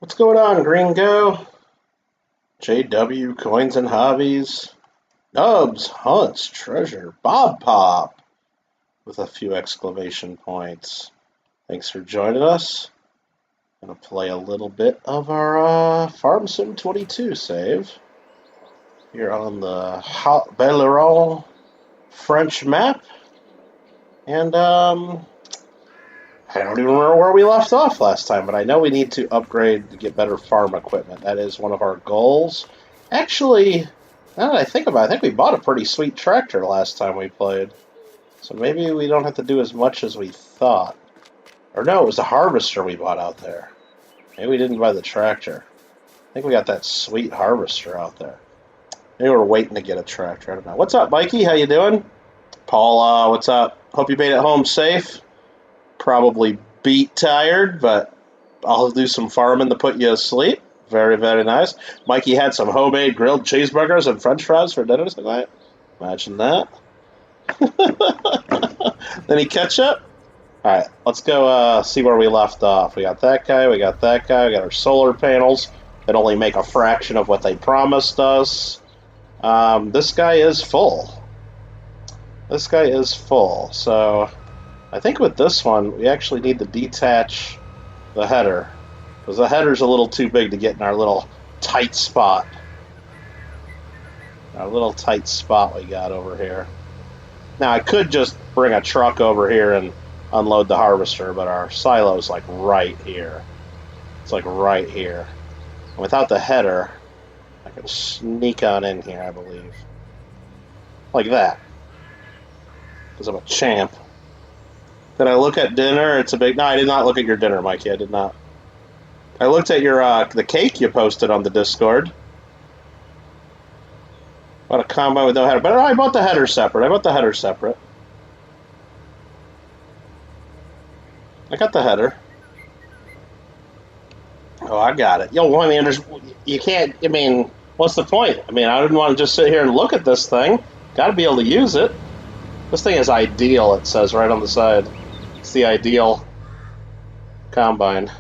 What's going on, Gringo? JW Coins and Hobbies. Nubs, Hunts, Treasure, Bob Pop, with a few exclamation points. Thanks for joining us. I'm going to play a little bit of our Farm Sim 22 save. Here on the Belleron French map. And, I don't even remember where we left off last time, but I know we need to upgrade to get better farm equipment. That is one of our goals. Actually, now that I think about it, I think we bought a pretty sweet tractor last time we played. So maybe we don't have to do as much as we thought. Or no, it was a harvester we bought out there. Maybe we didn't buy the tractor. I think we got that sweet harvester out there. Maybe we're waiting to get a tractor. I don't know. What's up, Mikey? How you doing? Paul, what's up? Hope you made it home safe. Probably beat tired, but I'll do some farming to put you asleep. Very, very nice. Mikey had some homemade grilled cheeseburgers and french fries for dinner tonight. Imagine that. Any ketchup? All right, let's go see where we left off. We got that guy, we got that guy, we got our solar panels that only make a fraction of what they promised us. This guy is full. This guy is full, so I think with this one, we actually need to detach the header, because the header's a little too big to get in our little tight spot. Our little tight spot we got over here. Now, I could just bring a truck over here and unload the harvester, but our silo's like right here. It's like right here. And without the header, I can sneak on in here, I believe. Like that. Because I'm a champ. Did I look at dinner? It's a big... No, I did not look at your dinner, Mikey. I did not. I looked at your the cake you posted on the Discord. Bought a combine with no header. But I bought the header separate. I got the header. Oh, I got it. Yo, I mean, you can't... I mean, what's the point? I mean, I didn't want to just sit here and look at this thing. Got to be able to use it. This thing is ideal, it says right on the side. It's the ideal combine.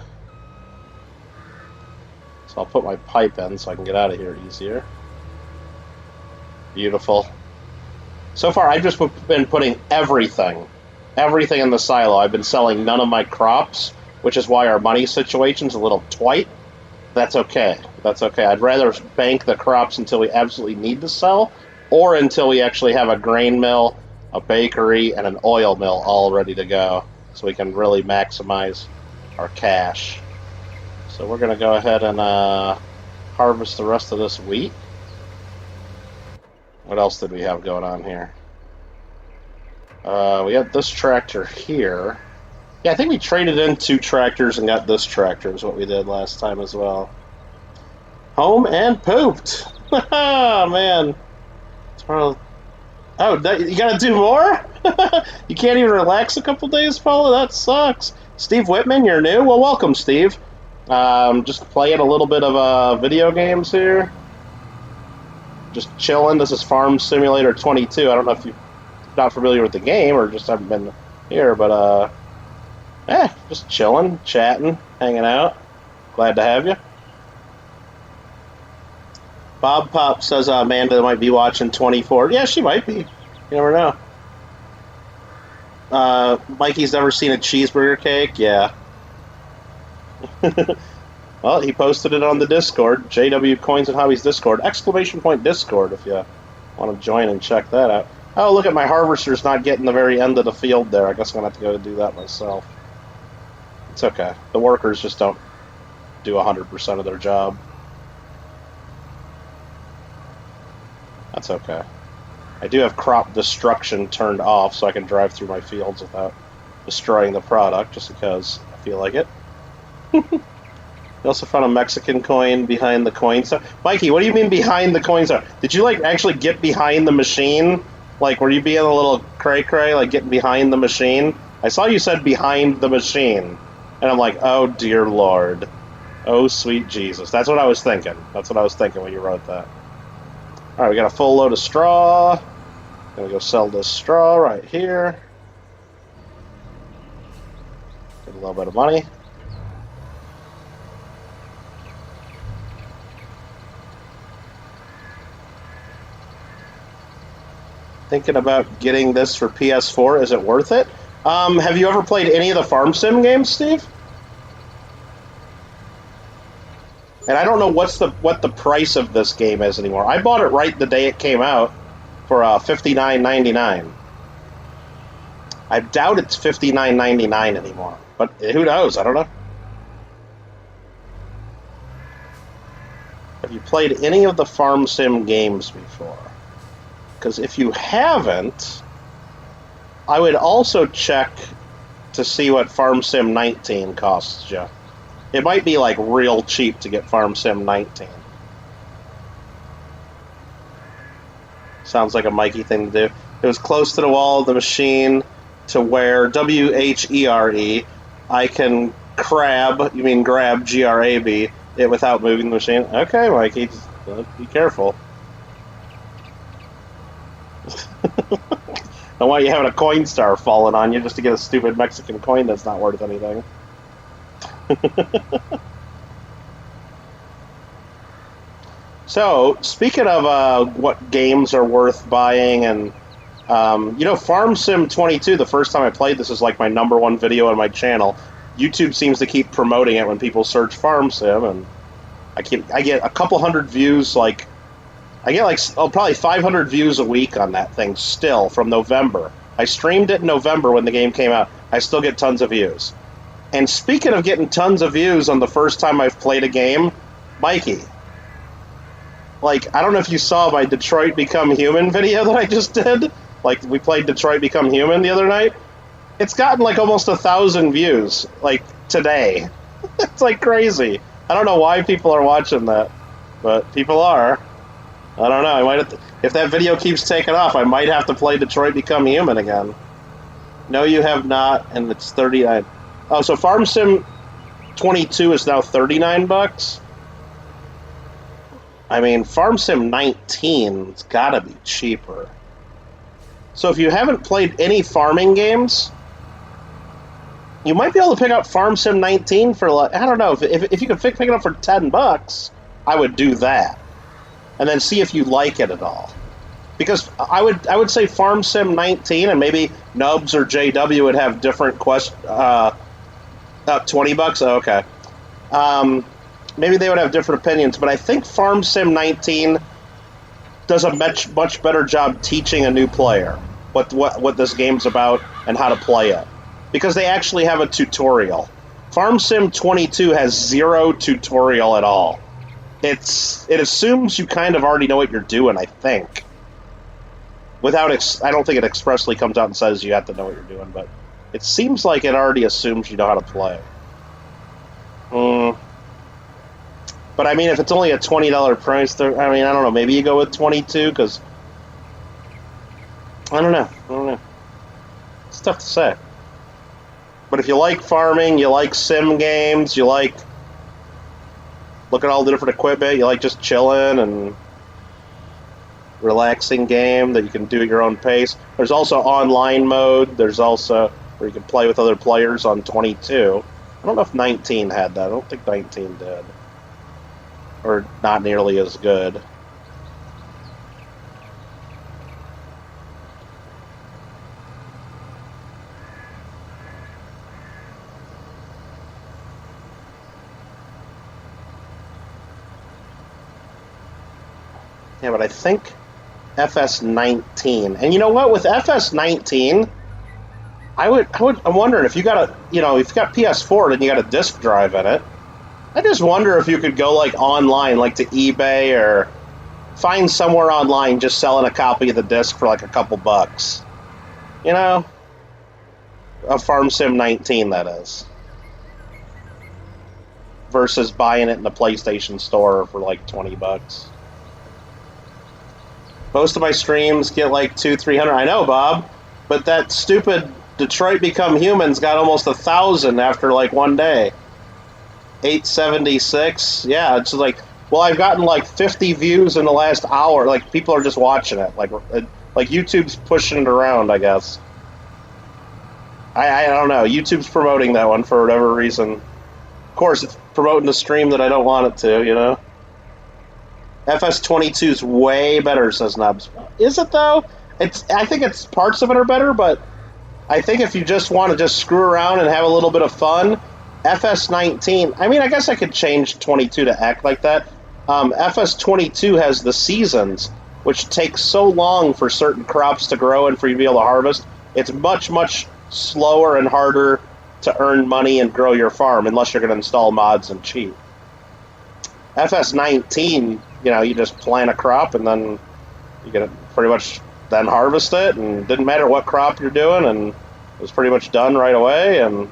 So I'll put my pipe in so I can get out of here easier. Beautiful. So far, I've just been putting everything in the silo. I've been selling none of my crops, which is why our money situation's a little twite. That's okay. That's okay. I'd rather bank the crops until we absolutely need to sell, or until we actually have a grain mill, a bakery, and an oil mill all ready to go, so we can really maximize our cash. So we're going to go ahead and harvest the rest of this wheat. What else did we have going on here? We have this tractor here. Yeah, I think we traded in 2 tractors and got this tractor is what we did last time as well. Home and pooped. Oh, man. It's probably... Oh, you gotta do more? You can't even relax a couple days, Paula? That sucks. Steve Whitman, you're new? Well, welcome, Steve. Just playing a little bit of video games here. Just chilling. This is Farm Simulator 22. I don't know if you're not familiar with the game or just haven't been here, but, just chilling, chatting, hanging out. Glad to have you. Bob Pop says Amanda might be watching 24. Yeah, she might be. You never know. Mikey's never seen a cheeseburger cake? Yeah. Well, he posted it on the Discord. JW Coins and Hobbies Discord. Exclamation point Discord if you want to join and check that out. Oh, look at my harvester's not getting the very end of the field there. I guess I'm going to have to go do that myself. It's okay. The workers just don't do 100% of their job. That's okay. I do have crop destruction turned off so I can drive through my fields without destroying the product, just because I feel like it. You also found a Mexican coin behind the coin store. Mikey, what do you mean behind the coin store? Did you, like, actually get behind the machine? Like, were you being a little cray-cray, like getting behind the machine? I saw you said behind the machine. And I'm like, oh, dear Lord. Oh, sweet Jesus. That's what I was thinking. That's what I was thinking when you wrote that. Alright, we got a full load of straw. Gonna go sell this straw right here. Get a little bit of money. Thinking about getting this for PS4. Is it worth it? Have you ever played any of the farm sim games, Steve? And I don't know what the price of this game is anymore. I bought it right the day it came out for $59.99. I doubt it's $59.99 anymore, but who knows? I don't know. Have you played any of the farm sim games before? Because if you haven't, I would also check to see what Farm Sim 19 costs you. It might be like real cheap to get Farm Sim 19. Sounds like a Mikey thing to do. It was close to the wall of the machine to where WHERE I can grab, G-R-A-B, it without moving the machine. Okay, Mikey, just be careful. Don't want you having a coin star falling on you just to get a stupid Mexican coin that's not worth anything. So, speaking of what games are worth buying, and Farm Sim 22, the first time I played this is like my #1 video on my channel. YouTube seems to keep promoting it when people search Farm Sim, and I get a couple hundred views. I get probably 500 views a week on that thing still from November. I streamed it in November when the game came out. I still get tons of views. And speaking of getting tons of views on the first time I've played a game, Mikey, I don't know if you saw my Detroit Become Human video that I just did. We played Detroit Become Human the other night. It's gotten almost 1,000 views, today. It's crazy. I don't know why people are watching that, but people are. I don't know. I might have to, if that video keeps taking off, I might have to play Detroit Become Human again. No, you have not, and it's 39. Oh, so Farm Sim 22 is now $39. I mean, Farm Sim 19's got to be cheaper. So if you haven't played any farming games, you might be able to pick up Farm Sim 19 for I don't know, if you could pick it up for $10, I would do that. And then see if you like it at all. Because I would say Farm Sim 19, and maybe Nubs or JW would have different $20? Oh, okay. Maybe they would have different opinions, but I think Farm Sim 19 does a much better job teaching a new player what this game's about and how to play it. Because they actually have a tutorial. Farm Sim 22 has zero tutorial at all. It assumes you kind of already know what you're doing, I think. I don't think it expressly comes out and says you have to know what you're doing, but it seems like it already assumes you know how to play. But I mean, if it's only a $20 price, I don't know, maybe you go with 22, because I don't know. It's tough to say. But if you like farming, you like sim games, you like look at all the different equipment, you like just chilling and relaxing game that you can do at your own pace. There's also online mode. There's also where you can play with other players on 22. I don't know if 19 had that. I don't think 19 did. Or not nearly as good. Yeah, but I think FS19. And you know what? With FS19, I'm wondering if you got if you got PS4, then you got a disc drive in it. I just wonder if you could go online, to eBay, or find somewhere online just selling a copy of the disc for a couple bucks. A Farm Sim 19, that is. Versus buying it in the PlayStation Store for $20. Most of my streams get 200-300. I know, Bob, but that stupid Detroit Become Human's got almost 1,000 after one day. 876. Yeah, it's I've gotten 50 views in the last hour. People are just watching it. YouTube's pushing it around, I guess. I don't know. YouTube's promoting that one for whatever reason. Of course, it's promoting the stream that I don't want it to, FS22's way better, says Nubs. Is it, though? I think it's parts of it are better, but I think if you just want to just screw around and have a little bit of fun, FS19. I mean, I guess I could change 22 to act like that. FS22 has the seasons, which takes so long for certain crops to grow and for you to be able to harvest. It's much, much slower and harder to earn money and grow your farm unless you're going to install mods and cheat. FS19, you just plant a crop and then you get pretty much then harvest it, and it didn't matter what crop you're doing, and it was pretty much done right away, and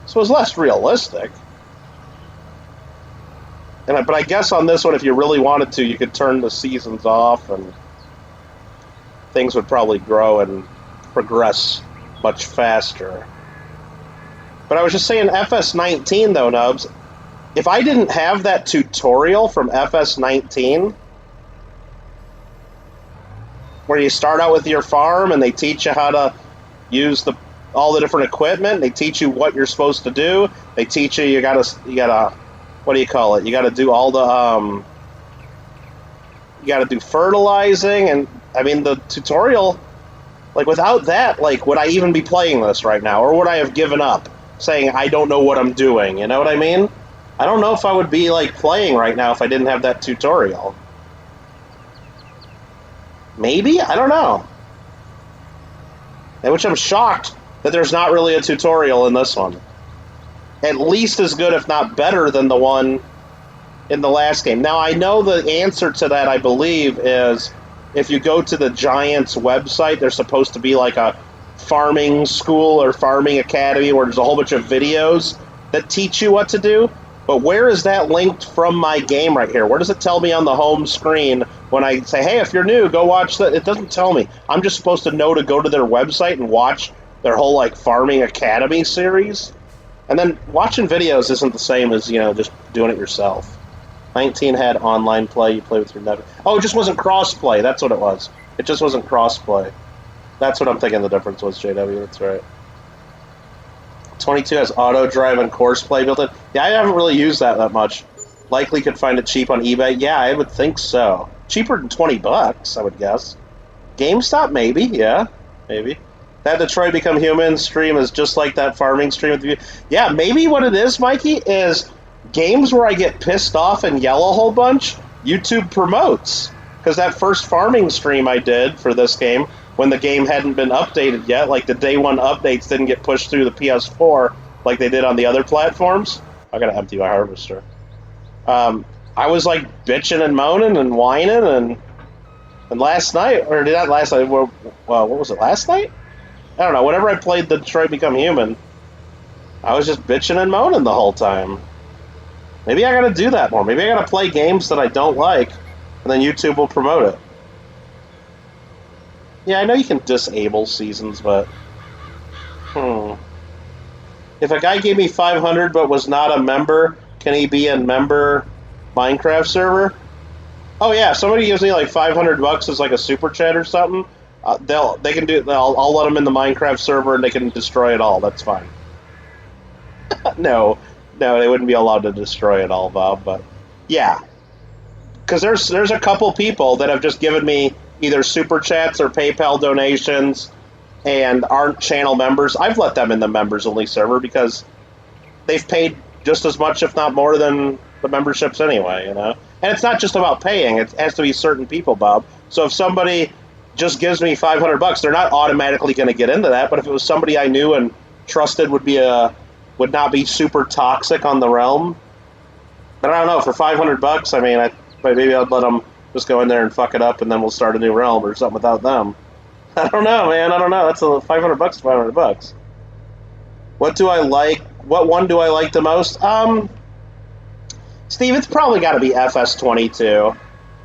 so it was less realistic. But I guess on this one, if you really wanted to, you could turn the seasons off, and things would probably grow and progress much faster. But I was just saying, FS19, though, Nubs, if I didn't have that tutorial from FS19, where you start out with your farm and they teach you how to use all the different equipment, they teach you what you're supposed to do, they teach you gotta what do you call it? You gotta do all the you gotta do fertilizing, and I mean the tutorial, like without that, like would I even be playing this right now, or would I have given up, saying I don't know what I'm doing? You know what I mean? I don't know if I would be like playing right now if I didn't have that tutorial. Maybe? I don't know. And which I'm shocked that there's not really a tutorial in this one. At least as good, if not better, than the one in the last game. Now, I know the answer to that, I believe, is if you go to the Giants website, there's supposed to be like a farming school or farming academy where there's a whole bunch of videos that teach you what to do. But where is that linked from my game right here? Where does it tell me on the home screen when I say, hey, if you're new, go watch that? It doesn't tell me. I'm just supposed to know to go to their website and watch their whole like Farming Academy series. And then watching videos isn't the same as, just doing it yourself. 19 had online play. You play with your nephew. Oh, it just wasn't cross-play. That's what it was. It just wasn't cross-play. That's what I'm thinking the difference was, JW. That's right. 22 has auto drive and course play built in. Yeah, I haven't really used that much. Likely could find it cheap on eBay. Yeah, I would think so. Cheaper than $20, I would guess. GameStop, maybe. Yeah, maybe. That Detroit Become Human stream is just like that farming stream. Yeah, maybe what it is, Mikey, is games where I get pissed off and yell a whole bunch, YouTube promotes. Because that first farming stream I did for this game, when the game hadn't been updated yet, like the day one updates didn't get pushed through the PS4 like they did on the other platforms. I gotta empty my harvester. I was like bitching and moaning and whining, and last night, or not last night, well, what was it, last night? I don't know, whenever I played the Detroit Become Human, I was just bitching and moaning the whole time. Maybe I gotta do that more. Maybe I gotta play games that I don't like, and then YouTube will promote it. Yeah, I know you can disable seasons, but... If a guy gave me 500 but was not a member, can he be a member Minecraft server? Oh yeah, if somebody gives me like $500 as like a super chat or something, I'll let them in the Minecraft server and they can destroy it all. That's fine. No, they wouldn't be allowed to destroy it all, Bob. But yeah, because there's a couple people that have just given me either super chats or PayPal donations and aren't channel members. I've let them in the members only server because they've paid just as much, if not more, than the memberships anyway, And it's not just about paying. It has to be certain people, Bob. So if somebody just gives me $500, they're not automatically going to get into that. But if it was somebody I knew and trusted would not be super toxic on the realm, but I don't know, for $500, I mean, maybe I'd let them just go in there and fuck it up, and then we'll start a new realm or something without them. I don't know, man. I don't know. That's $500 $500. What do I like? What one do I like the most? Steve, it's probably got to be FS22.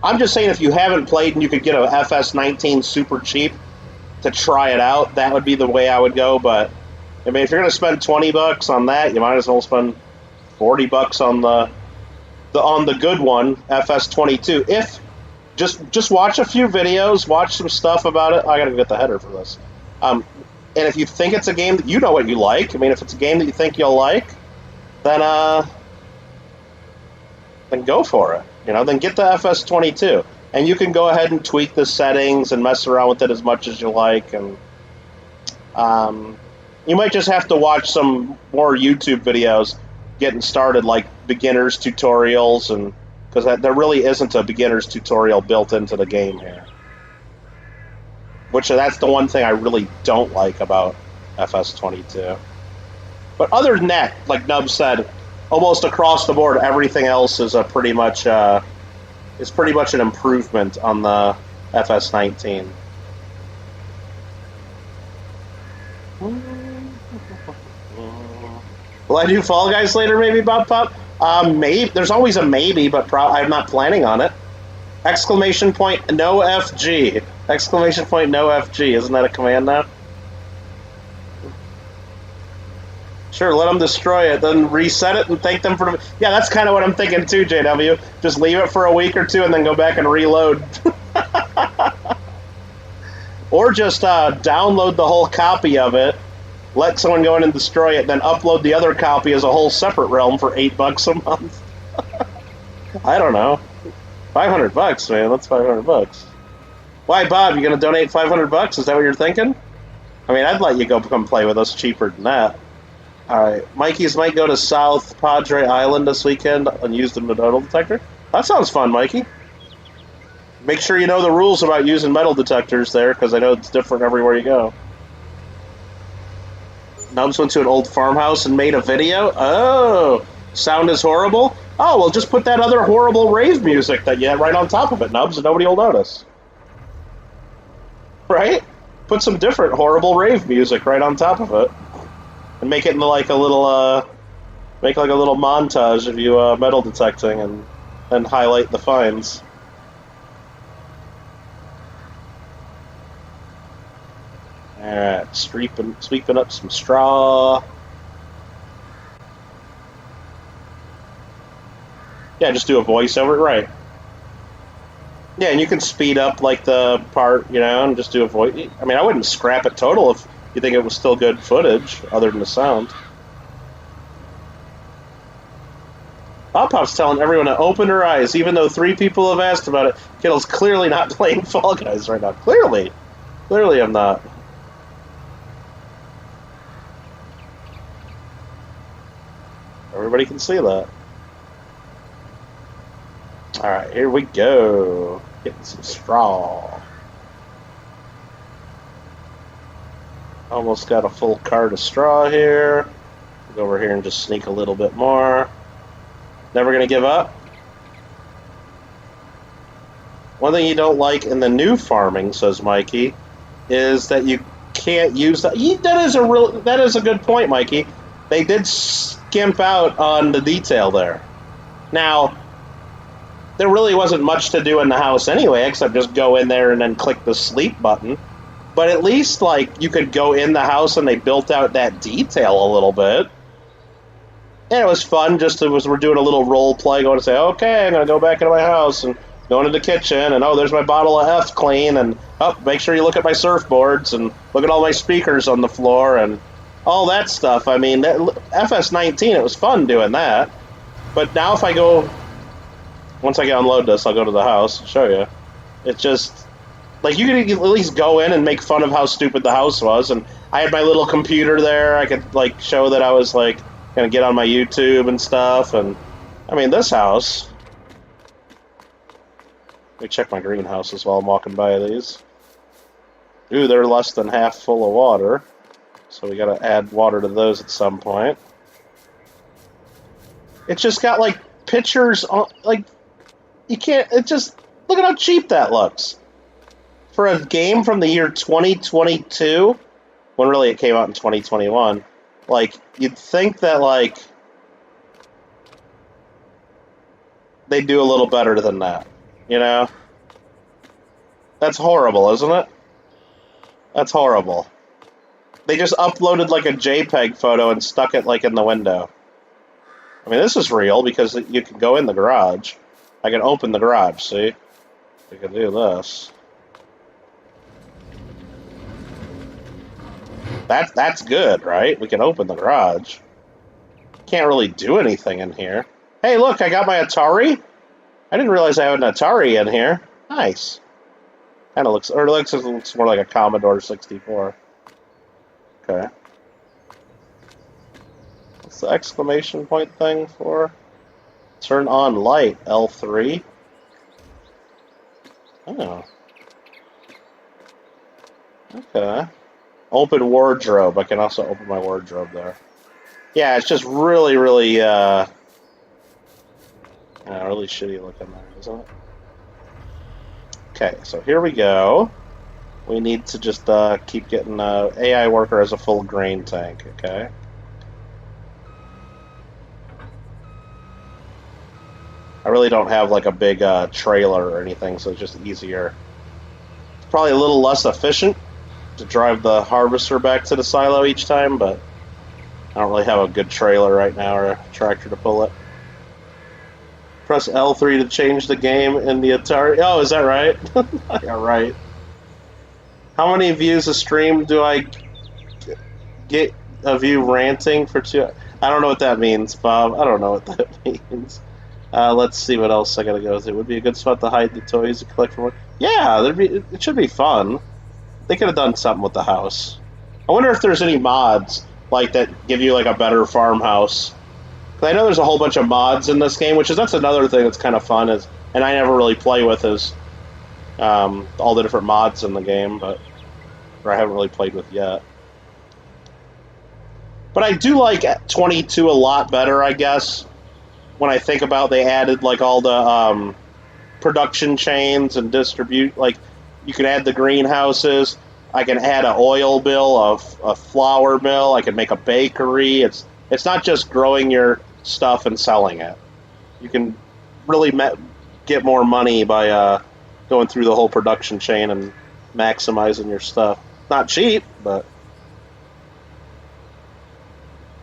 I'm just saying, if you haven't played and you could get a FS19 super cheap to try it out, that would be the way I would go. But I mean, if you're going to spend $20 on that, you might as well spend $40 on the good one, FS22. If just watch a few videos, watch some stuff about it. I got to get the header for this. And if you think it's a game that you know what you like, I mean, if it's a game that you think you'll like, then go for it. Then get the FS22. And you can go ahead and tweak the settings and mess around with it as much as you like. And you might just have to watch some more YouTube videos getting started, like beginners tutorials, and because there really isn't a beginner's tutorial built into the game here. Which that's the one thing I really don't like about FS22. But other than that, like Nub said, almost across the board, everything else is pretty much an improvement on the FS19. Will I do Fall Guys later, maybe, Bob Pop? Maybe. There's always a maybe, but I'm not planning on it. Exclamation point, no FG. Exclamation point, no FG. Isn't that a command now? Sure, let them destroy it, then reset it and thank them for... Yeah, that's kind of what I'm thinking too, JW. Just leave it for a week or two and then go back and reload. Or just download the whole copy of it, let someone go in and destroy it, then upload the other copy as a whole separate realm for $8 a month. I don't know. $500, man. That's $500. Why, Bob? You gonna donate $500? Is that what you're thinking? I mean, I'd let you go come play with us cheaper than that. All right, Mikey's might go to South Padre Island this weekend and use the metal detector. That sounds fun, Mikey. Make sure you know the rules about using metal detectors there, because I know it's different everywhere you go. Nubs went to an old farmhouse and made a video. Oh, sound is horrible? Oh, well, just put that other horrible rave music that you had right on top of it, Nubs, and nobody will notice. Right? Put some different horrible rave music right on top of it. And make it into like a little, make like a little montage of you metal detecting and then highlight the finds. Alright, sweeping up some straw. Yeah, just do a voiceover, right. Yeah, and you can speed up like the part, you know, and just do a voice. I mean, I wouldn't scrap it total if you think it was still good footage, other than the sound. Pop Pop's telling everyone to open their eyes, even though 3 people have asked about it. Kittle's clearly not playing Fall Guys right now. Clearly. Clearly I'm not. Everybody can see that. Alright, here we go. Getting some straw. Almost got a full cart of straw here. Go over here and just sneak a little bit more. Never gonna give up. One thing you don't like in the new farming, says Mikey, is that you can't use that. That is a good point, Mikey. They did skimp out on the detail there. Now, there really wasn't much to do in the house anyway, except just go in there and then click the sleep button. But at least, like, you could go in the house and they built out that detail a little bit. And it was fun just as we're doing a little role play, going to say, okay, I'm going to go back into my house and go into the kitchen, and oh, there's my bottle of F clean, and oh, make sure you look at my surfboards, and look at all my speakers on the floor, and all that stuff. I mean, FS19, it was fun doing that. But now if I go, once I unload this, I'll go to the house and show you. It's just... like, you could at least go in and make fun of how stupid the house was, and I had my little computer there. I could, like, show that I was, like, going to get on my YouTube and stuff, and, I mean, this house... Let me check my greenhouses while I'm walking by these. Ooh, they're less than half full of water, so we got to add water to those at some point. It's just got, like, pictures on, like, you can't, it just, look at how cheap that looks. For a game from the year 2022, when really it came out in 2021, like, you'd think that, like, they'd do a little better than that, you know? That's horrible, isn't it? That's horrible. They just uploaded, like, a JPEG photo and stuck it, like, in the window. I mean, this is real, because you can go in the garage. I can open the garage, see? We can do this. That's good, right? We can open the garage. Can't really do anything in here. Hey, look, I got my Atari. I didn't realize I had an Atari in here. Nice. Kind of looks, or it looks more like a Commodore 64. Okay. What's the exclamation point thing for? Turn on light, L3. Oh. Okay. Open wardrobe. I can also open my wardrobe there. Yeah, it's just really, really, really shitty looking there, isn't it? Okay, so here we go. We need to just keep getting AI worker as a full grain tank, okay? I really don't have like a big trailer or anything, so it's just easier. It's probably a little less efficient to drive the harvester back to the silo each time, but I don't really have a good trailer right now or a tractor to pull it. Press L3 to change the game in the Atari. Oh, is that right? Yeah, right. How many views a stream do I get of you ranting for 2? I don't know what that means, Bob. I don't know what that means. Let's see what else I gotta go through. Would be a good spot to hide the toys and collect from. Yeah, it should be fun. They could have done something with the house. I wonder if there's any mods like that give you like a better farmhouse. Cause I know there's a whole bunch of mods in this game, that's another thing that's kind of fun. And I never really play with all the different mods in the game, or I haven't really played with yet. But I do like 22 a lot better, I guess. When I think about they added like all the production chains and distribute, like you can add the greenhouses. I can add an oil mill, a flour mill. I can make a bakery. It's not just growing your stuff and selling it. You can really get more money by going through the whole production chain and maximizing your stuff. Not cheap, but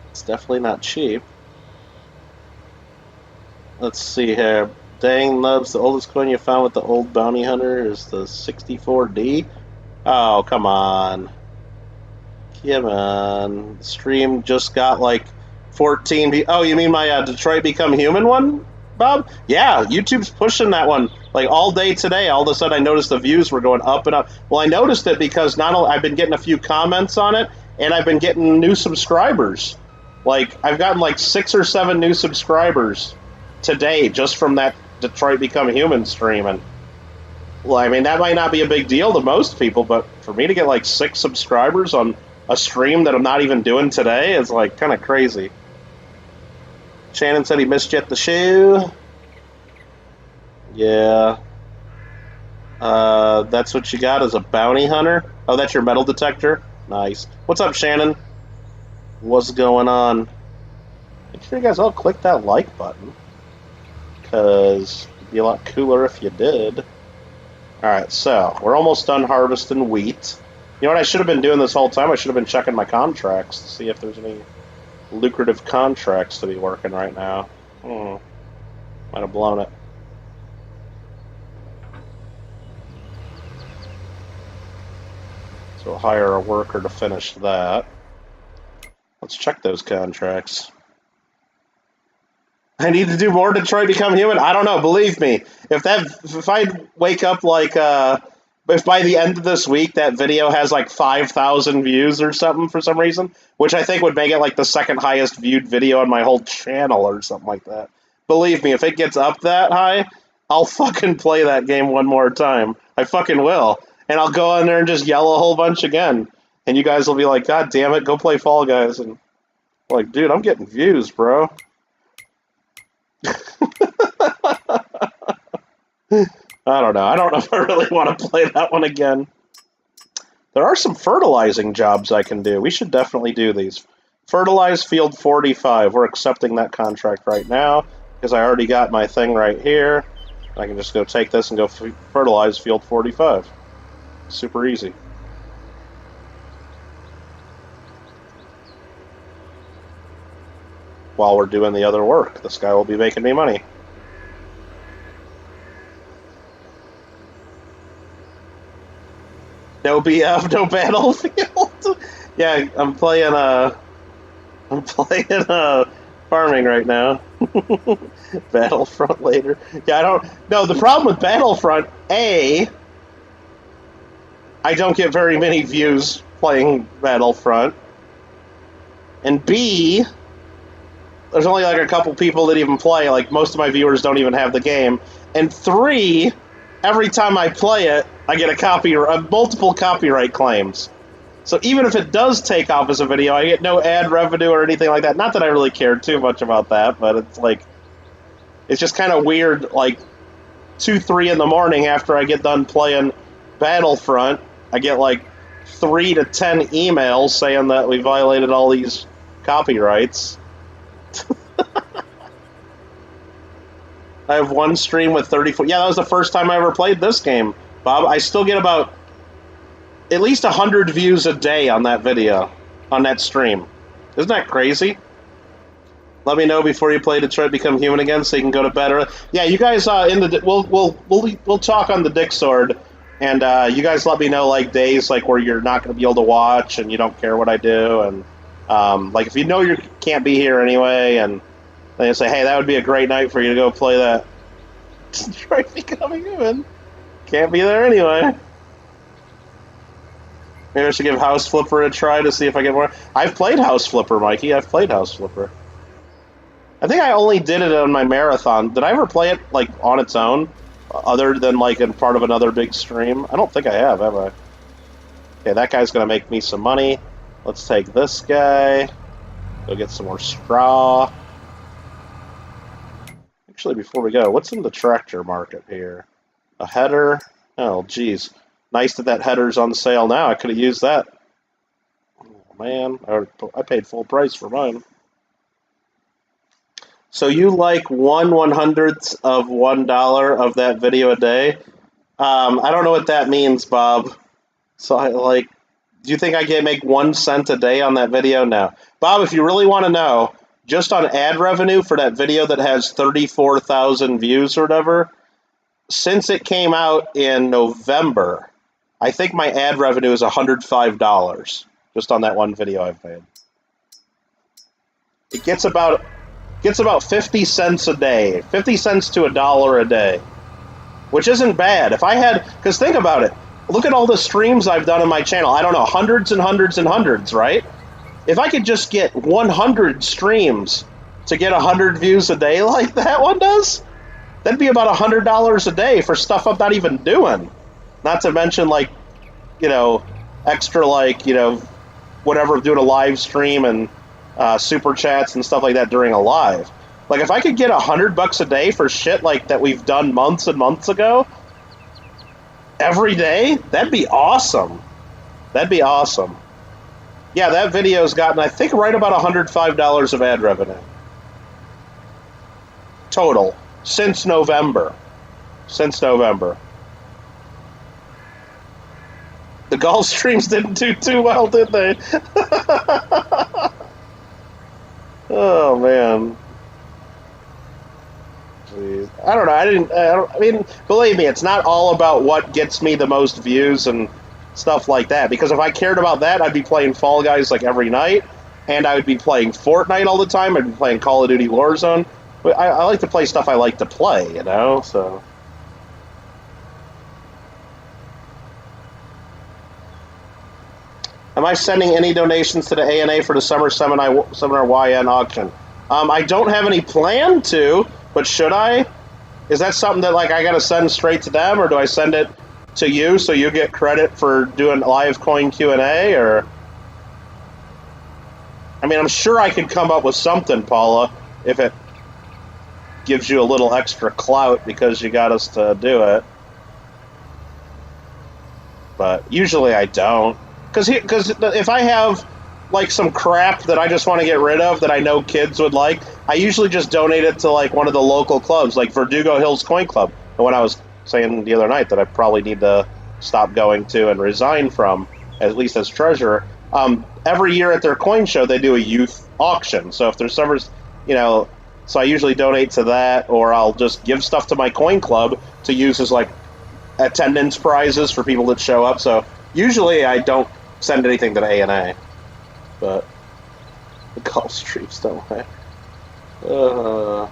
it's definitely not cheap. Let's see here. Dang nubs, the oldest coin you found with the old bounty hunter is the 64D. Oh, come on. Come on. The stream just got like 14. Oh, you mean my Detroit Become Human one, Bob? Yeah, YouTube's pushing that one like all day today. All of a sudden I noticed the views were going up and up. Well, I noticed it because not only I've been getting a few comments on it, and I've been getting new subscribers. Like, I've gotten like 6 or 7 new subscribers today just from that Detroit Become Human stream. And well, I mean, that might not be a big deal to most people, but for me to get like 6 subscribers on a stream that I'm not even doing today is like kind of crazy. Shannon said he missed you at the shoe. Yeah. That's what you got as a bounty hunter? Oh, that's your metal detector? Nice. What's up, Shannon? What's going on? Make sure you guys all click that like button, because it'd be a lot cooler if you did. Alright, so we're almost done harvesting wheat. You know what I should have been doing this whole time? I should have been checking my contracts to see if there's any lucrative contracts to be working right now. Might have blown it. So we'll hire a worker to finish that. Let's check those contracts. I need to do more Detroit Become Human? I don't know, believe me. If I wake up like, if by the end of this week that video has like 5,000 views or something for some reason, which I think would make it like the second highest viewed video on my whole channel or something like that. Believe me, if it gets up that high, I'll fucking play that game one more time. I fucking will. And I'll go in there and just yell a whole bunch again. And you guys will be like, God damn it, go play Fall Guys. And I'm like, dude, I'm getting views, bro. I don't know. I don't know if I really want to play that one again. There are some fertilizing jobs I can do. We should definitely do these. Fertilize Field 45. We're accepting that contract right now because I already got my thing right here. I can just go take this and go fertilize Field 45. Super easy. While we're doing the other work, this guy will be making me money. No BF, no battlefield. Yeah, I'm playing farming right now. Battlefront later. Yeah, I don't. No, the problem with Battlefront, A, I don't get very many views playing Battlefront, and B, there's only like a couple people that even play. Like most of my viewers don't even have the game. And 3, every time I play it, I get multiple copyright claims. So even if it does take off as a video, I get no ad revenue or anything like that. Not that I really care too much about that, but it's like, it's just kind of weird. Like 2, 3 in the morning after I get done playing Battlefront, I get like 3 to 10 emails saying that we violated all these copyrights. I have one stream with 34. Yeah, that was the first time I ever played this game, Bob. I still get about at least 100 views a day on that video, on that stream. Isn't that crazy? Let me know before you play Detroit Become Human again, so you can go to bed. Yeah, you guys we'll talk on the Dick Sword, and you guys let me know like days like where you're not going to be able to watch and you don't care what I do, and like if you know you can't be here anyway, and they say, hey, that would be a great night for you to go play that Detroit Become Human. Can't be there anyway. Maybe I should give House Flipper a try to see if I get more. I've played House Flipper, Mikey. I've played House Flipper. I think I only did it on my marathon. Did I ever play it like on its own, other than like in part of another big stream? I don't think I have I? Okay, that guy's gonna make me some money. Let's take this guy. Go get some more straw. Actually, before we go, what's in the tractor market here? A header. Oh, geez. Nice that header's on sale now. I could have used that. Oh, man, I paid full price for mine. So you like 1/100th of $1 of that video a day? I don't know what that means, Bob. So do you think I make 1 cent a day on that video? No. Bob, if you really want to know, just on ad revenue for that video that has 34,000 views or whatever, since it came out in November, I think my ad revenue is $105 just on that one video I've made. It gets about 50 cents a day, 50 cents to $1 a day, which isn't bad. If I had, because think about it, look at all the streams I've done on my channel. I don't know, hundreds and hundreds and hundreds, right? If I could just get 100 streams to get 100 views a day like that one does, that'd be about $100 a day for stuff I'm not even doing. Not to mention, like, you know, extra, like, you know, whatever, doing a live stream and super chats and stuff like that during a live. Like, if I could get $100 a day for shit like that we've done months and months ago, every day, that'd be awesome. That'd be awesome. Yeah, that video's gotten, I think, right about $105 of ad revenue. Total. Since November. Since November. The golf streams didn't do too well, did they? Oh, man. Jeez. I don't know. I mean, believe me, it's not all about what gets me the most views and stuff like that. Because if I cared about that, I'd be playing Fall Guys like every night, and I would be playing Fortnite all the time. I'd be playing Call of Duty Warzone. I like to play stuff I like to play, you know, so. Am I sending any donations to the ANA for the Summer Seminar YN auction? I don't have any plan to, but should I? Is that something that, like, I got to send straight to them, or do I send it to you so you get credit for doing live coin Q&A, or? I mean, I'm sure I could come up with something, Paula, if it gives you a little extra clout because you got us to do it. But usually I don't. Because if I have, like, some crap that I just want to get rid of that I know kids would like, I usually just donate it to, like, one of the local clubs, like Verdugo Hills Coin Club. And when I was saying the other night that I probably need to stop going to and resign from, at least as treasurer, every year at their coin show they do a youth auction. So if there's summers, you know, so I usually donate to that, or I'll just give stuff to my coin club to use as, like, attendance prizes for people that show up. So usually I don't send anything to the ANA, but the golf streams don't matter. Oh,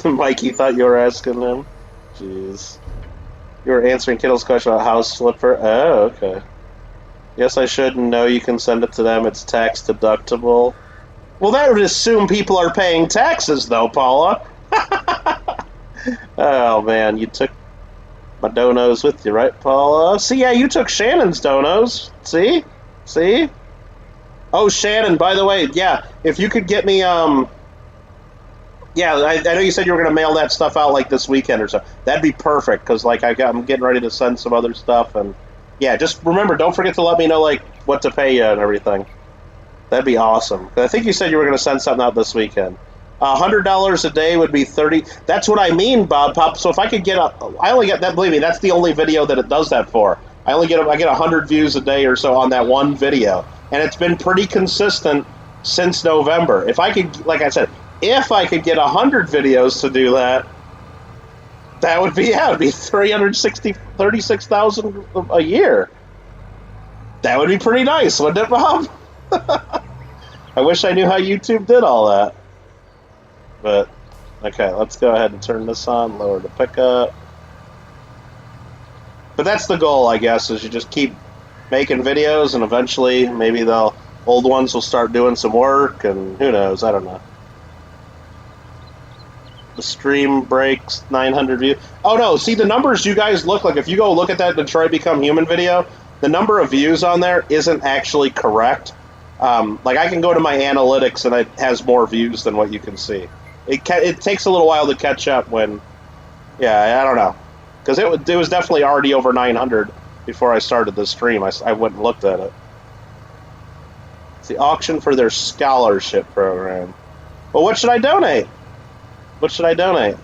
Mikey thought you were asking them. Jeez. You were answering Kittle's question about house flipper. Oh, okay. Yes, I should know you can send it to them. It's tax deductible. Well, that would assume people are paying taxes, though, Paula. Oh, man, you took my donos with you, right, Paula? See, yeah, you took Shannon's donos. See? See? Oh, Shannon, by the way, yeah, if you could get me, yeah, I know you said you were going to mail that stuff out, like, this weekend or so. That'd be perfect, because, like, I'm getting ready to send some other stuff, and, yeah, just remember, don't forget to let me know, like, what to pay you and everything. That'd be awesome. I think you said you were going to send something out this weekend. $100 a day would be 30. That's what I mean, Bob Pop. So if I could get I only get that. Believe me, that's the only video that it does that for. I get 100 views a day or so on that one video, and it's been pretty consistent since November. If I could, like I said, if I could get 100 videos to do that, that would be it'd be 36,000 a year. That would be pretty nice, wouldn't it, Bob? I wish I knew how YouTube did all that. But, okay, let's go ahead and turn this on, lower the pickup. But that's the goal, I guess, is you just keep making videos, and eventually maybe the old ones will start doing some work, and who knows, I don't know. The stream breaks 900 views. Oh, no, see, the numbers you guys look like, if you go look at that Detroit Become Human video, the number of views on there isn't actually correct. Like, I can go to my analytics, and it has more views than what you can see. It takes a little while to catch up when, yeah, I don't know. Because it was definitely already over 900 before I started the stream. I went and looked at it. It's the auction for their scholarship program. Well, what should I donate? What should I donate?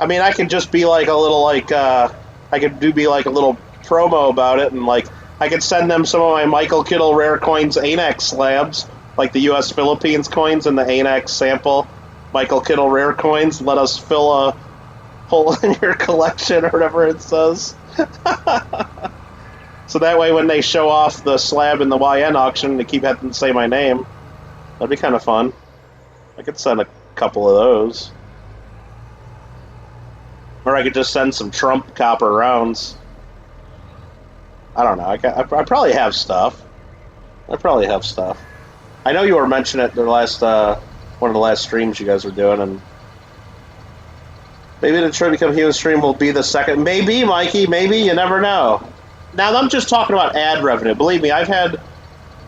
I mean, I could just be like a little, like, I could be like a little promo about it, and, like, I could send them some of my Michael Kittle Rare Coins ANAX slabs, like the U.S. Philippines coins and the ANAX sample Michael Kittle Rare Coins. Let us fill a hole in your collection, or whatever it says. So that way when they show off the slab in the YN auction, they keep having to say my name. That'd be kind of fun. I could send a couple of those. Or I could just send some Trump copper rounds. I don't know. I probably have stuff. I probably have stuff. I know you were mentioning it the last one of the last streams you guys were doing, and maybe the Detroit Become Human stream will be the second. Maybe, Mikey. Maybe. You never know. Now, I'm just talking about ad revenue. Believe me,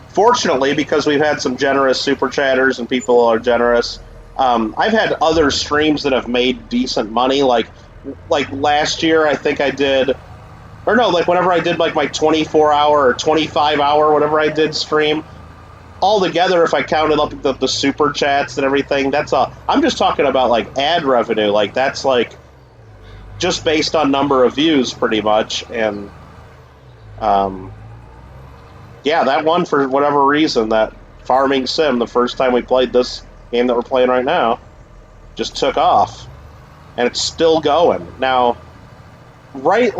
fortunately, because we've had some generous super chatters and people are generous, I've had other streams that have made decent money. Like last year, I think I did, or no, like whenever I did like my 24-hour or 25-hour, whatever I did stream, altogether, if I counted up the super chats and everything, I'm just talking about like ad revenue. Like that's like just based on number of views, pretty much, and yeah, that one, for whatever reason, that farming sim, the first time we played this game that we're playing right now, just took off, and it's still going. Now, right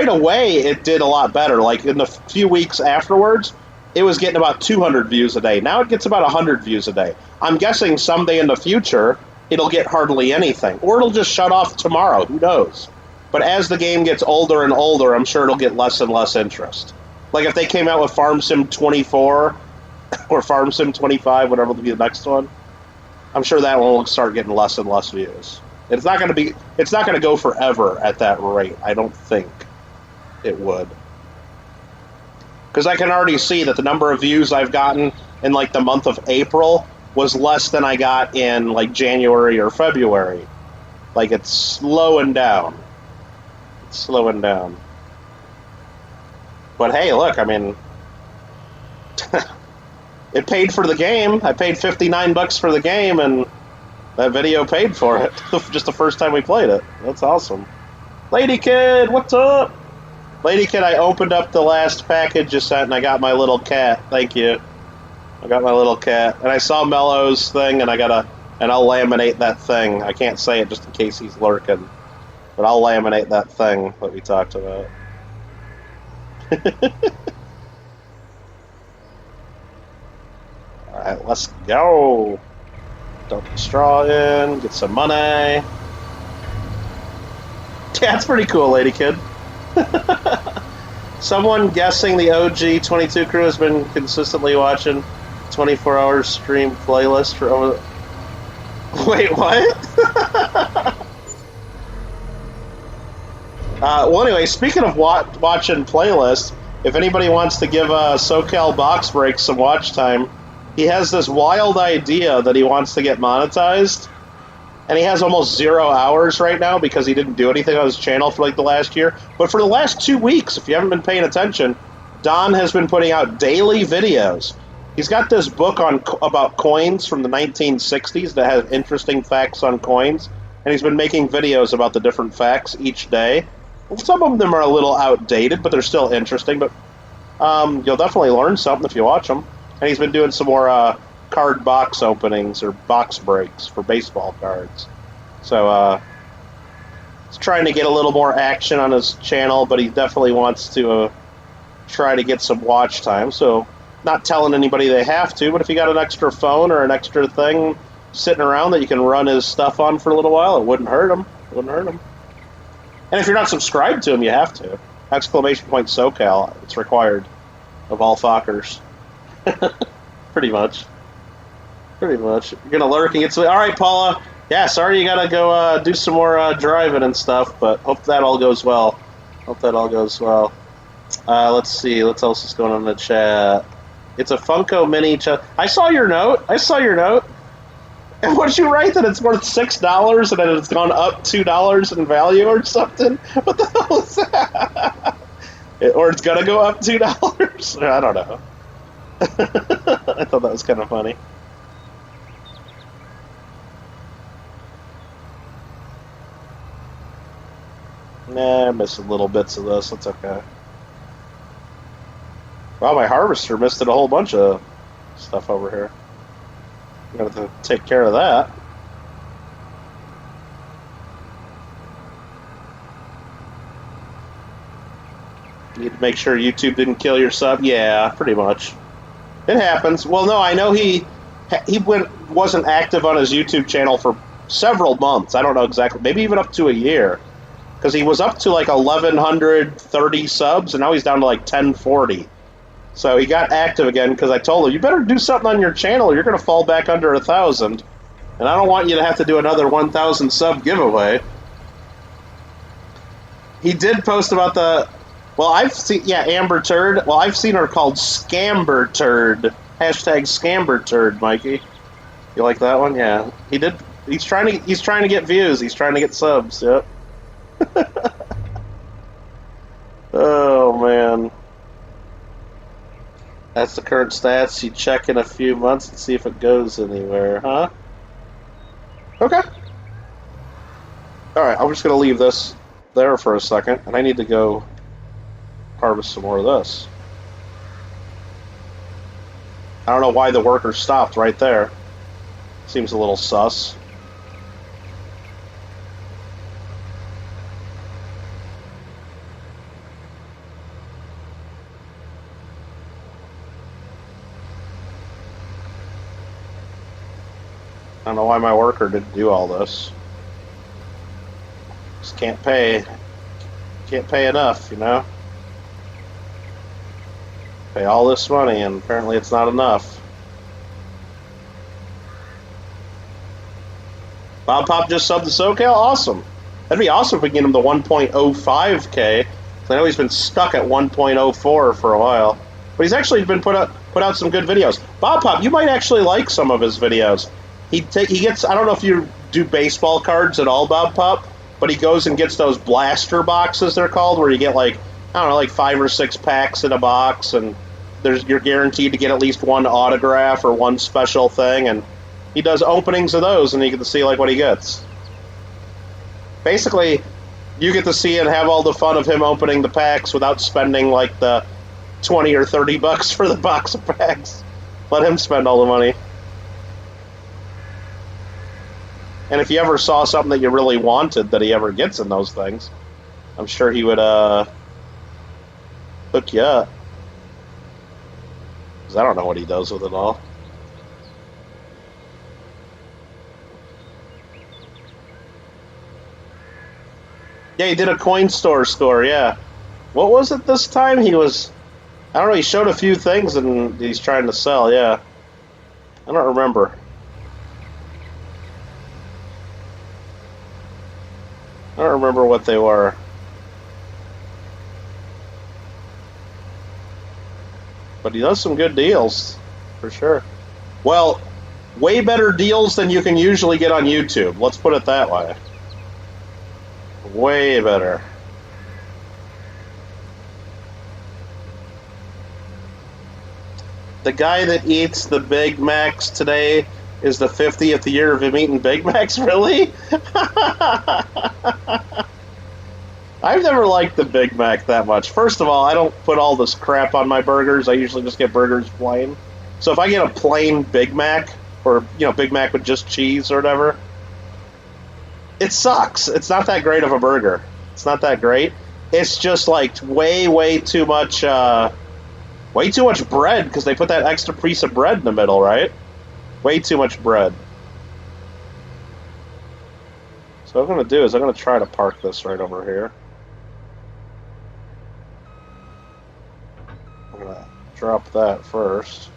away, it did a lot better. Like, in the few weeks afterwards, it was getting about 200 views a day. Now it gets about 100 views a day. I'm guessing someday in the future, it'll get hardly anything. Or it'll just shut off tomorrow. Who knows? But as the game gets older and older, I'm sure it'll get less and less interest. Like, if they came out with Farm Sim 24 or Farm Sim 25, whatever will be the next one, I'm sure that one will start getting less and less views. It's not going to go forever at that rate. I don't think it would. Because I can already see that the number of views I've gotten in, like, the month of April was less than I got in, like, January or February. Like, it's slowing down. It's slowing down. But hey, look, I mean, it paid for the game. I paid $59 for the game, and that video paid for it. Just the first time we played it. That's awesome. Lady Kid, what's up? Lady Kid, I opened up the last package you sent, and I got my little cat. Thank you. I got my little cat. And I saw Mello's thing, and I'll laminate that thing. I can't say it just in case he's lurking. But I'll laminate that thing that we talked about. Alright, let's go. Dump the straw in, get some money. Yeah, that's pretty cool, Lady Kid. Someone guessing the OG 22 crew has been consistently watching 24-hour stream playlist for over... Wait, what? Well, anyway, speaking of watching playlists, if anybody wants to give SoCal Box Break some watch time, he has this wild idea that he wants to get monetized, and he has almost 0 hours right now because he didn't do anything on his channel for like the last year. But for the last 2 weeks, if you haven't been paying attention, Don has been putting out daily videos. He's got this book about coins from the 1960s that has interesting facts on coins, and he's been making videos about the different facts each day. Some of them are a little outdated, but they're still interesting. But you'll definitely learn something if you watch them. And he's been doing some more card box openings or box breaks for baseball cards. So he's trying to get a little more action on his channel, but he definitely wants to try to get some watch time. So not telling anybody they have to, but if you got an extra phone or an extra thing sitting around that you can run his stuff on for a little while, it wouldn't hurt him. It wouldn't hurt him. And if you're not subscribed to him, you have to. Exclamation point SoCal. It's required of all Fockers. Pretty much. Pretty much. You're gonna lurk and get some... All right, Paula. Yeah, sorry you gotta go do some more driving and stuff, but hope that all goes well. Hope that all goes well. Let's see. What else is going on in the chat? It's a Funko Mini... I saw your note. And what did you write? That it's worth $6 and then it's gone up $2 in value or something? What the hell is that? Or it's gonna go up $2? I don't know. I thought that was kind of funny. Nah, I'm missing little bits of this. That's okay. Wow, my harvester missed a whole bunch of stuff over here. I'm going to have to take care of that. You need to make sure YouTube didn't kill your sub. Yeah, pretty much. It happens. Well, no, I know he wasn't active on his YouTube channel for several months. I don't know exactly. Maybe even up to a year. Because he was up to like 1,130 subs, and now he's down to like 1,040. So he got active again because I told him, you better do something on your channel or you're going to fall back under 1,000. And I don't want you to have to do another 1,000 sub giveaway. He did post about the... Well, I've seen... Yeah, Amber Turd. Well, I've seen her called Scamber Turd. Hashtag Scamber Turd, Mikey. You like that one? Yeah. He did... He's trying to get views. He's trying to get subs. Yep. Oh, man. That's the current stats. You check in a few months and see if it goes anywhere, huh? Okay. Alright, I'm just going to leave this there for a second, and I need to go harvest some more of this. I don't know why the worker stopped right there. Seems a little sus. I don't know why my worker didn't do all this. Just can't pay enough, you know? Pay all this money, and apparently it's not enough. Bob Pop just subbed to SoCal? Awesome. That'd be awesome if we can get him to 1.05K. I know he's been stuck at 1.04 for a while. But he's actually been put out some good videos. Bob Pop, you might actually like some of his videos. He gets, I don't know if you do baseball cards at all, Bob Pop, but he goes and gets those blaster boxes, they're called, where you get like, I don't know, like 5 or 6 packs in a box, and you're guaranteed to get at least one autograph or one special thing, and he does openings of those, and you get to see like what he gets. Basically, you get to see and have all the fun of him opening the packs without spending like the 20 or 30 bucks for the box of packs. Let him spend all the money. And if you ever saw something that you really wanted that he ever gets in those things, I'm sure he would hook you up. Because I don't know what he does with it all. Yeah, he did a coin store score, yeah. What was it this time? He was... I don't know, he showed a few things and he's trying to sell, yeah. I don't remember. I don't remember what they were. But he does some good deals, for sure. Well, way better deals than you can usually get on YouTube. Let's put it that way. Way better. The guy that eats the Big Macs today is the 50th year of him eating Big Macs? Really? I've never liked the Big Mac that much. First of all, I don't put all this crap on my burgers. I usually just get burgers plain. So if I get a plain Big Mac, or, you know, Big Mac with just cheese or whatever, it sucks. It's not that great of a burger. It's not that great. It's just like way too much bread, because they put that extra piece of bread in the middle, right? Way too much bread. So what I'm going to do is I'm going to try to park this right over here. I'm going to drop that first.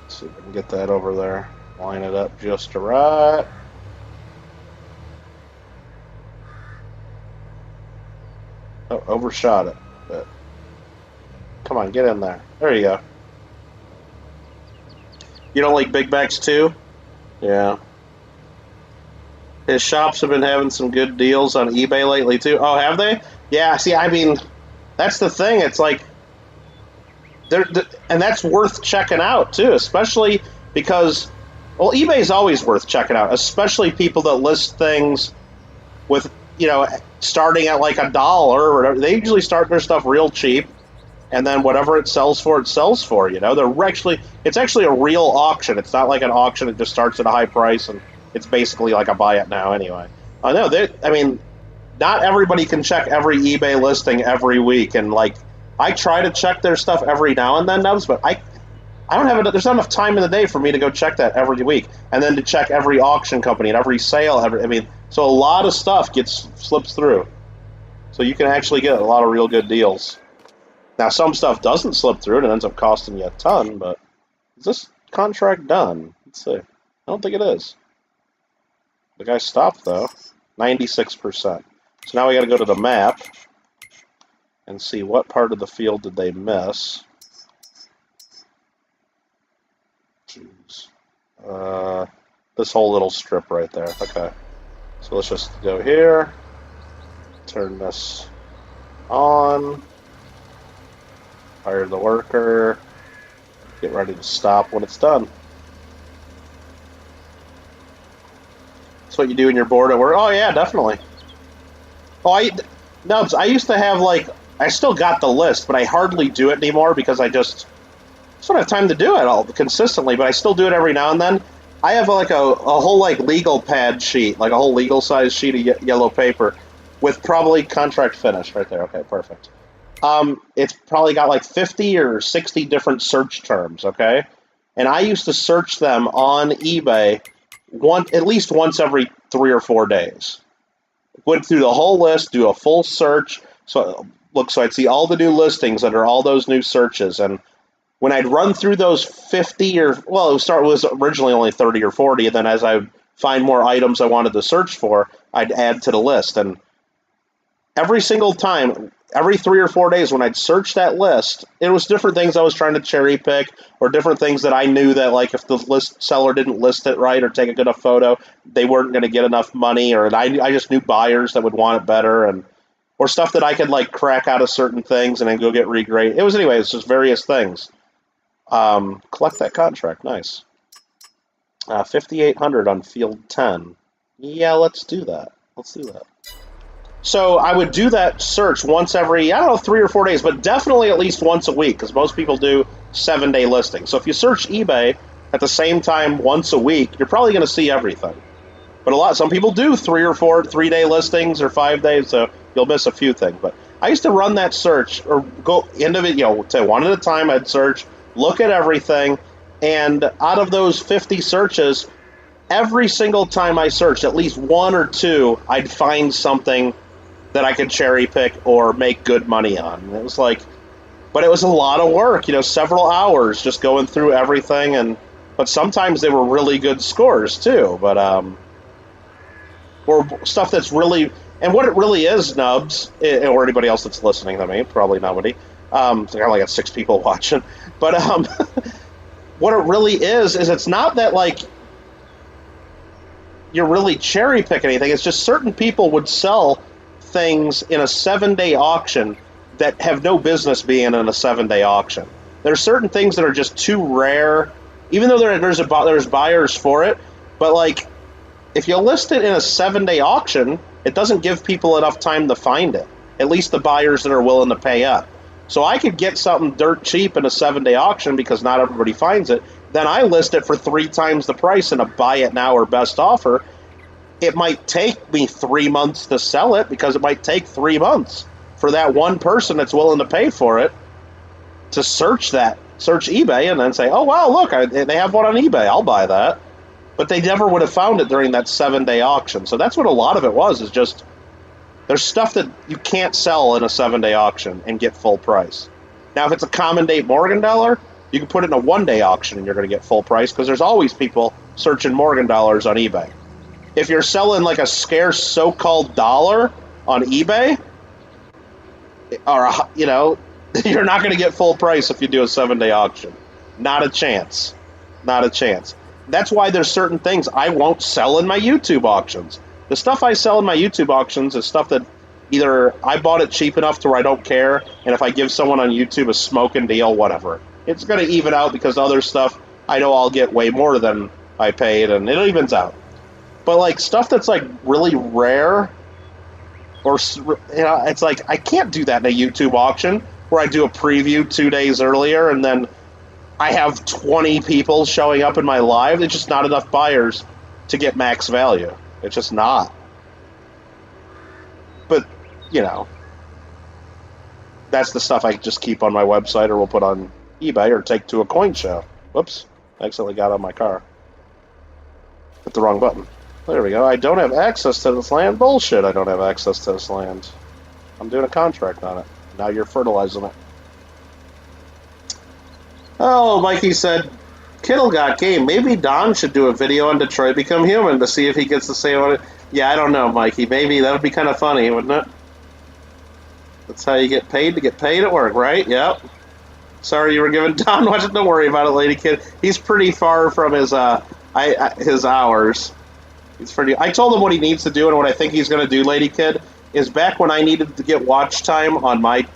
Let's see if I can get that over there. Line it up just right. Oh, overshot it. But come on, get in there. There you go. You don't like Big Macs too? Yeah. His shops have been having some good deals on eBay lately too. Oh, have they? Yeah, see, I mean, that's the thing. It's like, and that's worth checking out too, especially because, well, eBay's always worth checking out, especially people that list things with, you know, starting at like $1 or whatever. They usually start their stuff real cheap, and then whatever it sells for, you know. It's actually a real auction. It's not like an auction that just starts at a high price and it's basically like a buy it now anyway. I know, I mean, not everybody can check every eBay listing every week, and like, I try to check their stuff every now and then, Nubs, but I don't have there's not enough time in the day for me to go check that every week, and then to check every auction company and every sale. So a lot of stuff slips through. So you can actually get a lot of real good deals. Now, some stuff doesn't slip through and it ends up costing you a ton, but is this contract done? Let's see. I don't think it is. The guy stopped, though. 96%. So now we got to go to the map and see what part of the field did they miss. Jeez. This whole little strip right there. Okay. So let's just go here. Turn this on. Hire the worker. Get ready to stop when it's done. That's what you do when you're bored at work. Oh yeah, definitely. Oh, Nubs, I used to have I still got the list, but I hardly do it anymore because I just don't have time to do it all consistently, but I still do it every now and then. I have a whole legal pad sheet, like a whole legal size sheet of yellow paper with probably contract finished right there. Okay, perfect. It's probably got 50 or 60 different search terms, okay? And I used to search them on eBay at least once every 3 or 4 days. Went through the whole list, do a full search, so I'd see all the new listings under all those new searches, and when I'd run through those 50 it was originally only 30 or 40, and then as I find more items I wanted to search for, I'd add to the list. And every single time, every 3 or 4 days when I'd search that list, it was different things I was trying to cherry pick, or different things that I knew that if the seller didn't list it right or take a good enough photo, they weren't going to get enough money, or I just knew buyers that would want it better, or stuff that I could crack out of certain things and then go get regraded. It's just various things. Collect that contract, nice. 5,800 on field 10. Yeah, let's do that. So I would do that search once every, 3 or 4 days, but definitely at least once a week, because most people do 7-day listings. So if you search eBay at the same time once a week, you're probably going to see everything. But some people do 3 or 4 3-day listings or 5 days, so you'll miss a few things. But I used to run that search, or go into it, say one at a time. I'd search, look at everything, And out of those 50 searches, every single time I searched, at least one or two, I'd find something that I could cherry pick or make good money on. It was like, but it was a lot of work, several hours just going through everything, but sometimes they were really good scores too. But or stuff that's really, and what it really is, Nubs, or anybody else that's listening to me, probably nobody. I only got 6 people watching, but what it really is it's not that like you're really cherry picking anything. It's just certain people would sell things in a 7-day auction that have no business being in a 7-day auction. There are certain things that are just too rare, even though there's buyers for it. But like, if you list it in a 7-day auction, it doesn't give people enough time to find it. At least the buyers that are willing to pay up. So I could get something dirt cheap in a 7-day auction because not everybody finds it. Then I list it for 3 times the price in a buy it now or best offer. It might take me 3 months to sell it because it might take 3 months for that one person that's willing to pay for it to search eBay and then say, oh, wow, look, they have one on eBay. I'll buy that. But they never would have found it during that 7-day auction. So that's what a lot of it was, is just there's stuff that you can't sell in a 7-day auction and get full price. Now, if it's a common date Morgan you can put it in a 1-day auction and you're going to get full price because there's always people searching Morgan on eBay. If you're selling like a scarce so-called dollar on eBay, or you're not going to get full price if you do a 7-day auction. Not a chance. Not a chance. That's why there's certain things I won't sell in my YouTube auctions. The stuff I sell in my YouTube auctions is stuff that either I bought it cheap enough to where I don't care, and if I give someone on YouTube a smoking deal, whatever. It's going to even out because other stuff I know I'll get way more than I paid, and it evens out. But like stuff that's like really rare, or it's like I can't do that in a YouTube auction where I do a preview 2 days earlier and then I have 20 people showing up in my live. There's just not enough buyers to get max value. It's just not. But that's the stuff I just keep on my website or we'll put on eBay or take to a coin show. Whoops, I accidentally got on my car. Hit the wrong button. There we go. I don't have access to this land. Bullshit, I don't have access to this land. I'm doing a contract on it. Now you're fertilizing it. Oh, Mikey said, kittlegotgame. Maybe Don should do a video on Detroit Become Human to see if he gets to say on it. Yeah, I don't know, Mikey. Maybe that would be kind of funny, wouldn't it? That's how you get paid to get paid at work, right? Yep. Sorry you were giving Don watch it. Don't worry about it, lady kid. He's pretty far from his hours. He's pretty. I told him what he needs to do and what I think he's going to do, lady kid, is back when I needed to get watch time on my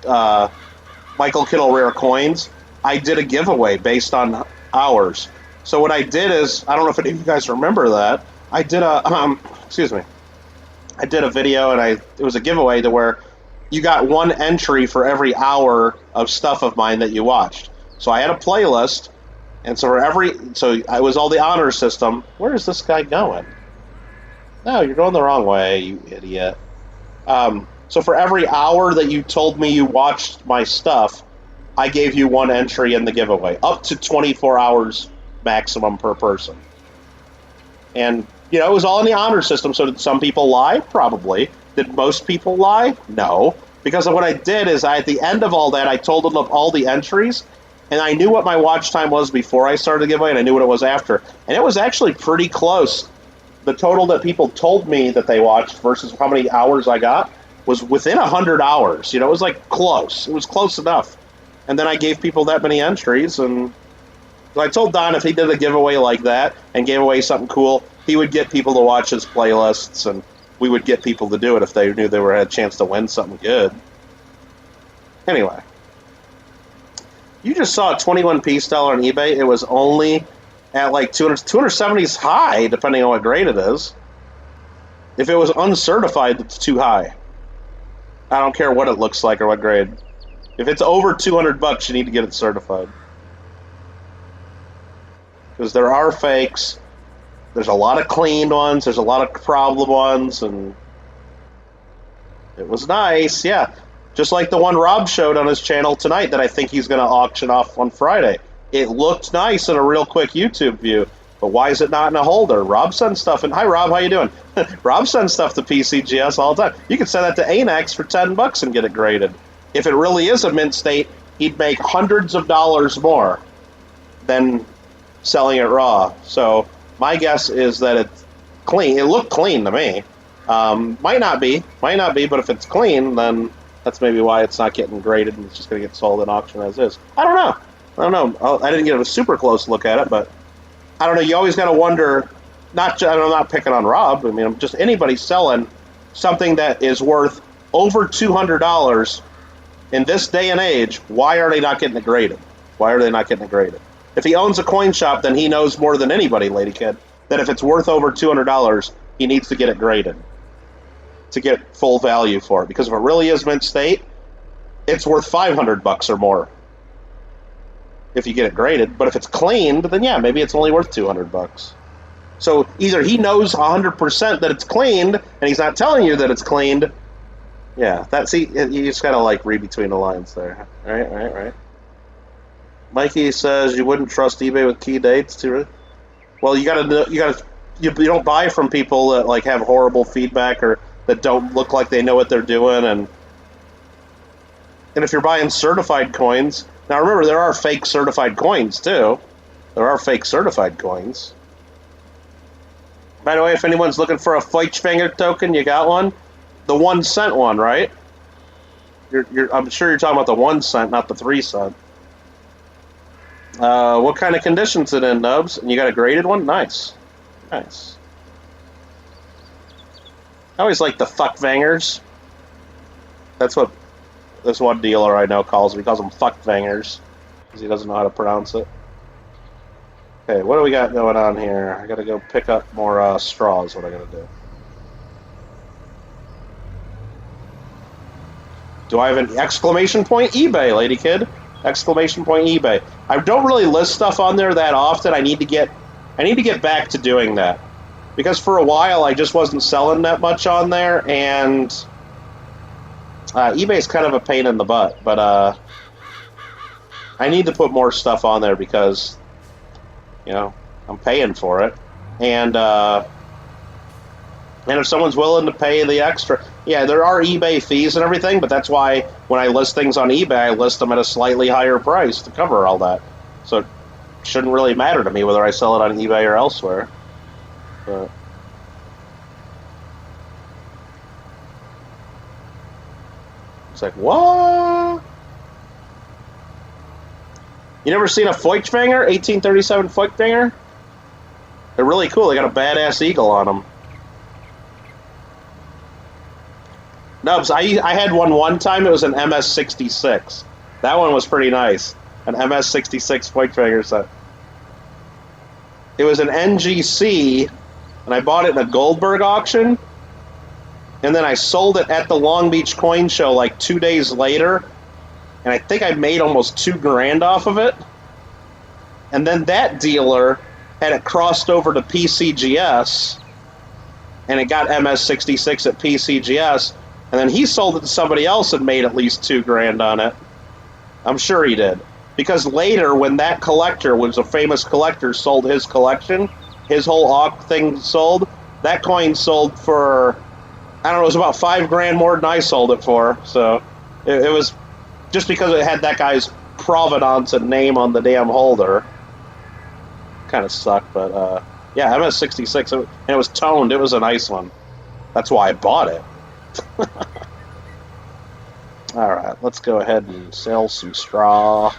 Michael Kittle rare coins, I did a giveaway based on hours. So what I did is, I don't know if any of you guys remember that, I did a I did a video and it was a giveaway to where you got one entry for every hour of stuff of mine that you watched. So I had a playlist, and so I was all the honor system. Where is this guy going? No, you're going the wrong way, you idiot. So for every hour that you told me you watched my stuff, I gave you one entry in the giveaway, up to 24 hours maximum per person. And, it was all in the honor system, so did some people lie? Probably. Did most people lie? No. Because of what I did is at the end of all that, I told them of all the entries, and I knew what my watch time was before I started the giveaway, and I knew what it was after. And it was actually pretty close. The total that people told me that they watched versus how many hours I got was within 100 hours. It was like close. It was close enough. And then I gave people that many entries, and I told Don if he did a giveaway like that and gave away something cool, he would get people to watch his playlists, and we would get people to do it if they knew they had a chance to win something good. Anyway, you just saw a 21p dollar on eBay. It was only at like 270's high, depending on what grade it is. If it was uncertified, it's too high. I don't care what it looks like or what grade. If it's over $200, you need to get it certified. Because there are fakes. There's a lot of cleaned ones. There's a lot of problem ones. And it was nice, yeah. Just like the one Rob showed on his channel tonight that I think he's going to auction off on Friday. It looked nice in a real quick YouTube view, but why is it not in a holder? Rob sends stuff, and hi Rob, how you doing? Rob sends stuff to PCGS all the time. You can send that to Anax for $10 and get it graded. If it really is a mint state, he'd make hundreds of dollars more than selling it raw. So my guess is that it's clean. It looked clean to me. Might not be, but if it's clean, then that's maybe why it's not getting graded and it's just going to get sold in auction as is. I don't know. I didn't get a super close look at it, but I don't know. You always got to wonder. I'm not picking on Rob. I mean, just anybody selling something that is worth over $200 in this day and age. Why are they not getting it graded? If he owns a coin shop, then he knows more than anybody, Lady Kid, that if it's worth over $200, he needs to get it graded to get full value for it. Because if it really is mint state, it's worth $500 or more if you get it graded. But if it's cleaned, then yeah, maybe it's only worth $200. So either he knows 100% that it's cleaned, and he's not telling you that it's cleaned. Yeah, you just gotta like read between the lines there. All right. Mikey says you wouldn't trust eBay with key dates too. Well, you don't buy from people that like have horrible feedback or that don't look like they know what they're doing, and if you're buying certified coins, now remember there are fake certified coins too. By the way, if anyone's looking for a Feuchtwanger token, you got one. The 1 cent one, right? I'm sure you're talking about the 1 cent, not the 3 cent. What kind of conditions it in, Nubs? And you got a graded one? Nice. I always like the fuckvangers. That's what this one dealer I know calls them. He calls them fuckvangers because he doesn't know how to pronounce it. Okay, what do we got going on here? I gotta go pick up more straws. What I gotta do? Do I have an exclamation point eBay, Lady Kid? Exclamation point eBay. I don't really list stuff on there that often. I need to get back to doing that. Because for a while I just wasn't selling that much on there, and eBay's kind of a pain in the butt, but I need to put more stuff on there because, you know, I'm paying for it. And if someone's willing to pay the extra, yeah, there are eBay fees and everything, but that's why when I list things on eBay, I list them at a slightly higher price to cover all that. So it shouldn't really matter to me whether I sell it on eBay or elsewhere. But it's like, what? You never seen a Feuchtwanger? 1837 Feuchtwanger? They're really cool. They got a badass eagle on them. Nubs, I had one time. It was an MS-66. That one was pretty nice. An MS-66 Feuchtwanger set. It was an NGC, and I bought it in a Goldberg auction, and then I sold it at the Long Beach Coin Show like 2 days later, and I think I made almost $2,000 off of it. And then that dealer had it crossed over to PCGS, and it got MS-66 at PCGS, and then he sold it to somebody else and made at least $2,000 on it. I'm sure he did. Because later, when that collector was a famous collector, sold his collection, his whole thing sold, that coin sold for, I don't know, it was about $5,000 more than I sold it for. So it was just because it had that guy's provenance and name on the damn holder. Kind of sucked, but yeah, MS-66, and it was toned. It was a nice one. That's why I bought it. All right, let's go ahead and sell some straw.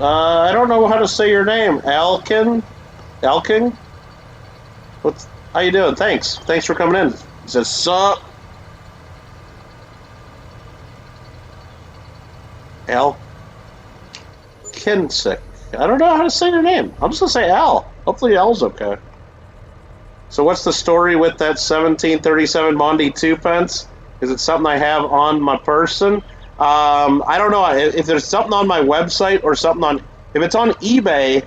I don't know how to say your name. Elkin? How you doing? Thanks for coming in. It says, sup? Elkinsick. I don't know how to say your name. I'm just going to say Al. Hopefully Al's okay. So what's the story with that 1737 Mondi 2 pence? Is it something I have on my person? I don't know. If there's something on my website or something on... If it's on eBay,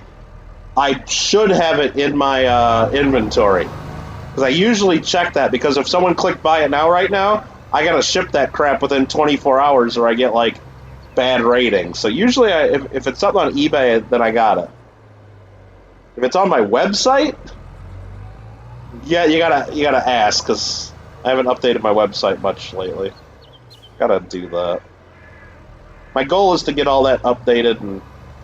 I should have it in my inventory. Because I usually check that, because if someone clicked buy it now right now, I gotta ship that crap within 24 hours or I get, like, bad ratings. So usually, if it's something on eBay, then I got it. If it's on my website, yeah, you gotta ask, because I haven't updated my website much lately. Gotta do that. My goal is to get all that updated and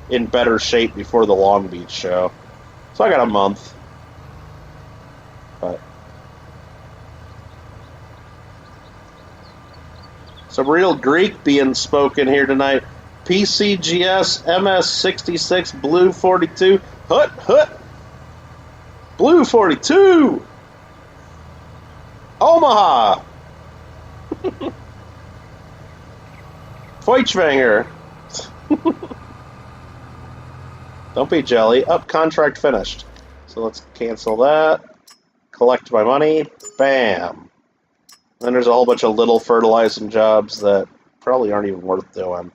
in better shape before the Long Beach show. So I got a month. But some real Greek being spoken here tonight. PCGS MS66 Blue 42. Hut! Blue 42! Omaha! Feuchtwanger! Don't be jelly. Up, contract finished. So let's cancel that. Collect my money. Bam! Then there's a whole bunch of little fertilizing jobs that probably aren't even worth doing.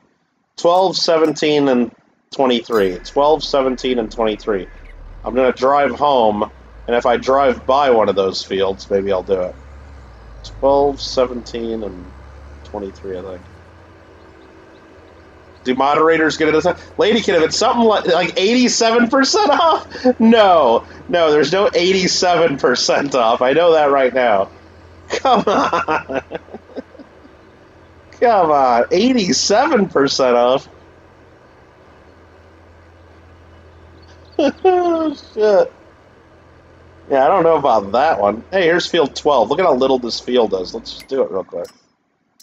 12, 17, and 23. 12, 17, and 23. I'm going to drive home, and if I drive by one of those fields, maybe I'll do it. 12, 17, and 23, I think. Do moderators get it? Lady Kid, if it's something like 87% off? No, there's no 87% off. I know that right now. Come on. Come on. 87% off? Oh, shit. Yeah, I don't know about that one. Hey, here's field 12. Look at how little this field is. Let's just do it real quick.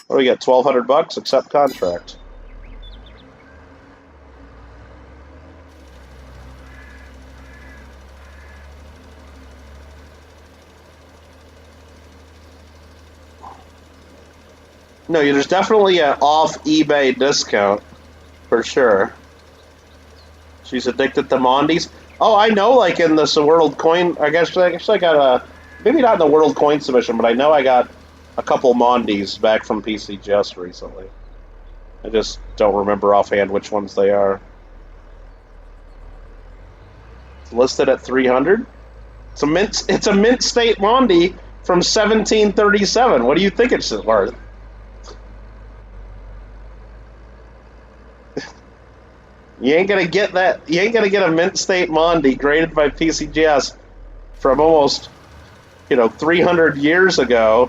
What do we get? $1,200? Accept contract. No, there's definitely an off eBay discount, for sure. She's addicted to Mondies. Oh, I know, like in this World Coin, I guess I got a, maybe not in the World Coin submission, but I know I got a couple Mondies back from PCGS recently. I just don't remember offhand which ones they are. It's listed at 300. It's a mint state Mondi from 1737. What do you think it's worth? You ain't gonna get that. You ain't gonna get a mint state Mondi graded by PCGS from almost, 300 years ago.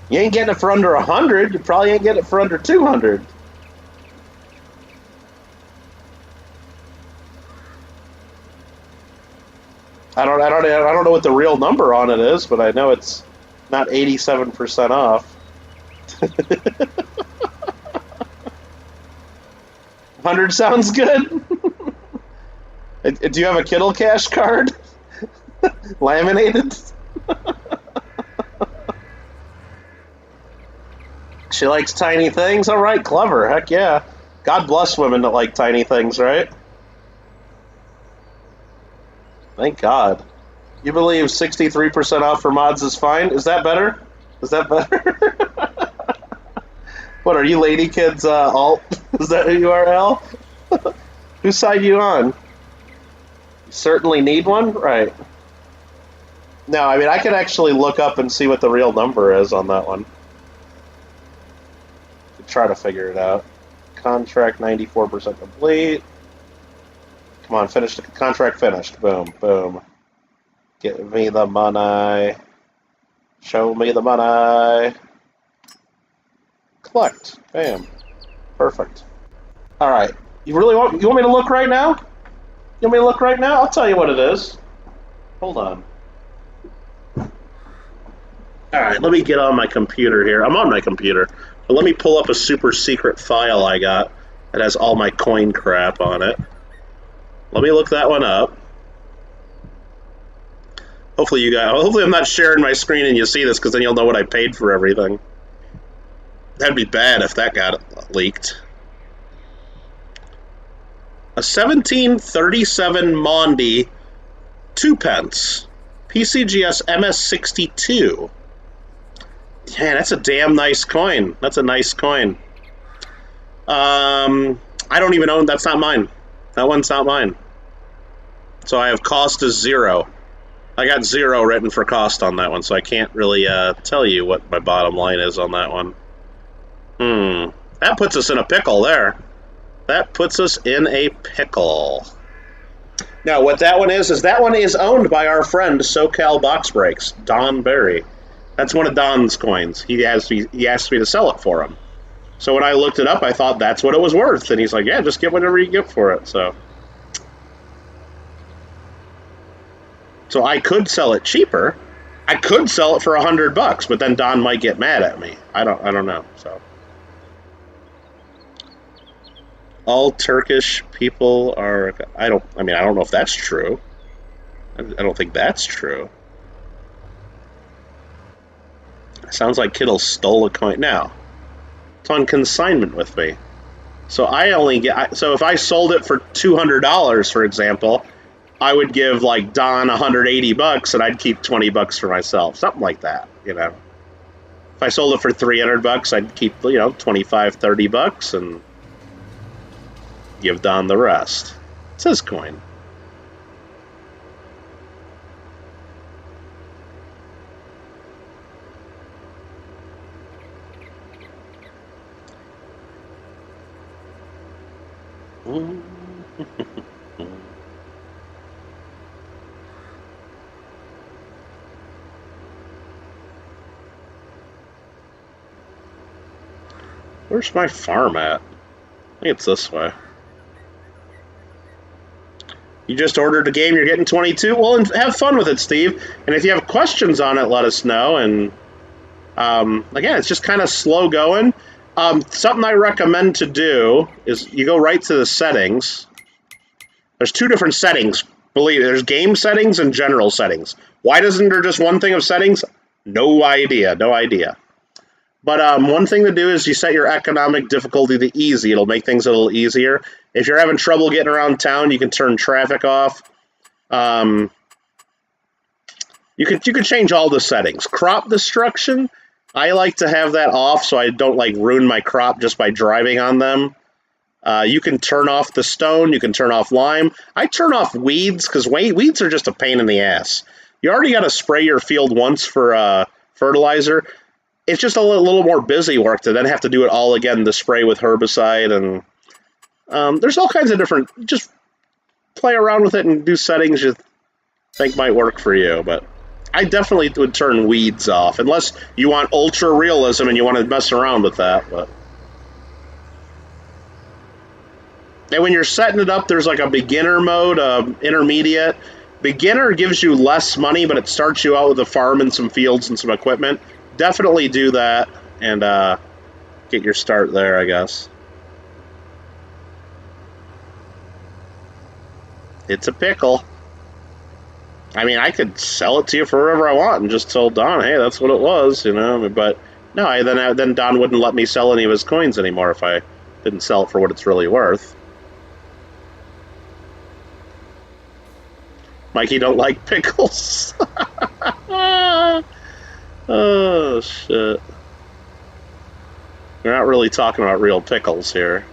You ain't getting it for under 100. You probably ain't getting it for under 200. I don't know what the real number on it is, but I know it's not 87% off. 100 sounds good. Do you have a Kittle Cash card? Laminated? She likes tiny things? Alright, clever. Heck yeah. God bless women that like tiny things, right? Thank God. You believe 63% off for mods is fine? Is that better? Is that better? What, are you Lady Kid's alt? Is that who you are, Al? Whose side you on? You certainly need one? Right. No, I mean, I could actually look up and see what the real number is on that one. Try to figure it out. Contract 94% complete. Come on, finish the contract finished. Boom, boom. Give me the money. Show me the money. Collect. Bam. Perfect. All right. You want me to look right now? You want me to look right now? I'll tell you what it is. Hold on. All right, let me get on my computer here. I'm on my computer. But let me pull up a super secret file I got that has all my coin crap on it. Let me look that one up. Hopefully I'm not sharing my screen and you see this, because then you'll know what I paid for everything. That'd be bad if that got leaked. A 1737 Mondi, 2 pence. PCGS MS62. Yeah, that's a damn nice coin. That's a nice coin. I don't even own, that's not mine. That one's not mine. So I have cost is 0. I got 0 written for cost on that one, so I can't really tell you what my bottom line is on that one. That puts us in a pickle there. That puts us in a pickle. Now, what that one is that one is owned by our friend SoCal Box Breaks, Don Berry. That's one of Don's coins. He asked me to sell it for him. So when I looked it up, I thought that's what it was worth. And he's like, yeah, just get whatever you get for it. So I could sell it cheaper. I could sell it for $100, but then Don might get mad at me. I don't know. So all Turkish people are. I don't know if that's true. I don't think that's true. It sounds like Kittle stole a coin. Now it's on consignment with me, so I only get. So if I sold it for $200, for example, I would give like Don $180, and I'd keep $20 for myself, something like that. You know, if I sold it for $300, I'd keep $25, $30, and give Don the rest. It's his coin. Where's my farm at? I think it's this way. You just ordered a game, you're getting 22? Well, and have fun with it, Steve. And if you have questions on it, let us know. And again, it's just kind of slow going. Something I recommend to do is you go right to the settings. There's 2 different settings. Believe me, there's game settings and general settings. Why doesn't there just one thing of settings? No idea. But one thing to do is you set your economic difficulty to easy. It'll make things a little easier. If you're having trouble getting around town, you can turn traffic off. You could change all the settings. Crop destruction, I like to have that off so I don't ruin my crop just by driving on them. You can turn off the stone. You can turn off lime. I turn off weeds because weeds are just a pain in the ass. You already got to spray your field once for fertilizer. It's just a little more busy work to then have to do it all again to spray with herbicide. And there's all kinds of different, just play around with it and do settings you think might work for you. But I definitely would turn weeds off, unless you want ultra realism and you want to mess around with that. But and when you're setting it up, there's like a beginner mode, intermediate. Beginner gives you less money, but it starts you out with a farm and some fields and some equipment. Definitely do that and get your start there, I guess. It's a pickle. I mean, I could sell it to you for whatever I want and just tell Don, hey, that's what it was, But no, then Don wouldn't let me sell any of his coins anymore if I didn't sell it for what it's really worth. Mikey don't like pickles. Oh, shit. We're not really talking about real pickles here.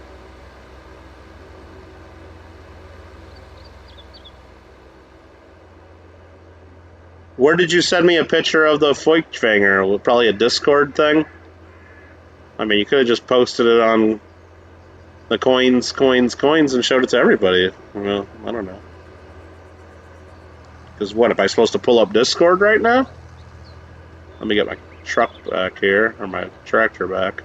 Where did you send me a picture of the Feuchtwanger? Probably a Discord thing? I mean, you could have just posted it on the coins and showed it to everybody. Well, I don't know. Because what, am I supposed to pull up Discord right now? Let me get my truck back here, or my tractor back.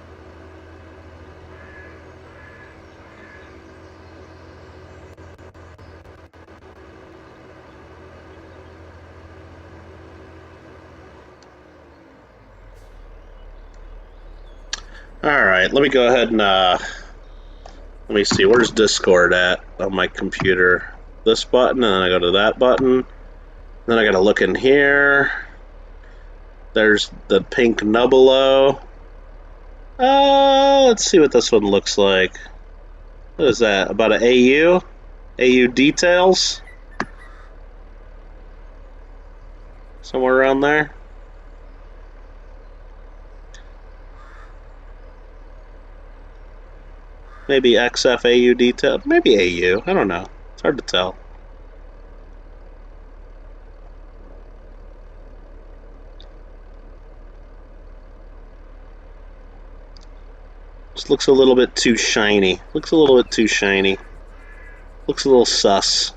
Alright, let me go ahead and, let me see, where's Discord at on my computer? This button, and then I go to that button. Then I gotta look in here. There's the pink Nubolo. Let's see what this one looks like. What is that? About an AU? AU details? Somewhere around there? Maybe XF AU detail. Maybe AU. I don't know. It's hard to tell. Just looks a little bit too shiny. Looks a little bit too shiny. Looks a little sus.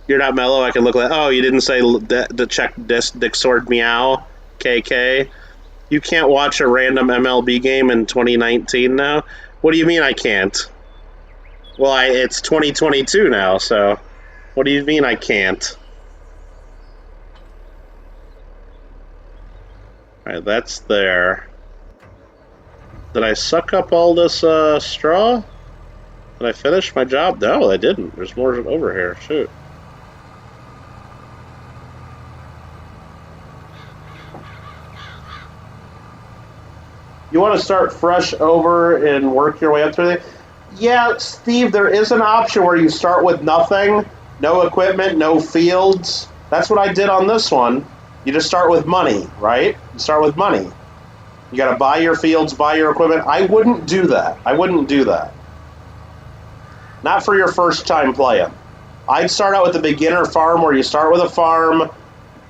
You're not mellow. I can look like. Oh, you didn't say the check Dick Sword Meow KK. You can't watch a random MLB game in 2019 now. What do you mean I can't? Well, it's 2022 now, so what do you mean I can't? Alright, that's there. Did I suck up all this straw? Did I finish my job? No, I didn't. There's more over here. Shoot. You want to start fresh over and work your way up through it? Yeah, Steve, there is an option where you start with nothing, no equipment, no fields. That's what I did on this one. You just start with money, right? You start with money. You got to buy your fields, buy your equipment. I wouldn't do that. I wouldn't do that. Not for your first time playing. I'd start out with the beginner farm where you start with a farm,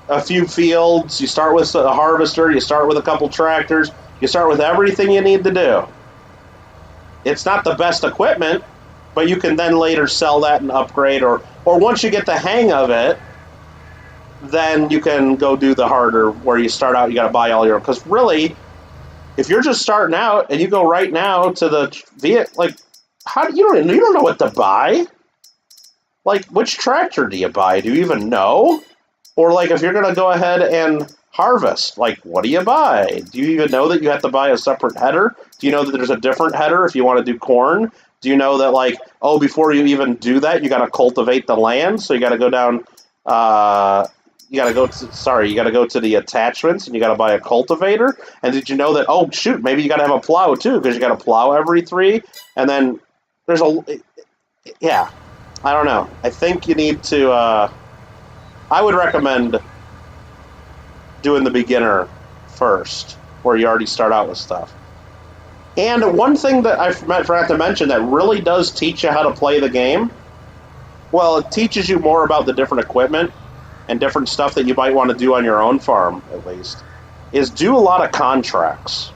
a few fields, you start with a harvester, you start with a couple tractors. You start with everything you need to do. It's not the best equipment, but you can then later sell that and upgrade, or once you get the hang of it, then you can go do the harder where you start out, you got to buy all your, because really, if you're just starting out and you go right now to the, like, how you don't know what to buy? Like, which tractor do you buy? Do you even know? Or like, if you're going to go ahead and harvest, like, what do you buy? Do you even know that you have to buy a separate header? Do you know that there's a different header if you want to do corn? Do you know that, like, oh, before you even do that, you got to cultivate the land, so you got to go down, you got to go to the attachments, and you got to buy a cultivator? And did you know that, oh, shoot, maybe you got to have a plow, too, because you got to plow every 3, and then there's yeah, I don't know. I think you need to, I would recommend doing the beginner first, where you already start out with stuff. And one thing that I forgot to mention that really does teach you how to play the game, well, it teaches you more about the different equipment and different stuff that you might want to do on your own farm, at least, is do a lot of contracts.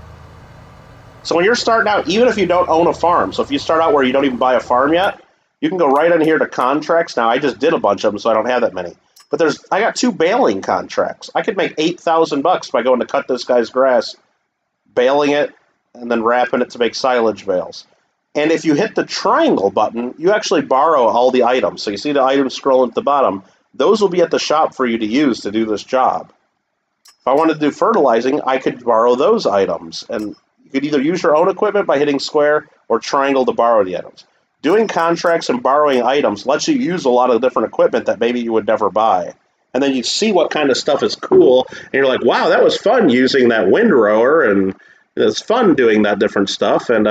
So when you're starting out, even if you don't own a farm, so if you start out where you don't even buy a farm yet, you can go right in here to contracts. Now, I just did a bunch of them, so I don't have that many. But I got 2 baling contracts. I could make $8,000 by going to cut this guy's grass, baling it, and then wrapping it to make silage bales. And if you hit the triangle button, you actually borrow all the items. So you see the items scrolling at the bottom. Those will be at the shop for you to use to do this job. If I wanted to do fertilizing, I could borrow those items. And you could either use your own equipment by hitting square or triangle to borrow the items. Doing contracts and borrowing items lets you use a lot of different equipment that maybe you would never buy. And then you see what kind of stuff is cool, and you're like, wow, that was fun using that windrower, and it's fun doing that different stuff. And,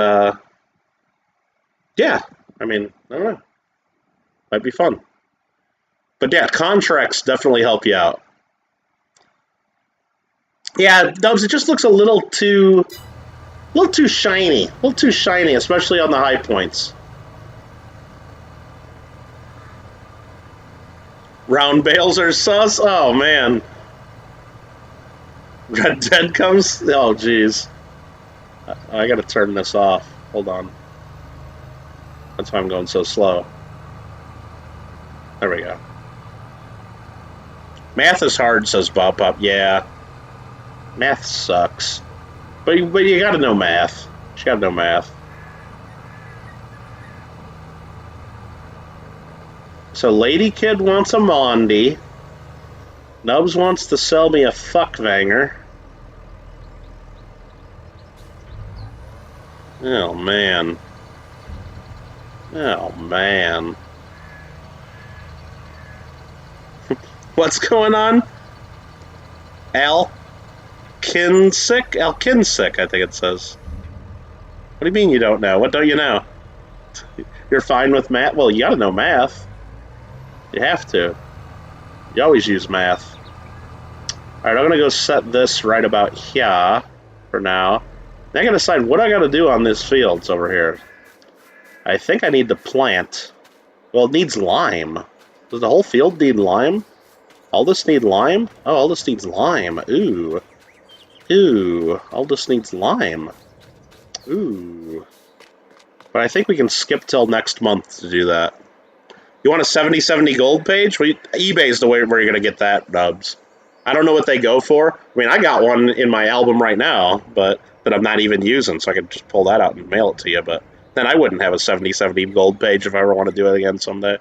yeah, I mean, I don't know. Might be fun. But, yeah, contracts definitely help you out. Yeah, Dubs, it just looks a little too shiny. A little too shiny, especially on the high points. Round bales are sus? Oh, man. Red Dead comes? Oh, jeez. I gotta turn this off. Hold on. That's why I'm going so slow. There we go. Math is hard, says Bob Pop. Yeah. Math sucks. But you gotta know math. You gotta know math. So Lady Kid wants a Mondi. Nubs wants to sell me a fuckvanger. Oh, man. Oh, man. What's going on? Alkinsick, I think it says. What do you mean you don't know? What don't you know? You're fine with math? Well, you gotta know math. You have to. You always use math. Alright, I'm gonna go set this right about here for now. Then I gotta decide what I gotta do on these fields over here. I think I need to plant. Well, it needs lime. Does the whole field need lime? All this need lime? Oh, all this needs lime. Ooh. Ooh, all this needs lime. Ooh. But I think we can skip till next month to do that. You want a 70/70 gold page? Well, eBay's the way where you're going to get that, Nubs. I don't know what they go for. I mean, I got one in my album right now, but that I'm not even using, so I could just pull that out and mail it to you. But then I wouldn't have a 70/70 gold page if I ever want to do it again someday.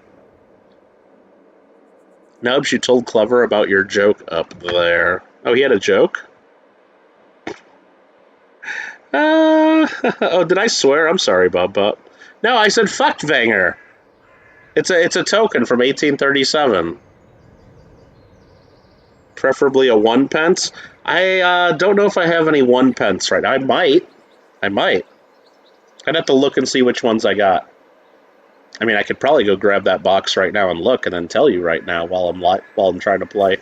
Nubs, you told Clever about your joke up there. Oh, he had a joke? Oh, did I swear? I'm sorry, Bub. No, I said fuck Vanger. It's a token from 1837. Preferably a 1 pence. I don't know if I have any 1 pence right now. I might. I'd have to look and see which ones I got. I mean, I could probably go grab that box right now and look, and then tell you right now while I'm trying to play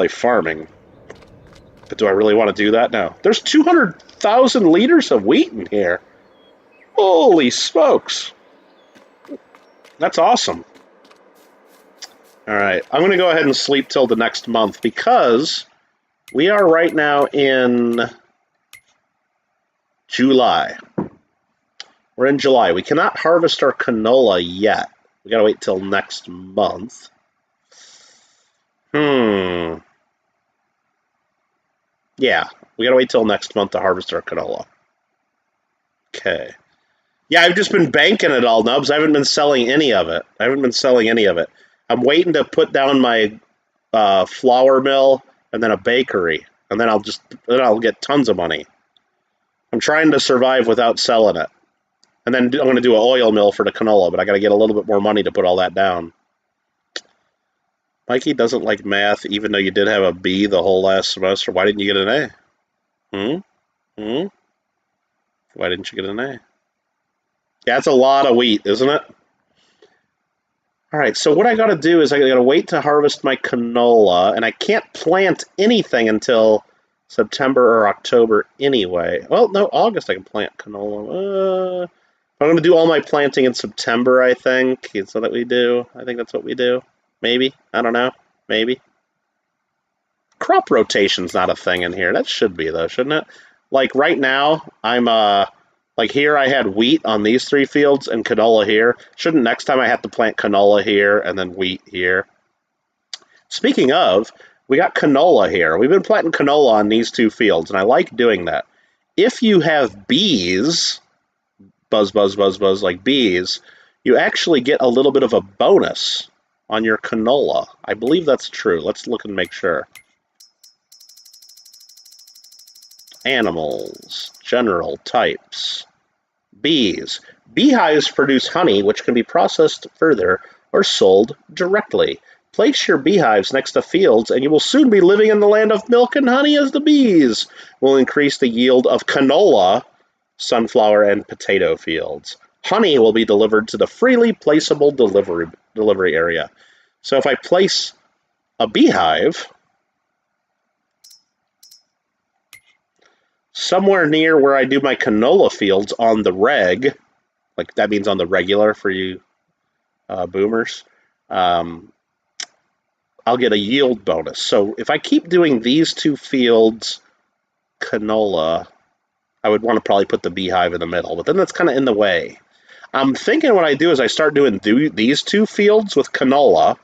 farming. But do I really want to do that now? There's 200,000 liters of wheat in here. Holy smokes! That's awesome. All right, I'm going to go ahead and sleep till the next month because we are right now in July. We're in July. We cannot harvest our canola yet. We got to wait till next month. Yeah, we got to wait till next month to harvest our canola. Okay. Yeah, I've just been banking it all, Nubs. I haven't been selling any of it. I'm waiting to put down my flour mill and then a bakery, and then I'll get tons of money. I'm trying to survive without selling it, and then I'm going to do an oil mill for the canola, but I got to get a little bit more money to put all that down. Mikey doesn't like math, even though you did have a B the whole last semester. Why didn't you get an A? Why didn't you get an A? Yeah, that's a lot of wheat, isn't it? All right, so what I got to do is I got to wait to harvest my canola, and I can't plant anything until September or October anyway. Well, no, August I can plant canola. I'm going to do all my planting in September, I think. Is that what we do? I think that's what we do. Maybe. I don't know. Maybe. Crop rotation's not a thing in here. That should be, though, shouldn't it? Like, right now, I'm, like, here I had wheat on these 3 fields and canola here. Shouldn't next time I have to plant canola here and then wheat here? Speaking of, we got canola here. We've been planting canola on these 2 fields, and I like doing that. If you have bees, buzz, buzz, buzz, buzz, like bees, you actually get a little bit of a bonus on your canola. I believe that's true. Let's look and make sure. Animals, general types, bees. Beehives produce honey, which can be processed further or sold directly. Place your beehives next to fields, and you will soon be living in the land of milk and honey, as the bees will increase the yield of canola, sunflower, and potato fields. Honey will be delivered to the freely placeable delivery area. So if I place a beehive somewhere near where I do my canola fields on the reg, like that means on the regular for you boomers, I'll get a yield bonus. So if I keep doing these 2 fields canola, I would want to probably put the beehive in the middle, but then that's kind of in the way. I'm thinking what I do is I start doing these 2 fields with canola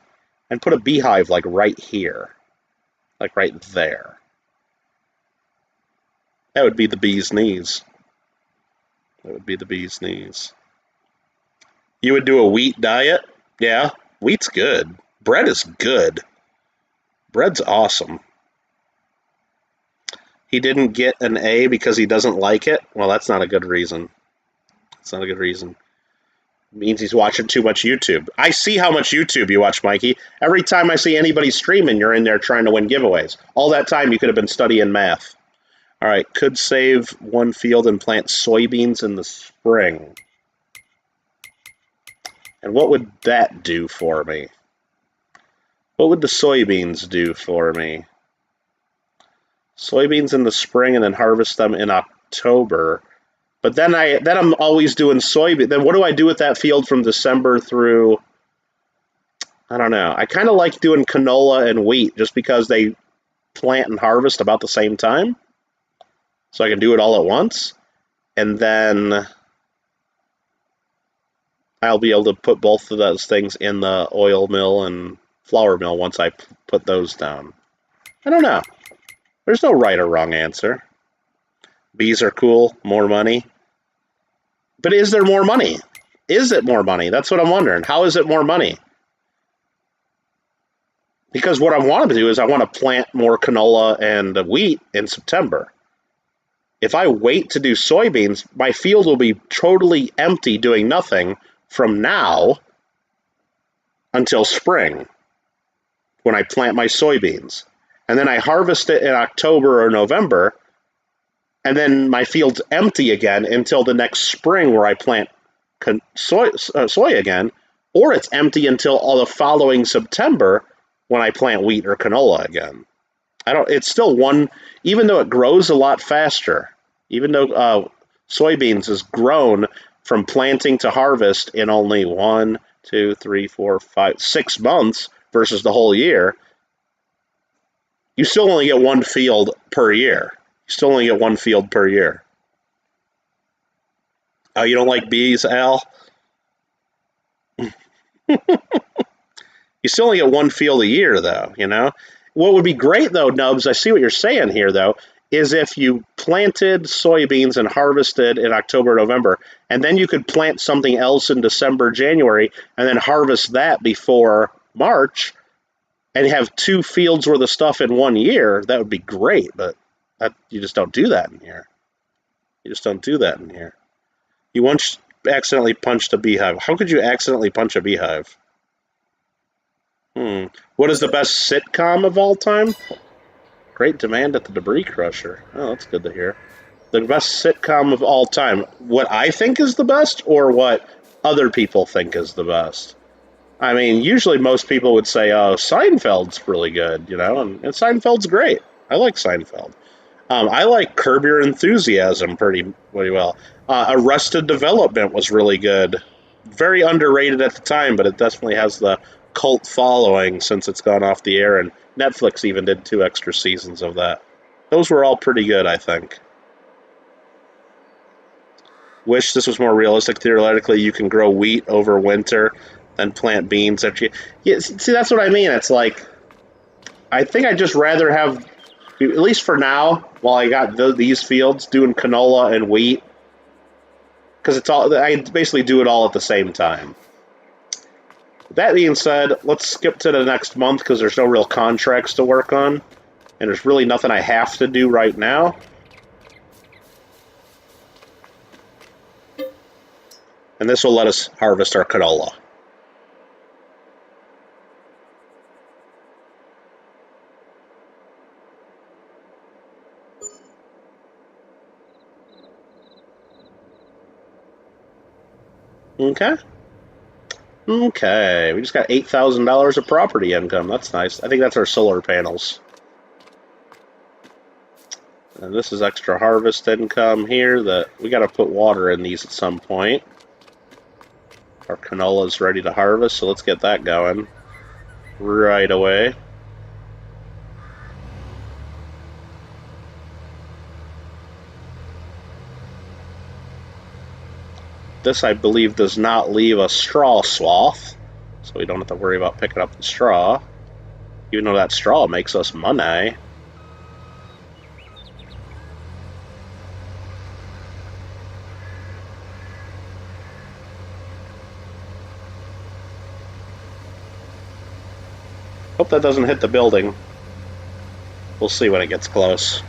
and put a beehive like right here, like right there. That would be the bee's knees. That would be the bee's knees. You would do a wheat diet? Yeah, wheat's good. Bread is good. Bread's awesome. He didn't get an A because he doesn't like it? Well, that's not a good reason. It's not a good reason. It means he's watching too much YouTube. I see how much YouTube you watch, Mikey. Every time I see anybody streaming, you're in there trying to win giveaways. All that time, you could have been studying math. All right, could save 1 field and plant soybeans in the spring. And what would that do for me? What would the soybeans do for me? Soybeans in the spring and then harvest them in October. But then I'm always doing soybean. Then what do I do with that field from December through? I don't know. I kind of like doing canola and wheat just because they plant and harvest about the same time, so I can do it all at once, and then I'll be able to put both of those things in the oil mill and flour mill once I put those down. I don't know. There's no right or wrong answer. Bees are cool, more money. But is there more money? Is it more money? That's what I'm wondering. How is it more money? Because what I want to do is I want to plant more canola and wheat in September. If I wait to do soybeans, my field will be totally empty doing nothing from now until spring when I plant my soybeans. And then I harvest it in October or November, and then my field's empty again until the next spring where I plant soy again, or it's empty until all the following September when I plant wheat or canola again. It's still one, even though it grows a lot faster, even though soybeans has grown from planting to harvest in only 1, 2, 3, 4, 5, 6 months versus the whole year, you still only get one field per year. You still only get one field per year. Oh, you don't like bees, Al? You still only get one field a year, though, you know? What would be great, though, Nubs, I see what you're saying here, though, is if you planted soybeans and harvested in October, November, and then you could plant something else in December, January, and then harvest that before March, and have 2 fields worth of stuff in 1 year, that would be great, but you just don't do that in here. You just don't do that in here. You once accidentally punched a beehive. How could you accidentally punch a beehive? What is the best sitcom of all time? Great demand at the debris crusher. Oh, that's good to hear. The best sitcom of all time. What I think is the best, or what other people think is the best? I mean, usually most people would say, oh, Seinfeld's really good, you know, and Seinfeld's great. I like Seinfeld. I like Curb Your Enthusiasm pretty well. Arrested Development was really good. Very underrated at the time, but it definitely has the cult following since it's gone off the air, and Netflix even did 2 extra seasons of that. Those were all pretty good, I think. Wish this was more realistic. Theoretically, you can grow wheat over winter, then plant beans after you... Yeah, see, that's what I mean. It's like, I think I'd just rather have, at least for now, while I got these fields, doing canola and wheat, because it's all, I basically do it all at the same time. That being said, let's skip to the next month because there's no real contracts to work on, and there's really nothing I have to do right now. And this will let us harvest our canola. Okay, we just got $8,000 of property income. That's nice. I think that's our solar panels. And this is extra harvest income here that we got to put water in these at some point. Our canola is ready to harvest, so let's get that going right away. This, I believe, does not leave a straw swath, so we don't have to worry about picking up the straw, even though that straw makes us money. Hope that doesn't hit the building. We'll see when it gets close.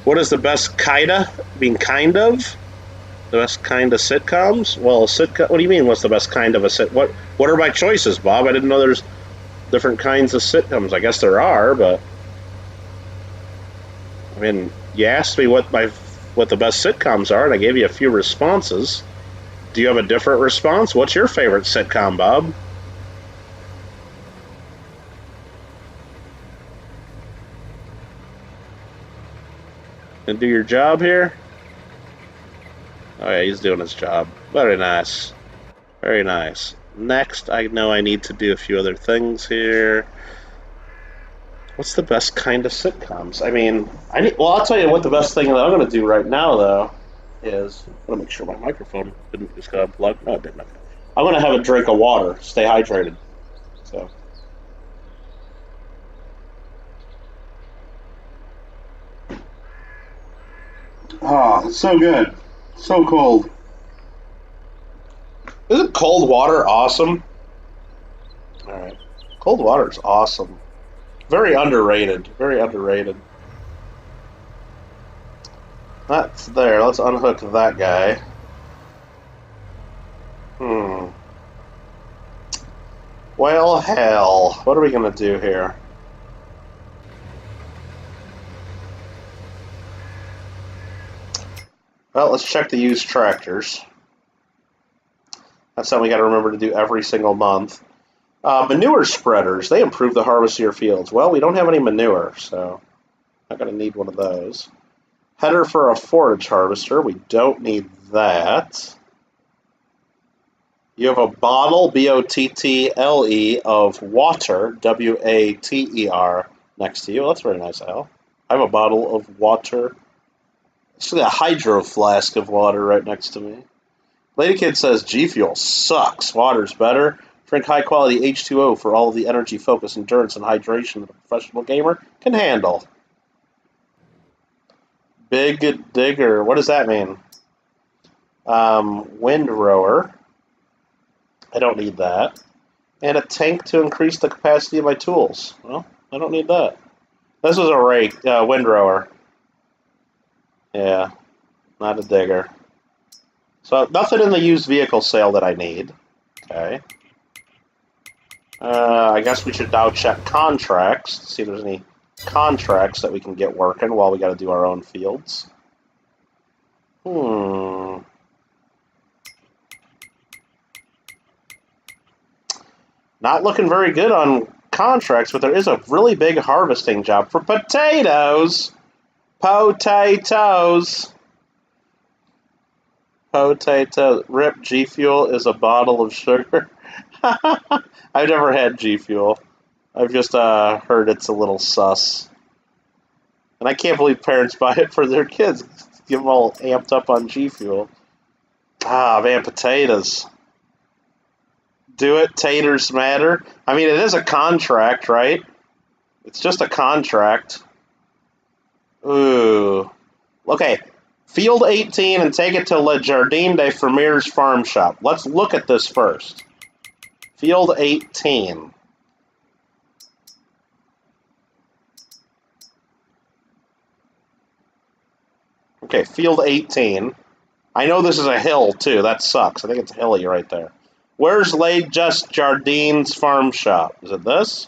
What is the best kind of? The best kind of sitcoms? Well, what do you mean, what's the best kind of a sitcom? What are my choices, Bob? I didn't know there's different kinds of sitcoms. I guess there are, but... I mean, you asked me what the best sitcoms are, and I gave you a few responses. Do you have a different response? What's your favorite sitcom, Bob? And do your job here? Oh yeah, he's doing his job. Very nice. Very nice. Next, I know I need to do a few other things here. What's the best kind of sitcoms? I mean, well, I'll tell you what the best thing that I'm going to do right now, though, is I'm going to make sure my microphone didn't just go unplugged. No, it didn't. I'm going to have a drink of water. Stay hydrated. So. Oh, it's so good. So cold. Isn't cold water awesome? All right. Cold water is awesome. Very underrated. Very underrated. That's there. Let's unhook that guy. Well, hell. What are we going to do here? Well, let's check the used tractors. That's something we got to remember to do every single month. Manure spreaders. They improve the harvest of your fields. Well, we don't have any manure, so not going to need one of those. Header for a forage harvester. We don't need that. You have a bottle, B-O-T-T-L-E, of water, W-A-T-E-R, next to you. Well, that's very nice, Al. I have a bottle of water. Actually, a hydro flask of water right next to me. Lady Kid says G Fuel sucks. Water's better. Drink high quality H2O for all of the energy, focus, endurance, and hydration that a professional gamer can handle. Big Digger. What does that mean? Windrower. I don't need that. And a tank to increase the capacity of my tools. Well, I don't need that. This was a rake, windrower. Yeah, not a digger. So nothing in the used vehicle sale that I need. Okay. I guess we should now check contracts to see if there's any contracts that we can get working while we got to do our own fields. Not looking very good on contracts, but there is a really big harvesting job for potatoes. Potatoes. Potato. Rip, G Fuel is a bottle of sugar. I've never had G Fuel. I've just heard it's a little sus. And I can't believe parents buy it for their kids. Get them all amped up on G Fuel. Ah, man, potatoes. Do it. Taters matter. I mean, it is a contract, right? It's just a contract. Ooh. Okay. Field 18 and take it to Le Jardin des Fermiers farm shop. Let's look at this first. Field 18. Okay, field 18. I know this is a hill, too. That sucks. I think it's hilly right there. Where's Les Jardins farm shop? Is it this?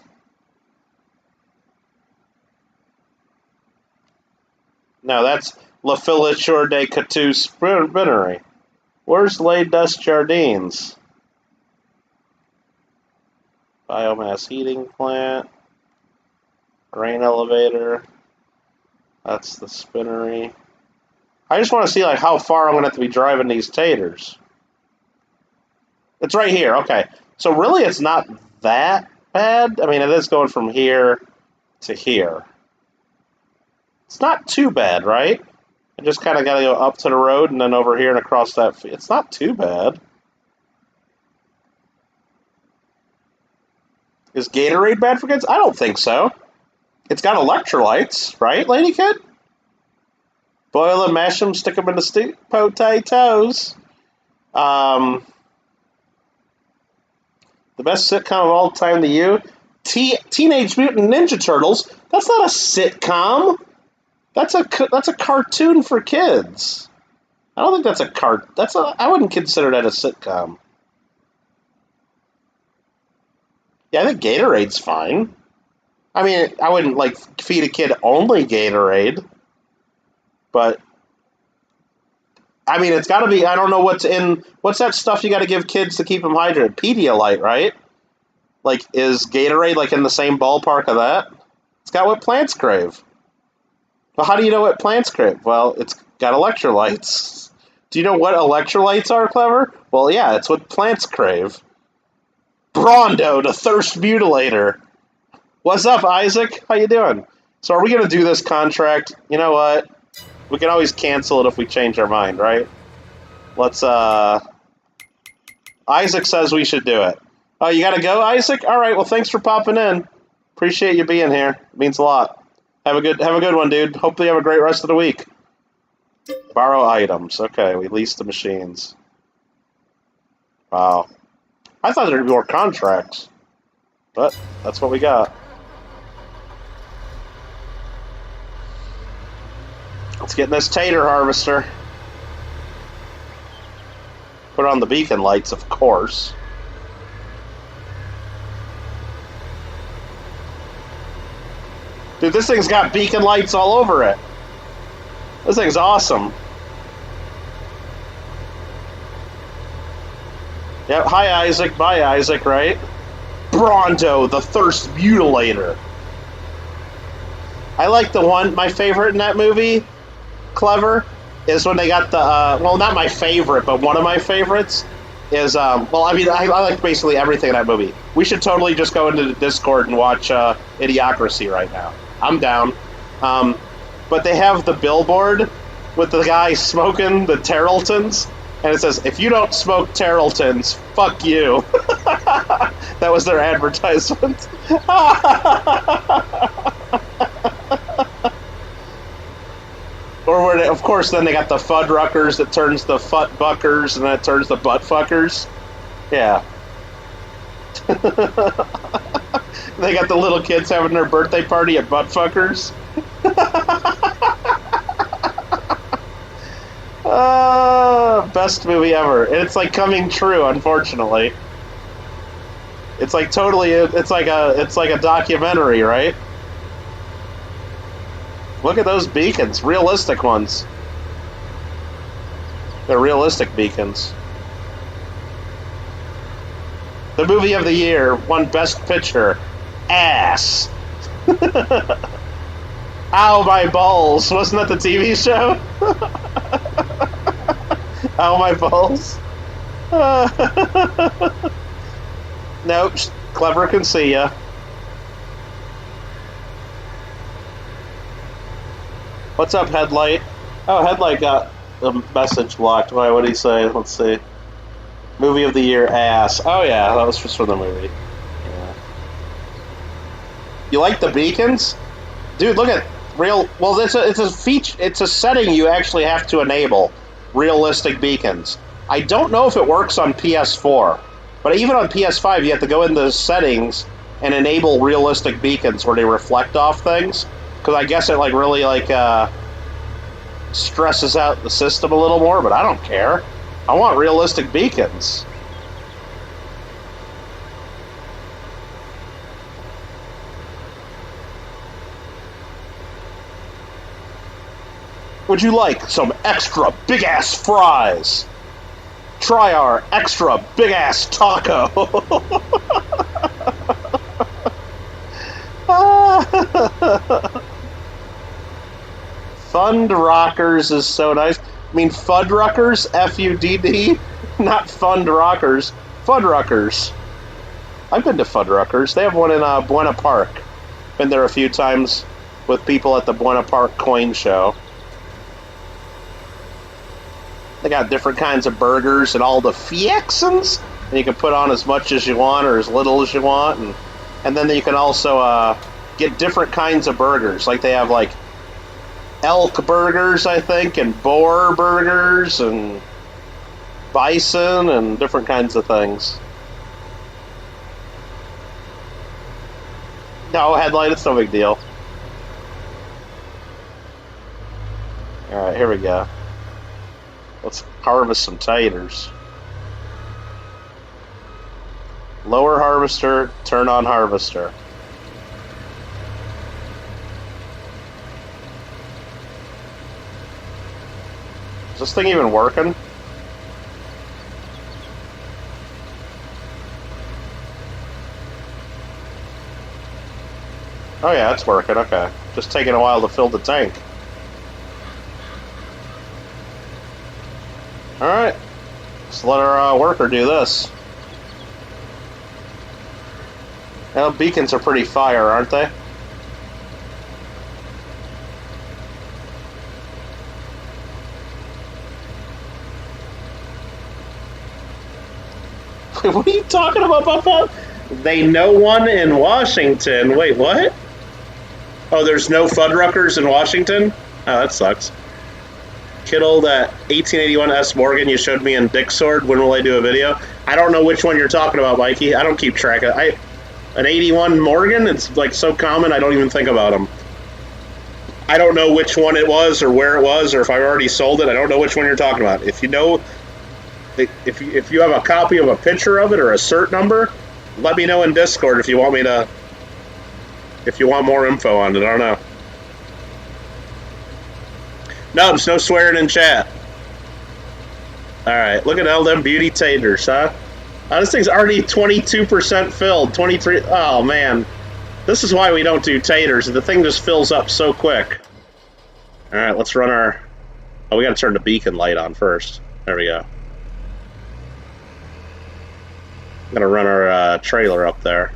No, that's La Filature des Catus Spinnery. Where's Les Jardins? Biomass heating plant. Grain elevator. That's the spinnery. I just want to see like how far I'm going to have to be driving these taters. It's right here. Okay. So really it's not that bad. I mean, it is going from here to here. It's not too bad, right? I just kind of got to go up to the road and then over here and across that. It's not too bad. Is Gatorade bad for kids? I don't think so. It's got electrolytes, right, Lady Kid? Boil them, mash them, stick them in the stew. Potatoes. The best sitcom of all time to you? Teenage Mutant Ninja Turtles. That's not a sitcom. That's a cartoon for kids. I don't think that's a I wouldn't consider that a sitcom. Yeah, I think Gatorade's fine. I mean, I wouldn't like feed a kid only Gatorade, but I mean, it's got to be. I don't know what's that stuff you got to give kids to keep them hydrated? Pedialyte, right? Like, is Gatorade like in the same ballpark of that? It's got what plants crave. Well, how do you know what plants crave? Well, it's got electrolytes. Do you know what electrolytes are, Clever? Well, yeah, it's what plants crave. Brondo, the thirst mutilator. What's up, Isaac? How you doing? So are we going to do this contract? You know what? We can always cancel it if we change our mind, right? Let's, Isaac says we should do it. Oh, you got to go, Isaac? All right, well, thanks for popping in. Appreciate you being here. It means a lot. Have a good one, dude. Hopefully you have a great rest of the week. Borrow items. Okay, we lease the machines. Wow. I thought there'd be more contracts. But that's what we got. Let's get in this tater harvester. Put on the beacon lights, of course. Dude, this thing's got beacon lights all over it. This thing's awesome. Yep, hi Isaac, bye Isaac, right? Bronto, the Thirst Mutilator. I like the one, my favorite in that movie, Clever, is when they got the, well, not my favorite, but one of my favorites is, well, I mean, I like basically everything in that movie. We should totally just go into the Discord and watch Idiocracy right now. I'm down. But they have the billboard with the guy smoking the Tarletons, and it says, if you don't smoke Tarletons, fuck you. That was their advertisement. Or where they, of course, then they got the Fuddruckers that turns the Futtbuckers, and then it turns the Buttfuckers. Yeah. They got the little kids having their birthday party at Buttfuckers. Best movie ever. And it's like coming true, unfortunately. It's like totally, it's like a documentary, right? Look at those beacons, realistic ones. They're realistic beacons. The movie of the year won Best Picture. Ass. Ow, my balls. Wasn't that the TV show? Ow, my balls. Nope, Clever can see ya. What's up, Headlight? Oh, Headlight got the message blocked. Why? What did he say? Let's see. Movie of the year, ass. Oh yeah, that was just from the movie. Yeah. You like the beacons, dude? Look at real. Well, it's a feature. It's a setting you actually have to enable. Realistic beacons. I don't know if it works on PS4, but even on PS5, you have to go into the settings and enable realistic beacons where they reflect off things. Because I guess it like really like stresses out the system a little more, but I don't care. I want realistic beacons. Would you like some extra big-ass fries? Try our extra big-ass taco. Fund Rockers is so nice. I mean, Fuddruckers, F-U-D-D, not Fund Rockers. Fuddruckers. I've been to Fuddruckers. They have one in Buena Park. Been there a few times with people at the Buena Park coin show. They got different kinds of burgers and all the fixins. And you can put on as much as you want or as little as you want. And then you can also get different kinds of burgers. Like they have like elk burgers, I think, and boar burgers and bison and different kinds of things. No, Headlight, it's no big deal. Alright, here we go. Let's harvest some taters. Lower harvester, turn on harvester. Is this thing even working? Oh yeah, it's working, okay. Just taking a while to fill the tank. Alright. Let's let our worker do this. Well, beacons are pretty fire, aren't they? What are you talking about, Papa? They know one in Washington. Wait, what? Oh, there's no Fuddruckers in Washington? Oh, that sucks. Kittle, that 1881 S Morgan you showed me in Dick Sword. When will I do a video? I don't know which one you're talking about, Mikey. I don't keep track of it. An 81 Morgan? It's like so common, I don't even think about them. I don't know which one it was or where it was or if I've already sold it. I don't know which one you're talking about. If you know, if you have a copy of a picture of it or a cert number, let me know in Discord if you want me to, if you want more info on it. I don't know. Nubs, no swearing in chat. Alright, look at all them beauty taters, huh? This thing's already 22% filled. 23. Oh, man. This is why we don't do taters. The thing just fills up so quick. Alright, let's run our... Oh, we gotta turn the beacon light on first. There we go. I'm gonna run our trailer up there.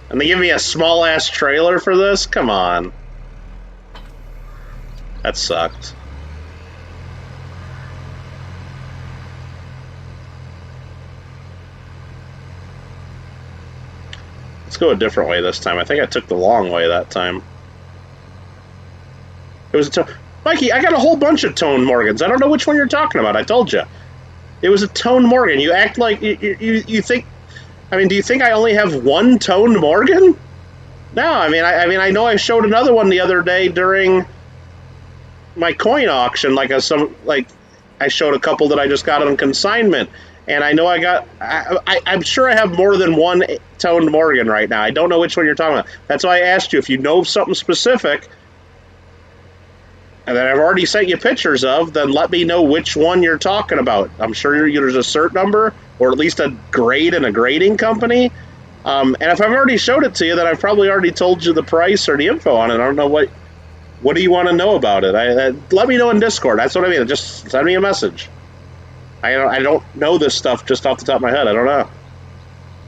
And they give me a small-ass trailer for this? Come on. That sucked. Let's go a different way this time. I think I took the long way that time. It was a Mikey, I got a whole bunch of Tone Morgans. I don't know which one you're talking about. I told you. It was a Tone Morgan. You act like you think... I mean, do you think I only have one Tone Morgan? No, I mean I know I showed another one the other day during my coin auction. I showed a couple that I just got on consignment. And I know I'm sure I have more than one Toned Morgan right now. I don't know which one you're talking about. That's why I asked you if you know something specific and that I've already sent you pictures of, then let me know which one you're talking about. I'm sure there's a cert number or at least a grade and a grading company. And if I've already showed it to you, then I've probably already told you the price or the info on it. I don't know what do you want to know about it? Let me know in Discord. That's what I mean. Just send me a message. I don't know this stuff just off the top of my head. I don't know.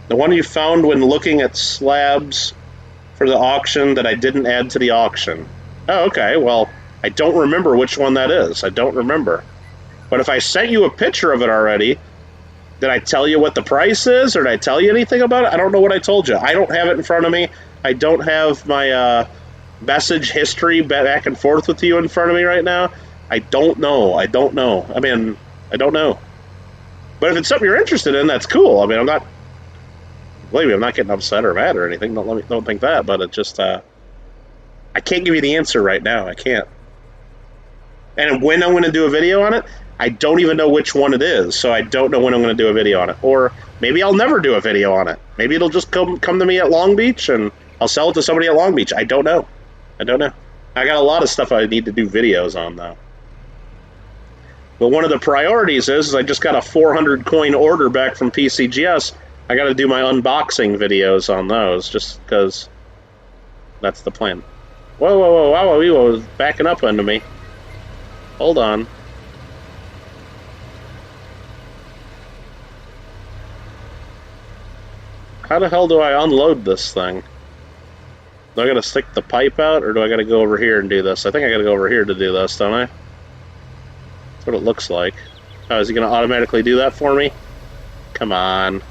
The one you found when looking at slabs for the auction that I didn't add to the auction. Oh, okay. Well, I don't remember which one that is. I don't remember. But if I sent you a picture of it already, did I tell you what the price is, or did I tell you anything about it? I don't know what I told you. I don't have it in front of me. I don't have my message history back and forth with you in front of me right now. I don't know. I don't know. I mean, I don't know. But if it's something you're interested in, that's cool. I mean, believe me, I'm not getting upset or mad or anything. Don't think that. But it just, I can't give you the answer right now. I can't. And when I'm going to do a video on it, I don't even know which one it is. So I don't know when I'm going to do a video on it. Or maybe I'll never do a video on it. Maybe it'll just come to me at Long Beach and I'll sell it to somebody at Long Beach. I don't know. I don't know. I got a lot of stuff I need to do videos on, though. But one of the priorities is I just got a 400 coin order back from PCGS. I got to do my unboxing videos on those just because that's the plan. Whoa, whoa, whoa, wow, he was backing up onto me. Hold on. How the hell do I unload this thing? Do I got to stick the pipe out, or do I got to go over here and do this? I think I got to go over here to do this, don't I? That's what it looks like. Oh, is he going to automatically do that for me? Come on.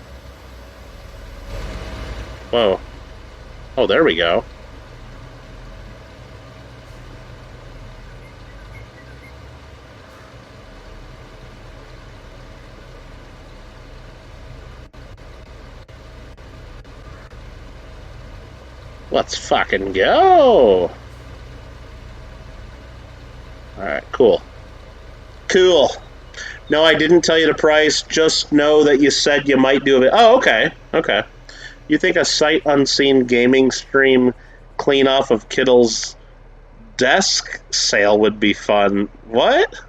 Whoa. Oh, there we go. Let's fucking go! Alright, cool. Cool. No, I didn't tell you the price. Just know that you said you might do it. Oh, okay. Okay. You think a sight unseen gaming stream clean off of Kittle's desk sale would be fun? What?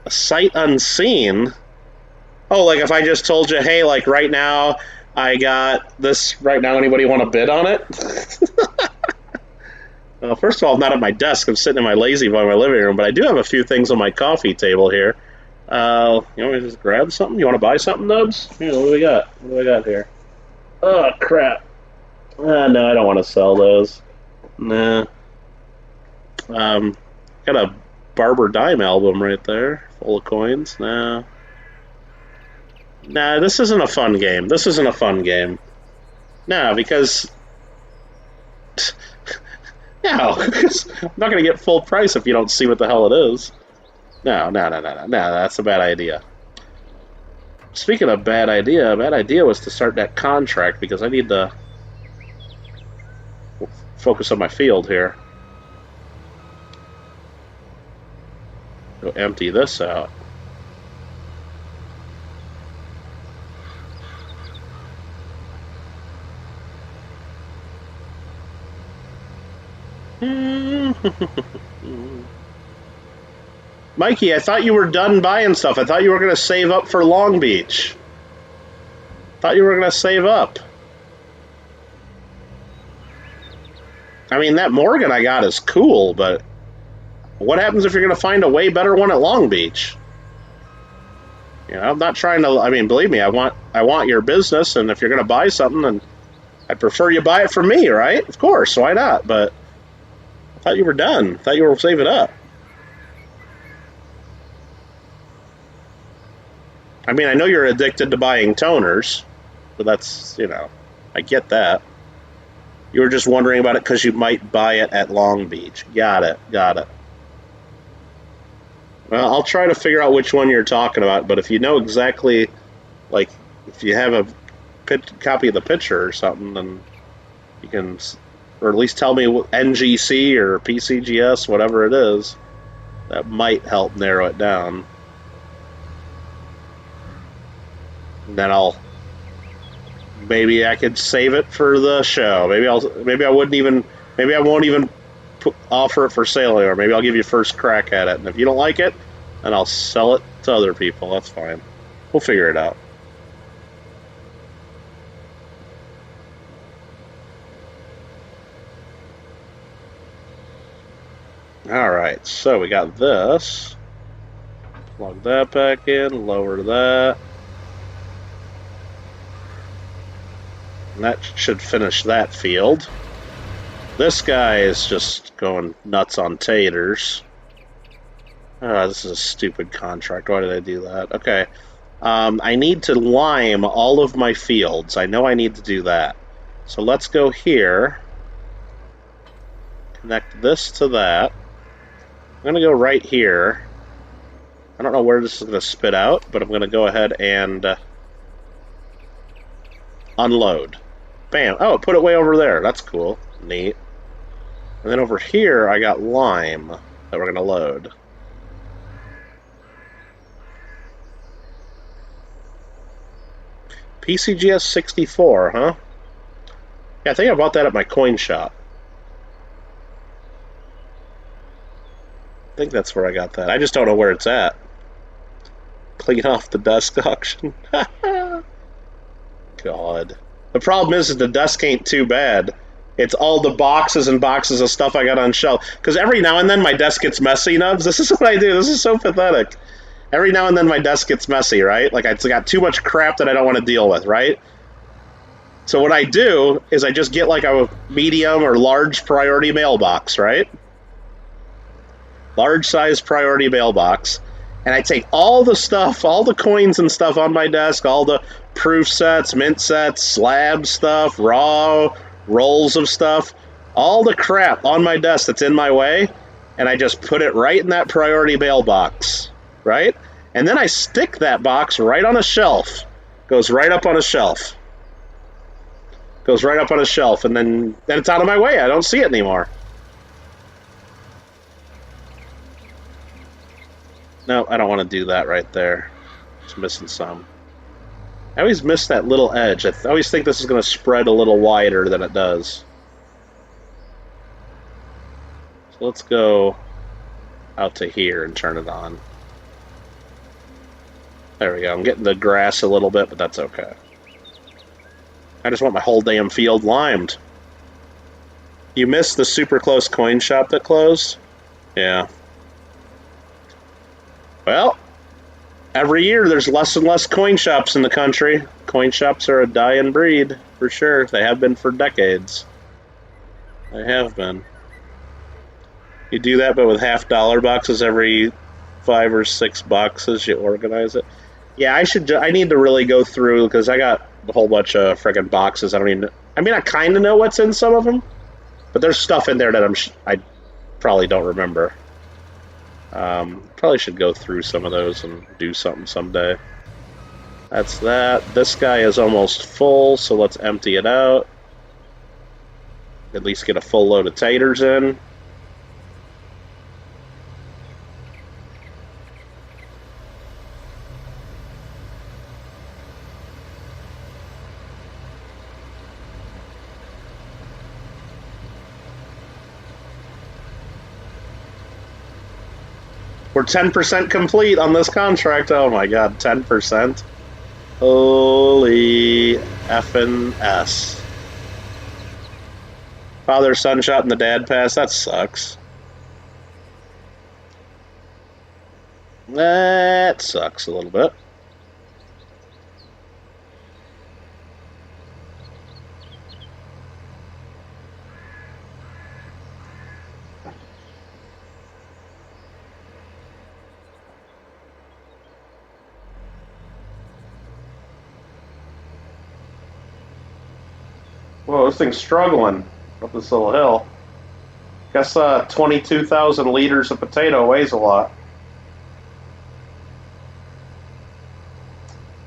A sight unseen? Oh, like if I just told you, hey, like right now, I got this right now. Anybody want to bid on it? Well, first of all, I'm not at my desk. I'm sitting in my lazy boy in my living room, but I do have a few things on my coffee table here. You want me to just grab something? You want to buy something, Nubs? Here, what do we got? What do we got here? Oh, crap. No, I don't want to sell those. Nah. Got a Barber Dime album right there, full of coins. Nah. Nah, this isn't a fun game. This isn't a fun game. No, because... No, because I'm not going to get full price if you don't see what the hell it is. No, that's a bad idea. Speaking of bad idea, a bad idea was to start that contract because I need to focus on my field here. Go empty this out. Mikey, I thought you were done buying stuff. I thought you were going to save up for Long Beach. Thought you were going to save up. I mean, that Morgan I got is cool, but what happens if you're going to find a way better one at Long Beach? You know, I'm not trying to, I mean, believe me, I want your business, and if you're going to buy something, then I'd prefer you buy it from me, right? Of course, why not? But I thought you were done. I thought you were saving up. I mean, I know you're addicted to buying toners, but that's, you know, I get that. You were just wondering about it because you might buy it at Long Beach. Got it. Well, I'll try to figure out which one you're talking about, but if you know exactly, like, if you have a copy of the picture or something, then you can, or at least tell me what NGC or PCGS, whatever it is, that might help narrow it down. And then maybe I could save it for the show. Maybe I won't even offer it for sale, or maybe I'll give you first crack at it. And if you don't like it, then I'll sell it to other people. That's fine. We'll figure it out. All right, so we got this. Plug that back in, lower that. And that should finish that field. This guy is just going nuts on taters. Oh, this is a stupid contract. Why did I do that? Okay. I need to lime all of my fields. I know I need to do that. So let's go here. Connect this to that. I'm going to go right here. I don't know where this is going to spit out, but I'm going to go ahead and unload. Bam. Oh, put it way over there. That's cool. Neat. And then over here, I got lime that we're going to load. PCGS 64, huh? Yeah, I think I bought that at my coin shop. I think that's where I got that. I just don't know where it's at. Clean off the desk auction. God. The problem is that the desk ain't too bad. It's all the boxes and boxes of stuff I got on shelf. Because every now and then my desk gets messy, Nubs. This is what I do. This is so pathetic. Every now and then my desk gets messy, right? Like, it's got too much crap that I don't want to deal with, right? So what I do is I just get like a medium or large priority mailbox, right? Large size priority mailbox. And I take all the stuff, all the coins and stuff on my desk, all the proof sets, mint sets, slab stuff, raw, rolls of stuff, all the crap on my desk that's in my way, and I just put it right in that priority mailbox, right? And then I stick that box right on a shelf. Goes right up on a shelf. Goes right up on a shelf, and then it's out of my way. I don't see it anymore. No, I don't want to do that right there. Just missing some. I always miss that little edge. I always think this is going to spread a little wider than it does. So let's go out to here and turn it on. There we go. I'm getting the grass a little bit, but that's okay. I just want my whole damn field limed. You missed the super close coin shop that closed? Yeah. Well, every year there's less and less coin shops in the country. coin shops are a dying breed, for sure. They have been for decades. They have been. You do that, but with $half boxes every 5 or 6 boxes, you organize it. Yeah, I need to really go through, because I got a whole bunch of friggin' boxes. I kind of know what's in some of them, but there's stuff in there that I probably don't remember. Probably should go through some of those and do something someday. That's that. This guy is almost full, so let's empty it out. At least get a full load of taters in. We're 10% complete on this contract. Oh my god, 10%. Holy effing S. Father, son shot in the dad pass. That sucks. That sucks a little bit. Whoa, this thing's struggling up this little hill. Guess 22,000 liters of potato weighs a lot.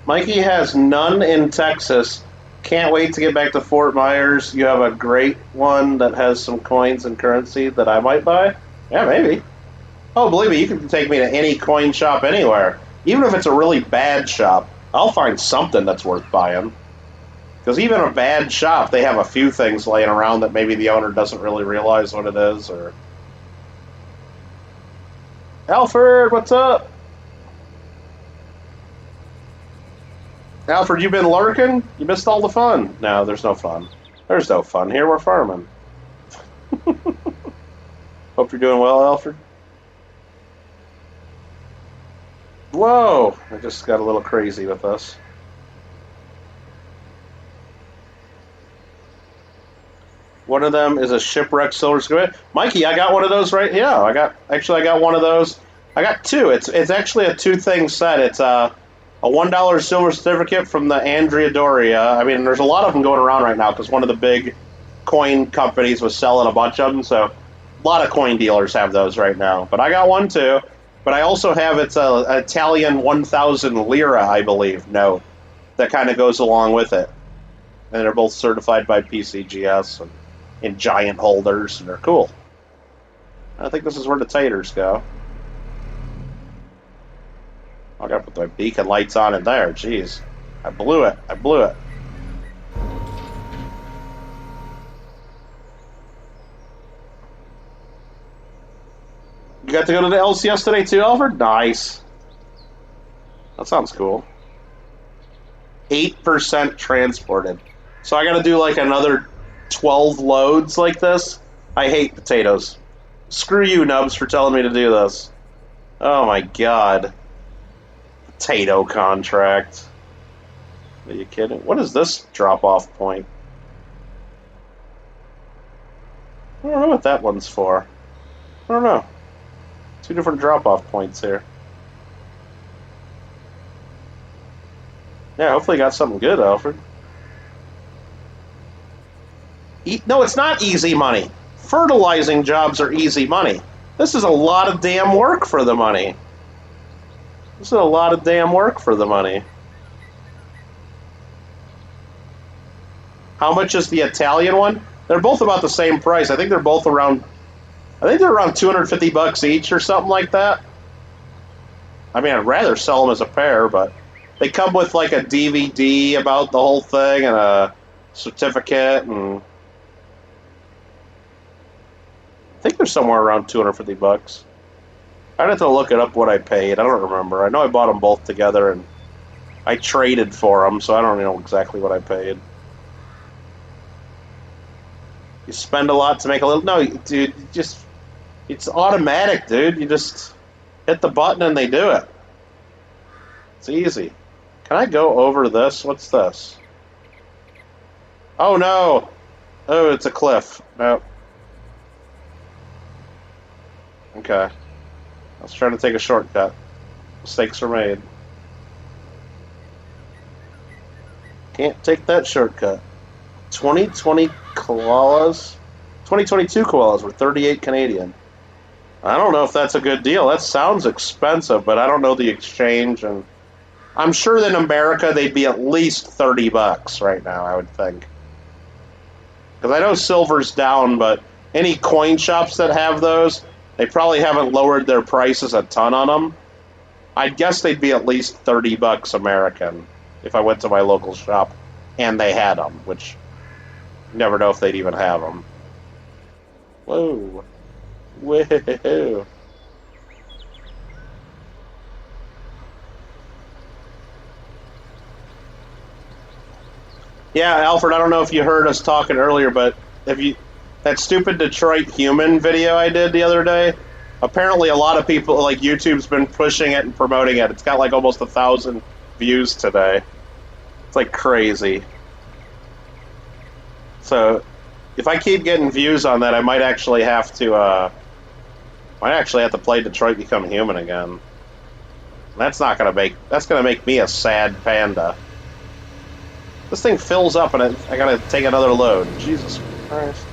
Mikey has none in Texas. Can't wait to get back to Fort Myers. You have a great one that has some coins and currency that I might buy? Yeah, maybe. Oh, believe me, you can take me to any coin shop anywhere. Even if it's a really bad shop, I'll find something that's worth buying. Because even a bad shop, they have a few things laying around that maybe the owner doesn't really realize what it is. Or Alfred, what's up? Alfred, you been lurking? You missed all the fun. No, there's no fun. There's no fun here. We're farming. Hope you're doing well, Alfred. Whoa! I just got a little crazy with us. One of them is a shipwreck silver squid. Mikey, I got one of those right. Yeah, I got one of those. I got two. It's actually a 2-thing set. It's a $1 silver certificate from the Andrea Doria. I mean, there's a lot of them going around right now because one of the big coin companies was selling a bunch of them. So a lot of coin dealers have those right now. But I got one too. But I also have an Italian 1,000 lira, I believe, note that kind of goes along with it. And they're both certified by PCGS and in giant holders, and they're cool. I think this is where the taters go. I gotta put my beacon lights on in there. Jeez. I blew it. You got to go to the LCS today too, Alfred? Nice. That sounds cool. 8% transported. So I gotta do like another 12 loads like this. I hate potatoes. Screw you, Nubs, for telling me to do this. Oh my god. Potato contract. Are you kidding? What is this drop-off point? I don't know what that one's for. I don't know. 2 different drop-off points here. Yeah, hopefully you got something good, Alfred. No, it's not easy money. Fertilizing jobs are easy money. This is a lot of damn work for the money. How much is the Italian one? They're both about the same price. I think they're both around... they're around $250 each or something like that. I mean, I'd rather sell them as a pair, but... They come with like a DVD about the whole thing and a certificate, and... I think they're somewhere around $250. I'd have to look it up what I paid. I don't remember. I know I bought them both together, and I traded for them, so I don't know exactly what I paid. You spend a lot to make a little... No, dude, it's automatic, dude. You just hit the button and they do it. It's easy. Can I go over this? What's this? Oh no! Oh, it's a cliff. Nope. Okay. I was trying to take a shortcut. Mistakes are made. Can't take that shortcut. 2020 koalas? 2022 koalas were 38 Canadian. I don't know if that's a good deal. That sounds expensive, but I don't know the exchange, and I'm sure that in America they'd be at least $30 right now, I would think. Because I know silver's down, but any coin shops that have those, they probably haven't lowered their prices a ton on them. I'd guess they'd be at least $30 American if I went to my local shop and they had them, which you never know if they'd even have them. Whoa. Whoa. Yeah, Alfred, I don't know if you heard us talking earlier, but that stupid Detroit Human video I did the other day, apparently a lot of people, like YouTube's been pushing it and promoting it. It's got like almost 1,000 views today. It's like crazy. So if I keep getting views on that, I might actually have to play Detroit Become Human again. That's gonna make me a sad panda. This thing fills up and I gotta take another load. Jesus Christ.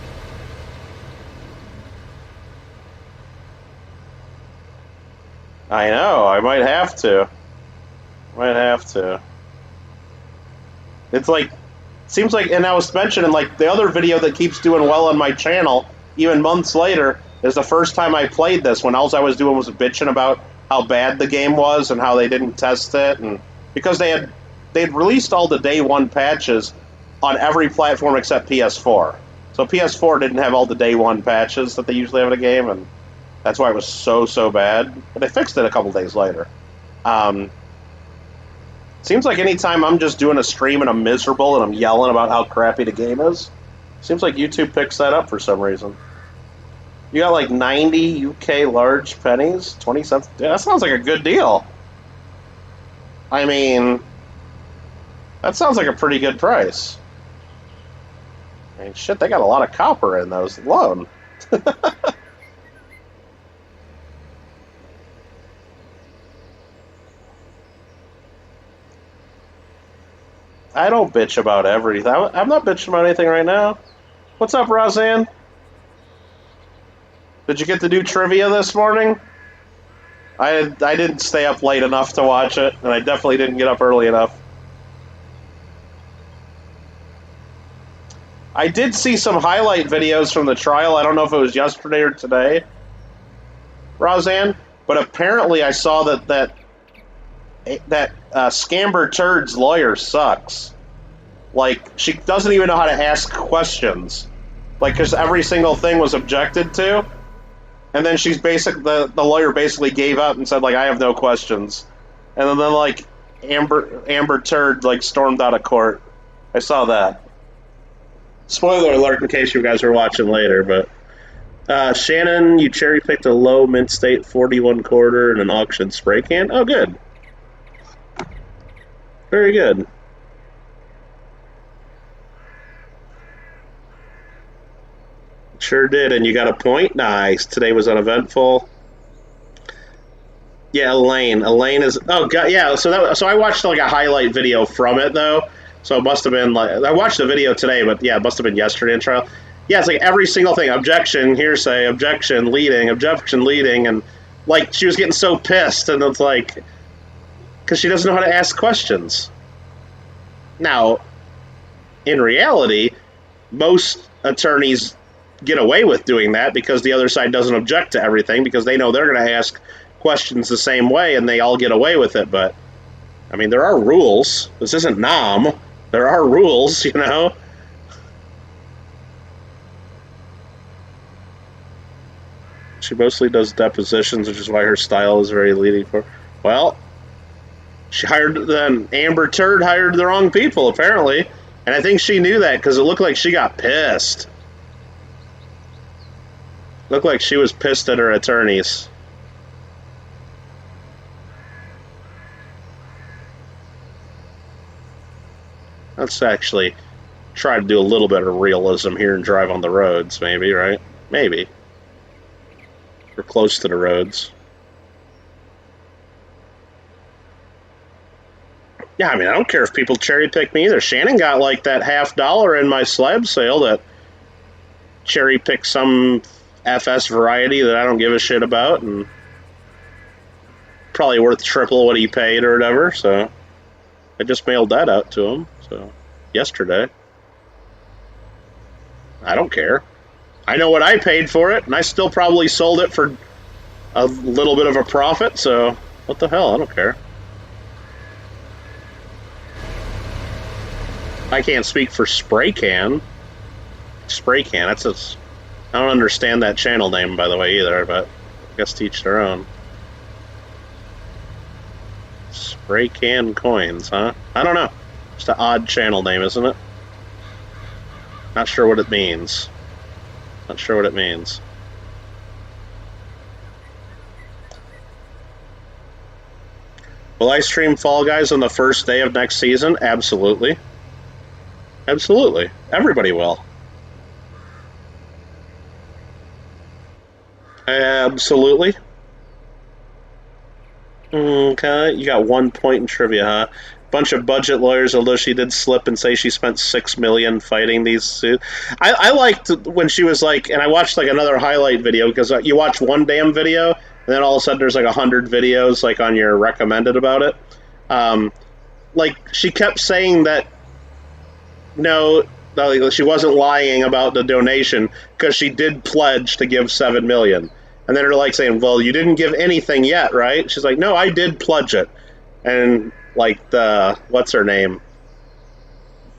I know, I might have to. It's like, seems like, and I was mentioning, like, the other video that keeps doing well on my channel, even months later, is the first time I played this, when all I was doing was bitching about how bad the game was and how they didn't test it, and because they'd released all the day one patches on every platform except PS4. So PS4 didn't have all the day one patches that they usually have in a game, and that's why it was so bad. But they fixed it a couple days later. Seems like anytime I'm just doing a stream and I'm miserable and I'm yelling about how crappy the game is, seems like YouTube picks that up for some reason. You got like 90 UK large pennies, 20 cents. Yeah, that sounds like a good deal. I mean, that sounds like a pretty good price. I mean, shit, they got a lot of copper in those alone. I don't bitch about everything. I'm not bitching about anything right now. What's up, Roseanne? Did you get to do trivia this morning? I didn't stay up late enough to watch it, and I definitely didn't get up early enough. I did see some highlight videos from the trial. I don't know if it was yesterday or today, Roseanne, but apparently I saw that Scamber Turd's lawyer sucks. Like, she doesn't even know how to ask questions. Like, because every single thing was objected to, and then the lawyer basically gave up and said, like, I have no questions. And then like, Amber Turd, like, stormed out of court. I saw that. Spoiler alert in case you guys are watching later, but Shannon, you cherry-picked a low mint state 41 quarter and an auction spray can? Oh, good. Very good. Sure did, and you got a point? Nice. Today was uneventful. Yeah, Elaine. Elaine is... Oh, God, yeah, so I watched, like, a highlight video from it, though. So it must have been, like... I watched the video today, but, yeah, it must have been yesterday in trial. Yeah, it's like every single thing. Objection, hearsay, objection, leading, and, like, she was getting so pissed, and it's like... Because she doesn't know how to ask questions. Now, in reality, most attorneys get away with doing that because the other side doesn't object to everything because they know they're going to ask questions the same way and they all get away with it. But, I mean, there are rules. This isn't Nam. There are rules, you know? She mostly does depositions, which is why her style is very leading for... Well... Amber Turd hired the wrong people, apparently. And I think she knew that because it looked like she got pissed. Looked like she was pissed at her attorneys. Let's actually try to do a little bit of realism here and drive on the roads, maybe, right? Maybe. We're close to the roads. Yeah, I mean, I don't care if people cherry pick me either. Shannon got like that $50 in my slab sale that cherry picked some FS variety that I don't give a shit about, and probably worth triple what he paid or whatever, so I just mailed that out to him, so yesterday. I don't care. I know what I paid for it, and I still probably sold it for a little bit of a profit, so what the hell, I don't care. I can't speak for Spray Can. Spray Can, that's a... I don't understand that channel name, by the way, either, but I guess to each their own. Spray Can Coins, huh? I don't know. Just an odd channel name, isn't it? Not sure what it means. Not sure what it means. Will I stream Fall Guys on the first day of next season? Absolutely. Absolutely. Everybody will. Absolutely. Okay, you got 1 point in trivia, huh? Bunch of budget lawyers, although she did slip and say she spent $6 million fighting these suits. I liked when she was like, and I watched like another highlight video, because you watch one damn video, and then all of a sudden there's like 100 videos like on your recommended about it. Like she kept saying that no, she wasn't lying about the donation because she did pledge to give $7 million. And then they're like saying, well, you didn't give anything yet, right? She's like, no, I did pledge it. And like what's her name?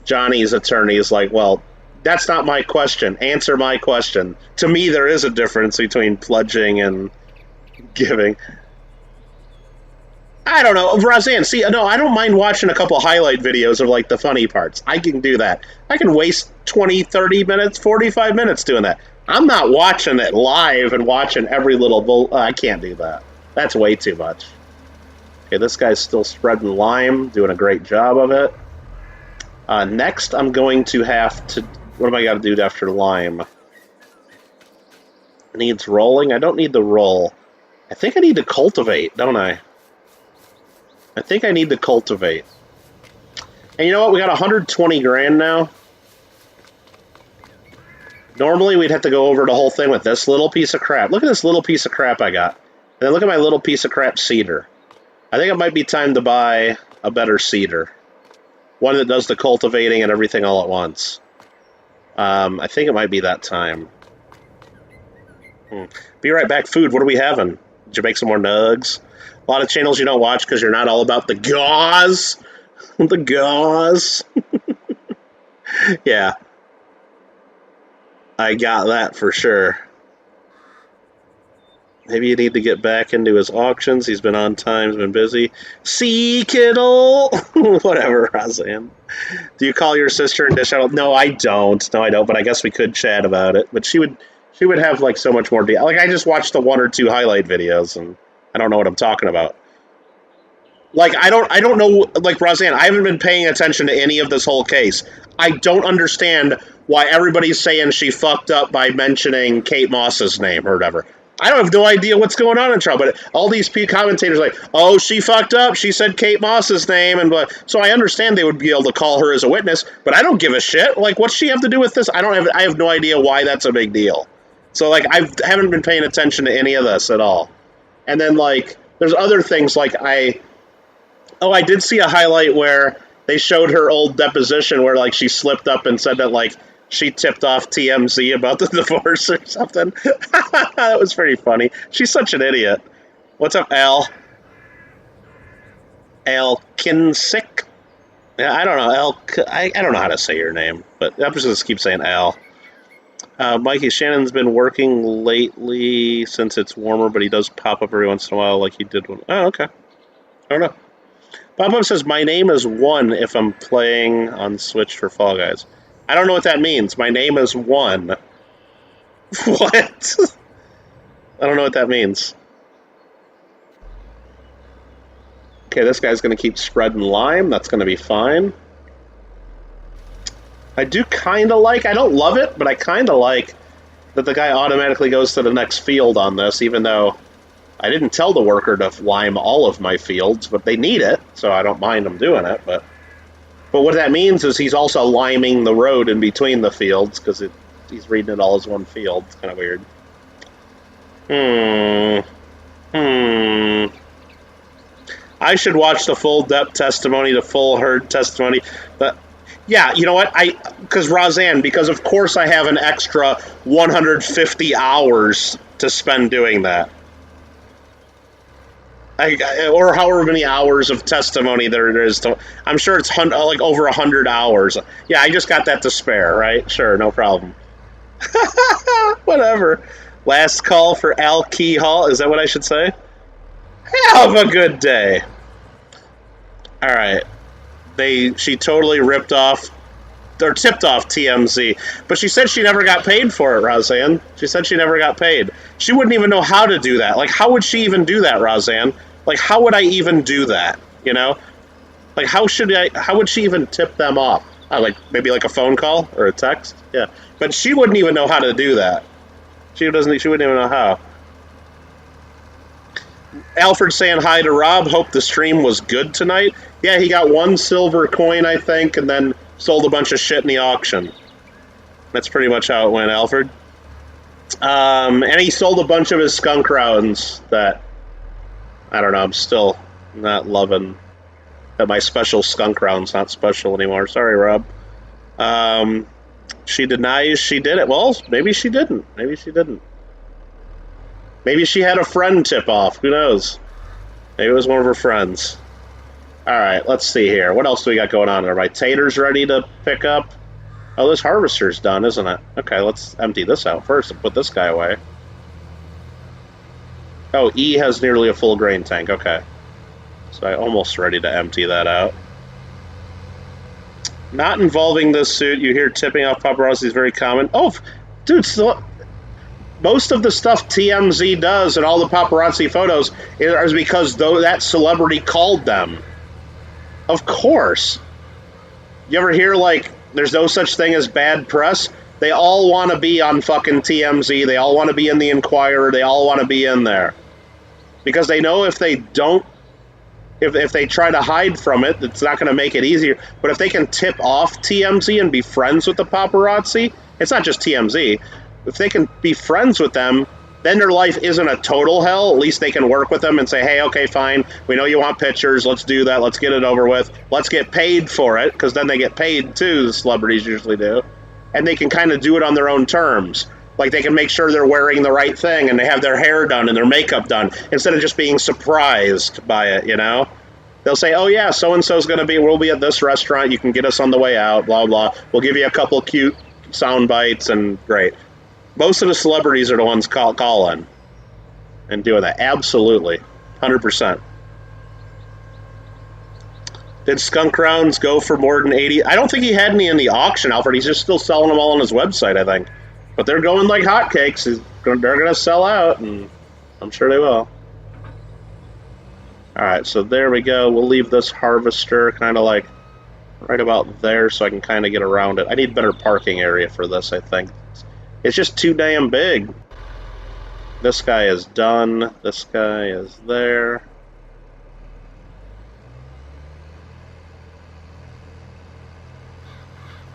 Johnny's attorney is like, well, that's not my question. Answer my question. To me, there is a difference between pledging and giving. I don't know. Roseanne, see, no, I don't mind watching a couple highlight videos of like the funny parts. I can do that. I can waste 20, 30 minutes, 45 minutes doing that. I'm not watching it live and watching every little I can't do that. That's way too much. Okay, this guy's still spreading lime, doing a great job of it. Next, I'm going to have to... What do I got to do after lime? Needs rolling? I don't need the roll. I think I need to cultivate, don't I? I think I need to cultivate. And you know what? We got 120 grand now. Normally, we'd have to go over the whole thing with this little piece of crap. Look at this little piece of crap I got. And then look at my little piece of crap seeder. I think it might be time to buy a better seeder. One that does the cultivating and everything all at once. I think it might be that time. Be right back. Food, what are we having? Did you make some more nugs? A lot of channels you don't watch because you're not all about the gauze. The gauze. Yeah. I got that for sure. Maybe you need to get back into his auctions. He's been on time, he's been busy. See, Kittle! Whatever, Roseanne. Do you call your sister and dish out? No, I don't. No, I don't, but I guess we could chat about it. But she would have, like, so much more deal. Like, I just watched the 1 or 2 highlight videos, and I don't know what I'm talking about. Like, I don't know, like, Roseanne, I haven't been paying attention to any of this whole case. I don't understand why everybody's saying she fucked up by mentioning Kate Moss's name or whatever. I don't have no idea what's going on in trial, but all these commentators are like, oh, she fucked up, she said Kate Moss's name, and blah. So I understand they would be able to call her as a witness, but I don't give a shit. Like, what's she have to do with this? I have no idea why that's a big deal. So, like, I haven't been paying attention to any of this at all. And then, like, there's other things, like, I did see a highlight where they showed her old deposition where, like, she slipped up and said that, like, she tipped off TMZ about the divorce or something. That was pretty funny. She's such an idiot. What's up, Al? Al Kinsick? Yeah, I don't know. I don't know how to say your name, but I'm just going to keep saying Al. Mikey, Shannon's been working lately since it's warmer, but he does pop up every once in a while like he did one. Oh, okay. I don't know. Bob says, my name is 1 if I'm playing on Switch for Fall Guys. I don't know what that means. My name is 1. What? I don't know what that means. Okay, this guy's going to keep spreading lime. That's going to be fine. I do kind of like, I don't love it, but I kind of like that the guy automatically goes to the next field on this, even though I didn't tell the worker to lime all of my fields, but they need it, so I don't mind them doing it. But what that means is he's also liming the road in between the fields, because he's reading it all as one field. It's kind of weird. I should watch the full depth testimony, the full herd testimony. But yeah, you know what? Because Roseanne, because of course I have an extra 150 hours to spend doing that. Or however many hours of testimony there is. I'm sure it's like over 100 hours. Yeah, I just got that to spare, right? Sure, no problem. Whatever. Last call for Al Keyhall. Is that what I should say? Have a good day. All right. She totally ripped off or tipped off TMZ, but she said she never got paid for it, Roseanne. She said she never got paid. She wouldn't even know how to do that. Like, how would she even do that, Roseanne? Like, how would I even do that? You know? Like, how would she even tip them off? Like, maybe like a phone call or a text? Yeah. But she wouldn't even know how to do that. She wouldn't even know how. Alfred saying hi to Rob. Hope the stream was good tonight. Yeah, he got 1 silver coin, I think, and then sold a bunch of shit in the auction. That's pretty much how it went, Alfred. And he sold a bunch of his skunk rounds that, I don't know, I'm still not loving that my special skunk round's not special anymore. Sorry, Rob. She denies she did it. Well, maybe she didn't. Maybe she didn't. Maybe she had a friend tip off. Who knows? Maybe it was one of her friends. All right, let's see here. What else do we got going on? Are my taters ready to pick up? Oh, this harvester's done, isn't it? Okay, let's empty this out first and put this guy away. Oh, E has nearly a full grain tank. Okay. So I'm almost ready to empty that out. Not involving this suit. You hear tipping off paparazzi is very common. Oh, dude, so most of the stuff TMZ does and all the paparazzi photos is because that celebrity called them. Of course. You ever hear, like, there's no such thing as bad press? They all want to be on fucking TMZ. They all want to be in the Inquirer. They all want to be in there. Because they know if they don't, if they try to hide from it, it's not going to make it easier. But if they can tip off TMZ and be friends with the paparazzi, it's not just TMZ. If they can be friends with them, then their life isn't a total hell. At least they can work with them and say, hey, okay, fine. We know you want pictures. Let's do that. Let's get it over with. Let's get paid for it, because then they get paid too, the celebrities usually do. And they can kind of do it on their own terms. Like, they can make sure they're wearing the right thing and they have their hair done and their makeup done instead of just being surprised by it, you know? They'll say, oh, yeah, so-and-so's going to be, we'll be at this restaurant. You can get us on the way out, blah, blah. We'll give you a couple cute sound bites and great. Most of the celebrities are the ones calling and doing that. Absolutely. 100%. Did skunk rounds go for more than 80? I don't think he had any in the auction, Alfred. He's just still selling them all on his website, I think. But they're going like hotcakes. They're going to sell out, and I'm sure they will. All right, so there we go. We'll leave this harvester kind of like right about there so I can kind of get around it. I need better parking area for this, I think. It's just too damn big. This guy is done. This guy is there.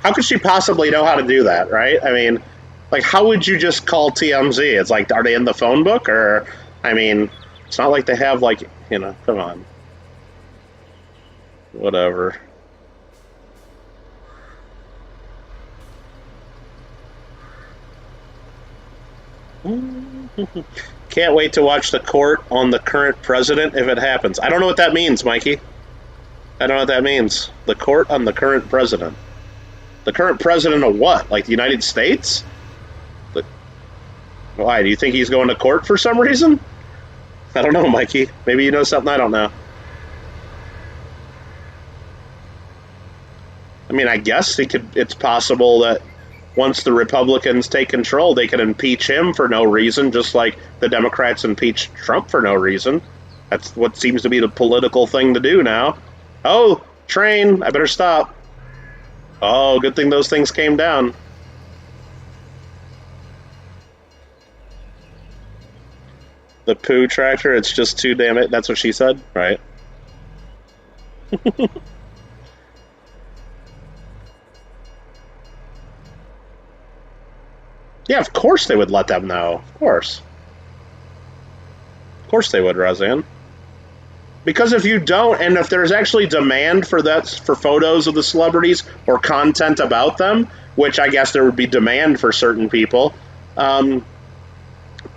How could she possibly know how to do that, right? I mean, like, how would you just call TMZ? It's like, are they in the phone book? Or, I mean, it's not like they have, like, you know, come on. Whatever. Can't wait to watch the court on the current president if it happens. I don't know what that means, Mikey. I don't know what that means. The court on the current president. The current president of what? Like the United States? Why? Do you think he's going to court for some reason? I don't know, Mikey. Maybe you know something I don't know. I mean, I guess it's possible that once the Republicans take control, they can impeach him for no reason, just like the Democrats impeached Trump for no reason. That's what seems to be the political thing to do now. Oh, train, I better stop. Oh, good thing those things came down. The poo tractor, it's just too damn it. That's what she said, right? Yeah, of course they would let them know. Of course. Of course they would, Roseanne. Because if you don't, and if there's actually demand for that, for photos of the celebrities or content about them, which I guess there would be demand for certain people, then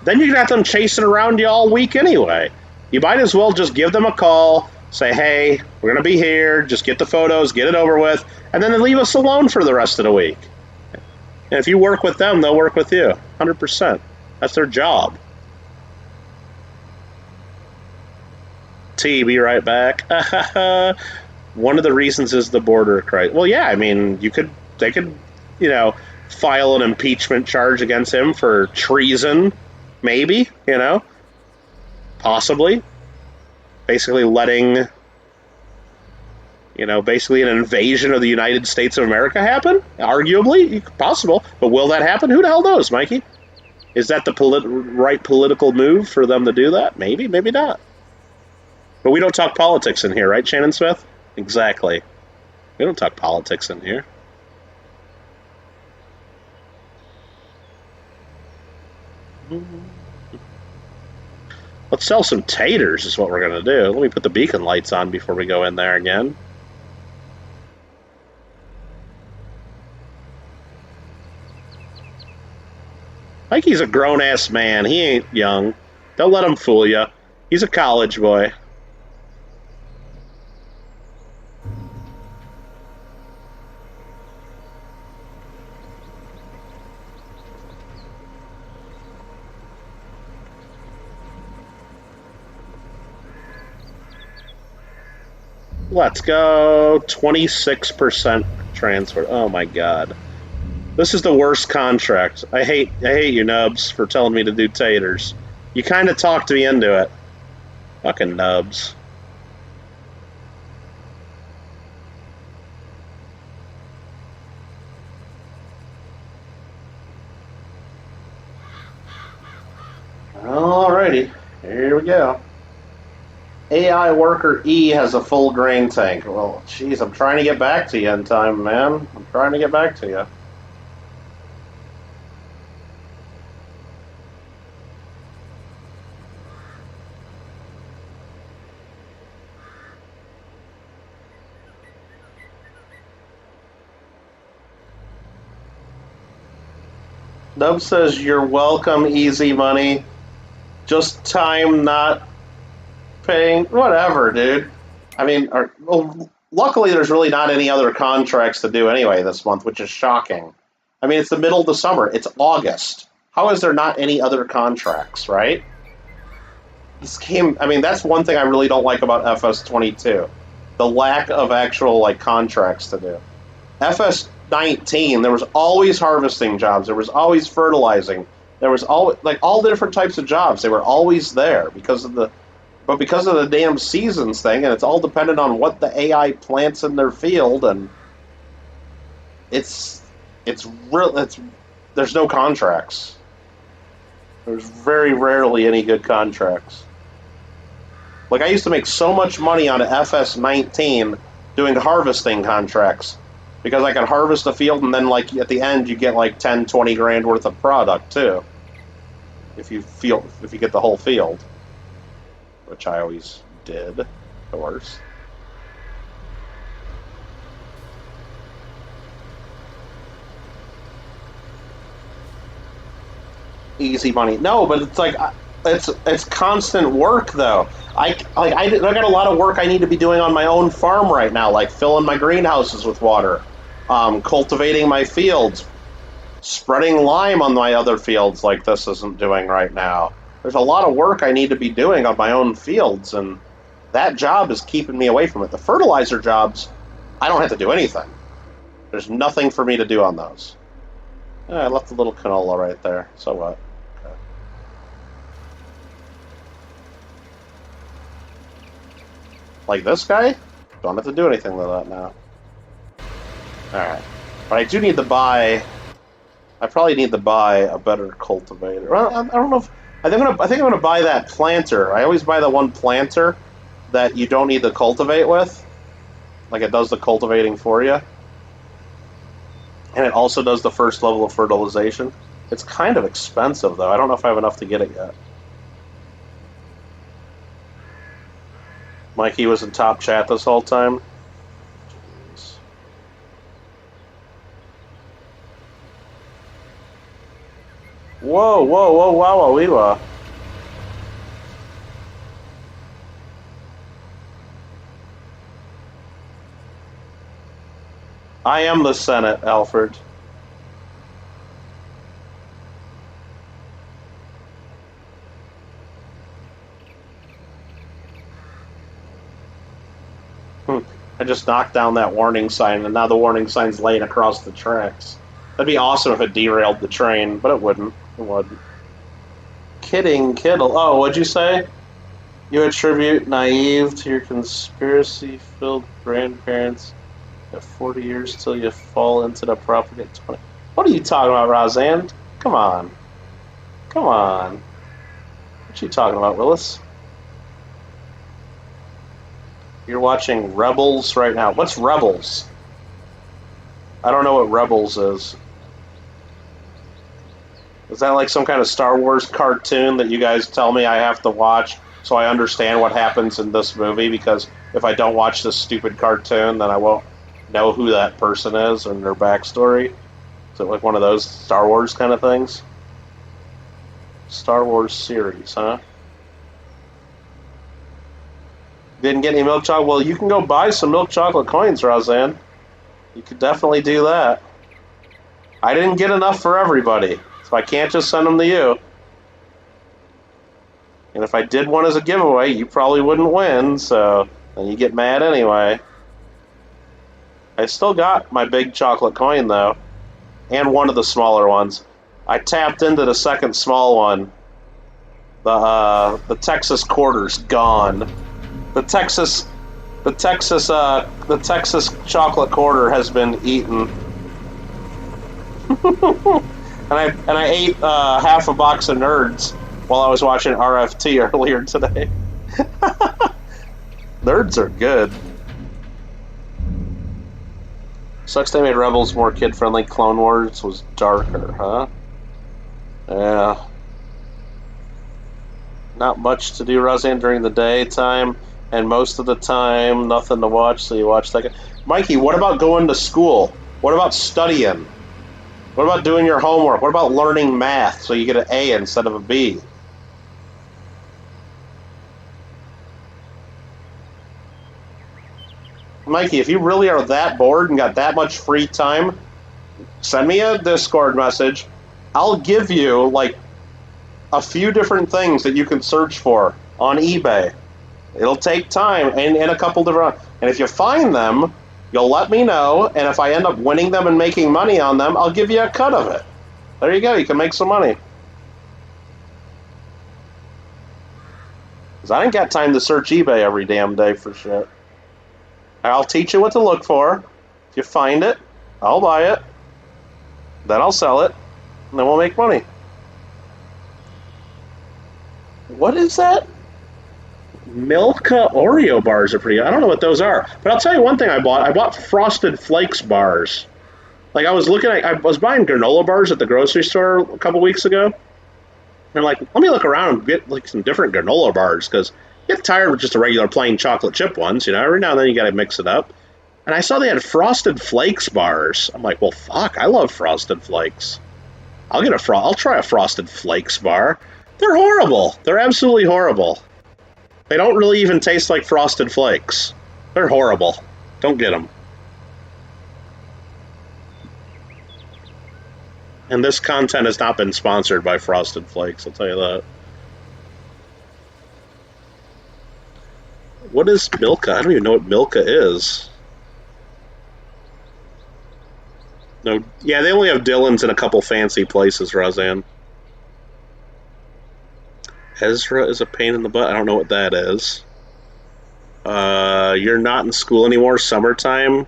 you got them chasing around you all week anyway. You might as well just give them a call, say, hey, we're going to be here, just get the photos, get it over with, and then leave us alone for the rest of the week. And if you work with them, they'll work with you, 100%. That's their job. T, be right back. One of the reasons is the border crisis. Well, yeah, I mean, they could, file an impeachment charge against him for treason, maybe, possibly. Basically letting, basically an invasion of the United States of America happen? Arguably, possible. But will that happen? Who the hell knows, Mikey? Is that the right political move for them to do that? Maybe, maybe not. But we don't talk politics in here, right, Shannon Smith? Exactly. We don't talk politics in here. Let's sell some taters is what we're going to do. Let me put the beacon lights on before we go in there again. Mikey's a grown-ass man. He ain't young. Don't let him fool you. He's a college boy. Let's go. 26% transfer. Oh my god. This is the worst contract. I hate you nubs for telling me to do taters. You kind of talked me into it. Fucking nubs. Alrighty. Here we go. AI worker E has a full grain tank. Well, geez, I'm trying to get back to you in time, man. I'm trying to get back to you. Dub says, you're welcome, easy money. Just time not paying. Whatever, dude. I mean, luckily there's really not any other contracts to do anyway this month, which is shocking. I mean, it's the middle of the summer. It's August. How is there not any other contracts, right? This game, I mean, that's one thing I really don't like about FS22. The lack of actual, contracts to do. FS19, there was always harvesting jobs. There was always fertilizing. There was all the different types of jobs. They were always there because of the damn seasons thing, and it's all dependent on what the AI plants in their field, and there's no contracts. There's very rarely any good contracts. Like, I used to make so much money on FS19 doing harvesting contracts because I could harvest a field and then, at the end, you get 10, 20 grand worth of product too. If you get the whole field, which I always did, of course. Easy money. No, but it's it's constant work though. I got a lot of work I need to be doing on my own farm right now, like filling my greenhouses with water, cultivating my fields, spreading lime on my other fields like this isn't doing right now. There's a lot of work I need to be doing on my own fields, and that job is keeping me away from it. The fertilizer jobs, I don't have to do anything. There's nothing for me to do on those. I left a little canola right there. So what? Okay. Like this guy? Don't have to do anything with that now. Alright. But I do need to buy... I probably need to buy a better cultivator. Well, I don't know if... I think I'm gonna buy that planter. I always buy the one planter that you don't need to cultivate with. Like, it does the cultivating for you. And it also does the first level of fertilization. It's kind of expensive, though. I don't know if I have enough to get it yet. Mikey was in top chat this whole time. Jeez. Whoa, whoa, whoa, wow, wow, wee, wow. I am the Senate, Alfred. I just knocked down that warning sign, and now the warning sign's laying across the tracks. That'd be awesome if it derailed the train, but it wouldn't. It wouldn't. Kidding, Kittle. Oh, what'd you say? You attribute naive to your conspiracy-filled grandparents at 40 years till you fall into the property at 20. What are you talking about, Roseanne? Come on. Come on. What you talking about, Willis? You're watching Rebels right now. What's Rebels? I don't know what Rebels is. Is that like some kind of Star Wars cartoon that you guys tell me I have to watch so I understand what happens in this movie? Because if I don't watch this stupid cartoon, then I won't know who that person is and their backstory. Is it like one of those Star Wars kind of things? Star Wars series, huh? Didn't get any milk chocolate? Well, you can go buy some milk chocolate coins, Roseanne. You could definitely do that. I didn't get enough for everybody, so I can't just send them to you. And if I did one as a giveaway, you probably wouldn't win, so then you get mad anyway. I still got my big chocolate coin, though, and one of the smaller ones. I tapped into the second small one. The Texas quarter's gone. The Texas chocolate quarter has been eaten. and I ate half a box of Nerds while I was watching RFT earlier today. Nerds are good. Sucks they made Rebels more kid-friendly. Clone Wars was darker, huh? Yeah. Not much to do, Roseanne, during the daytime. And most of the time, nothing to watch, so you watch that. Mikey, what about going to school? What about studying? What about doing your homework? What about learning math so you get an A instead of a B? Mikey, if you really are that bored and got that much free time, send me a Discord message. I'll give you, like, a few different things that you can search for on eBay. It'll take time and a couple different... And if you find them, you'll let me know, and if I end up winning them and making money on them, I'll give you a cut of it. There you go. You can make some money. Because I ain't got time to search eBay every damn day for shit. I'll teach you what to look for. If you find it, I'll buy it. Then I'll sell it, and then we'll make money. What is that? Milka Oreo bars are pretty good. I don't know what those are. But I'll tell you one thing I bought. I bought Frosted Flakes bars. Like, I was buying granola bars at the grocery store a couple weeks ago. And like, let me look around and get like some different granola bars, because you get tired of just the regular plain chocolate chip ones, you know. Every now and then you got to mix it up. And I saw they had Frosted Flakes bars. I'm like, well, fuck, I love Frosted Flakes. I'll try a Frosted Flakes bar. They're horrible. They're absolutely horrible. They don't really even taste like Frosted Flakes. They're horrible. Don't get them. And this content has not been sponsored by Frosted Flakes, I'll tell you that. What is Milka? I don't even know what Milka is. No, yeah, they only have Dillon's in a couple fancy places, Roseanne. Ezra is a pain in the butt. I don't know what that is. You're not in school anymore. Summertime.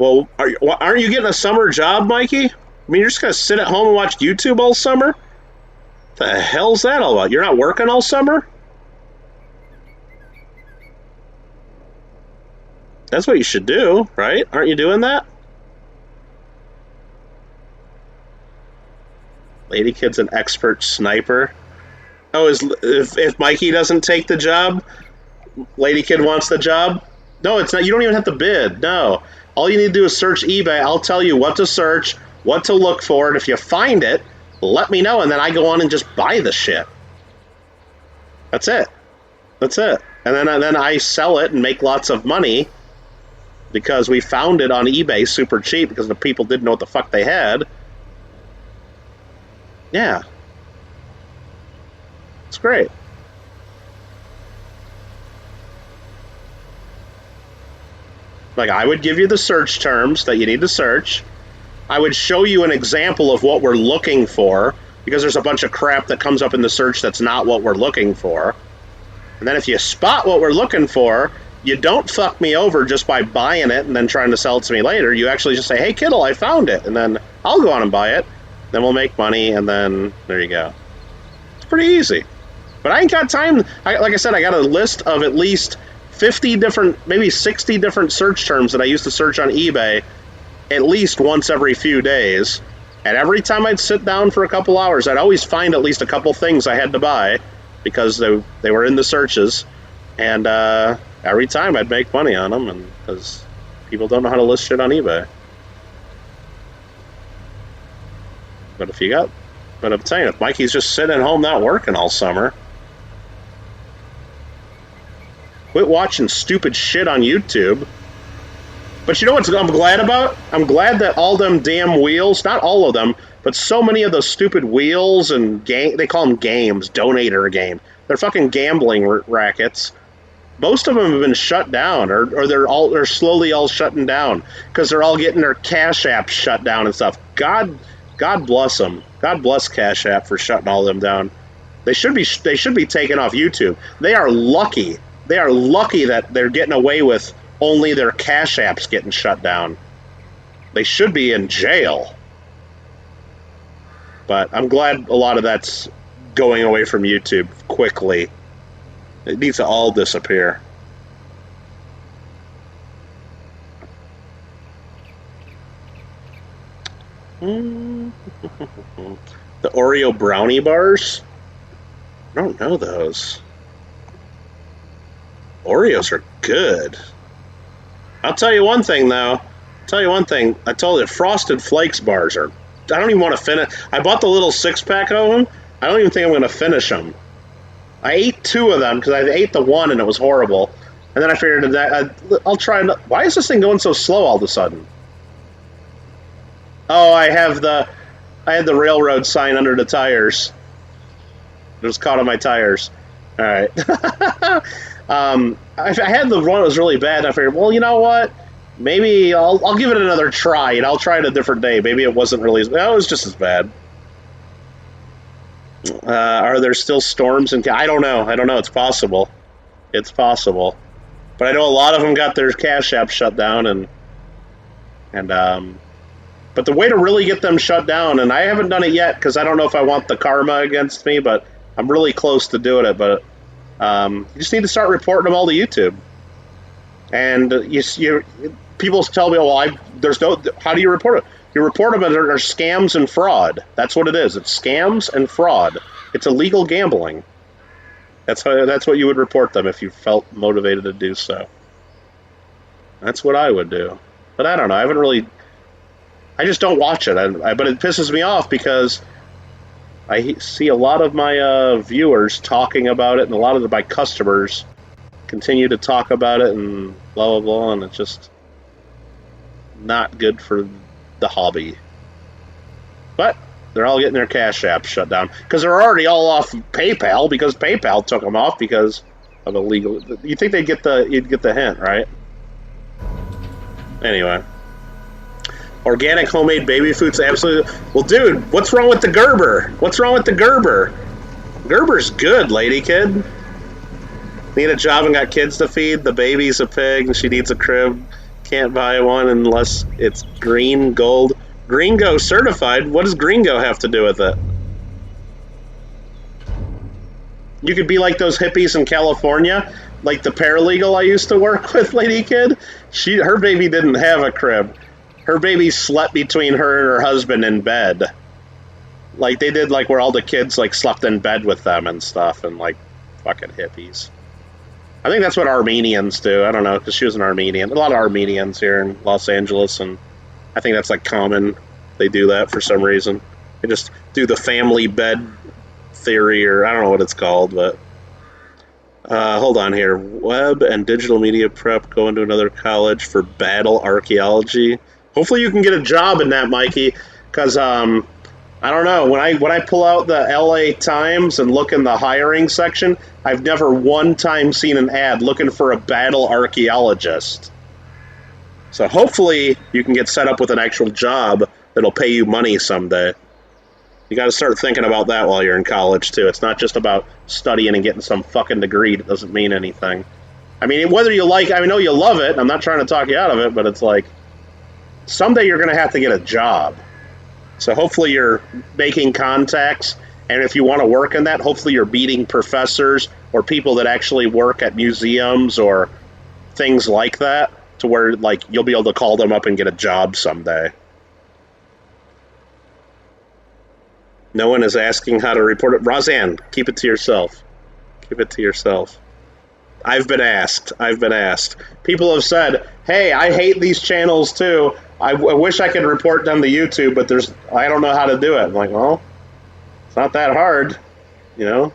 Well, aren't you getting a summer job, Mikey? I mean, you're just going to sit at home and watch YouTube all summer? What the hell's that all about? You're not working all summer? That's what you should do, right? Aren't you doing that? Lady Kid's an expert sniper. Oh, if Mikey doesn't take the job, Lady Kid wants the job? No, it's not. You don't even have to bid. No. All you need to do is search eBay. I'll tell you what to search, what to look for, and if you find it, let me know, and then I go on and just buy the shit. That's it. That's it. And then I sell it and make lots of money because we found it on eBay super cheap because the people didn't know what the fuck they had. Yeah. It's great. Like, I would give you the search terms that you need to search. I would show you an example of what we're looking for, because there's a bunch of crap that comes up in the search that's not what we're looking for. And then if you spot what we're looking for, you don't fuck me over just by buying it and then trying to sell it to me later. You actually just say, hey, Kittle, I found it. And then I'll go on and buy it. Then we'll make money, and then there you go. It's pretty easy. But I ain't got time. Like I said, I got a list of at least 50 different, maybe 60 different search terms that I used to search on eBay at least once every few days. And every time I'd sit down for a couple hours, I'd always find at least a couple things I had to buy because they were in the searches. And every time I'd make money on them, and because people don't know how to list shit on eBay. But I'm telling you, if Mikey's just sitting at home not working all summer, quit watching stupid shit on YouTube. But you know what I'm glad about? I'm glad that all them damn wheels, not all of them, but so many of those stupid wheels and they call them games, donator game. They're fucking gambling rackets. Most of them have been shut down, or they're slowly all shutting down because they're all getting their Cash App shut down and stuff. God bless them. God bless Cash App for shutting all of them down. They should be taken off YouTube. They are lucky. They are lucky that they're getting away with only their Cash Apps getting shut down. They should be in jail. But I'm glad a lot of that's going away from YouTube quickly. It needs to all disappear. The Oreo brownie bars? I don't know those. Oreos are good. I'll tell you one thing, though. I told you, Frosted Flakes bars are... I don't even want to finish... I bought the little 6-pack of them. I don't even think I'm going to finish them. I ate 2 of them because I ate the one and it was horrible. And then I figured that I'll try... Why is this thing going so slow all of a sudden? Oh, I had the railroad sign under the tires. It was caught on my tires. All right. I had the one that was really bad. And I figured, well, you know what? Maybe I'll give it another try, and I'll try it a different day. Maybe it wasn't really... it was just as bad. Are there still storms? I don't know. It's possible. It's possible. But I know a lot of them got their Cash App shut down, but the way to really get them shut down, and I haven't done it yet because I don't know if I want the karma against me, but I'm really close to doing it. But you just need to start reporting them all to YouTube. And people tell me, well, there's no... How do you report it? You report them as they're scams and fraud. That's what it is. It's scams and fraud. It's illegal gambling. That's what you would report them if you felt motivated to do so. That's what I would do. But I don't know. I just don't watch it. But it pisses me off because I see a lot of my viewers talking about it, and a lot of my customers continue to talk about it and blah, blah, blah, and it's just not good for the hobby. But they're all getting their Cash App shut down because they're already all off PayPal because PayPal took them off because of illegal... You think you'd get the hint, right? Anyway. Organic homemade baby food's absolutely... Well, dude, what's wrong with the Gerber? Gerber's good, lady kid. Need a job and got kids to feed. The baby's a pig and she needs a crib. Can't buy one unless it's green, gold. Gringo certified? What does Gringo have to do with it? You could be like those hippies in California, like the paralegal I used to work with, Lady Kid. Her baby didn't have a crib. Her baby slept between her and her husband in bed. Like they did, like where all the kids like slept in bed with them and stuff, and like fucking hippies. I think that's what Armenians do. I don't know, because she was an Armenian. A lot of Armenians here in Los Angeles, and I think that's like common. They do that for some reason. They just do the family bed theory, or I don't know what it's called, but hold on here. Web and digital media prep, going to another college for battle archaeology. Hopefully you can get a job in that, Mikey, because I don't know. When I pull out the LA Times and look in the hiring section, I've never one time seen an ad looking for a battle archaeologist. So hopefully you can get set up with an actual job that'll pay you money someday. You got to start thinking about that while you're in college, too. It's not just about studying and getting some fucking degree that doesn't mean anything. I mean, whether you like, I know you love it. I'm not trying to talk you out of it, but it's like, someday you're going to have to get a job. So hopefully you're making contacts, and if you want to work in that, hopefully you're meeting professors or people that actually work at museums or things like that, to where like you'll be able to call them up and get a job someday. No one is asking how to report it. Roseanne, keep it to yourself. Keep it to yourself. I've been asked. People have said, hey, I hate these channels too. I wish I could report them to YouTube, but I don't know how to do it. I'm like, well, it's not that hard, you know?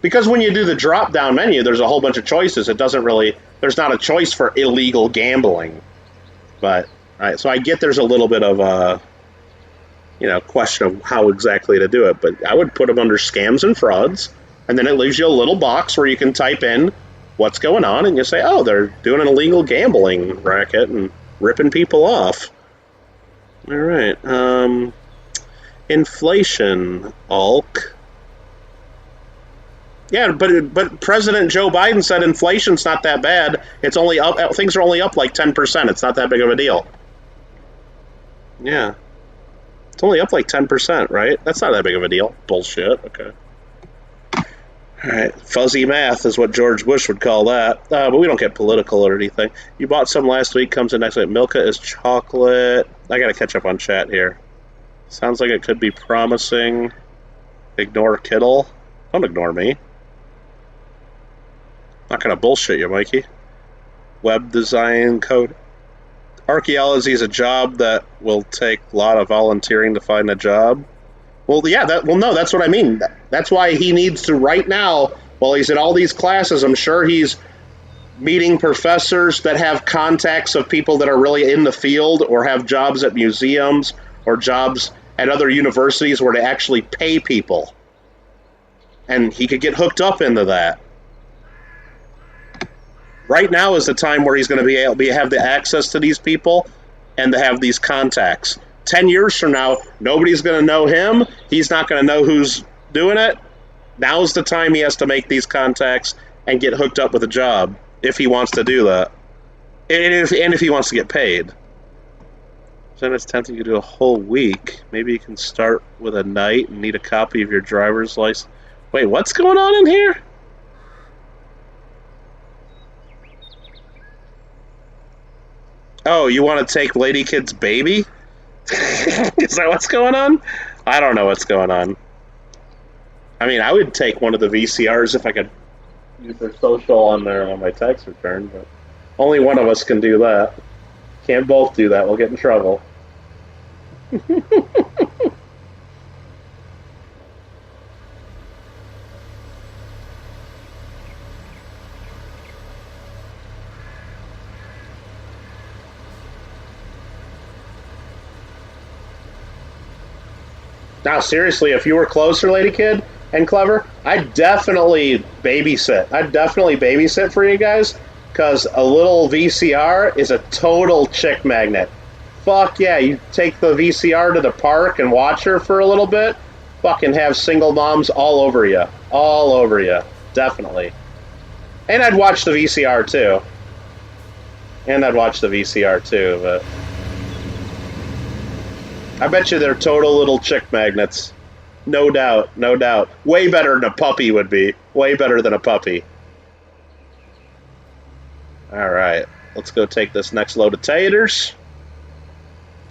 Because when you do the drop-down menu, there's a whole bunch of choices. There's not a choice for illegal gambling. But, so I get there's a little bit of a, question of how exactly to do it. But I would put them under scams and frauds, and then it leaves you a little box where you can type in what's going on, and you say, oh, they're doing an illegal gambling racket and ripping people off. All right. Inflation, ALK. Yeah, but President Joe Biden said inflation's not that bad. It's only up. Things are only up like 10%. It's not that big of a deal. Yeah. It's only up like 10%, right? That's not that big of a deal. Bullshit. Okay. All right. Fuzzy math is what George Bush would call that. But we don't get political or anything. You bought some last week. Comes in next week. Milka is chocolate. I got to catch up on chat here. Sounds like it could be promising. Ignore Kittle. Don't ignore me. Not going to bullshit you, Mikey. Web design code. Archaeology is a job that will take a lot of volunteering to find a job. Well, yeah, no, that's what I mean. That's why he needs to, right now, while he's in all these classes, I'm sure he's meeting professors that have contacts of people that are really in the field or have jobs at museums or jobs at other universities where they actually pay people. And he could get hooked up into that. Right now is the time where he's going to be able to have the access to these people and to have these contacts. 10 years from now, nobody's going to know him. He's not going to know who's doing it. Now's the time he has to make these contacts and get hooked up with a job if he wants to do that. And if he wants to get paid. Then it's tempting to do a whole week. Maybe you can start with a night and need a copy of your driver's license. Wait, what's going on in here? Oh, you want to take Lady Kid's baby? Is that what's going on? I don't know what's going on. I mean, I would take one of the VCRs if I could use their social on my tax return, but only one of us can do that. Can't both do that. We'll get in trouble. Now, seriously, if you were closer, Lady Kid and Clever, I'd definitely babysit for you guys, because a little VCR is a total chick magnet. Fuck yeah, you take the VCR to the park and watch her for a little bit, fucking have single moms all over you. All over you. Definitely. And I'd watch the VCR, too. And I'd watch the VCR too, but I bet you they're total little chick magnets. No doubt, no doubt. Way better than a puppy would be. Way better than a puppy. All right, let's go take this next load of taters.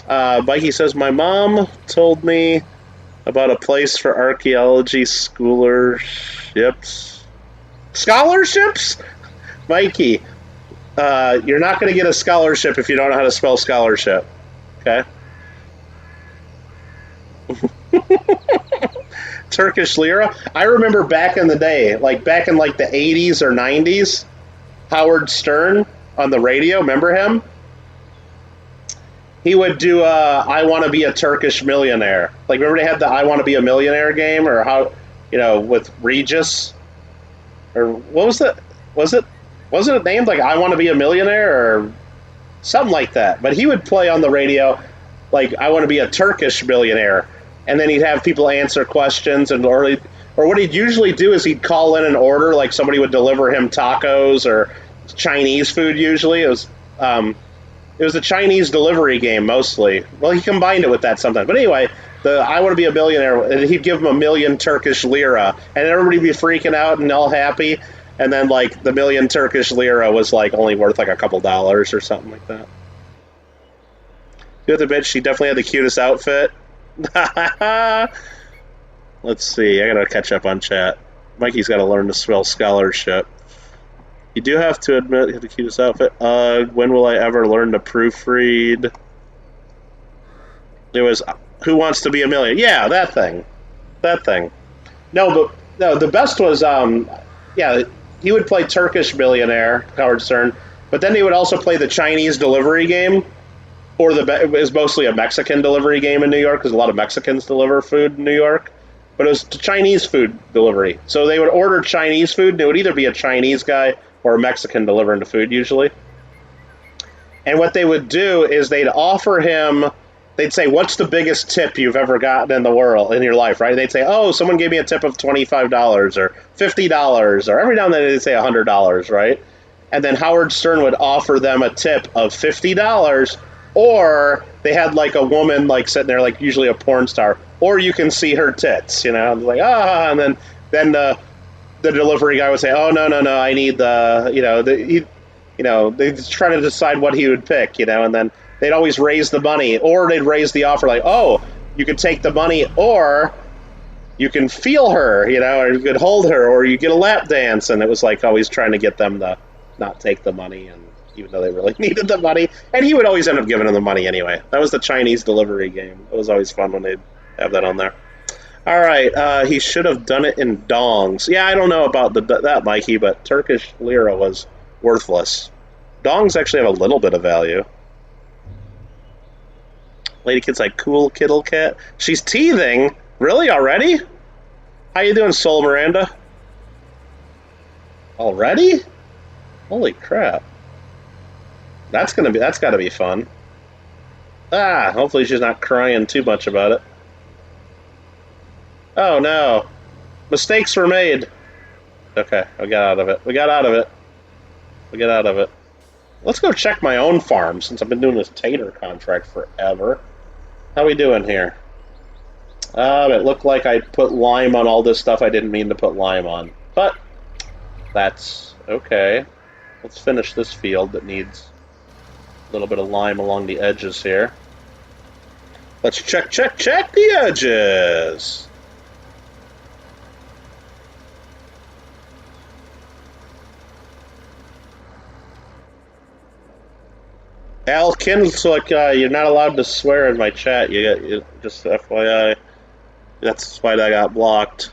Mikey says, my mom told me about a place for archaeology scholarships. Scholarships? Mikey, you're not going to get a scholarship if you don't know how to spell scholarship. Okay? Turkish lira? I remember back in the day, like back in like the 80s or 90s, Howard Stern on the radio, remember him? He would do I Want to Be a Turkish Millionaire. Like, remember they had the I Want to Be a Millionaire game? Or how, you know, with Regis? Or what was it? Wasn't it named like I Want to Be a Millionaire or something like that? But he would play on the radio like I Want to Be a Turkish Millionaire. And then he'd have people answer questions, and or what he'd usually do is he'd call in an order, like somebody would deliver him tacos or Chinese food. Usually, it was a Chinese delivery game mostly. Well, he combined it with that sometimes. But anyway, the I Want to Be a Millionaire, and he'd give him 1 million Turkish lira, and everybody would be freaking out and all happy. And then like the 1 million Turkish lira was like only worth like a couple dollars or something like that. You have to admit, she definitely had the cutest outfit. Let's see, I gotta catch up on chat. Mikey's gotta learn to spell scholarship. You do have to admit you have the cutest outfit. When will I ever learn to proofread? It was Who Wants to Be a Millionaire? Yeah, that thing. No, the best was yeah, he would play Turkish Millionaire, Howard Stern, but then he would also play the Chinese delivery game. Or it was mostly a Mexican delivery game in New York, because a lot of Mexicans deliver food in New York. But it was Chinese food delivery. So they would order Chinese food, and it would either be a Chinese guy or a Mexican delivering the food, usually. And what they would do is they'd offer him, they'd say, what's the biggest tip you've ever gotten in the world, in your life, right? They'd say, oh, someone gave me a tip of $25 or $50, or every now and then they'd say $100, right? And then Howard Stern would offer them a tip of $50, or they had like a woman like sitting there, like usually a porn star, or you can see her tits, you know, like and then the delivery guy would say, oh no, I need they'd try to decide what he would pick, you know, and then they'd always raise the money, or they'd raise the offer like, oh, you could take the money, or you can feel her, you know, or you could hold her, or you get a lap dance, and it was like always trying to get them to not take the money, and even though they really needed the money. And he would always end up giving them the money anyway. That was the Chinese delivery game. It was always fun when they'd have that on there. All right, he should have done it in dongs. Yeah, I don't know about that, Mikey, but Turkish lira was worthless. Dongs actually have a little bit of value. Lady Kid's like, cool Kittle cat. She's teething? Really, already? How you doing, Soul Miranda? Already? Holy crap. That's gotta be fun. Hopefully she's not crying too much about it. Oh no. Mistakes were made. Okay, we got out of it. Let's go check my own farm, since I've been doing this tater contract forever. How we doing here? It looked like I put lime on all this stuff I didn't mean to put lime on. But that's okay. Let's finish this field that needs a little bit of lime along the edges here. Let's check the edges. Alkin, looks like you're not allowed to swear in my chat. You just FYI. That's why I got blocked.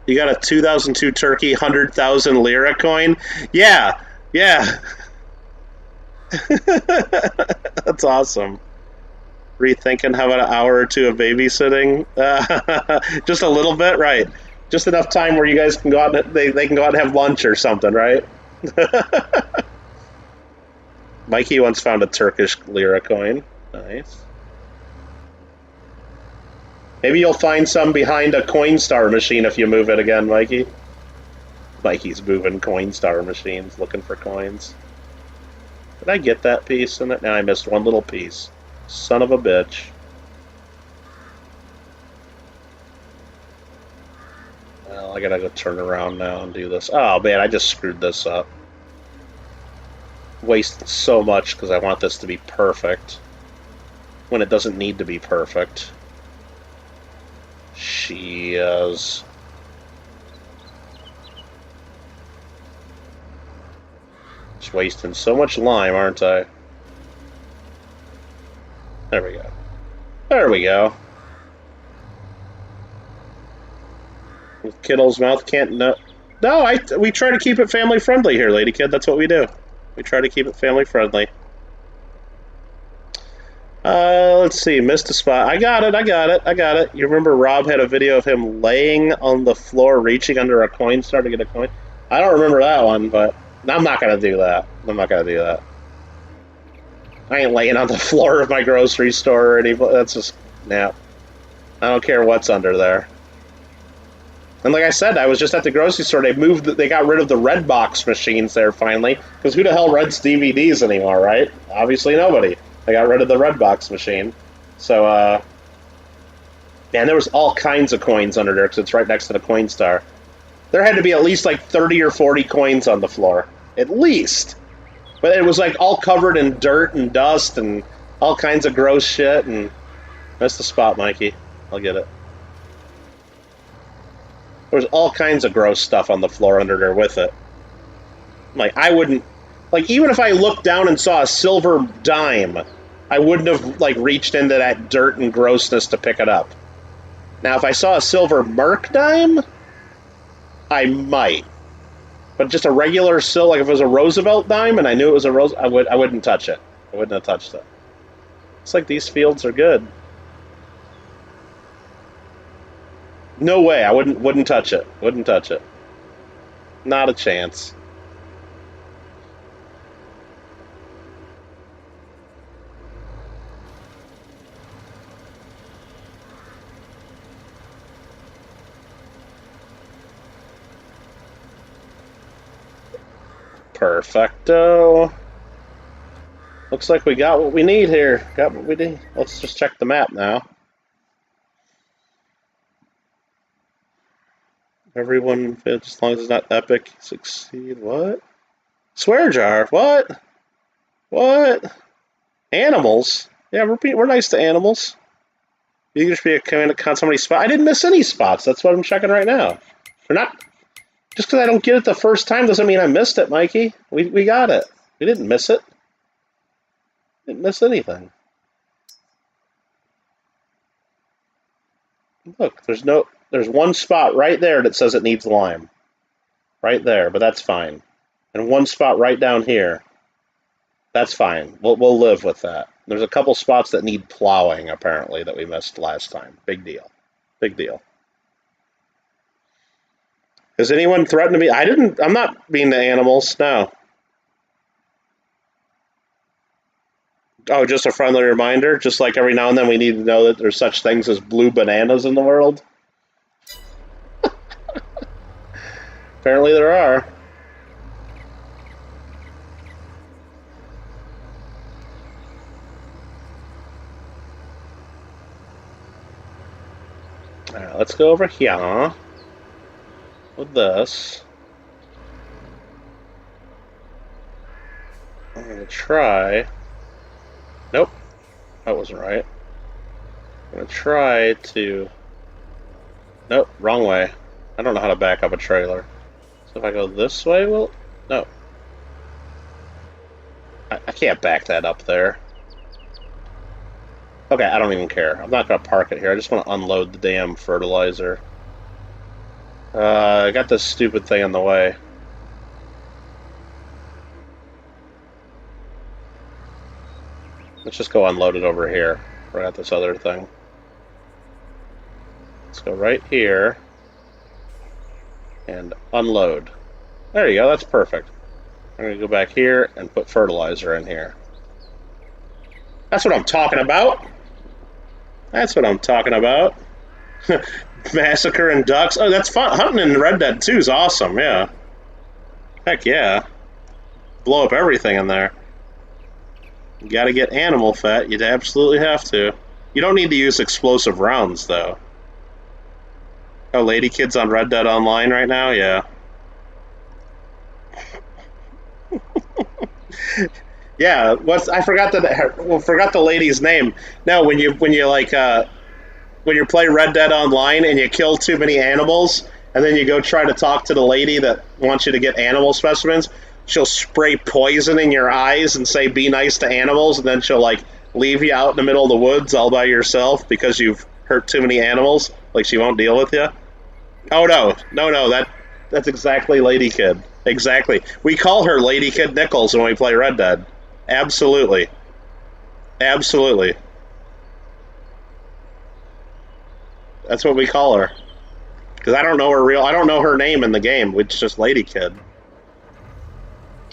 You got a 2002 Turkey 100,000 lira coin? Yeah. That's awesome. Rethinking how about an hour or two of babysitting? Just a little bit, right? Just enough time where you guys can go out and they can go out and have lunch or something, right? Mikey once found a Turkish lira coin. Nice. Maybe you'll find some behind a Coinstar machine if you move it again, Mikey. Mikey's moving Coinstar machines, looking for coins. Did I get that piece in it? Now I missed one little piece. Son of a bitch. Well, I gotta go turn around now and do this. Oh man, I just screwed this up. Wasted so much because I want this to be perfect when it doesn't need to be perfect. She is. Just wasting so much lime, aren't I? There we go. There we go. With Kittle's mouth can't no. No, we try to keep it family friendly here, lady kid. That's what we do. We try to keep it family friendly. Let's see. Missed a spot. I got it. You remember Rob had a video of him laying on the floor, reaching under a coin star to get a coin? I don't remember that one, but I'm not going to do that. I ain't laying on the floor of my grocery store or anything. That's just, nah. I don't care what's under there. And like I said, I was just at the grocery store. They got rid of the red box machines there finally. Because who the hell rents DVDs anymore, right? Obviously nobody. They got rid of the red box machine. So, man, there was all kinds of coins under there because it's right next to the coin star. There had to be at least like 30 or 40 coins on the floor. At least. But it was like all covered in dirt and dust and all kinds of gross shit. And that's the spot, Mikey. I'll get it. There was all kinds of gross stuff on the floor under there with it. Like, I wouldn't... Like, even if I looked down and saw a silver dime, I wouldn't have, like, reached into that dirt and grossness to pick it up. Now, if I saw a silver Merc dime, I might. But just a regular like, if it was a Roosevelt dime and I knew it was a I wouldn't touch it. I wouldn't have touched it. It's like these fields are good. No way, I wouldn't touch it. Wouldn't touch it. Not a chance. Perfecto. Looks like we got what we need here. Got what we need. Let's just check the map now. Everyone fits as long as it's not epic. Succeed. What? Swear jar. What? What? Animals? Yeah, we're nice to animals. You can just be a kind of somebody's spot. I didn't miss any spots. That's what I'm checking right now. We're not. Just because I don't get it the first time doesn't mean I missed it, Mikey. We got it. We didn't miss it. Didn't miss anything. Look, there's one spot right there that says it needs lime. Right there, but that's fine. And one spot right down here. That's fine. We'll live with that. There's a couple spots that need plowing, apparently, that we missed last time. Big deal. Big deal. Has anyone threatened me? I'm not being to animals, no. Oh, just a friendly reminder? Just like every now and then we need to know that there's such things as blue bananas in the world? Apparently there are. Alright, let's go over here with this. I'm going to try... Nope, that wasn't right. I'm going to try to... Nope, wrong way. I don't know how to back up a trailer. So if I go this way, well... No. I can't back that up there. Okay, I don't even care. I'm not going to park it here. I just want to unload the damn fertilizer. I got this stupid thing in the way. Let's just go unload it over here. Right at this other thing. Let's go right here. And unload. There you go, that's perfect. I'm going to go back here and put fertilizer in here. That's what I'm talking about. That's what I'm talking about. Massacring ducks. Oh, that's fun. Hunting in Red Dead 2 is awesome, yeah. Heck yeah. Blow up everything in there. You gotta get animal fat. You'd absolutely have to. You don't need to use explosive rounds, though. Oh, Lady Kid's on Red Dead Online right now? Yeah. Yeah, I forgot the lady's name. No, when you play Red Dead Online and you kill too many animals, and then you go try to talk to the lady that wants you to get animal specimens, she'll spray poison in your eyes and say, "Be nice to animals," and then she'll like leave you out in the middle of the woods all by yourself because you've hurt too many animals. Like she won't deal with you. Oh no, that's exactly Lady Kid. Exactly. We call her Lady Kid Nichols when we play Red Dead. Absolutely. Absolutely. That's what we call her. Because I don't know her name in the game. It's just Lady Kid.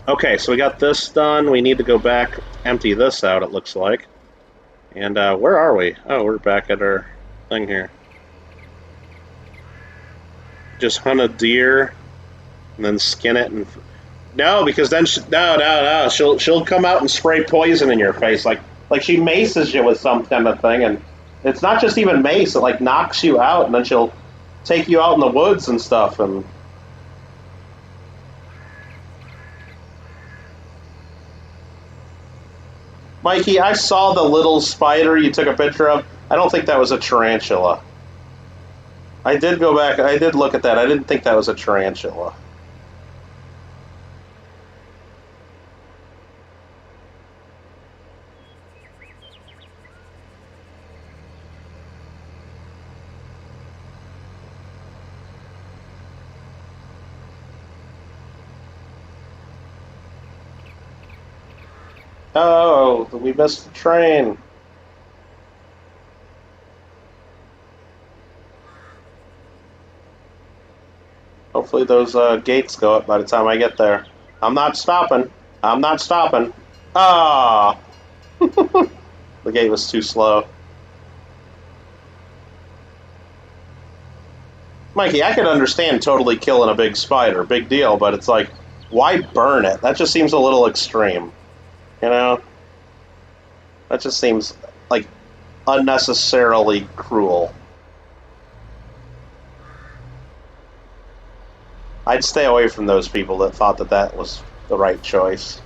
Okay, so we got this done. We need to go back, empty this out, it looks like. And where are we? Oh, we're back at our thing here. Just hunt a deer and then skin it and no, because then no, she'll come out and spray poison in your face like she maces you with some kind of thing, and it's not just even mace, it like knocks you out, and then she'll take you out in the woods and stuff. And Mikey, I saw the little spider you took a picture of. I don't think that was a tarantula. I did go back, I did look at that. I didn't think that was a tarantula. Oh, we missed the train. Hopefully those gates go up by the time I get there. I'm not stopping. I'm not stopping. Ah! The gate was too slow. Mikey, I could understand totally killing a big spider, big deal, but it's like, why burn it? That just seems a little extreme. You know? That just seems like unnecessarily cruel. I'd stay away from those people that thought that that was the right choice.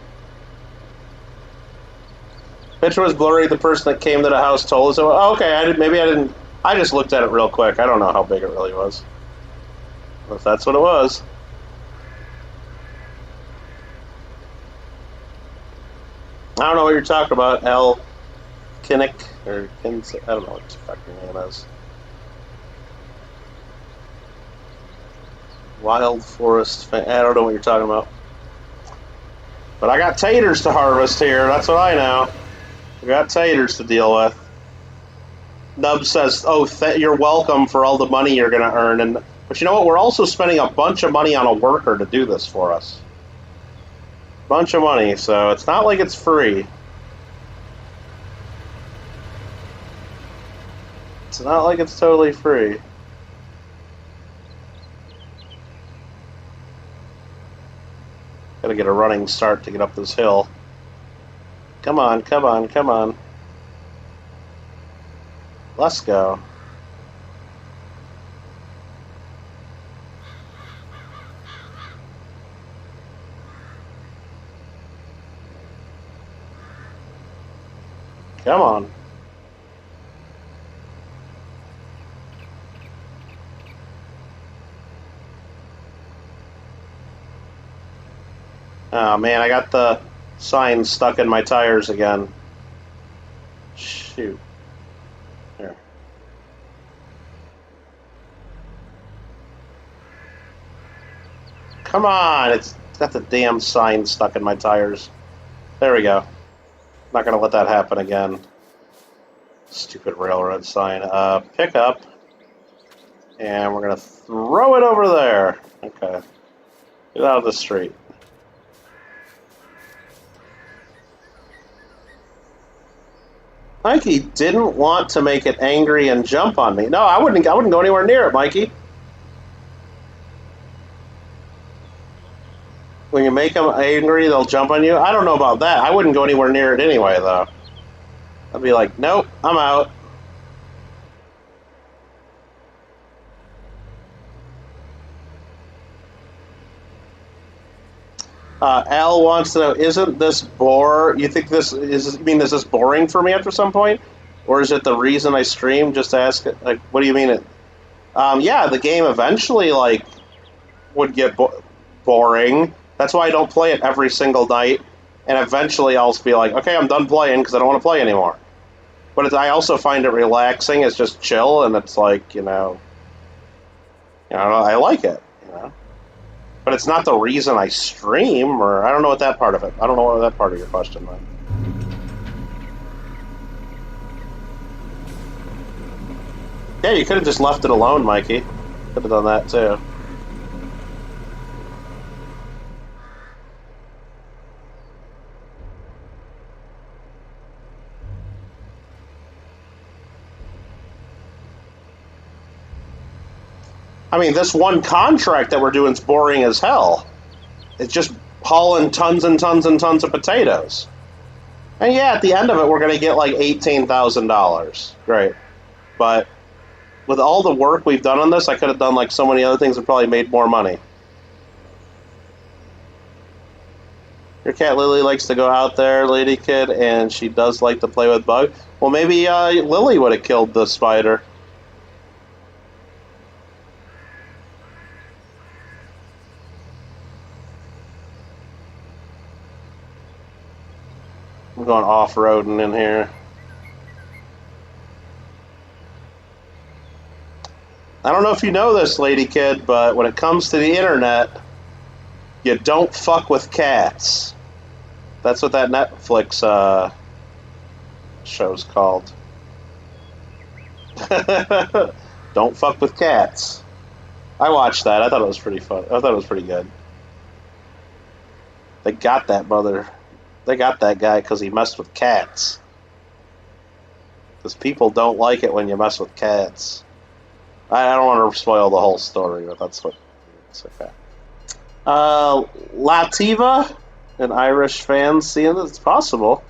Picture was blurry. The person that came to the house told us. Oh, okay, I didn't. I just looked at it real quick. I don't know how big it really was. If that's what it was. I don't know what you're talking about, L. Kinnick or Kins. I don't know what the fuck your name is. Wild Forest. I don't know what you're talking about. But I got taters to harvest here. That's what I know. We got taters to deal with. Nub says, "Oh, you're welcome for all the money you're going to earn." But you know what? We're also spending a bunch of money on a worker to do this for us. Bunch of money, so it's not like it's free. It's not like it's totally free. Gotta get a running start to get up this hill. Come on, come on, come on. Let's go. Come on. Oh man, I got the sign stuck in my tires again. Shoot. Here. Come on, it's got the damn sign stuck in my tires. There we go. Not gonna let that happen again. Stupid railroad sign. Pick up. And we're gonna throw it over there. Okay. Get out of the street. Mikey didn't want to make it angry and jump on me. No, I wouldn't go anywhere near it, Mikey. When you make them angry, they'll jump on you. I don't know about that. I wouldn't go anywhere near it anyway, though. I'd be like, nope, I'm out. Al wants to know, isn't this bore? You think this is? You mean is this boring for me after some point, or is it the reason I stream? Just to ask, like, what do you mean? Yeah, the game eventually like would get boring. That's why I don't play it every single night. And eventually I'll be like, okay, I'm done playing because I don't want to play anymore. But I also find it relaxing. It's just chill, and it's like I like it. But it's not the reason I stream, or I don't know what that part of it. I don't know what that part of your question was. Yeah, you could have just left it alone, Mikey. Could have done that too. I mean, this one contract that we're doing is boring as hell. It's just hauling tons and tons and tons of potatoes. And yeah, at the end of it, we're going to get like $18,000. Great. But with all the work we've done on this, I could have done like so many other things and probably made more money. Your cat Lily likes to go out there, Lady Kid, and she does like to play with bugs. Well, maybe Lily would have killed the spider. I'm going off-roading in here. I don't know if you know this, Lady Kid, but when it comes to the internet, you don't fuck with cats. That's what that Netflix show's called. Don't fuck with cats. I watched that. I thought it was pretty fun. I thought it was pretty good. They got that brother. They got that guy because he messed with cats. Because people don't like it when you mess with cats. I don't want to spoil the whole story, but that's what it's okay. Lativa, an Irish fan seeing this. It's possible.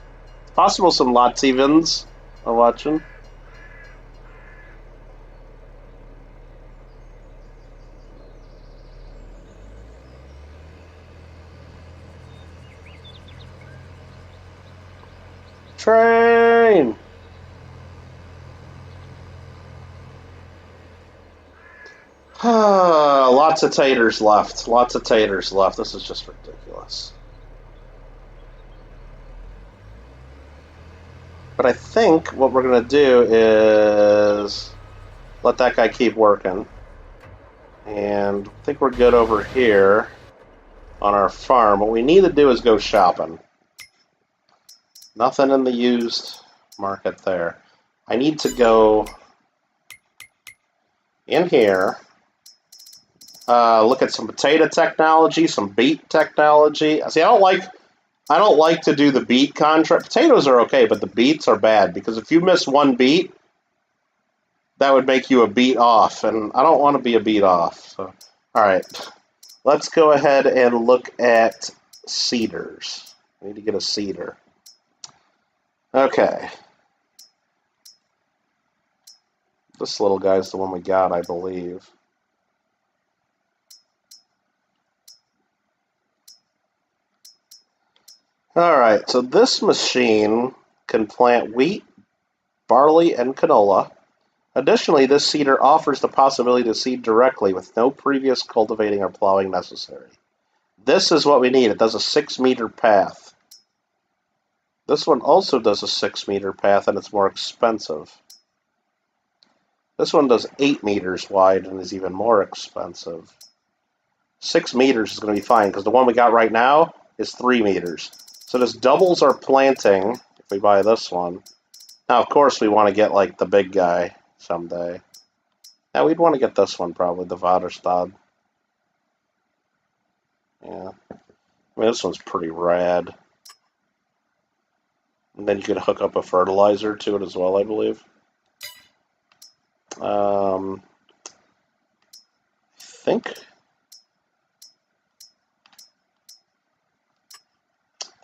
It's possible some Lativans are watching. Train! Lots of taters left. Lots of taters left. This is just ridiculous. But I think what we're going to do is let that guy keep working. And I think we're good over here on our farm. What we need to do is go shopping. Nothing in the used market there. I need to go in here, look at some potato technology, some beet technology. See, I don't like to do the beet contract. Potatoes are okay, but the beets are bad because if you miss one beet, that would make you a beet off, and I don't want to be a beet off. So, all right, let's go ahead and look at cedars. I need to get a cedar. Okay. This little guy's the one we got, I believe. Alright, so this machine can plant wheat, barley, and canola. Additionally, this seeder offers the possibility to seed directly with no previous cultivating or plowing necessary. This is what we need. It does a 6-meter path. This one also does a 6-meter path, and it's more expensive. This one does 8 meters wide and is even more expensive. 6 meters is going to be fine, because the one we got right now is 3 meters. So this doubles our planting if we buy this one. Now, of course, we want to get, like, the big guy someday. Now, we'd want to get this one, probably, the Vaderstad. Yeah. I mean, this one's pretty rad. And then you can hook up a fertilizer to it as well, I believe. I think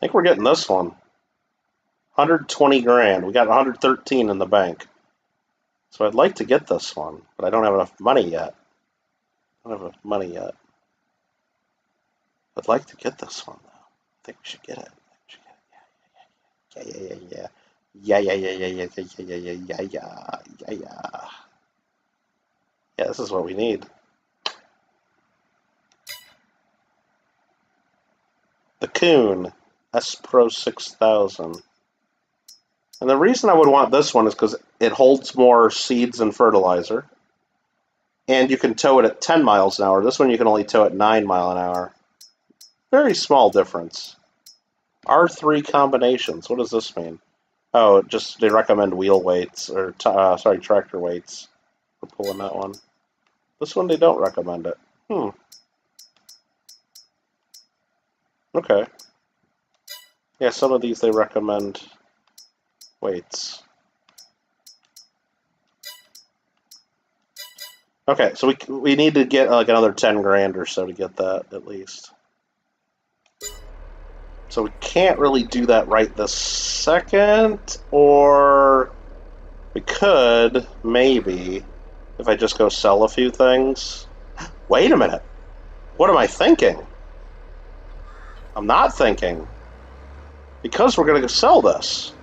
think we're getting this one. 120 grand. We got 113 in the bank. So I'd like to get this one, but I don't have enough money yet. I don't have enough money yet. I'd like to get this one, though. I think we should get it. Yeah. Yeah, this is what we need. The Coon S Pro 6000. And the reason I would want this one is because it holds more seeds and fertilizer. And you can tow it at 10 miles an hour. This one you can only tow at 9 miles an hour. Very small difference. R3 combinations. What does this mean? Oh, just they recommend wheel weights, or tractor weights for pulling that one. This one they don't recommend it. Okay. Yeah, some of these they recommend weights. Okay, so we need to get like another 10 grand or so to get that at least. So we can't really do that right this second, or we could maybe if I just go sell a few things. Wait a minute. What am I thinking? I'm not thinking. Because we're going to go sell this.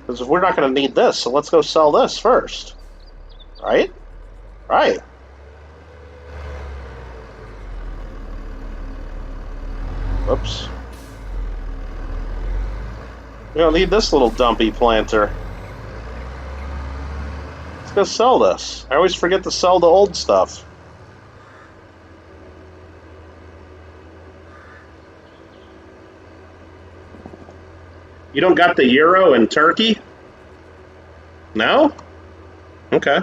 Because if we're not going to need this, so let's go sell this first. Right? Right. Whoops. We don't need this little dumpy planter. Let's go sell this. I always forget to sell the old stuff. You don't got the euro in Turkey? No? Okay.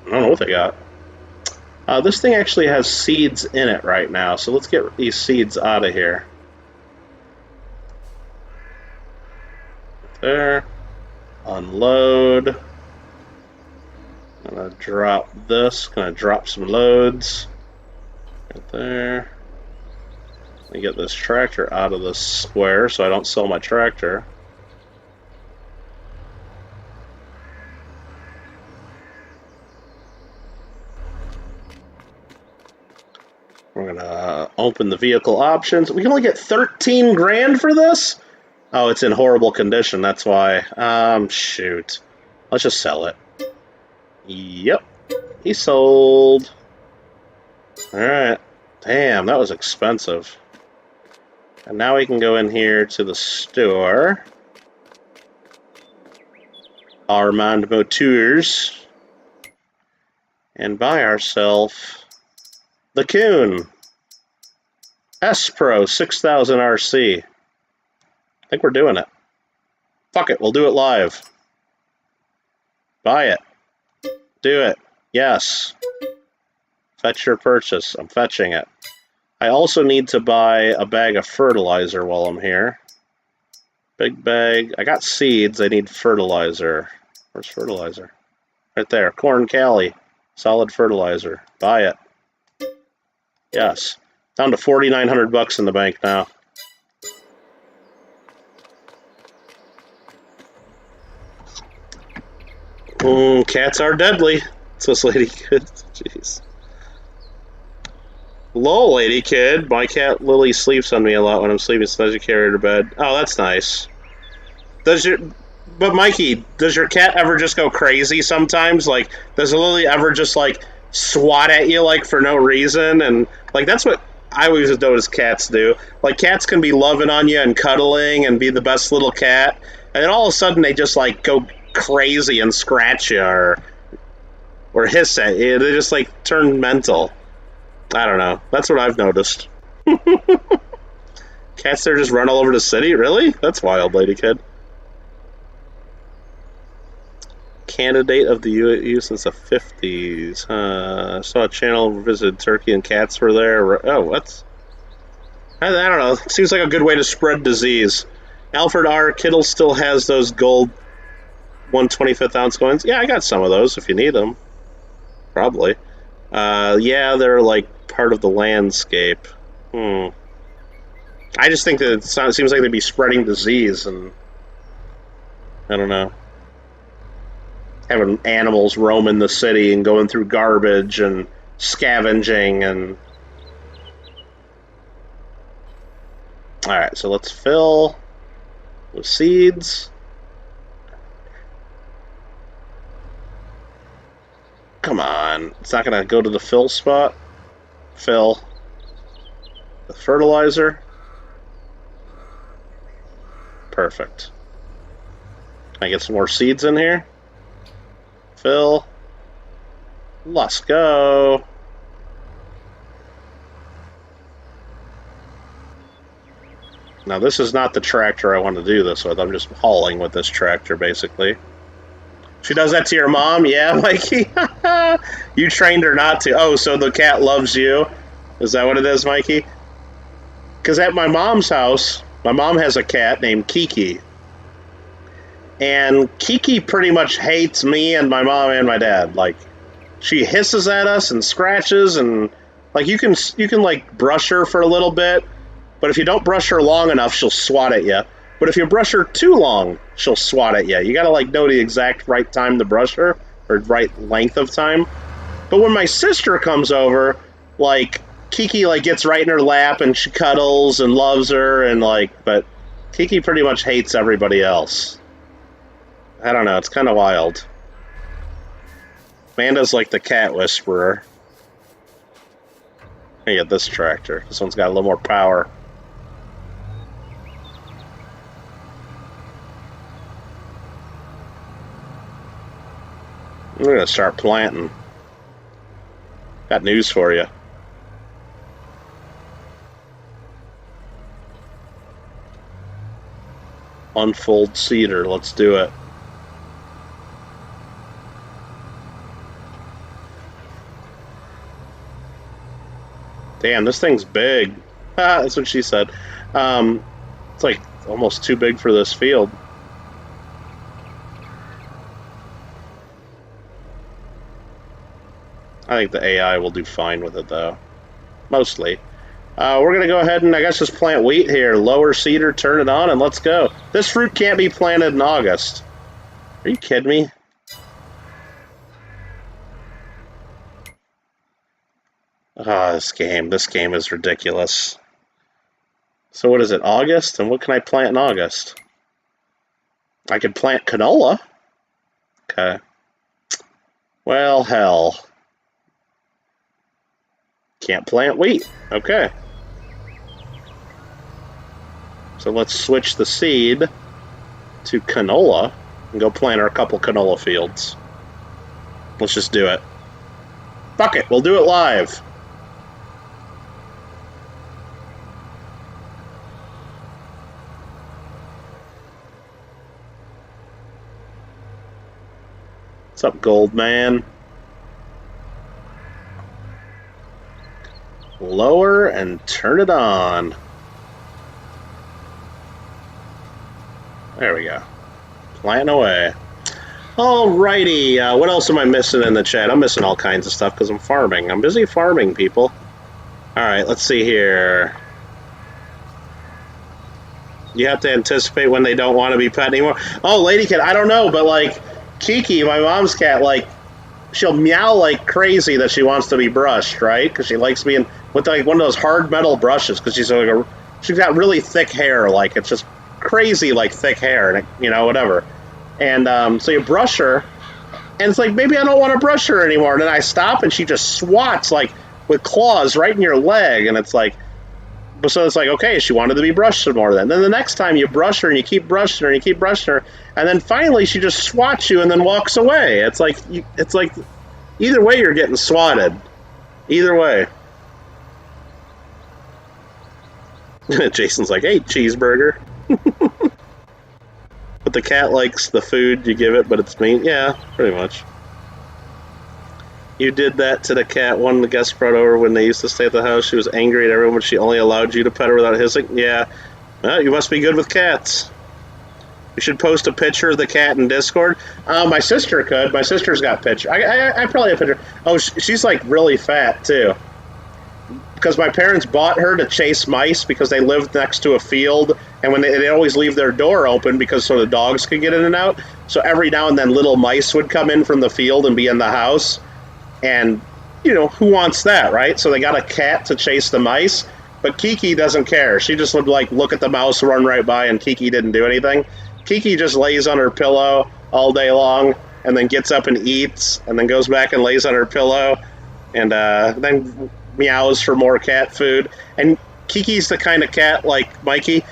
I don't know what they got. This thing actually has seeds in it right now, so let's get these seeds out of here. There. Unload. I'm gonna drop this. Gonna drop some loads. Right there. Let me get this tractor out of the square so I don't sell my tractor. We're gonna open the vehicle options. We can only get 13 grand for this? Oh, it's in horrible condition, that's why. Shoot. Let's just sell it. Yep. He sold. Alright. Damn, that was expensive. And now we can go in here to the store. Armand Motors. And buy ourselves the Coon S Pro 6000 RC. I think we're doing it. Fuck it, we'll do it live. Buy it. Do it. Yes. Fetch your purchase. I'm fetching it. I also need to buy a bag of fertilizer while I'm here. Big bag. I got seeds. I need fertilizer. Where's fertilizer? Right there. Corn Cali. Solid fertilizer. Buy it. Yes. Down to 4,900 bucks in the bank now. Cats are deadly. That's this lady kid. Jeez. Lol, lady kid. My cat Lily sleeps on me a lot when I'm sleeping, so I carry her to bed. Oh, that's nice. But Mikey, does your cat ever just go crazy sometimes? Like, does Lily ever just like swat at you like for no reason? And like that's what I always notice cats do. Like cats can be loving on you and cuddling and be the best little cat, and then all of a sudden they just like go crazy and scratch you or hiss at you. They just like turn mental. I don't know. That's what I've noticed. Cats there just run all over the city? Really? That's wild, lady kid. Candidate of the EU since the 50s. Saw a channel, visited Turkey, and cats were there. Oh, what's... I don't know. Seems like a good way to spread disease. Alfred R. Kittle still has those gold 1/25 ounce coins. Yeah, I got some of those if you need them. Probably. Yeah, they're like part of the landscape. I just think that it seems like they'd be spreading disease, and I don't know. Having animals roaming the city and going through garbage and scavenging and... Alright, so let's fill with seeds. Come on, it's not gonna go to the fill spot. Fill. The fertilizer. Perfect. Can I get some more seeds in here? Fill. Let's go. Now this is not the tractor I want to do this with. I'm just hauling with this tractor, basically. She does that to your mom? Yeah, Mikey? You trained her not to. Oh, so the cat loves you? Is that what it is, Mikey? Because at my mom's house, my mom has a cat named Kiki. And Kiki pretty much hates me and my mom and my dad. Like, she hisses at us and scratches, and like you can like brush her for a little bit, but if you don't brush her long enough, she'll swat at you. But if you brush her too long, she'll swat at you. You gotta like know the exact right time to brush her, or right length of time. But when my sister comes over, like Kiki like gets right in her lap and she cuddles and loves her, and like, but Kiki pretty much hates everybody else. I don't know, it's kind of wild. Amanda's like the cat whisperer. Let me get this tractor. This one's got a little more power. We're gonna start planting. Got news for you. Unfold cedar. Let's do it. Damn, this thing's big. Ah, that's what she said. It's like almost too big for this field. I think the AI will do fine with it, though. Mostly. We're going to go ahead and, I guess, just plant wheat here. Lower cedar, turn it on, and let's go. This fruit can't be planted in August. Are you kidding me? Ah, this game is ridiculous. So what is it, August? And what can I plant in August? I could plant canola. Okay. Well, hell. Can't plant wheat. Okay. So let's switch the seed to canola and go plant our couple canola fields. Let's just do it. Fuck it, we'll do it live. What's up, gold man? Lower and turn it on. There we go. Planting away. Alrighty, what else am I missing in the chat? I'm missing all kinds of stuff because I'm farming. I'm busy farming, people. Alright, let's see here. You have to anticipate when they don't want to be pet anymore. Oh, Lady Kid, I don't know, but like Kiki, my mom's cat, like she'll meow like crazy that she wants to be brushed, right? Because she likes being with like one of those hard metal brushes. Because she's got really thick hair, like it's just crazy, like thick hair, and you know, whatever. And so you brush her, and it's like maybe I don't want to brush her anymore. And then I stop, and she just swats like with claws right in your leg, and it's like, so it's like, okay, she wanted to be brushed some more then. Then the next time you brush her and you keep brushing her and you keep brushing her, and then finally she just swats you and then walks away. It's like either way you're getting swatted. Either way. Jason's like, hey, cheeseburger. But the cat likes the food you give it, but it's mean. Yeah, pretty much. You did that to the cat. One of the guests brought over when they used to stay at the house. She was angry at everyone, but she only allowed you to pet her without hissing. Yeah. Well, you must be good with cats. We should post a picture of the cat in Discord. My sister could. My sister's got picture. I probably have a picture. Oh, she's like really fat too. Because my parents bought her to chase mice because they lived next to a field, and when they always leave their door open because so the dogs could get in and out. So every now and then little mice would come in from the field and be in the house, and you know who wants that, right? So they got a cat to chase the mice, but Kiki doesn't care. She just would like look at the mouse run right by, and Kiki didn't do anything. Kiki just lays on her pillow all day long, and then gets up and eats, and then goes back and lays on her pillow, and then meows for more cat food. And Kiki's the kind of cat like Mikey.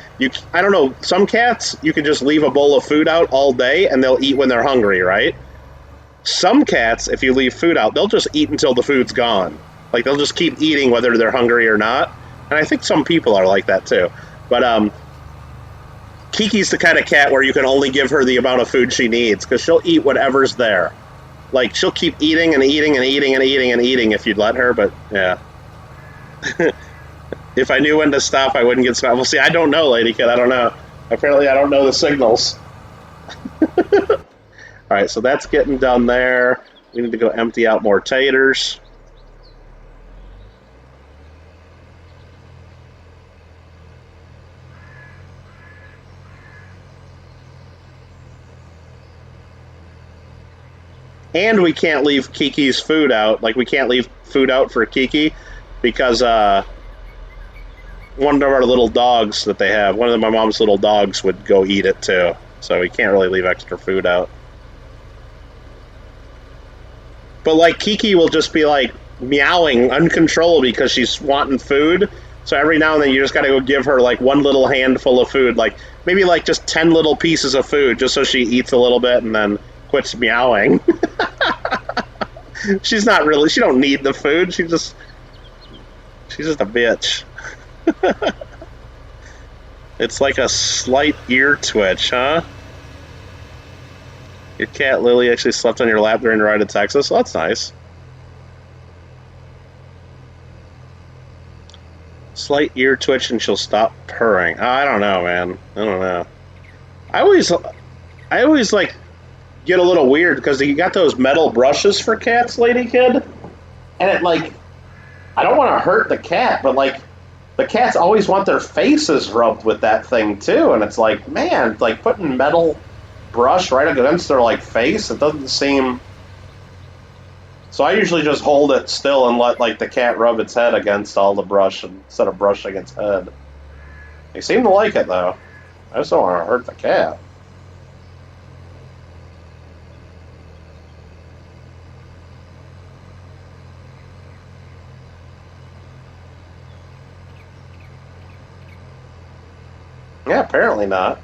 I don't know, some cats you can just leave a bowl of food out all day and they'll eat when they're hungry, right? Some cats, if you leave food out, they'll just eat until the food's gone. Like they'll just keep eating whether they're hungry or not. And I think some people are like that too. But Kiki's the kind of cat where you can only give her the amount of food she needs because she'll eat whatever's there. Like she'll keep eating and eating and eating and eating and eating if you'd let her, but yeah. If I knew when to stop, I wouldn't get stopped. Well, see, I don't know, Lady Kid. I don't know. Apparently, I don't know the signals. All right, so that's getting done there. We need to go empty out more taters. And we can't leave Kiki's food out. Like, we can't leave food out for Kiki because one of our little dogs that they have, one of my mom's little dogs would go eat it too. So we can't really leave extra food out. But like Kiki will just be like meowing uncontrollably because she's wanting food. So every now and then you just got to go give her like one little handful of food, like maybe like just 10 little pieces of food just so she eats a little bit and then quits meowing. She's not really, she don't need the food. She's just a bitch. It's like a slight ear twitch, huh? Your cat Lily actually slept on your lap during the ride to Texas. Well, that's nice. Slight ear twitch and she'll stop purring. Oh, I don't know, man. I don't know. I always like get a little weird because you got those metal brushes for cats, Lady Kid, and it like I don't want to hurt the cat, but like the cats always want their faces rubbed with that thing too, and it's like, man, like putting metal brush right against their like face, it doesn't seem. So I usually just hold it still and let like the cat rub its head against all the brush instead of brushing its head. They seem to like it though. I just don't want to hurt the cat. Yeah, apparently not.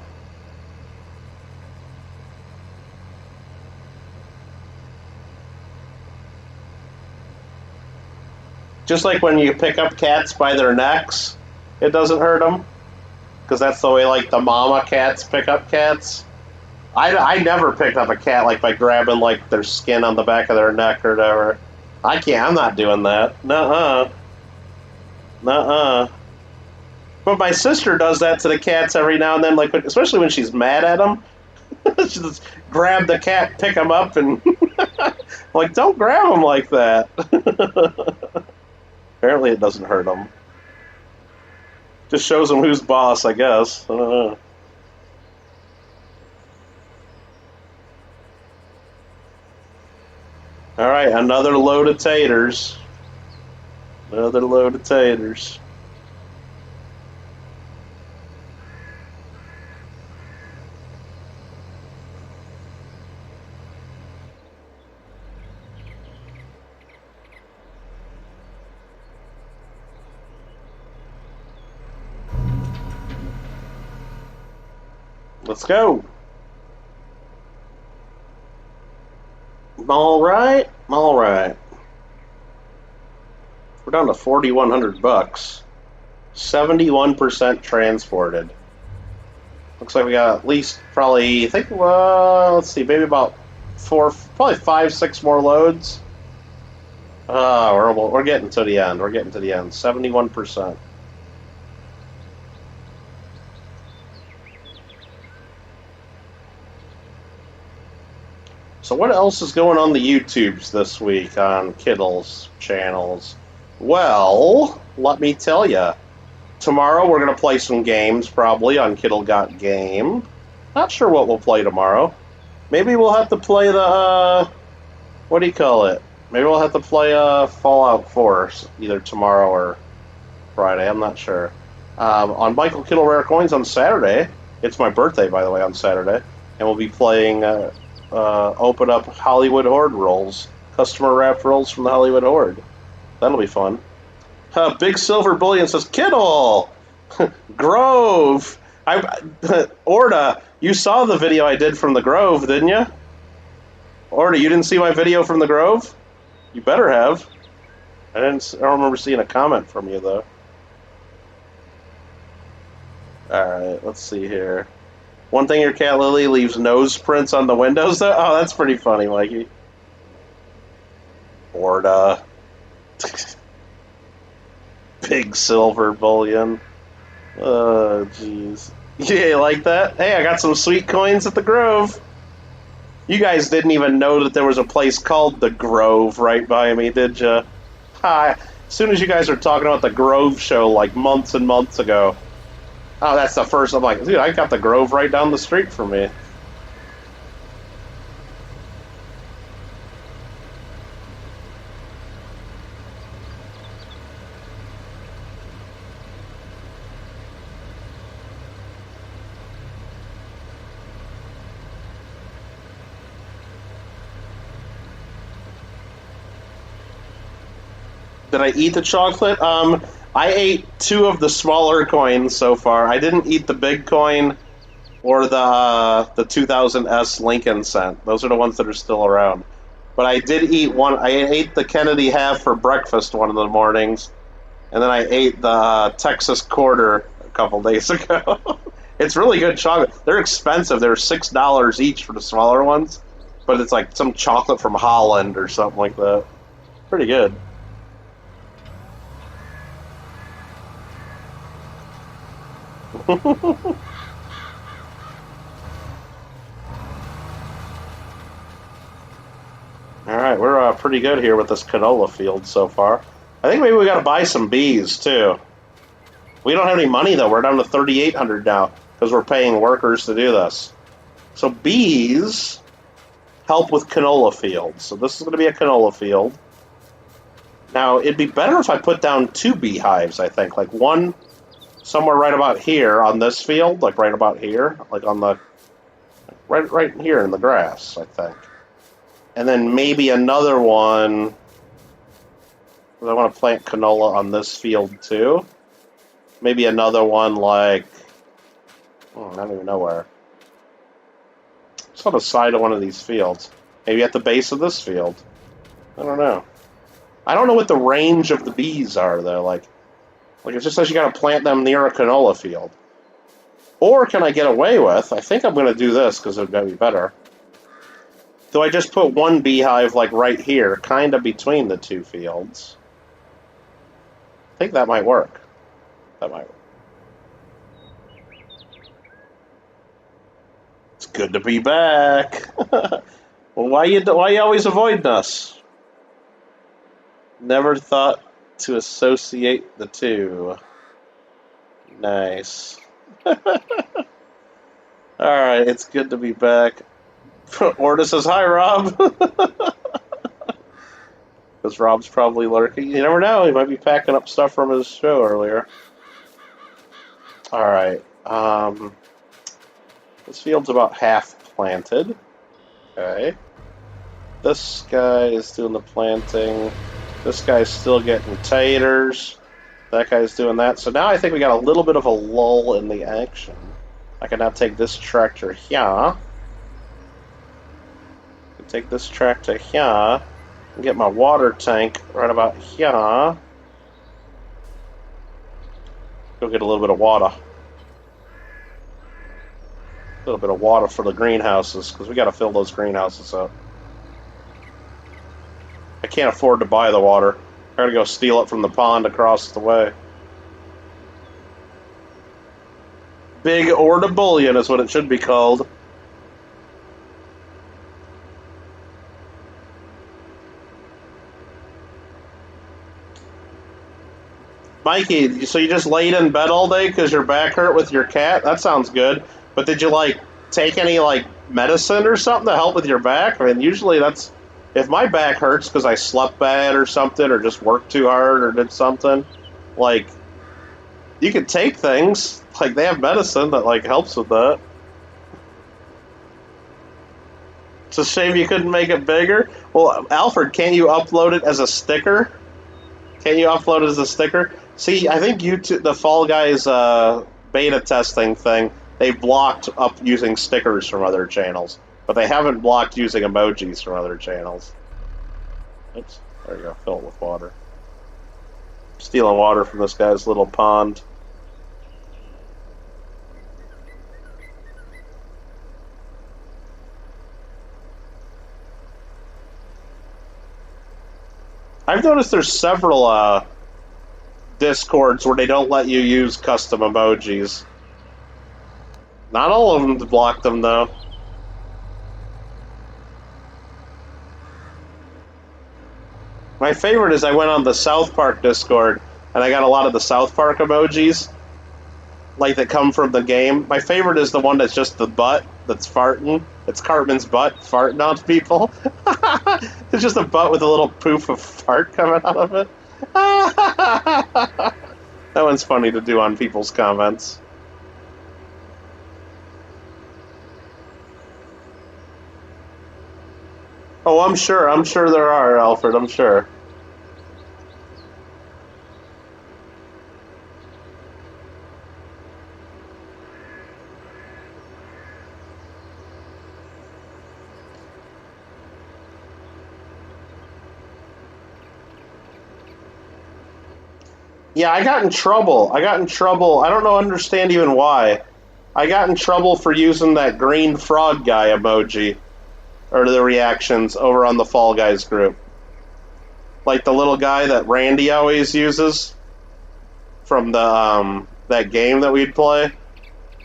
Just like when you pick up cats by their necks, it doesn't hurt them. Because that's the way, like, the mama cats pick up cats. I never picked up a cat, like, by grabbing, like, their skin on the back of their neck or whatever. I can't. I'm not doing that. Nuh-uh. Nuh-uh. But my sister does that to the cats every now and then, like especially when she's mad at them. She just grab the cat, pick him up, and like, don't grab him like that. Apparently it doesn't hurt him. Just shows him who's boss, I guess. I don't know. All right, another load of taters. Another load of taters. Let's go. All right. We're down to 4,100 bucks. 71% transported. Looks like we got at least probably, I think, let's see, maybe about probably 5-6 more loads. We're getting to the end. 71%. So what else is going on the YouTubes this week on Kittle's channels? Well, let me tell you. Tomorrow we're going to play some games, probably, on kittlegotgame. Not sure what we'll play tomorrow. Maybe we'll have to play the, what do you call it? Maybe we'll have to play Fallout 4 either tomorrow or Friday. I'm not sure. On Michael Kittle Rare Coins on Saturday, it's my birthday, by the way, on Saturday, and we'll be playing Open Up Hollywood Horde rolls, customer wrapped rolls from the Hollywood Horde. That'll be fun. Big Silver Bullion says, Kittle! Grove! Orda, you saw the video I did from the Grove, didn't you? Orda, you didn't see my video from the Grove? You better have. I don't remember seeing a comment from you, though. Alright, let's see here. One thing your cat Lily leaves nose prints on the windows, though? Oh, that's pretty funny, Mikey. Orda. Big Silver Bullion. Oh, jeez. Yeah, you like that? Hey, I got some sweet coins at the Grove. You guys didn't even know that there was a place called the Grove right by me, did ya? Hi. As soon as you guys are talking about the Grove show like months and months ago. Oh, that's the first. I'm like, dude, I got the Grove right down the street from me. Did I eat the chocolate? I ate 2 of the smaller coins so far. I didn't eat the big coin or the 2000S Lincoln cent. Those are the ones that are still around. But I did eat one. I ate the Kennedy half for breakfast one of the mornings, and then I ate the Texas quarter a couple days ago. It's really good chocolate. They're expensive. They're $6 each for the smaller ones, but it's like some chocolate from Holland or something like that. Pretty good. Alright, we're pretty good here with this canola field so far. I think maybe we gotta buy some bees, too. We don't have any money, though. We're down to 3,800 now, because we're paying workers to do this. So bees help with canola fields. So this is going to be a canola field. Now, it'd be better if I put down 2 beehives, I think. Like one somewhere right about here on this field, like right about here, like on the right here in the grass, I think. And then maybe another one, because I want to plant canola on this field too. Maybe another one like, I don't even know where. It's on the side of one of these fields. Maybe at the base of this field. I don't know. I don't know what the range of the bees are, though. Like it just says you got to plant them near a canola field. Or can I get away with? I think I'm going to do this because it would be better. Do I just put one beehive like right here, kind of between the 2 fields? I think that might work. That might work. It's good to be back. Well, why you always avoiding us? Never thought to associate the 2. Nice. Alright, it's good to be back. Orda says, hi, Rob. Because Rob's probably lurking. You never know, he might be packing up stuff from his show earlier. Alright, this field's about half planted. Okay. This guy is doing the planting. This guy's still getting taters. That guy's doing that. So now I think we got a little bit of a lull in the action. I can now take this tractor here. Take this tractor here and get my water tank right about here. Go get a little bit of water. A little bit of water for the greenhouses, because we got to fill those greenhouses up. I can't afford to buy the water. I gotta go steal it from the pond across the way. Big Orda Bullion is what it should be called. Mikey, so you just laid in bed all day because your back hurt with your cat? That sounds good. But did you, like, take any, like, medicine or something to help with your back? I mean, usually that's... If my back hurts because I slept bad or something, or just worked too hard or did something, like, you can take things. Like, they have medicine that, like, helps with that. It's a shame you couldn't make it bigger. Well, Alfred, can't you upload it as a sticker? Can't you upload it as a sticker? See, I think YouTube, the Fall Guys beta testing thing, they blocked up using stickers from other channels, but they haven't blocked using emojis from other channels. Oops, there you go, fill it with water. Stealing water from this guy's little pond. I've noticed there's several Discords where they don't let you use custom emojis. Not all of them block them, though. My favorite is I went on the South Park Discord, and I got a lot of the South Park emojis, like that come from the game. My favorite is the one that's just the butt that's farting. It's Cartman's butt farting on people. It's just a butt with a little poof of fart coming out of it. That one's funny to do on people's comments. Oh, I'm sure there are, Alfred, I'm sure. Yeah, I got in trouble. I don't understand even why. I got in trouble for using that green frog guy emoji, or the reactions over on the Fall Guys group. Like the little guy that Randy always uses from the that game that we'd play,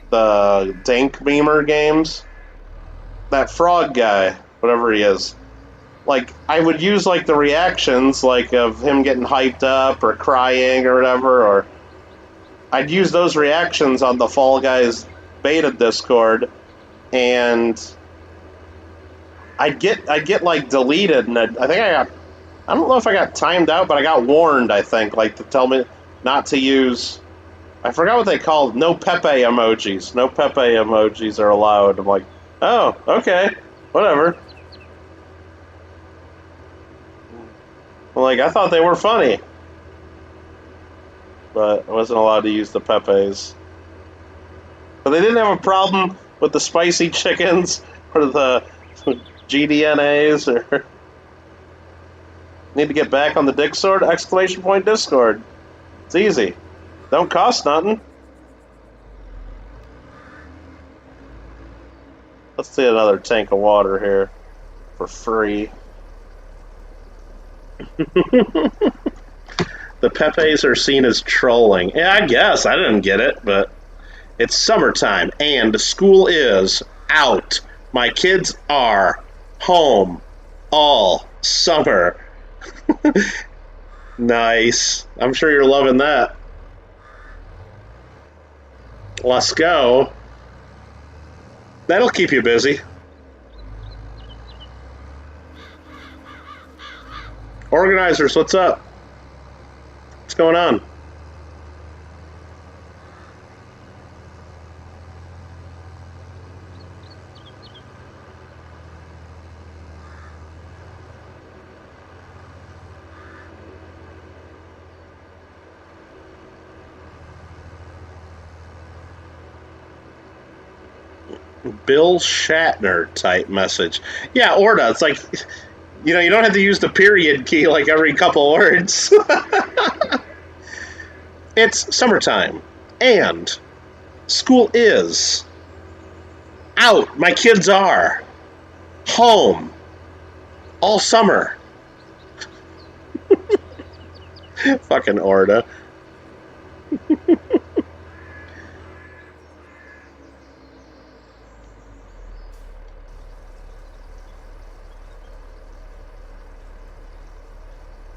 the Dink Beamer games. That frog guy, whatever he is. Like, I would use, like, the reactions, like, of him getting hyped up or crying or whatever, or I'd use those reactions on the Fall Guys beta Discord, and I'd get like, deleted, and I don't know if I got timed out, but I got warned, I think, like, to tell me not to use, I forgot what they called, no Pepe emojis. No Pepe emojis are allowed. I'm like, oh, okay, whatever. Like, I thought they were funny. But I wasn't allowed to use the Pepes. But they didn't have a problem with the spicy chickens or the GDNAs or... Need to get back on the Dick Sword! Exclamation point Discord. It's easy. Don't cost nothing. Let's see another tank of water here for free. The Pepes are seen as trolling. Yeah, I guess. I didn't get it, but it's summertime, and school is out. My kids are home all summer. Nice. I'm sure you're loving that. Let's go. That'll keep you busy. Organizers, what's up? What's going on? Bill Shatner type message. Yeah, Orda, it's like... You know, you don't have to use the period key like every couple words. It's summertime, and school is out. My kids are home all summer. Fucking Orda.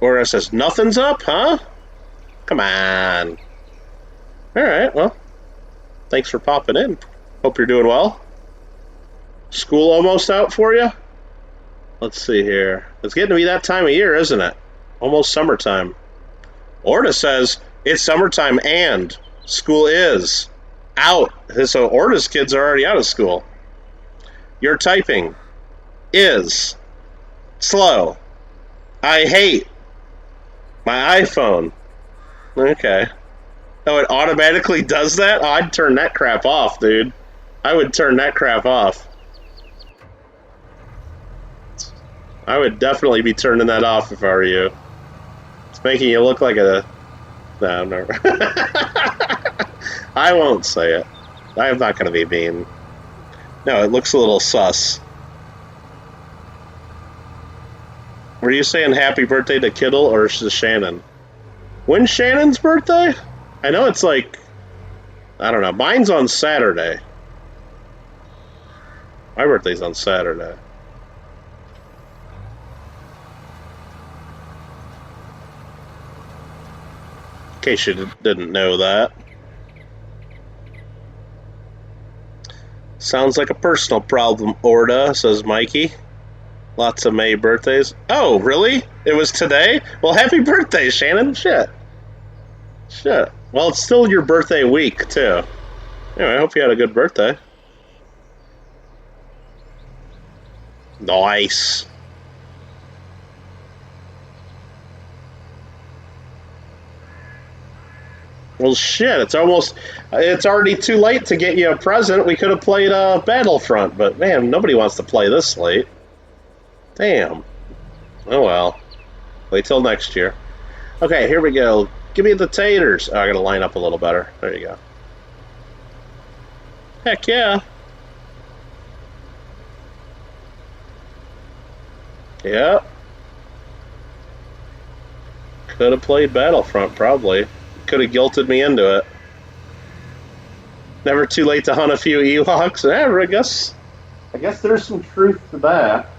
Orda says, nothing's up, huh? Come on. Alright, well, thanks for popping in. Hope you're doing well. School almost out for you? Let's see here. It's getting to be that time of year, isn't it? Almost summertime. Orta says it's summertime and school is out. So Orta's kids are already out of school. Your typing is slow. I hate my iPhone. Okay. Oh, it automatically does that? Oh, I'd turn that crap off, dude. I would turn that crap off. I would definitely be turning that off if I were you. It's making you look like a... No, no. I won't say it. I'm not going to be mean. No, it looks a little sus. Were you saying happy birthday to Kittle or to Shannon? When's Shannon's birthday? I know it's like... I don't know. Mine's on Saturday. My birthday's on Saturday. In case you didn't know that. Sounds like a personal problem, Orta, says Mikey. Lots of May birthdays. Oh, really? It was today? Well, happy birthday, Shannon. Shit. Shit. Well, it's still your birthday week, too. Anyway, I hope you had a good birthday. Nice. Well, shit, it's already too late to get you a present. We could have played Battlefront, but man, nobody wants to play this late. Damn. Oh well. Wait till next year. Okay, here we go. Give me the taters. Oh, I gotta line up a little better. There you go. Heck yeah. Yep. Could have played Battlefront, probably. Could have guilted me into it. Never too late to hunt a few Ewoks. I guess there's some truth to that.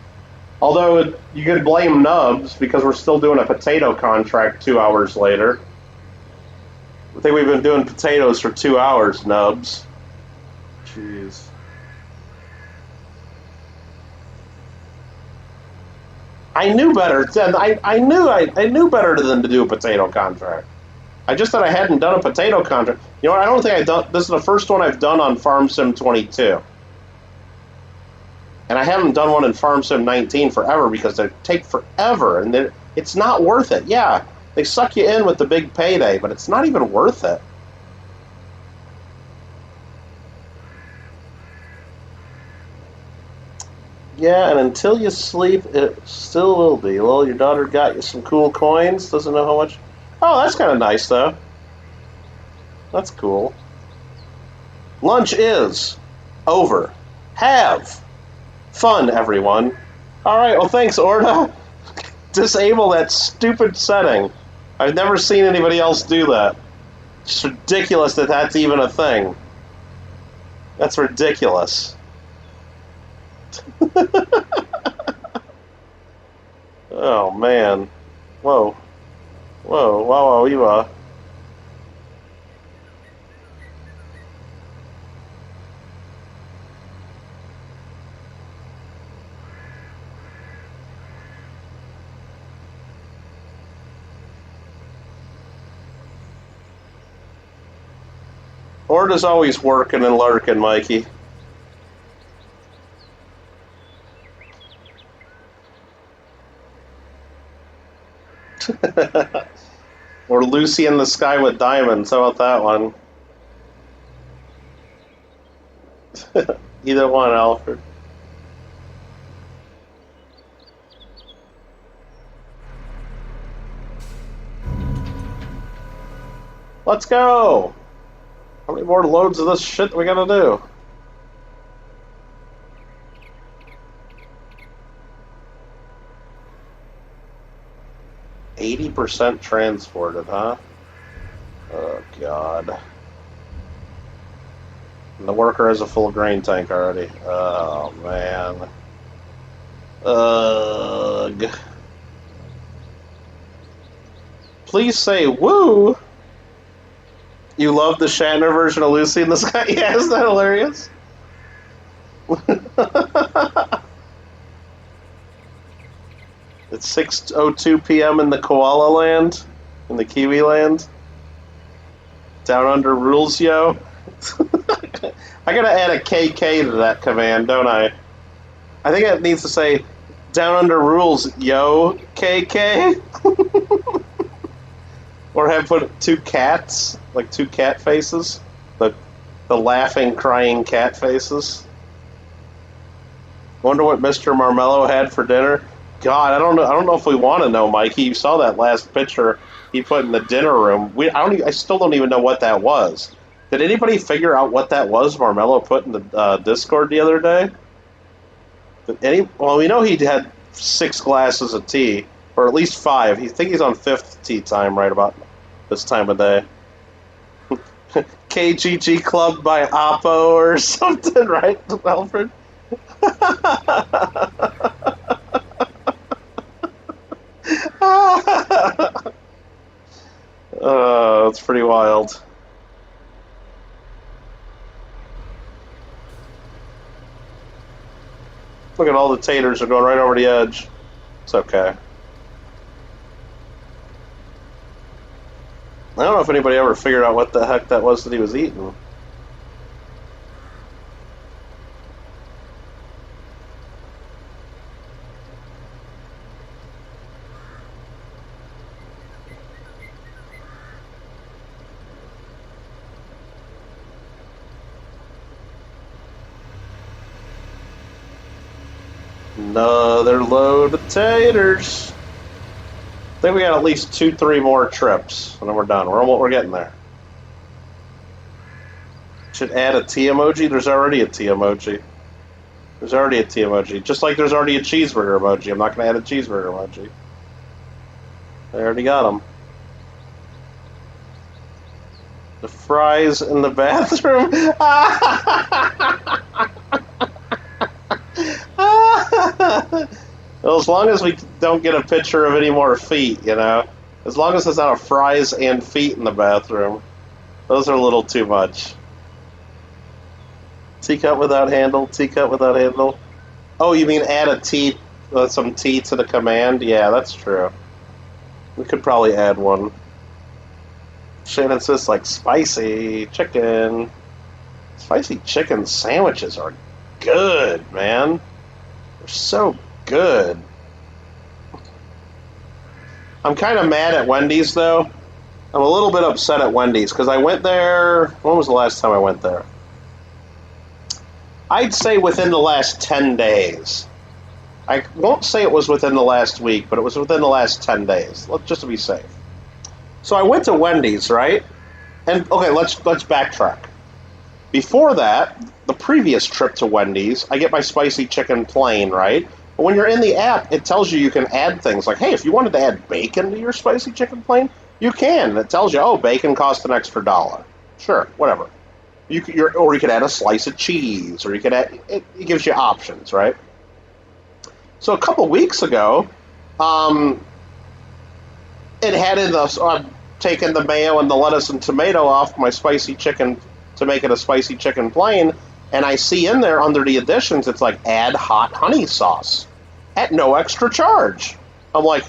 Although you could blame Nubs because we're still doing a potato contract 2 hours later. I think we've been doing potatoes for 2 hours, Nubs. Jeez. I knew better. I knew better than to do a potato contract. I just thought I hadn't done a potato contract. You know what? I don't think I've done. This is the first one I've done on Farm Sim 22, and I haven't done one in Farm Sim 19 forever because they take forever, and it's not worth it. Yeah, they suck you in with the big payday, but it's not even worth it. Yeah, and until you sleep, it still will be. Well, your daughter got you some cool coins. Doesn't know how much. Oh, that's kind of nice, though. That's cool. Lunch is over. Have fun, everyone. All right, well, thanks, Orta. Disable that stupid setting. I've never seen anybody else do that. It's ridiculous that that's even a thing. That's ridiculous. Oh, man. Whoa. Whoa, wow, you Orta's always working and lurking, Mikey. Or Lucy in the Sky with Diamonds. How about that one? Either one, Alfred. Let's go! How many more loads of this shit we gotta do? %80 transported, huh? Oh, God. And the worker has a full grain tank already. Oh, man. Ugh. Please say woo! You love the Shatner version of Lucy in the Sky? Yeah, isn't that hilarious? It's 6:02 p.m. in the Koala Land, in the Kiwi Land. Down under rules, yo. I gotta add a KK to that command, don't I? I think it needs to say, down under rules, yo, KK. Or have put two cats, like two cat faces. The laughing, crying cat faces. Wonder what Mr. Marmello had for dinner. God, I don't know if we want to know, Mikey. You saw that last picture he put in the dinner room. I still don't even know what that was. Did anybody figure out what that was Marmello put in the Discord the other day? Well, we know he had 6 glasses of tea, or at least 5. I think he's on 5th tea time right about this time of day. KGG Club by Oppo or something, right, Alfred? It's pretty wild. Look at all the taters are going right over the edge. It's okay. I don't know if anybody ever figured out what the heck that was that he was eating. Another load of taters. I think we got at least 2-3 more trips, and then we're done. We're getting there. Should add a T emoji. There's already a T emoji. There's already a T emoji. Just like there's already a cheeseburger emoji. I'm not going to add a cheeseburger emoji. I already got them. The fries in the bathroom. Well, as long as we don't get a picture of any more feet, you know. As long as there's not a fries and feet in the bathroom. Those are a little too much. Teacup without handle, teacup without handle. Oh, you mean add a T, some T to the command? Yeah, that's true. We could probably add one. Shannon says, like, spicy chicken. Spicy chicken sandwiches are good, man. They're so good. I'm kind of mad at Wendy's, though. I'm a little bit upset at Wendy's, because I went there... When was the last time I went there? I'd say within the last 10 days. I won't say it was within the last week, but it was within the last 10 days, just to be safe. So I went to Wendy's, right? And, okay, let's backtrack. Before that, the previous trip to Wendy's, I get my spicy chicken plain, right? But when you're in the app, it tells you can add things. Like, hey, if you wanted to add bacon to your spicy chicken plain, you can. And it tells you, oh, bacon costs an extra $1. Sure, whatever. Or you could add a slice of cheese, or you could add, it gives you options, right? So a couple weeks ago, it had in the taken the mayo and the lettuce and tomato off my spicy chicken to make it a spicy chicken plain, and I see in there under the additions, it's like add hot honey sauce at no extra charge. I'm like,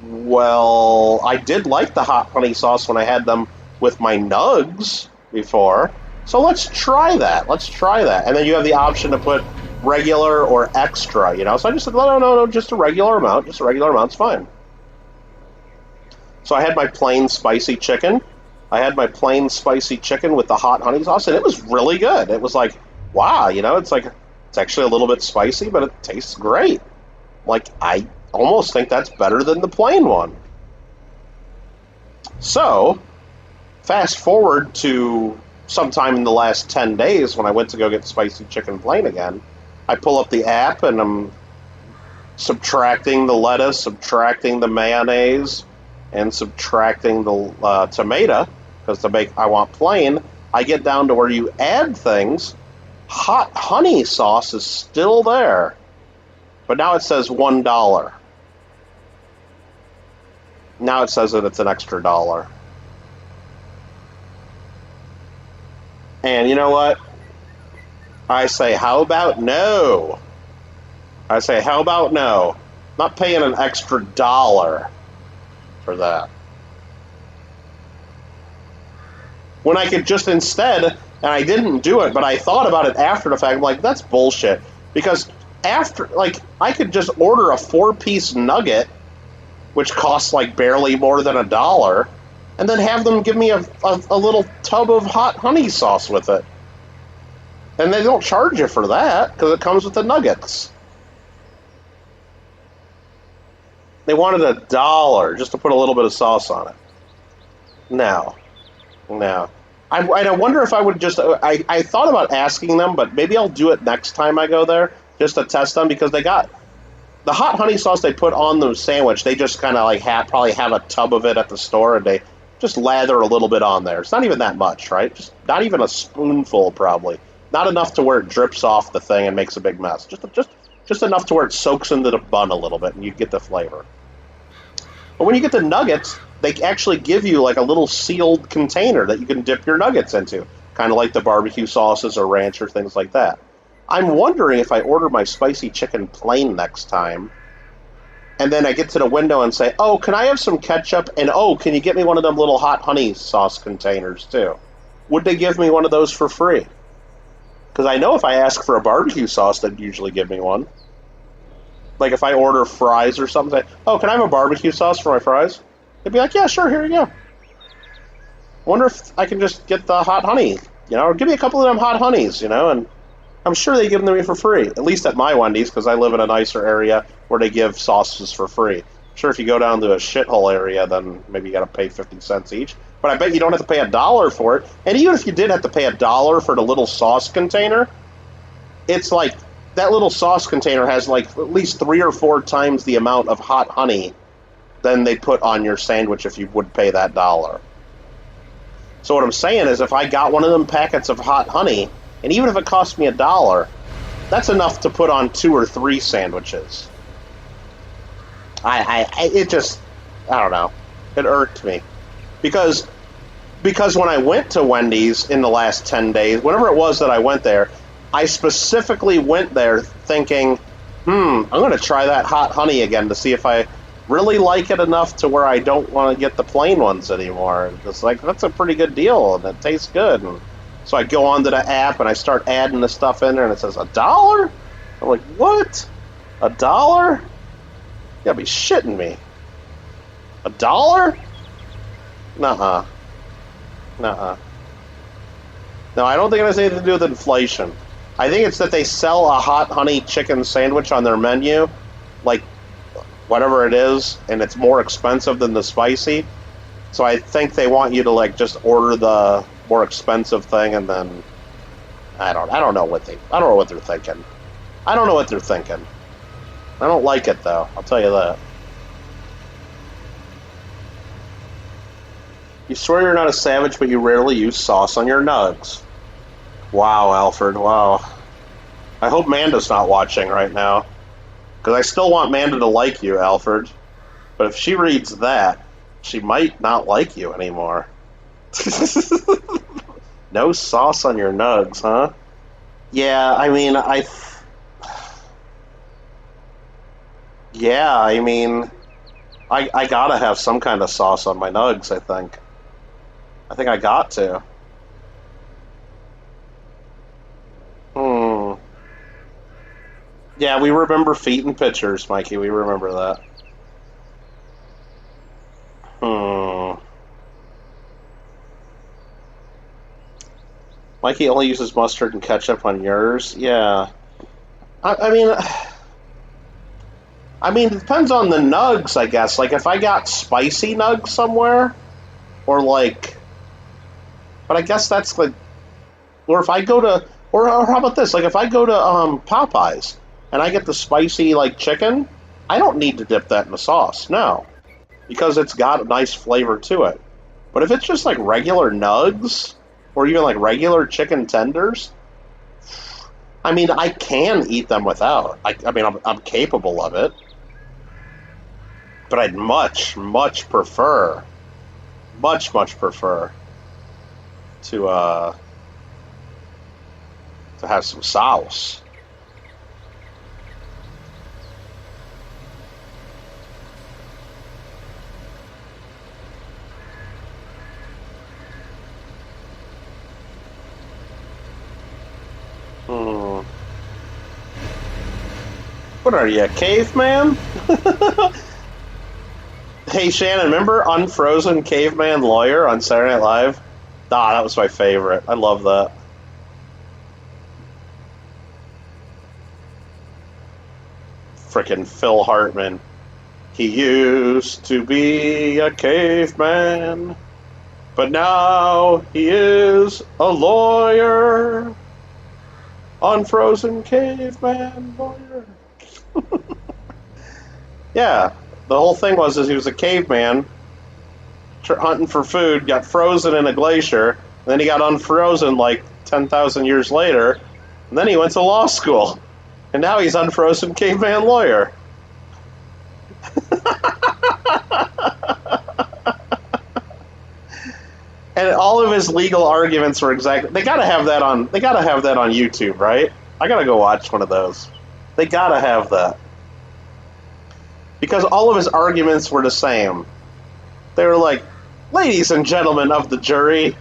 well, I did like the hot honey sauce when I had them with my nugs before. So let's try that. And then you have the option to put regular or extra, you know. So I just said, no, just a regular amount. Just a regular amount's fine. So I had my plain spicy chicken. with the hot honey sauce, and it was really good. It was like, wow, you know, it's actually a little bit spicy, but it tastes great. Like, I almost think that's better than the plain one. So, fast forward to sometime in the last 10 days when I went to go get spicy chicken plain again. I pull up the app and I'm subtracting the lettuce, subtracting the mayonnaise, and subtracting the tomato, because I want plain. I get down to where you add things. Hot honey sauce is still there, but now it says $1. Now it says that it's an extra $1. And you know what? I say, how about no? I say, how about no? Not paying an extra $1 for that. When I could just instead, and I didn't do it, but I thought about it after the fact, I'm like, that's bullshit. Because after, like, I could just order a 4-piece nugget, which costs like barely more than $1, and then have them give me a little tub of hot honey sauce with it. And they don't charge you for that, because it comes with the nuggets. They wanted $1 just to put a little bit of sauce on it. No. I wonder if I would just... I thought about asking them, but maybe I'll do it next time I go there, just to test them, because they got... The hot honey sauce they put on the sandwich, they just kind of like probably have a tub of it at the store, and they just lather a little bit on there. It's not even that much, right? Just not even a spoonful, probably. Not enough to where it drips off the thing and makes a big mess. Just enough to where it soaks into the bun a little bit, and you get the flavor. But when you get the nuggets, they actually give you like a little sealed container that you can dip your nuggets into, kind of like the barbecue sauces or ranch or things like that. I'm wondering if I order my spicy chicken plain next time, and then I get to the window and say, oh, can I have some ketchup? And, oh, can you get me one of them little hot honey sauce containers, too? Would they give me one of those for free? Because I know if I ask for a barbecue sauce, they'd usually give me one. Like if I order fries or something, oh, can I have a barbecue sauce for my fries? They'd be like, yeah, sure, here you go. I wonder if I can just get the hot honey, or give me a couple of them hot honeys, and I'm sure they give them to me for free, at least at my Wendy's, because I live in a nicer area where they give sauces for free. I'm sure if you go down to a shithole area, then maybe you got to pay 50 cents each. But I bet you don't have to pay $1 for it. And even if you did have to pay $1 for the little sauce container, it's like that little sauce container has like at least 3 or 4 times the amount of hot honey than they put on your sandwich if you would pay that $1. So what I'm saying is if I got one of them packets of hot honey, and even if it cost me $1, that's enough to put on 2 or 3 sandwiches. It just, I don't know. It irked me. Because when I went to Wendy's in the last 10 days, whenever it was that I went there, I specifically went there thinking, I'm going to try that hot honey again to see if I really like it enough to where I don't want to get the plain ones anymore. It's like, that's a pretty good deal, and it tastes good. And so I go onto the app, and I start adding the stuff in there, and it says, $1? I'm like, what? $1? You gotta be shitting me. $1? Nuh-uh. Nuh-uh. No, I don't think it has anything to do with inflation. I think it's that they sell a hot honey chicken sandwich on their menu, like whatever it is, and it's more expensive than the spicy. So I think they want you to like just order the more expensive thing, and then I don't know what they're thinking. I don't know what they're thinking. I don't like it though. I'll tell you that. You swear you're not a savage, but you rarely use sauce on your nugs. Wow, Alfred, wow. I hope Manda's not watching right now, because I still want Manda to like you, Alfred. But if she reads that, she might not like you anymore. No sauce on your nugs, huh? Yeah, I mean, I gotta have some kind of sauce on my nugs, I think. I got to. Yeah, we remember feet and pictures, Mikey. We remember that. Mikey only uses mustard and ketchup on yours? Yeah. I mean, it depends on the nugs, I guess. Like, if I got spicy nugs somewhere, or like... But I guess that's like... Or if I go to... Or how about this? Like, if I go to Popeyes, and I get the spicy, like, chicken, I don't need to dip that in the sauce, no. Because it's got a nice flavor to it. But if it's just, like, regular nugs, or even, like, regular chicken tenders, I mean, I can eat them without. I mean, I'm capable of it. But I'd much prefer to to have some sauce. What are you, a caveman? Hey, Shannon, remember Unfrozen Caveman Lawyer on Saturday Night Live? Ah, that was my favorite. I love that. Frickin' Phil Hartman. He used to be a caveman, but now he is a lawyer. Unfrozen Caveman Lawyer. Yeah, the whole thing was he was a caveman hunting for food, got frozen in a glacier, and then he got unfrozen like 10,000 years later, and then he went to law school, and now he's Unfrozen Caveman Lawyer. And all of his legal arguments were exactly. They gotta have that on YouTube, right? I gotta go watch one of those. They gotta have that. Because all of his arguments were the same. They were like, ladies and gentlemen of the jury,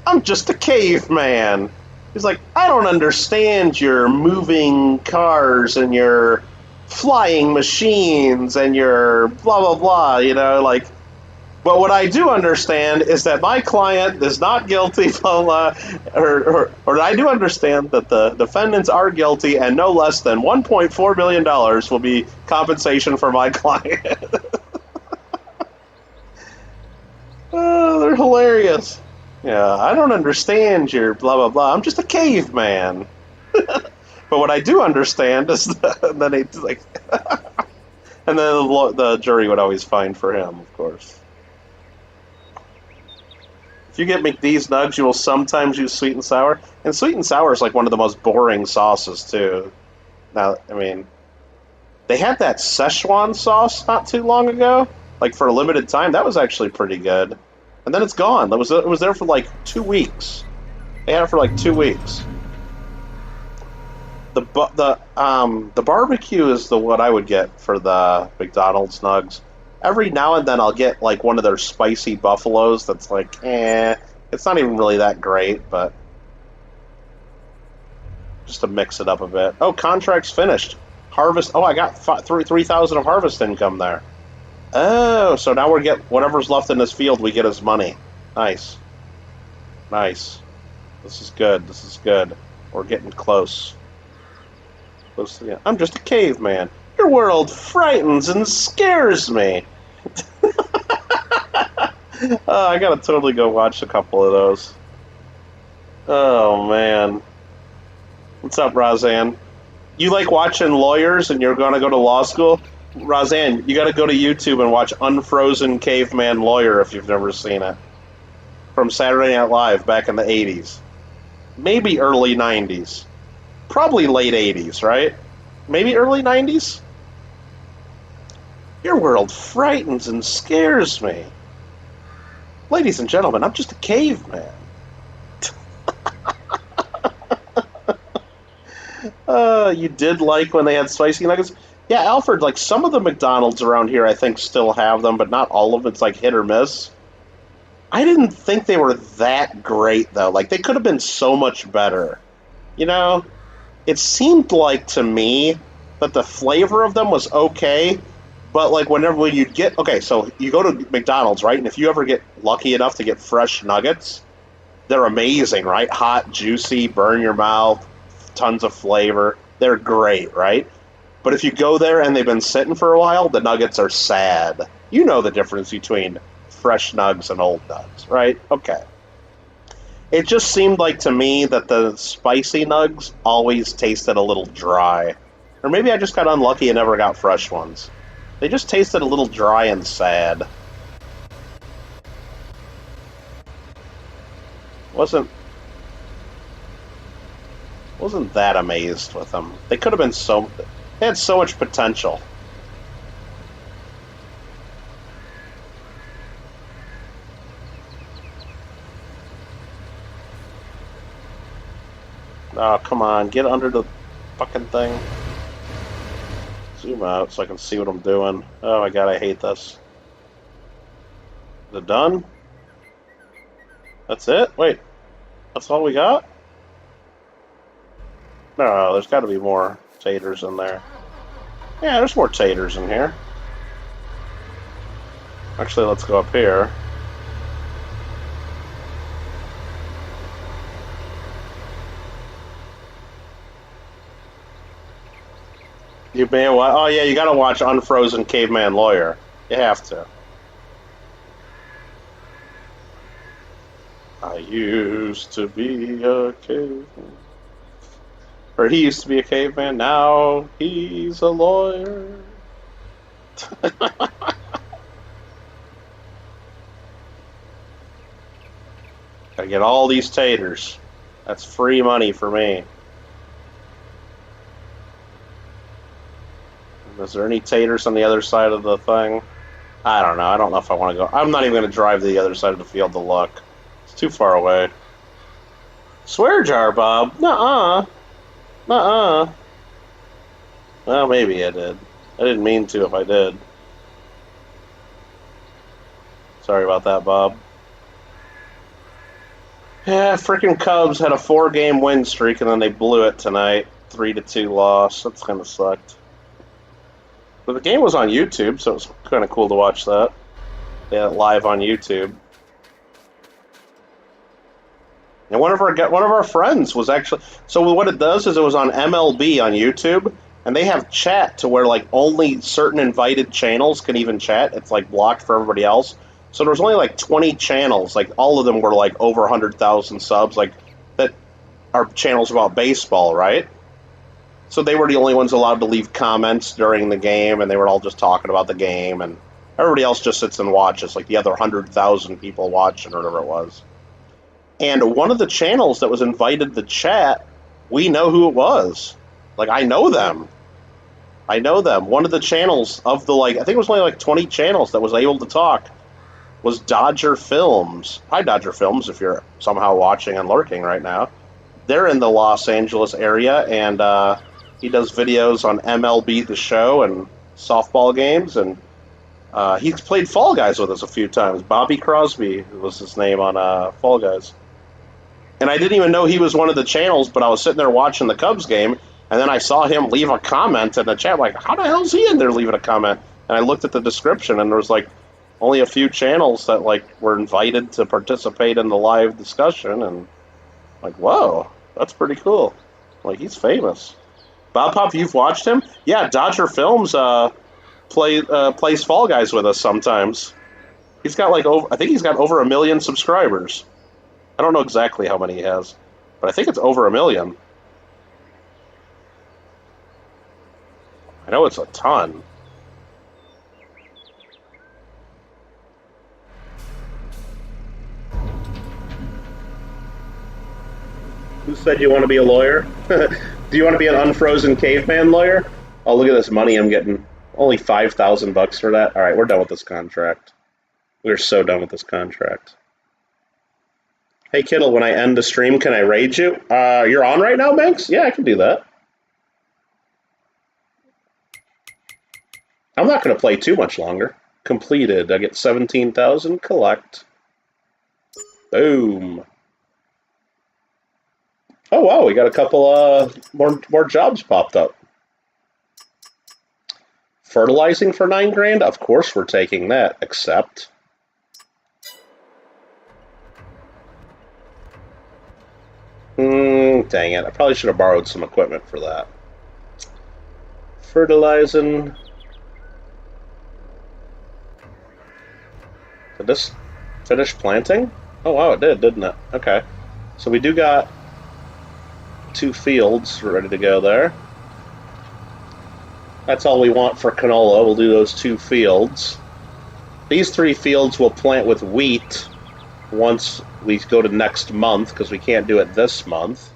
I'm just a caveman. He's like, I don't understand your moving cars and your flying machines and your blah, blah, blah, you know, like, but what I do understand is that my client is not guilty, blah, blah, or I do understand that the defendants are guilty and no less than $1.4 million will be compensation for my client. Oh, they're hilarious. Yeah, I don't understand your blah, blah, blah. I'm just a caveman. But what I do understand is that, and then he's like, and then the jury would always find for him, of course. If you get McD's nugs, you will sometimes use sweet and sour. And sweet and sour is like one of the most boring sauces, too. Now, I mean, they had that Szechuan sauce not too long ago, like for a limited time. That was actually pretty good. And then it's gone. It was there for like 2 weeks. They had it for like 2 weeks. The barbecue is what I would get for the McDonald's nugs. Every now and then I'll get like one of their spicy buffaloes that's like, it's not even really that great, but just to mix it up a bit. Oh, contract's finished. Harvest. Oh, I got 3,000 of harvest income there. Oh, so now we get whatever's left in this field, we get as money. Nice. Nice. This is good. This is good. We're getting close. Close to the end. I'm just a caveman. Your world frightens and scares me. I gotta totally go watch a couple of those. Oh, man. What's up, Roseanne? You like watching lawyers and you're gonna go to law school? Roseanne, you gotta go to YouTube and watch Unfrozen Caveman Lawyer if you've never seen it. From Saturday Night Live back in the 80s. Maybe early 90s. Probably late 80s, right? Maybe early 90s? Your world frightens and scares me. Ladies and gentlemen, I'm just a caveman. You did like when they had spicy nuggets? Yeah, Alfred, like some of the McDonald's around here I think still have them, but not all of them. It's like hit or miss. I didn't think they were that great, though. Like, they could have been so much better. You know? It seemed like, to me, that the flavor of them was okay, but, like, whenever you'd get... Okay, so you go to McDonald's, right? And if you ever get lucky enough to get fresh nuggets, they're amazing, right? Hot, juicy, burn your mouth, tons of flavor. They're great, right? But if you go there and they've been sitting for a while, the nuggets are sad. You know the difference between fresh nugs and old nugs, right? Okay. It just seemed like to me that the spicy nugs always tasted a little dry. Or maybe I just got unlucky and never got fresh ones. They just tasted a little dry and sad. Wasn't that amazed with them. They could have been they had so much potential. Oh, come on, get under the fucking thing. Zoom out so I can see what I'm doing. Oh my god, I hate this. Is it done? That's it? Wait, that's all we got? No, there's got to be more taters in there. Yeah, there's more taters in here. Actually, let's go up here. You may watch. Oh yeah, you got to watch Unfrozen Caveman Lawyer. You have to. I used to be a caveman. Or he used to be a caveman, now he's a lawyer. I get all these taters. That's free money for me. Is there any taters on the other side of the thing? I don't know. I don't know if I want to go. I'm not even going to drive to the other side of the field to look. It's too far away. Swear jar, Bob. Nuh-uh. Nuh-uh. Well, maybe I did. I didn't mean to if I did. Sorry about that, Bob. Yeah, freaking Cubs had a 4-game win streak and then they blew it tonight. 3-2 loss. That's kind of sucked. But the game was on YouTube, so it was kind of cool to watch that. They had it live on YouTube. And one of our friends was actually. So what it does is it was on MLB on YouTube, and they have chat to where like only certain invited channels can even chat. It's like blocked for everybody else. So there was only like 20 channels. Like all of them were like over 100,000 subs. Like that are channels about baseball, right? So they were the only ones allowed to leave comments during the game, and they were all just talking about the game, and everybody else just sits and watches, like the other 100,000 people watching or whatever it was. And one of the channels that was invited to chat, we know who it was. Like, I know them. I know them. One of the channels of the, like, I think it was only like 20 channels that was able to talk was Dodger Films. Hi, Dodger Films, if you're somehow watching and lurking right now. They're in the Los Angeles area, and he does videos on MLB The Show and softball games, and he's played Fall Guys with us a few times. Bobby Crosby was his name on Fall Guys. And I didn't even know he was one of the channels, but I was sitting there watching the Cubs game, and then I saw him leave a comment in the chat. Like, how the hell is he in there leaving a comment? And I looked at the description, and there was like only a few channels that like were invited to participate in the live discussion, and like, whoa, that's pretty cool. Like, he's famous. Bob Pop, you've watched him? Yeah, Dodger Films plays Fall Guys with us sometimes. He's got like I think he's got over 1 million subscribers. I don't know exactly how many he has, but I think it's over 1 million. I know it's a ton. Who said you want to be a lawyer? Do you want to be an unfrozen caveman lawyer? Oh, look at this money I'm getting. Only $5,000 for that. All right, we're done with this contract. We're so done with this contract. Hey, Kittle, when I end the stream, can I raid you? You're on right now, Banks? Yeah, I can do that. I'm not going to play too much longer. Completed. I get 17,000. Collect. Boom. Oh, wow, we got a couple more jobs popped up. Fertilizing for $9,000? Of course we're taking that, except... dang it. I probably should have borrowed some equipment for that. Fertilizing. Did this finish planting? Oh, wow, it did, didn't it? Okay. So we do got 2 fields ready to go there. That's all we want for canola. We'll do those 2 fields. These 3 fields we'll plant with wheat once we go to next month, because we can't do it this month.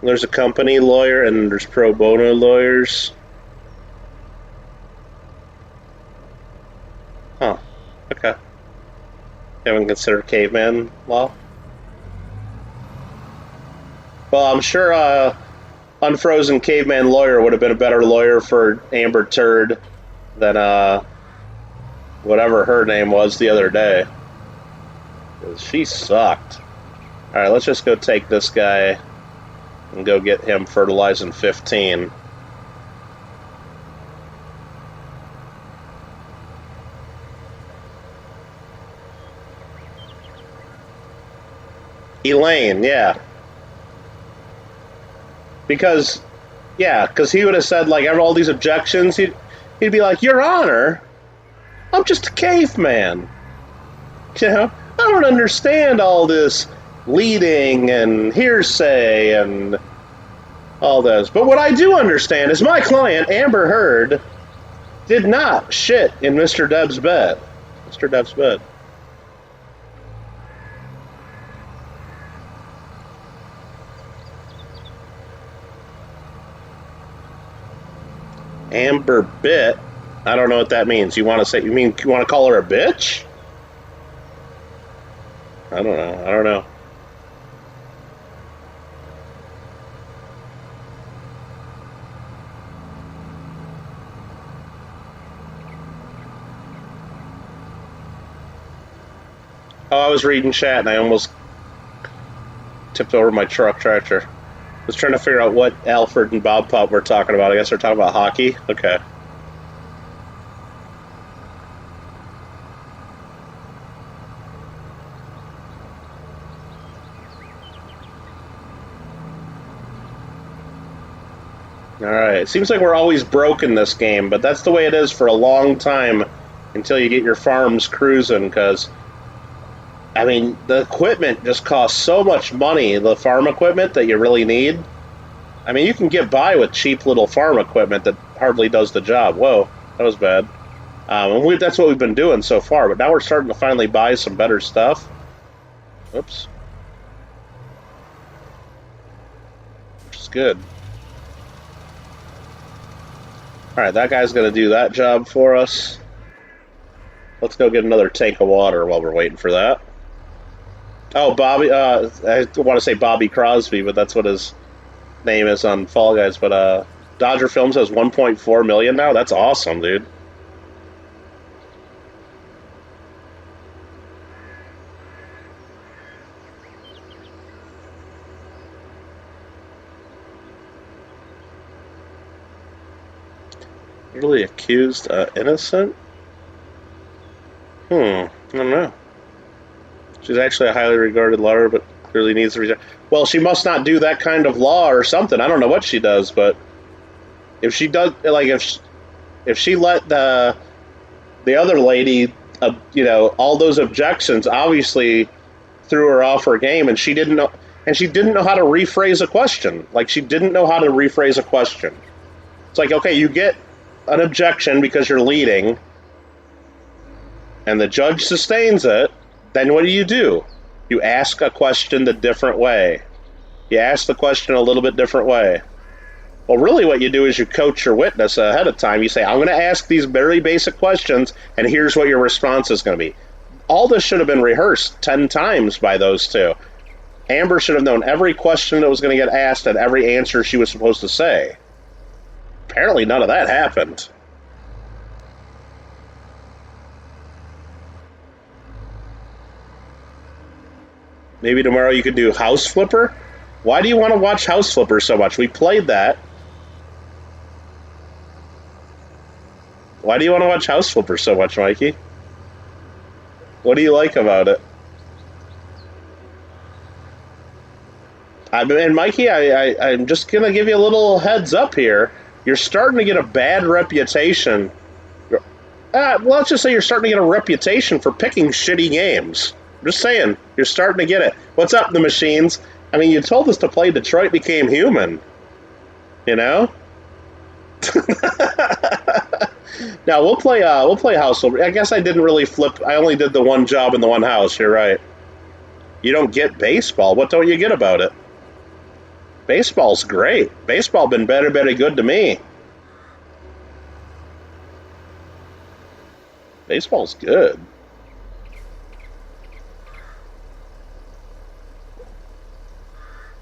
There's a company lawyer, and there's pro bono lawyers. Huh. Okay. Haven't considered caveman law? Well, I'm sure Unfrozen Caveman Lawyer would have been a better lawyer for Amber Turd than whatever her name was the other day. She sucked. Alright, let's just go take this guy and go get him fertilizing 15. Elaine, yeah. Because he would have said, like, all these objections, he'd be like, Your Honor, I'm just a caveman. You know, I don't understand all this leading and hearsay and all this. But what I do understand is my client, Amber Heard, did not shit in Mr. Deb's bed. Mr. Deb's bed. Amber Bit. I don't know what that means. You want to call her a bitch? I don't know. Oh, I was reading chat and I almost tipped over my tractor. I was trying to figure out what Alfred and Bob Pop were talking about. I guess they're talking about hockey. Okay. Alright, it seems like we're always broke in this game, but that's the way it is for a long time until you get your farms cruising, because, I mean, the equipment just costs so much money, the farm equipment that you really need. I mean, you can get by with cheap little farm equipment that hardly does the job. Whoa, that was bad. That's what we've been doing so far, but now we're starting to finally buy some better stuff. Oops. Which is good. Alright, that guy's going to do that job for us. Let's go get another tank of water while we're waiting for that. Oh, Bobby, I want to say Bobby Crosby, but that's what his name is on Fall Guys. But Dodger Films has 1.4 million now. That's awesome, dude. Really accused innocent? I don't know. She's actually a highly regarded lawyer, but clearly needs to resign. Well, she must not do that kind of law or something. I don't know what she does, but if she does, like, if she let the other lady, all those objections obviously threw her off her game, and she didn't know how to rephrase a question. Like, she didn't know how to rephrase a question. It's like, okay, you get an objection because you're leading, and the judge sustains it, then what do? You ask a question the different way. You ask the question a little bit different way. Well, really what you do is you coach your witness ahead of time. You say, I'm going to ask these very basic questions, and here's what your response is going to be. All this should have been rehearsed 10 times by those two. Amber should have known every question that was going to get asked and every answer she was supposed to say. Apparently none of that happened. Maybe tomorrow you could do House Flipper? Why do you want to watch House Flipper so much? We played that. Why do you want to watch House Flipper so much, Mikey? What do you like about it? And Mikey, I'm just going to give you a little heads up here. You're starting to get a bad reputation. Let's just say you're starting to get a reputation for picking shitty games. I'm just saying, you're starting to get it. What's up, the machines? I mean, you told us to play Detroit Became Human. You know? Now, we'll play House Flipper. I guess I didn't really flip. I only did the one job in the one house. You're right. You don't get baseball. What don't you get about it? Baseball's great. Baseball been very good to me. Baseball's good.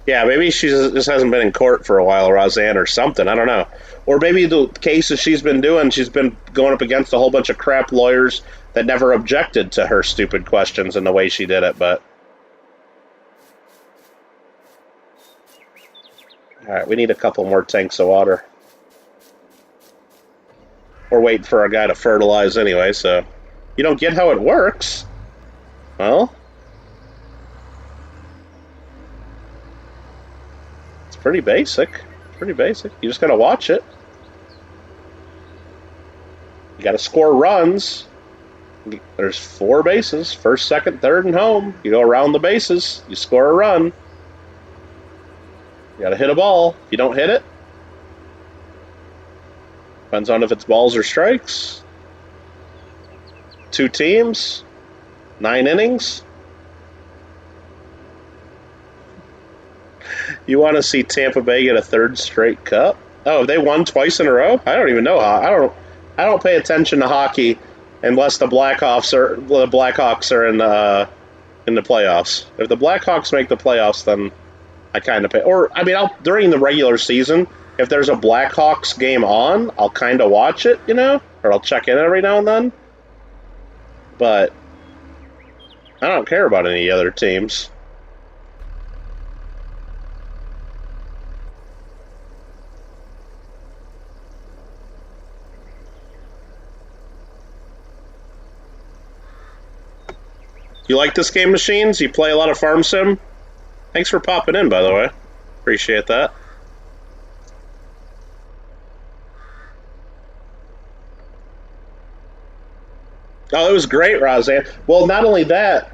Yeah, maybe she just hasn't been in court for a while, Roseanne, or something. I don't know. Or maybe the cases she's been doing, she's been going up against a whole bunch of crap lawyers that never objected to her stupid questions and the way she did it. But all right, we need a couple more tanks of water. We're waiting for our guy to fertilize anyway, so you don't get how it works. Well, it's pretty basic. Pretty basic. You just gotta watch it. You gotta score runs. There's 4 bases. First, second, third, and home. You go around the bases. You score a run. You gotta hit a ball. If you don't hit it, depends on if it's balls or strikes. 2 teams, 9 innings. You want to see Tampa Bay get a 3rd straight cup? Oh, they won twice in a row? I don't even know how. I don't pay attention to hockey unless the Blackhawks are in the playoffs. If the Blackhawks make the playoffs, then I kind of pay. Or I mean, during the regular season, if there's a Blackhawks game on, I'll kind of watch it, or I'll check in every now and then. But I don't care about any other teams. You like this game, Machines? You play a lot of Farm Sim? Thanks for popping in, by the way. Appreciate that. Oh, it was great, Roseanne. Well, not only that,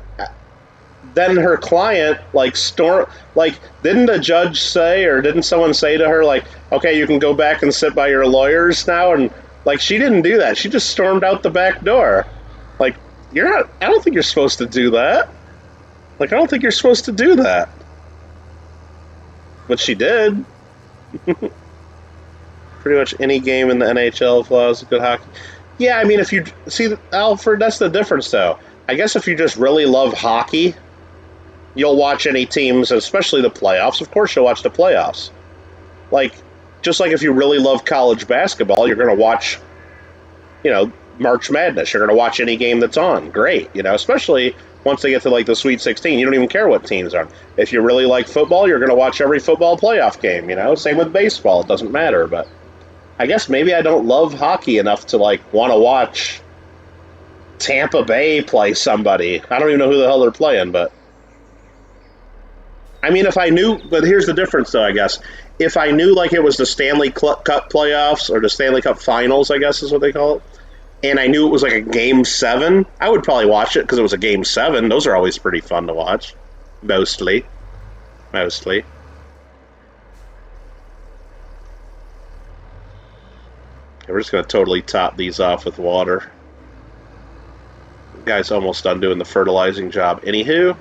then her client, didn't the judge say, or didn't someone say to her, okay, you can go back and sit by your lawyers now? And, she didn't do that. She just stormed out the back door. I don't think you're supposed to do that. I don't think you're supposed to do that. But she did. Pretty much any game in the NHL allows good hockey. Yeah, I mean, if you see, Alfred, that's the difference, though. I guess if you just really love hockey, you'll watch any teams, especially the playoffs. Of course, you'll watch the playoffs. Just like if you really love college basketball, you're going to watch, March Madness. You're going to watch any game that's on. Great, especially once they get to the Sweet 16. You don't even care what teams are. If you really like football, you're going to watch every football playoff game, Same with baseball. It doesn't matter, but I guess maybe I don't love hockey enough to want to watch Tampa Bay play somebody. I don't even know who the hell they're playing, but I mean, if I knew, but here's the difference though, I guess. If I knew it was the Stanley Cup playoffs or the Stanley Cup finals, I guess is what they call it, and I knew it was a Game 7, I would probably watch it because it was a Game 7. Those are always pretty fun to watch. Mostly. Okay, we're just going to totally top these off with water. The guy's almost done doing the fertilizing job. Anywho.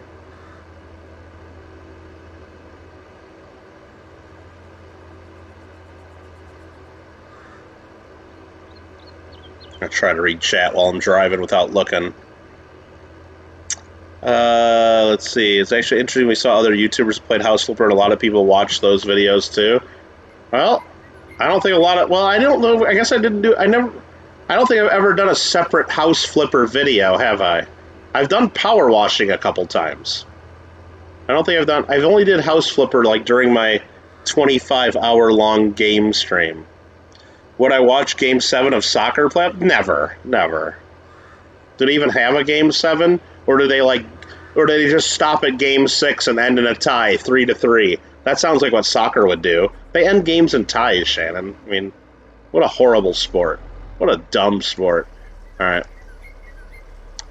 I try to read chat while I'm driving without looking. Let's see. It's actually interesting. We saw other YouTubers played House Flipper, and a lot of people watched those videos too. Well, I don't think a lot of. Well, I don't know. I guess I didn't do. I don't think I've ever done a separate House Flipper video, have I? I've done power washing a couple times. I don't think I've done. I've only did House Flipper during my 25-hour-long game stream. Would I watch Game 7 of Soccer Play? Never. Do they even have a Game 7? Or do they just stop at Game 6 and end in a tie, 3-3? That sounds like what soccer would do. They end games in ties, Shannon. I mean, what a horrible sport. What a dumb sport. All right.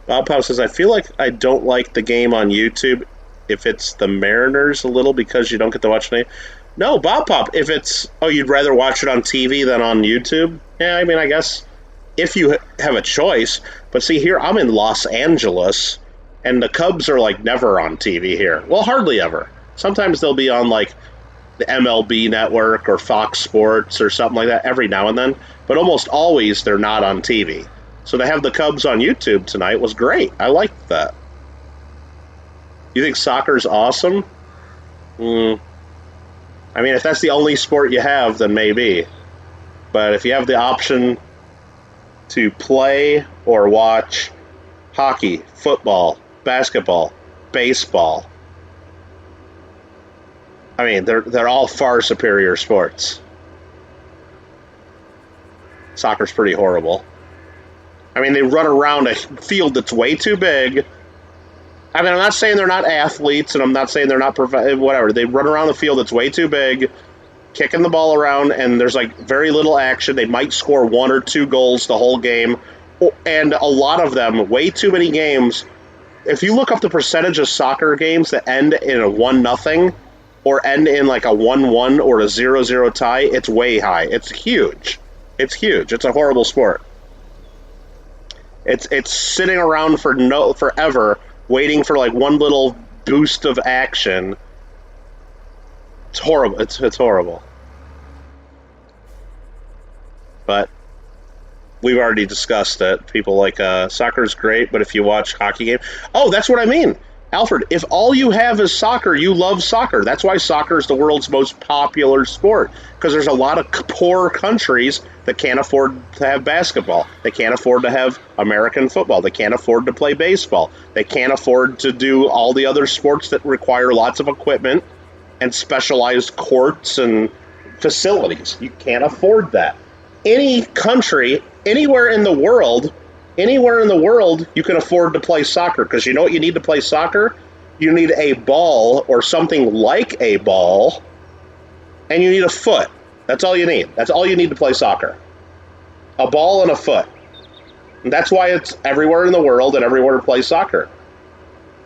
Bob Powell says, I feel like I don't like the game on YouTube if it's the Mariners a little because you don't get to watch any. No, Bob Pop, if it's, you'd rather watch it on TV than on YouTube? Yeah, I mean, I guess if you have a choice. But see, here, I'm in Los Angeles, and the Cubs are, never on TV here. Well, hardly ever. Sometimes they'll be on, the MLB Network or Fox Sports or something like that every now and then. But almost always they're not on TV. So to have the Cubs on YouTube tonight was great. I liked that. You think soccer's awesome? I mean, if that's the only sport you have, then maybe. But if you have the option to play or watch hockey, football, basketball, baseball, I mean, they're all far superior sports. Soccer's pretty horrible. I mean, they run around a field that's way too big. I mean, I'm not saying they're not athletes, and I'm not saying they're not whatever. They run around the field that's way too big, kicking the ball around, and there's like very little action. They might score 1 or 2 goals the whole game, and a lot of them, way too many games. If you look up the percentage of soccer games that end in a 1-0 or end in like a 1-1 or a 0-0 tie, it's way high. It's huge. It's huge. It's a horrible sport. It's sitting around for forever, waiting for like one little boost of action. It's horrible. It's horrible. But we've already discussed it. People like soccer is great, but if you watch hockey game, oh, that's what I mean, Alfred. If all you have is soccer, you love soccer. That's why soccer is the world's most popular sport, because there's a lot of poor countries that can't afford to have basketball. They can't afford to have American football. They can't afford to play baseball. They can't afford to do all the other sports that require lots of equipment and specialized courts and facilities. You can't afford that. Any country, anywhere in the world, you can afford to play soccer, because you know what you need to play soccer? You need a ball or something like a ball, and you need a foot. That's all you need. That's all you need to play soccer. A ball and a foot. And that's why it's everywhere in the world and everywhere to play soccer.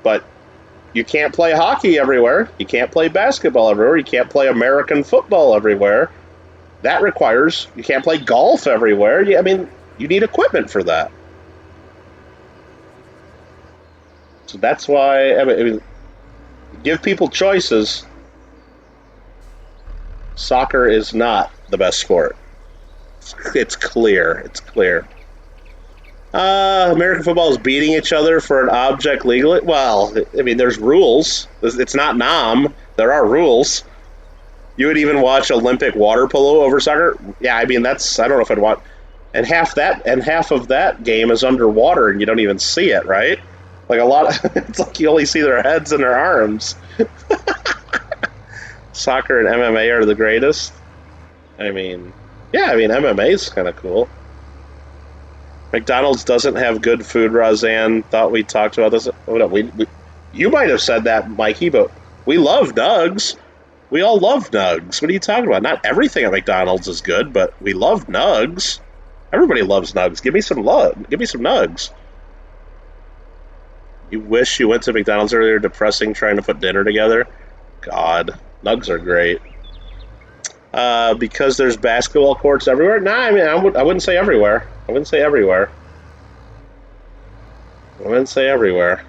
But you can't play hockey everywhere. You can't play basketball everywhere. You can't play American football everywhere. That requires, you can't play golf everywhere. I mean, you need equipment for that. So that's why, I mean, give people choices. Soccer is not the best sport. It's clear. It's clear. American football is beating each other for an object legally. Well, I mean, there's rules. It's not nom. There are rules. You would even watch Olympic water polo over soccer? Yeah, I mean, that's, I don't know if I'd watch. And half of that game is underwater and you don't even see it, right? Like a lot of, it's like you only see their heads and their arms. Soccer and MMA are the greatest. I mean, yeah, I mean, MMA is kind of cool. McDonald's doesn't have good food, Roseanne. Thought we talked about this. Oh, no, you might have said that, Mikey, but we love nugs. We all love nugs. What are you talking about? Not everything at McDonald's is good, but we love nugs. Everybody loves nugs. Give me some love. Give me some nugs. You wish you went to McDonald's earlier. Depressing trying to put dinner together. God, nugs are great. Because there's basketball courts everywhere? Nah, I mean, I wouldn't say everywhere. I wouldn't say everywhere. I wouldn't say everywhere.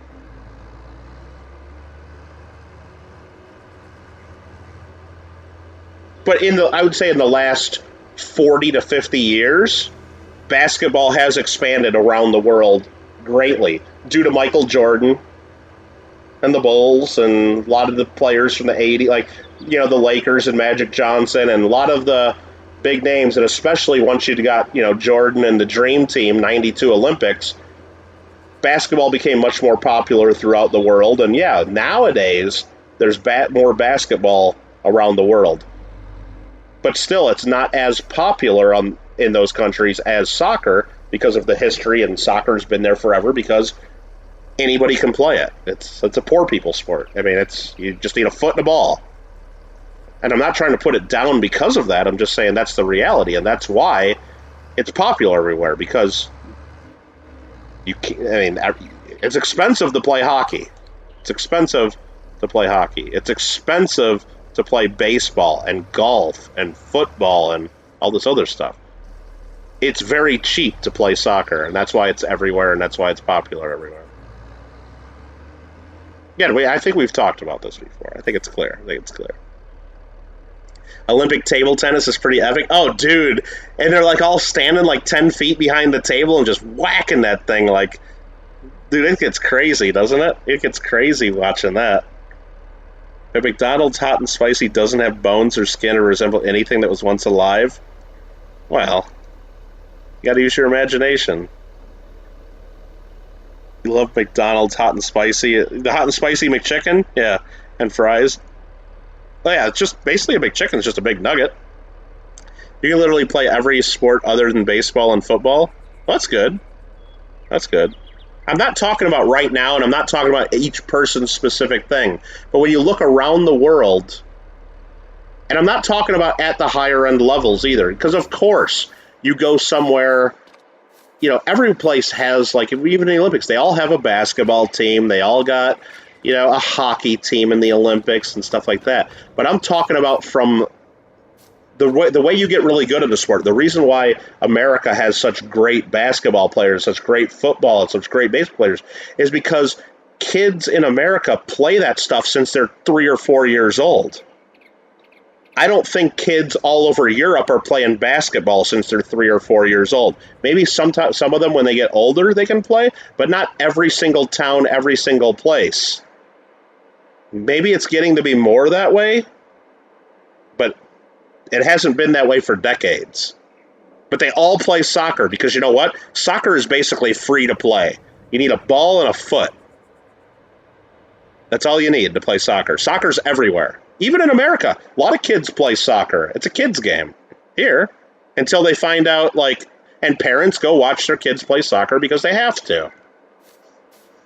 But I would say in the last 40 to 50 years, basketball has expanded around the world greatly due to Michael Jordan and the Bulls and a lot of the players from the 80s, like, you know, the Lakers and Magic Johnson and a lot of the big names, and especially once you got, you know, Jordan and the Dream Team, 92 Olympics, basketball became much more popular throughout the world. And yeah, nowadays there's more basketball around the world. But still, it's not as popular in those countries as soccer because of the history, and soccer's been there forever because anybody can play it. It's a poor people sport. I mean, you just need a foot and a ball. And I'm not trying to put it down because of that. I'm just saying that's the reality, and that's why it's popular everywhere, because it's expensive to play hockey. It's expensive to play hockey. It's expensive to play baseball and golf and football and all this other stuff. It's very cheap to play soccer, and that's why it's everywhere, and that's why it's popular everywhere. Yeah, I think we've talked about this before. I think it's clear. Olympic table tennis is pretty epic. Oh, dude. And they're like all standing like 10 feet behind the table and just whacking that thing like, dude, it gets crazy, doesn't it? It gets crazy watching that. If McDonald's hot and spicy doesn't have bones or skin or resemble anything that was once alive, well, you gotta use your imagination. You love McDonald's hot and spicy. The hot and spicy McChicken? Yeah. And fries. Oh yeah, it's just basically a McChicken. It's just a big nugget. You can literally play every sport other than baseball and football. Well, that's good. That's good. I'm not talking about right now, and I'm not talking about each person's specific thing. But when you look around the world, and I'm not talking about at the higher end levels either, because of course you go somewhere, you know, every place has, like, even in the Olympics, they all have a basketball team. They all got, you know, a hockey team in the Olympics and stuff like that. But I'm talking about from the way you get really good at a sport. The reason why America has such great basketball players, such great football, and such great baseball players is because kids in America play that stuff since they're 3 or 4 years old. I don't think kids all over Europe are playing basketball since they're 3 or 4 years old. Maybe sometimes some of them, when they get older, they can play, but not every single town, every single place. Maybe it's getting to be more that way, but it hasn't been that way for decades. But they all play soccer because, you know what? Soccer is basically free to play. You need a ball and a foot. That's all you need to play soccer. Soccer's everywhere. Even in America, a lot of kids play soccer. It's a kid's game here until they find out, like, and parents go watch their kids play soccer because they have to.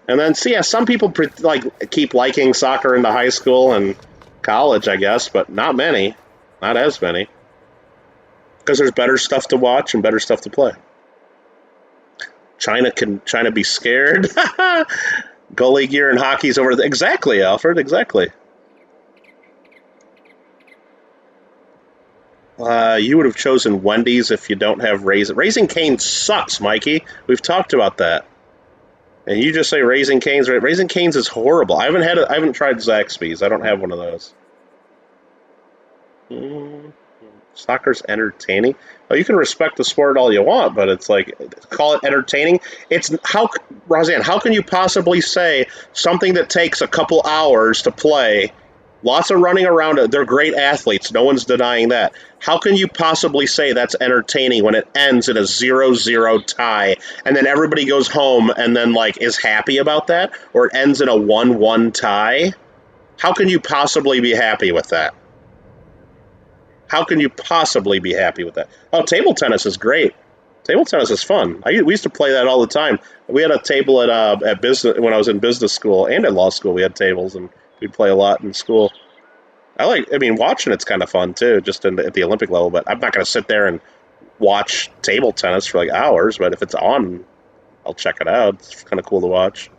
And then, see, yeah, some people keep liking soccer into high school and college, I guess, but not many. Not as many. Because there's better stuff to watch and better stuff to play. China be scared? Goalie gear and hockey's over. Exactly, Alfred, exactly. You would have chosen Wendy's if you don't have Raising Cane's sucks, Mikey. We've talked about that. And you just say Raising Cane's. Raising Cane's is horrible. I haven't tried Zaxby's. I don't have one of those. Soccer's entertaining. Well, you can respect the sport all you want, but it's like, call it entertaining. Roseanne, how can you possibly say something that takes a couple hours to play, lots of running around, they're great athletes, no one's denying that. How can you possibly say that's entertaining when it ends in a 0-0 tie, and then everybody goes home and then, like, is happy about that? Or it ends in a 1-1 tie? How can you possibly be happy with that? How can you possibly be happy with that? Oh, table tennis is great. Table tennis is fun. We used to play that all the time. We had a table at business when I was in business school and at law school. We had tables and we'd play a lot in school. Watching it's kind of fun too, just at the Olympic level. But I'm not going to sit there and watch table tennis for like hours. But if it's on, I'll check it out. It's kind of cool to watch.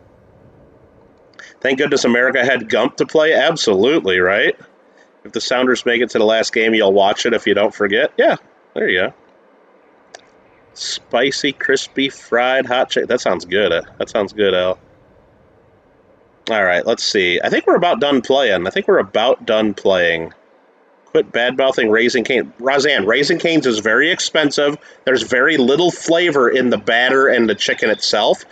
Thank goodness America had Gump to play. Absolutely, right? If the Sounders make it to the last game, you'll watch it if you don't forget. Yeah, there you go. Spicy, crispy, fried, hot chicken. That sounds good. That sounds good, Al. All right, let's see. I think we're about done playing. Quit bad-mouthing Raising Cane's. Roseanne, Raising Cane's is very expensive. There's very little flavor in the batter and the chicken itself.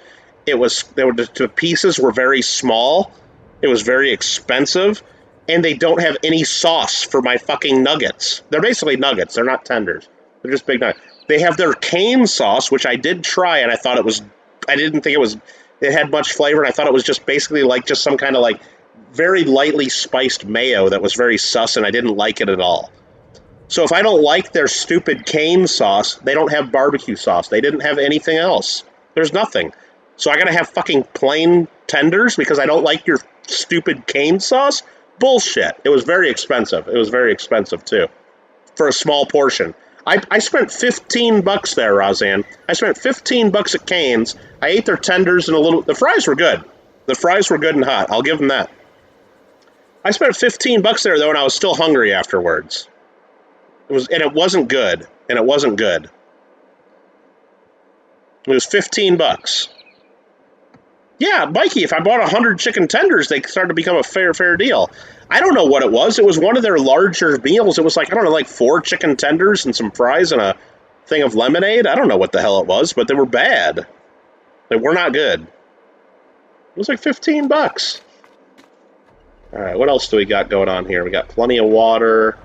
The pieces were very small. It was very expensive. And they don't have any sauce for my fucking nuggets. They're basically nuggets. They're not tenders. They're just big nuggets. They have their cane sauce, which I did try, and I didn't think it had much flavor, and I thought it was just basically like just some kind of like very lightly spiced mayo that was very sus, and I didn't like it at all. So if I don't like their stupid cane sauce, they don't have barbecue sauce. They didn't have anything else. There's nothing. So I gotta have fucking plain tenders because I don't like your stupid cane sauce? Bullshit. It was very expensive. It was very expensive, too, for a small portion. I spent $15 there, Roseanne. I spent $15 at Cane's. I ate their tenders and the fries were good. The fries were good and hot. I'll give them that. I spent $15 there, though, and I was still hungry afterwards. It wasn't good. And it wasn't good. It was $15. Yeah, Mikey, if I bought 100 chicken tenders, they started to become a fair deal. I don't know what it was. It was one of their larger meals. It was like, I don't know, like 4 chicken tenders and some fries and a thing of lemonade. I don't know what the hell it was, but they were bad. They were not good. It was like $15. All right, what else do we got going on here? We got plenty of water.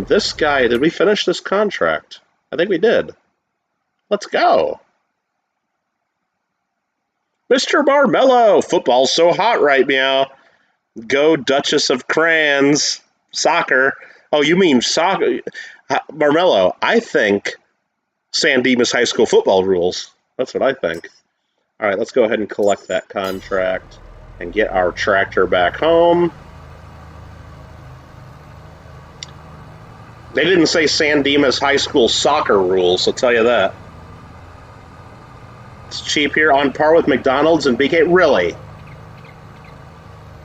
This guy, did we finish this contract? I think we did. Let's go. Mr. Marmello, football's so hot right now. Go Duchess of Crayons. Soccer. Oh, you mean soccer? Marmello, I think San Dimas High School football rules. That's what I think. All right, let's go ahead and collect that contract and get our tractor back home. They didn't say San Dimas High School soccer rules, I'll tell you that. It's cheap here, on par with McDonald's and BK. Really?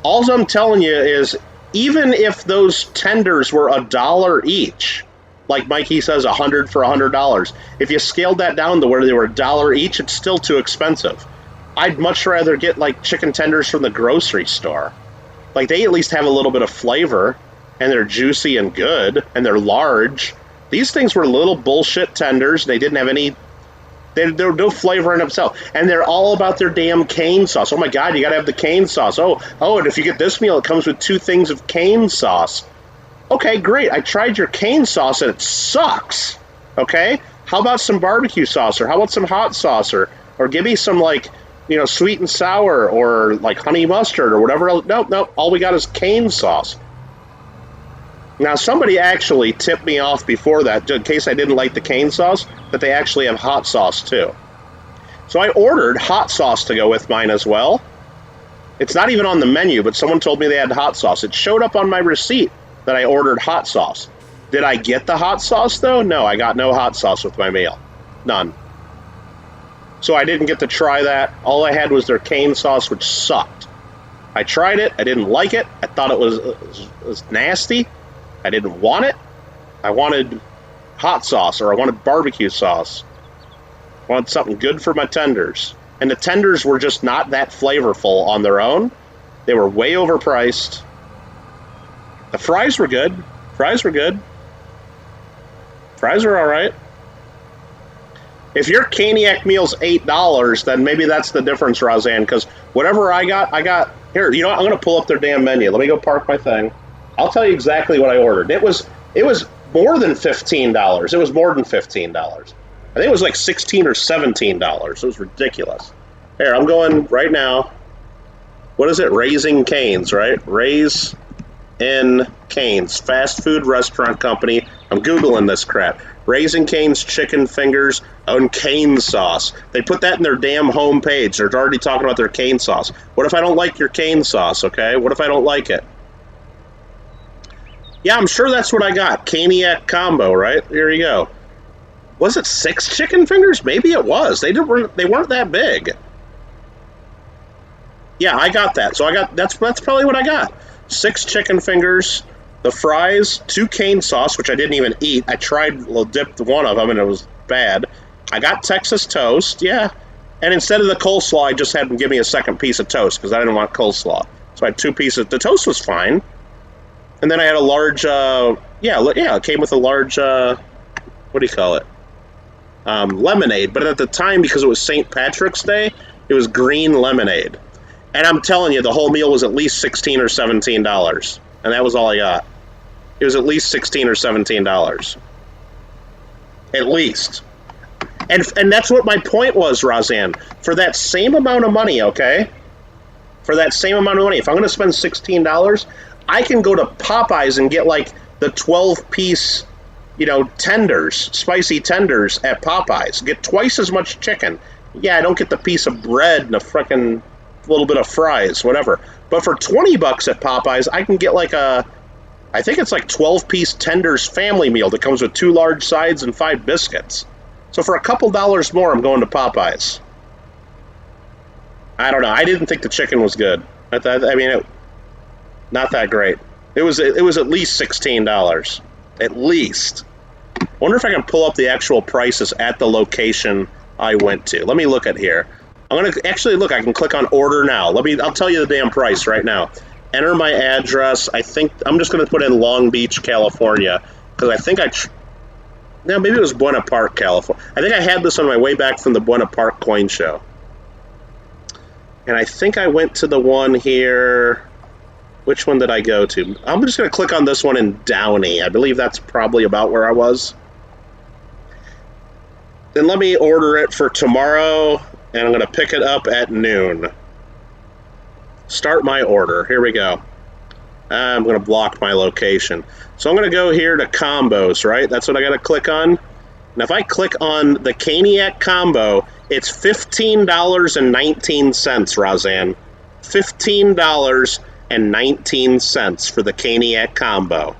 All I'm telling you is, even if those tenders were $1 each, like Mikey says, 100 for $100, if you scaled that down to where they were $1 each, it's still too expensive. I'd much rather get like chicken tenders from the grocery store. Like, they at least have a little bit of flavor, and they're juicy and good, and they're large. These things were little bullshit tenders. They didn't have any... There were no flavor in themselves. And they're all about their damn cane sauce. Oh, my God, you got to have the cane sauce. Oh, and if you get this meal, it comes with 2 things of cane sauce. Okay, great. I tried your cane sauce, and it sucks. Okay? How about some barbecue sauce? Or how about some hot sauce? Or give me some, like, sweet and sour, or, like, honey mustard, or whatever else. Nope. All we got is cane sauce. Now, somebody actually tipped me off before that, in case I didn't like the cane sauce, that they actually have hot sauce, too. So I ordered hot sauce to go with mine as well. It's not even on the menu, but someone told me they had hot sauce. It showed up on my receipt that I ordered hot sauce. Did I get the hot sauce, though? No, I got no hot sauce with my meal. None. So I didn't get to try that. All I had was their cane sauce, which sucked. I tried it. I didn't like it. I thought it was nasty. I didn't want it. I wanted hot sauce, or I wanted barbecue sauce. I wanted something good for my tenders. And the tenders were just not that flavorful on their own. They were way overpriced. The fries were good. Fries were all right. If your Caniac meal's $8, then maybe that's the difference, Roseanne, because whatever I got... Here, I'm going to pull up their damn menu. Let me go park my thing. I'll tell you exactly what I ordered. It was more than $15. It was more than $15. I think it was like $16 or $17. It was ridiculous. Here, I'm going right now. What is it? Raising Cane's, right? Raise in Cane's. Fast food restaurant company. I'm Googling this crap. Raising Cane's chicken fingers and cane sauce. They put that in their damn homepage. They're already talking about their cane sauce. What if I don't like your cane sauce, okay? What if I don't like it? Yeah, I'm sure that's what I got. Caniac combo, right? Here you go. Was it 6 chicken fingers? Maybe it was. They weren't that big. Yeah, I got that. So that's probably what I got. 6 chicken fingers, the fries, 2 cane sauce, which I didn't even eat. I tried dipped one of them and it was bad. I got Texas toast, yeah. And instead of the coleslaw, I just had them give me a second piece of toast because I didn't want coleslaw. So I had 2 pieces. The toast was fine. And then I had a large, it came with a large, what do you call it? Lemonade. But at the time, because it was St. Patrick's Day, it was green lemonade. And I'm telling you, the whole meal was at least $16 or $17. And that was all I got. It was at least $16 or $17. At least. And that's what my point was, Roseanne. For that same amount of money, okay? For that same amount of money, if I'm going to spend $16... I can go to Popeyes and get like the 12-piece, tenders, spicy tenders at Popeyes. Get twice as much chicken. Yeah, I don't get the piece of bread and a frickin' little bit of fries, whatever. But for $20 at Popeyes, I can get like I think it's like 12-piece tenders family meal that comes with 2 large sides and 5 biscuits. So for a couple dollars more, I'm going to Popeyes. I don't know. I didn't think the chicken was good. Not that great. It was at least $16. At least. Wonder if I can pull up the actual prices at the location I went to. Let me look at here. I'm gonna actually look. I can click on order now. I'll tell you the damn price right now. Enter my address. I think I'm just gonna put in Long Beach, California, because I think maybe it was Buena Park, California. I think I had this on my way back from the Buena Park coin show. And I think I went to the one here. Which one did I go to? I'm just going to click on this one in Downey. I believe that's probably about where I was. Then let me order it for tomorrow, and I'm going to pick it up at noon. Start my order. Here we go. I'm going to block my location. So I'm going to go here to combos, right? That's what I got to click on. And if I click on the Caniac combo, it's $15.19, Roseanne. $15.19 for the Caniac combo.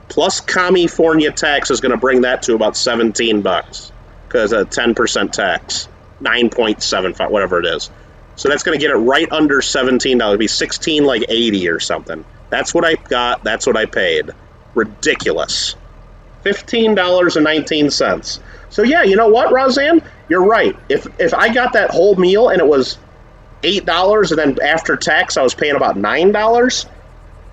Plus California tax is going to bring that to about $17 because a 10% tax, 9.75, whatever it is. So that's going to get it right under $17. It'd be $16 like 80 or something. That's what I got. That's what I paid. Ridiculous. $15.19. So yeah, you know what, Roseanne? You're right. If I got that whole meal and it was $8 and then after tax I was paying about $9,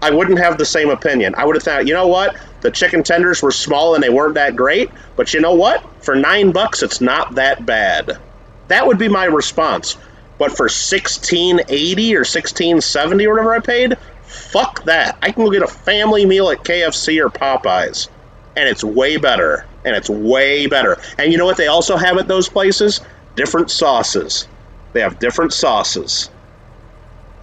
I wouldn't have the same opinion. I would have thought, you know what? The chicken tenders were small and they weren't that great, but you know what? For $9, it's not that bad. That would be my response. But for $16.80 or $16.70 or whatever I paid, fuck that. I can go get a family meal at KFC or Popeyes, and it's way better. And it's way better. And you know what they also have at those places? Different sauces. They have different sauces.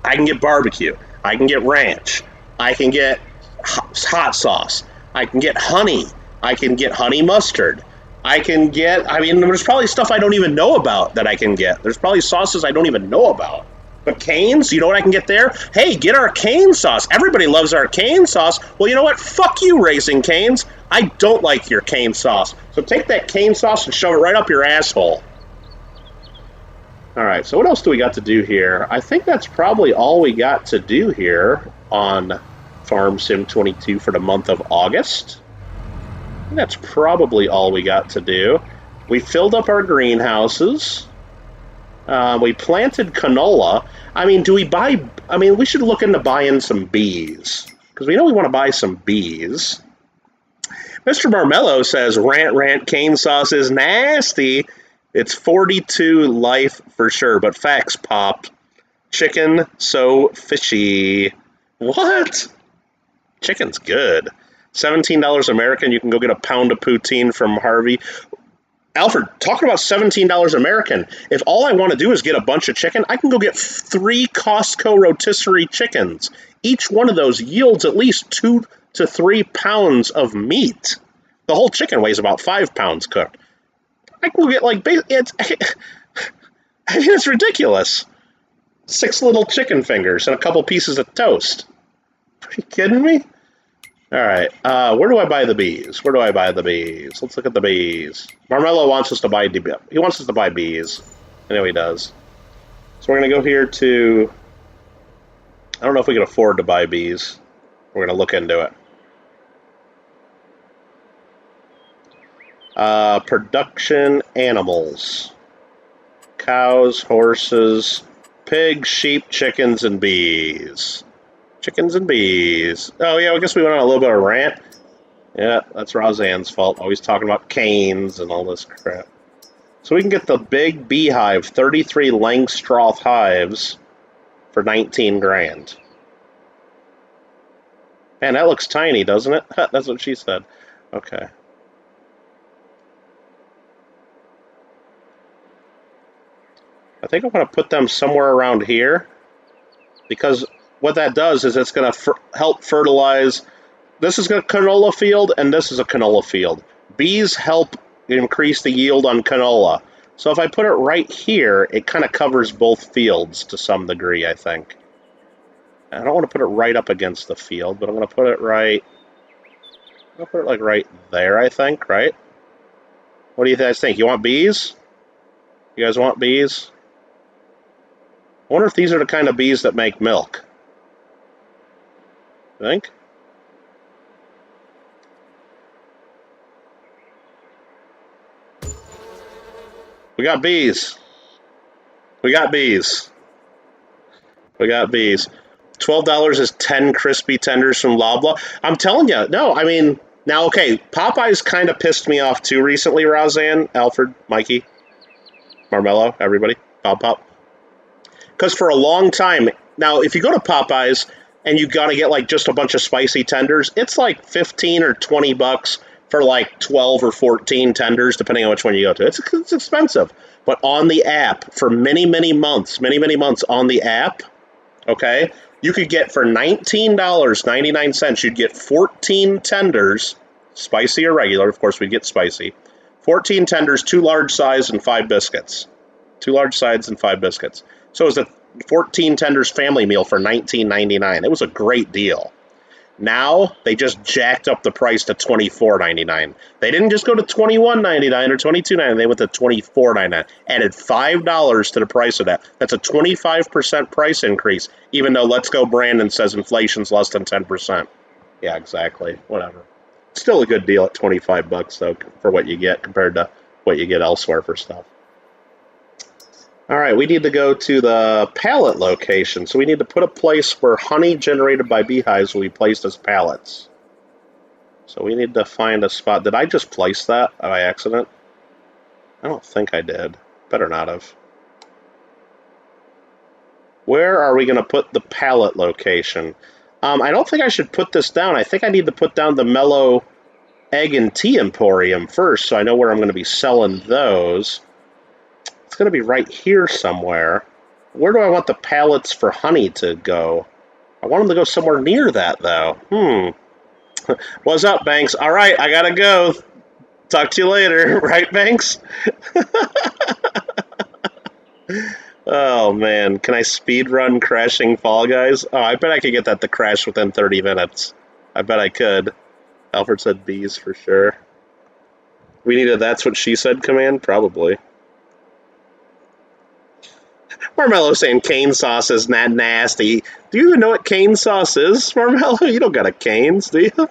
I can get barbecue. I can get ranch. I can get hot sauce. I can get honey. I can get honey mustard. I can get, I mean, there's probably stuff I don't even know about that I can get. There's probably sauces I don't even know about. But Cane's, you know what I can get there? Hey, get our cane sauce. Everybody loves our cane sauce. Well, you know what? Fuck you, Raising Cane's. I don't like your cane sauce. So take that cane sauce and shove it right up your asshole. All right, so what else do we got to do here? I think that's probably all we got to do here on Farm Sim 22 for the month of August. That's probably all we got to do. We filled up our greenhouses. We planted canola. I mean, we should look into buying some bees. Because we know we want to buy some bees. Mr. Marmello says, rant, cane sauce is nasty. It's 42 life for sure, but facts, Pop. Chicken, so fishy. What? Chicken's good. $17 American, you can go get a pound of poutine from Harvey. Alfred, talking about $17 American, if all I want to do is get a bunch of chicken, I can go get 3 Costco rotisserie chickens. Each one of those yields at least 2 to 3 pounds of meat. The whole chicken weighs about 5 pounds cooked. I can go get it's ridiculous. 6 little chicken fingers and a couple pieces of toast. Are you kidding me? All right, where do I buy the bees? Where do I buy the bees? Let's look at the bees. Marmello wants us to buy bees. I know he does. So we're going to go here to... I don't know if we can afford to buy bees. We're going to look into it. Production animals. Cows, horses, pigs, sheep, chickens, and bees. Chickens and bees. Oh, yeah, I guess we went on a little bit of a rant. Yeah, that's Roseanne's fault. Always talking about canes and all this crap. So we can get the big beehive, 33 Langstroth hives for 19 grand. Man, that looks tiny, doesn't it? That's what she said. Okay. I think I'm going to put them somewhere around here because what that does is it's going to help fertilize. This is a canola field, and this is a canola field. Bees help increase the yield on canola. So if I put it right here, it kind of covers both fields to some degree, I think. I don't want to put it right up against the field, but I'm going to put it right... I'm going to put it like right there, I think, right? What do you guys think? You want bees? You guys want bees? I wonder if these are the kind of bees that make milk. Think? We got bees. We got bees. We got bees. $12 is 10 crispy tenders from Loblaw. I'm telling you, no, I mean, now, okay, Popeyes kind of pissed me off too recently, Roseanne, Alfred, Mikey, Marmello, everybody, Pop. Because for a long time, now, if you go to Popeyes, and you got to get like just a bunch of spicy tenders, it's like 15 or 20 bucks for like 12 or 14 tenders, depending on which one you go to. It's expensive. But on the app, for many months on the app, okay, you could get for $19.99, you'd get 14 tenders, spicy or regular. Of course, we'd get spicy. 14 tenders, 2 large sides, and 5 biscuits. 2 large sides and 5 biscuits. So it was a 14 tenders family meal for $19.99. It was a great deal. Now, they just jacked up the price to $24.99. They didn't just go to $21.99 or $22.99. They went to $24.99. Added $5 to the price of that. That's a 25% price increase, even though Let's Go Brandon says inflation's less than 10%. Yeah, exactly. Whatever. Still a good deal at 25 bucks, though, for what you get compared to what you get elsewhere for stuff. All right, we need to go to the pallet location. So we need to put a place where honey generated by beehives will be placed as pallets. So we need to find a spot. Did I just place that by accident? I don't think I did. Better not have. Where are we going to put the pallet location? I don't think I should put this down. I think I need to put down the Mellow Egg and Tea Emporium first, so I know where I'm going to be selling those. It's going to be right here somewhere. Where do I want the pallets for honey to go? I want them to go somewhere near that, though. What's up, Banks? All right, I got to go. Talk to you later. Right, Banks? Oh, man. Can I speed run crashing Fall Guys? Oh, I bet I could get that to crash within 30 minutes. I bet I could. Alfred said bees for sure. We need a That's What She Said command? Probably. Marmello saying cane sauce is not nasty. Do you even know what cane sauce is, Marmello? You don't got a canes, do you?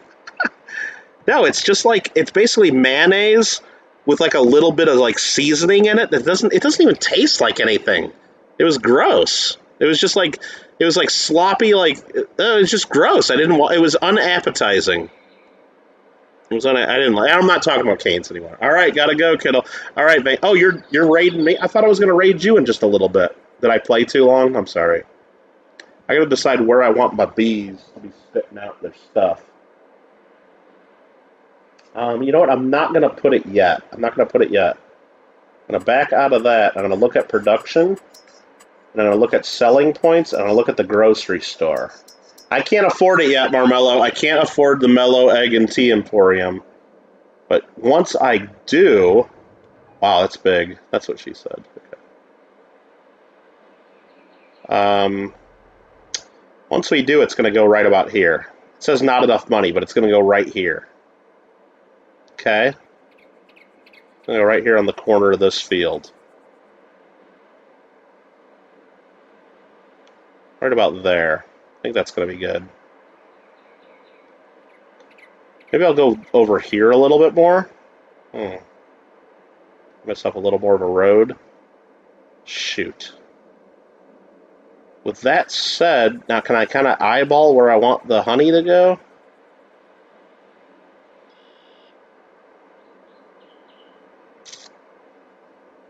No, it's just like, it's basically mayonnaise with like a little bit of like seasoning in it. It doesn't even taste like anything. It was gross. It was just like, it was like sloppy, like, it was just gross. It was unappetizing. I'm not talking about canes anymore. All right, gotta go, Kittle. All right, man. Oh, you're raiding me? I thought I was gonna raid you in just a little bit. Did I play too long? I'm sorry. I gotta decide where I want my bees to be spitting out their stuff. You know what? I'm not gonna put it yet. I'm gonna back out of that. I'm gonna look at production, and I'm gonna look at selling points, and I'm gonna look at the grocery store. I can't afford it yet, Marmello. I can't afford the Mellow Egg and Tea Emporium. But once I do... Wow, that's big. That's what she said. Okay. Once we do, it's going to go right about here. It says not enough money, but it's going to go right here. Okay? It's going to go right here on the corner of this field. Right about there. I think that's going to be good. Maybe I'll go over here a little bit more. Give myself a little more of a road. Shoot. With that said, now can I kind of eyeball where I want the honey to go?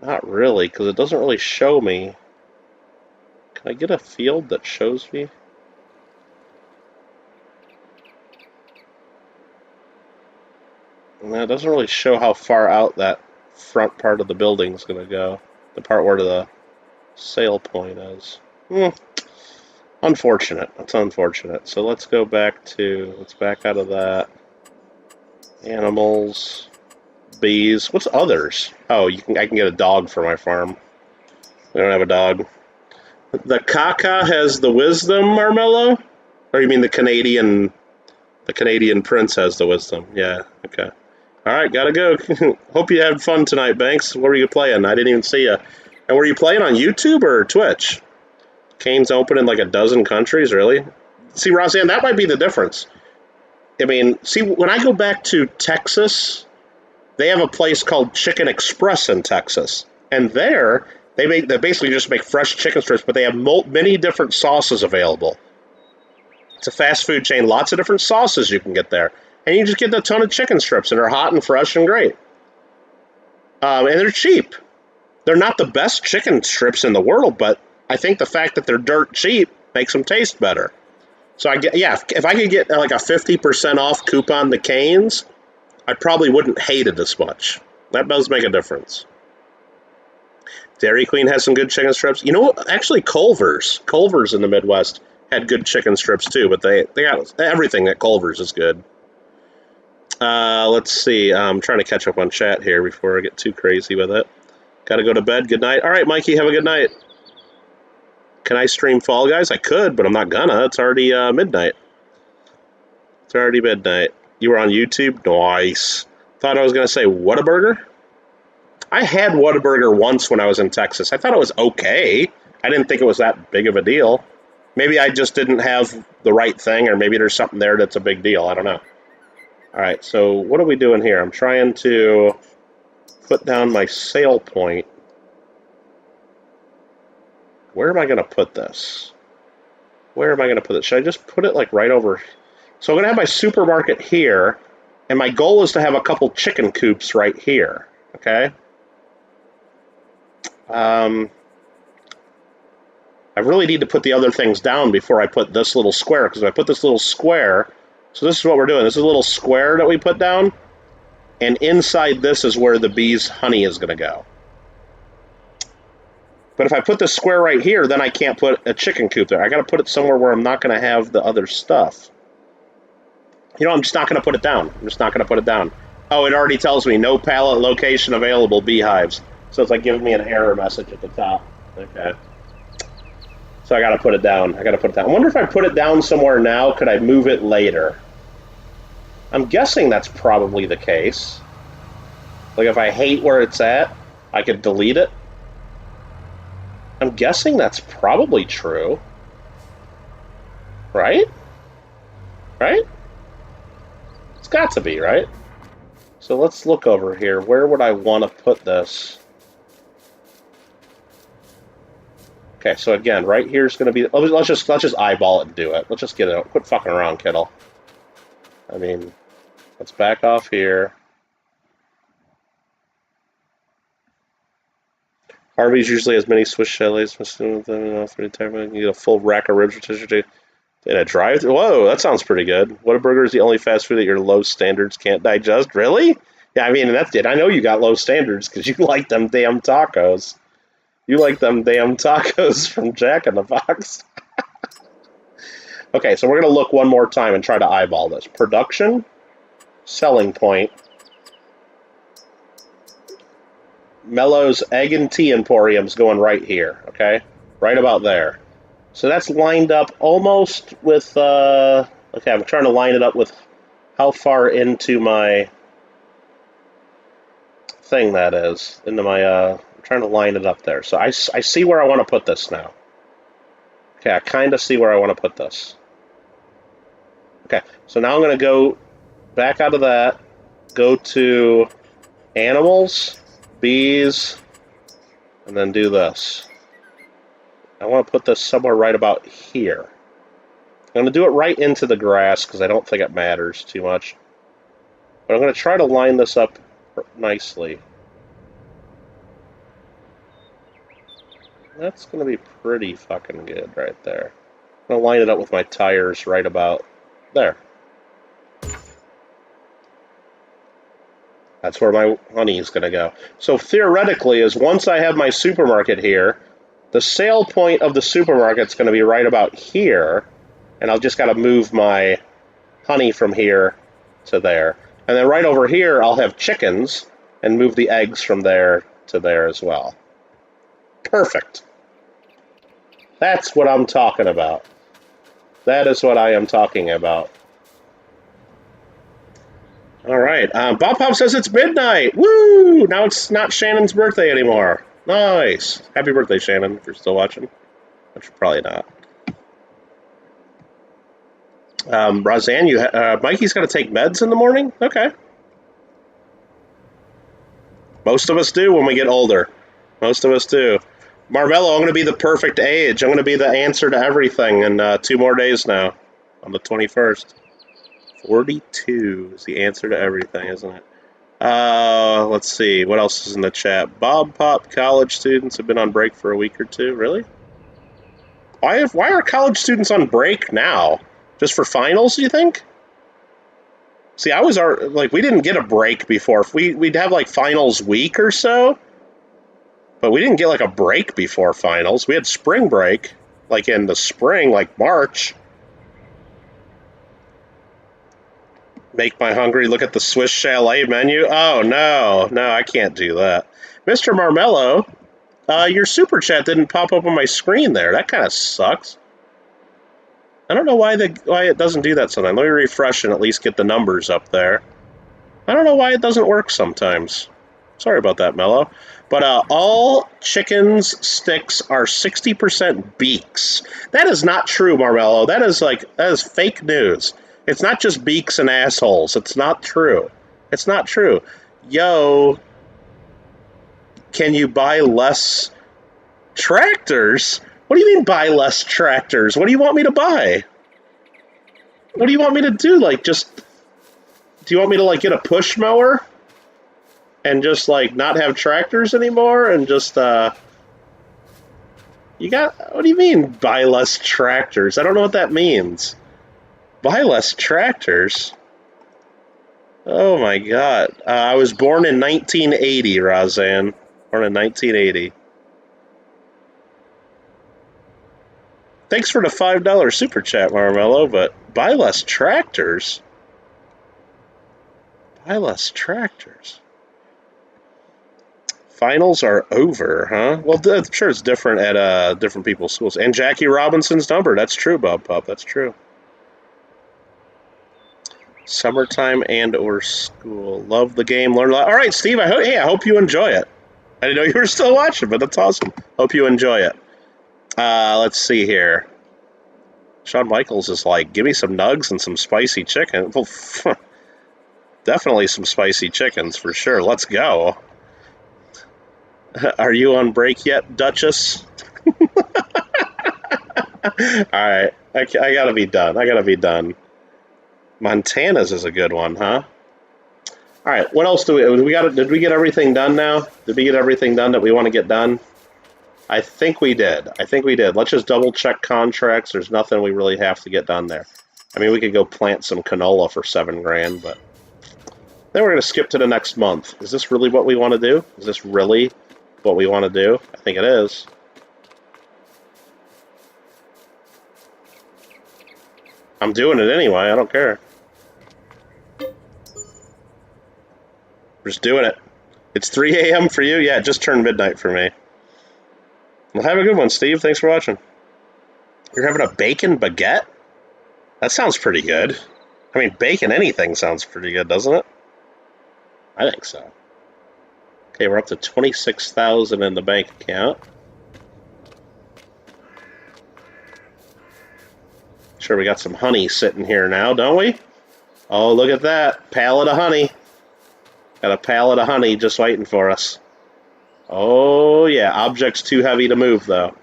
Not really, because it doesn't really show me. Can I get a field that shows me? And that doesn't really show how far out that front part of the building is going to go. The part where the sale point is. Unfortunate. That's unfortunate. So let's go back to, let's back out of that. Animals, bees. What's others? Oh, I can get a dog for my farm. We don't have a dog. The Kaka has the wisdom, Marmello? Or you mean the Canadian prince has the wisdom? Yeah, okay. All right, gotta go. Hope you had fun tonight, Banks. What were you playing? I didn't even see you. And were you playing on YouTube or Twitch? Kane's open in like a dozen countries, really? See, Roseanne, that might be the difference. I mean, see, when I go back to Texas, they have a place called Chicken Express in Texas. And there, they basically just make fresh chicken strips, but they have many different sauces available. It's a fast food chain, lots of different sauces you can get there. And you just get a ton of chicken strips, and they're hot and fresh and great. And they're cheap. They're not the best chicken strips in the world, but I think the fact that they're dirt cheap makes them taste better. So yeah, if I could get like a 50% off coupon to Cane's, I probably wouldn't hate it as much. That does make a difference. Dairy Queen has some good chicken strips. You know what? Actually, Culver's in the Midwest had good chicken strips too, but they got everything at Culver's is good. Let's see. I'm trying to catch up on chat here before I get too crazy with it. Got to go to bed. Good night. All right, Mikey, have a good night. Can I stream Fall Guys? I could, but I'm not gonna. It's already midnight. It's already midnight. You were on YouTube? Nice. Thought I was going to say Whataburger. I had Whataburger once when I was in Texas. I thought it was okay. I didn't think it was that big of a deal. Maybe I just didn't have the right thing, or maybe there's something there that's a big deal. I don't know. All right, so what are we doing here? I'm trying to put down my sale point. Where am I going to put this? Where am I going to put it? Should I just put it like right over? So I'm going to have my supermarket here, and my goal is to have a couple chicken coops right here, okay? I really need to put the other things down before I put this little square, because if I put this little square, so this is what we're doing. This is a little square that we put down, and inside this is where the bee's honey is going to go. But if I put this square right here, then I can't put a chicken coop there. I got to put it somewhere where I'm not going to have the other stuff. You know, I'm just not going to put it down. I'm just not going to put it down. Oh, it already tells me no pallet location available, beehives. So it's like giving me an error message at the top. Okay. So I got to put it down. I wonder if I put it down somewhere now, could I move it later? I'm guessing that's probably the case. Like if I hate where it's at, I could delete it. I'm guessing that's probably true. Right? Right? It's got to be, right? So let's look over here. Where would I want to put this? Okay, so again, right here is going to be. Let's just eyeball it and do it. Let's just get it. Quit fucking around, Kittle. I mean, let's back off here. Harvey's usually has many Swiss chalets. You get a full rack of ribs in a drive-thru. Whoa, that sounds pretty good. Whataburger is the only fast food that your low standards can't digest. Really? Yeah, I mean, that's it. I know you got low standards because you like them damn tacos. You like them damn tacos from Jack in the Box. Okay, so we're going to look one more time and try to eyeball this. Production, selling point, Mello's Egg and Tea Emporium's going right here, okay? Right about there. So that's lined up almost with, okay, I'm trying to line it up with how far into my thing that is, into my, I'm trying to line it up there. So I see where I want to put this now. Okay, I kind of see where I want to put this. Okay, so now I'm going to go back out of that, go to animals, bees, and then do this. I want to put this somewhere right about here. I'm going to do it right into the grass because I don't think it matters too much. But I'm going to try to line this up nicely. That's going to be pretty fucking good right there. I'm going to line it up with my tires right about there. That's where my honey is going to go. So theoretically, is once I have my supermarket here, the sale point of the supermarket is going to be right about here, and I'll just got to move my honey from here to there. And then right over here, I'll have chickens and move the eggs from there to there as well. Perfect. That's what I'm talking about. That is what I am talking about. All right. Bob Pop says it's midnight. Woo! Now it's not Shannon's birthday anymore. Nice. Happy birthday, Shannon, if you're still watching. Which probably not. Roseanne, Mikey's got to take meds in the morning? Okay. Most of us do when we get older. Most of us do. Marvello, I'm going to be the perfect age. I'm going to be the answer to everything in 2 more days now, on the 21st. 42 is the answer to everything, isn't it? Let's see. What else is in the chat? Bob Pop college students have been on break for a week or two. Really? Why are college students on break now? Just for finals, you think? See, I was like, we didn't get a break before. We'd have like finals week or so, but we didn't get like a break before finals. We had spring break, like in the spring, like March. Make my hungry look at the Swiss Chalet menu. Oh no, I can't do that, Mr. Marmello. Your super chat didn't pop up on my screen there. That kind of sucks. I don't know why it doesn't do that sometimes. Let me refresh and at least get the numbers up there. I don't know why it doesn't work sometimes. Sorry about that, Mello. But all chickens' sticks are 60% beaks. That is not true, Marmello. That is fake news. It's not just beaks and assholes. It's not true. It's not true. Yo, can you buy less tractors? What do you mean buy less tractors? What do you want me to buy? What do you want me to do? Like, do you want me to, like, get a push mower? And just, like, not have tractors anymore? And just, what do you mean buy less tractors? I don't know what that means. Buy less tractors? Oh my god. I was born in 1980, Razan. Born in 1980. Thanks for the $5 super chat, Marmello, but buy less tractors? Buy less tractors? Finals are over, huh? Well, I'm sure it's different at different people's schools. And Jackie Robinson's number. That's true, Bob Pup. That's true. Summertime and or school. Love the game. Learn a lot. All right, Steve. I hope you enjoy it. I didn't know you were still watching, but that's awesome. Hope you enjoy it. Let's see here. Shawn Michaels is like, give me some nugs and some spicy chicken. Well, definitely some spicy chickens for sure. Let's go. Are you on break yet, Duchess? All right. I gotta be done. Montana's is a good one, huh? All right. What else did we get everything done now? Did we get everything done that we want to get done? I think we did. Let's just double check contracts. There's nothing we really have to get done there. I mean, we could go plant some canola for $7,000, but then we're going to skip to the next month. Is this really what we want to do? Is this really what we want to do? I think it is. I'm doing it anyway. I don't care. We're just doing it. It's 3 a.m. for you? Yeah, it just turned midnight for me. Well, have a good one, Steve. Thanks for watching. You're having a bacon baguette? That sounds pretty good. I mean, bacon anything sounds pretty good, doesn't it? I think so. Okay, we're up to $26,000 in the bank account. Sure, we got some honey sitting here now, don't we? Oh, look at that. Pallet of honey. Got a pallet of honey just waiting for us. Oh, yeah. Object's too heavy to move, though.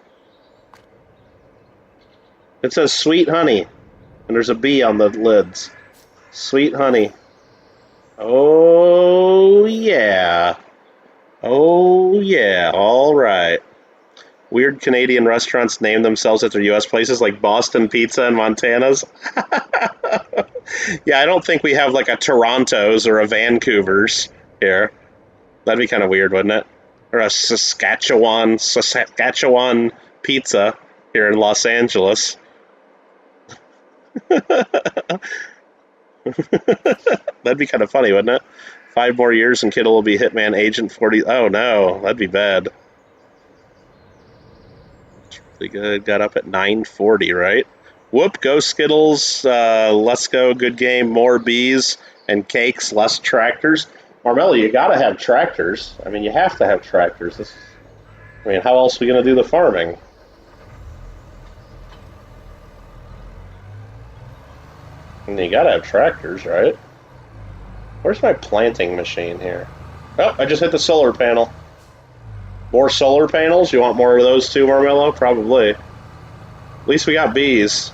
It says sweet honey. And there's a bee on the lids. Sweet honey. Oh, yeah. Oh, yeah. All right. Weird Canadian restaurants name themselves after U.S. places like Boston Pizza and Montana's. Yeah, I don't think we have like a Toronto's or a Vancouver's here. That'd be kind of weird, wouldn't it? Or a Saskatchewan pizza here in Los Angeles. That'd be kind of funny, wouldn't it? 5 more years and Kittle will be Hitman Agent 40. Oh, no. That'd be bad. Pretty good. Got up at 9:40, right? Whoop, go Skittles. Let's go. Good game. More bees and cakes, less tractors. Marmello, you got to have tractors. I mean, you have to have tractors. I mean, how else are we going to do the farming? And you got to have tractors, right? Where's my planting machine here? Oh, I just hit the solar panel. More solar panels? You want more of those too, Marmello? Probably. At least we got bees.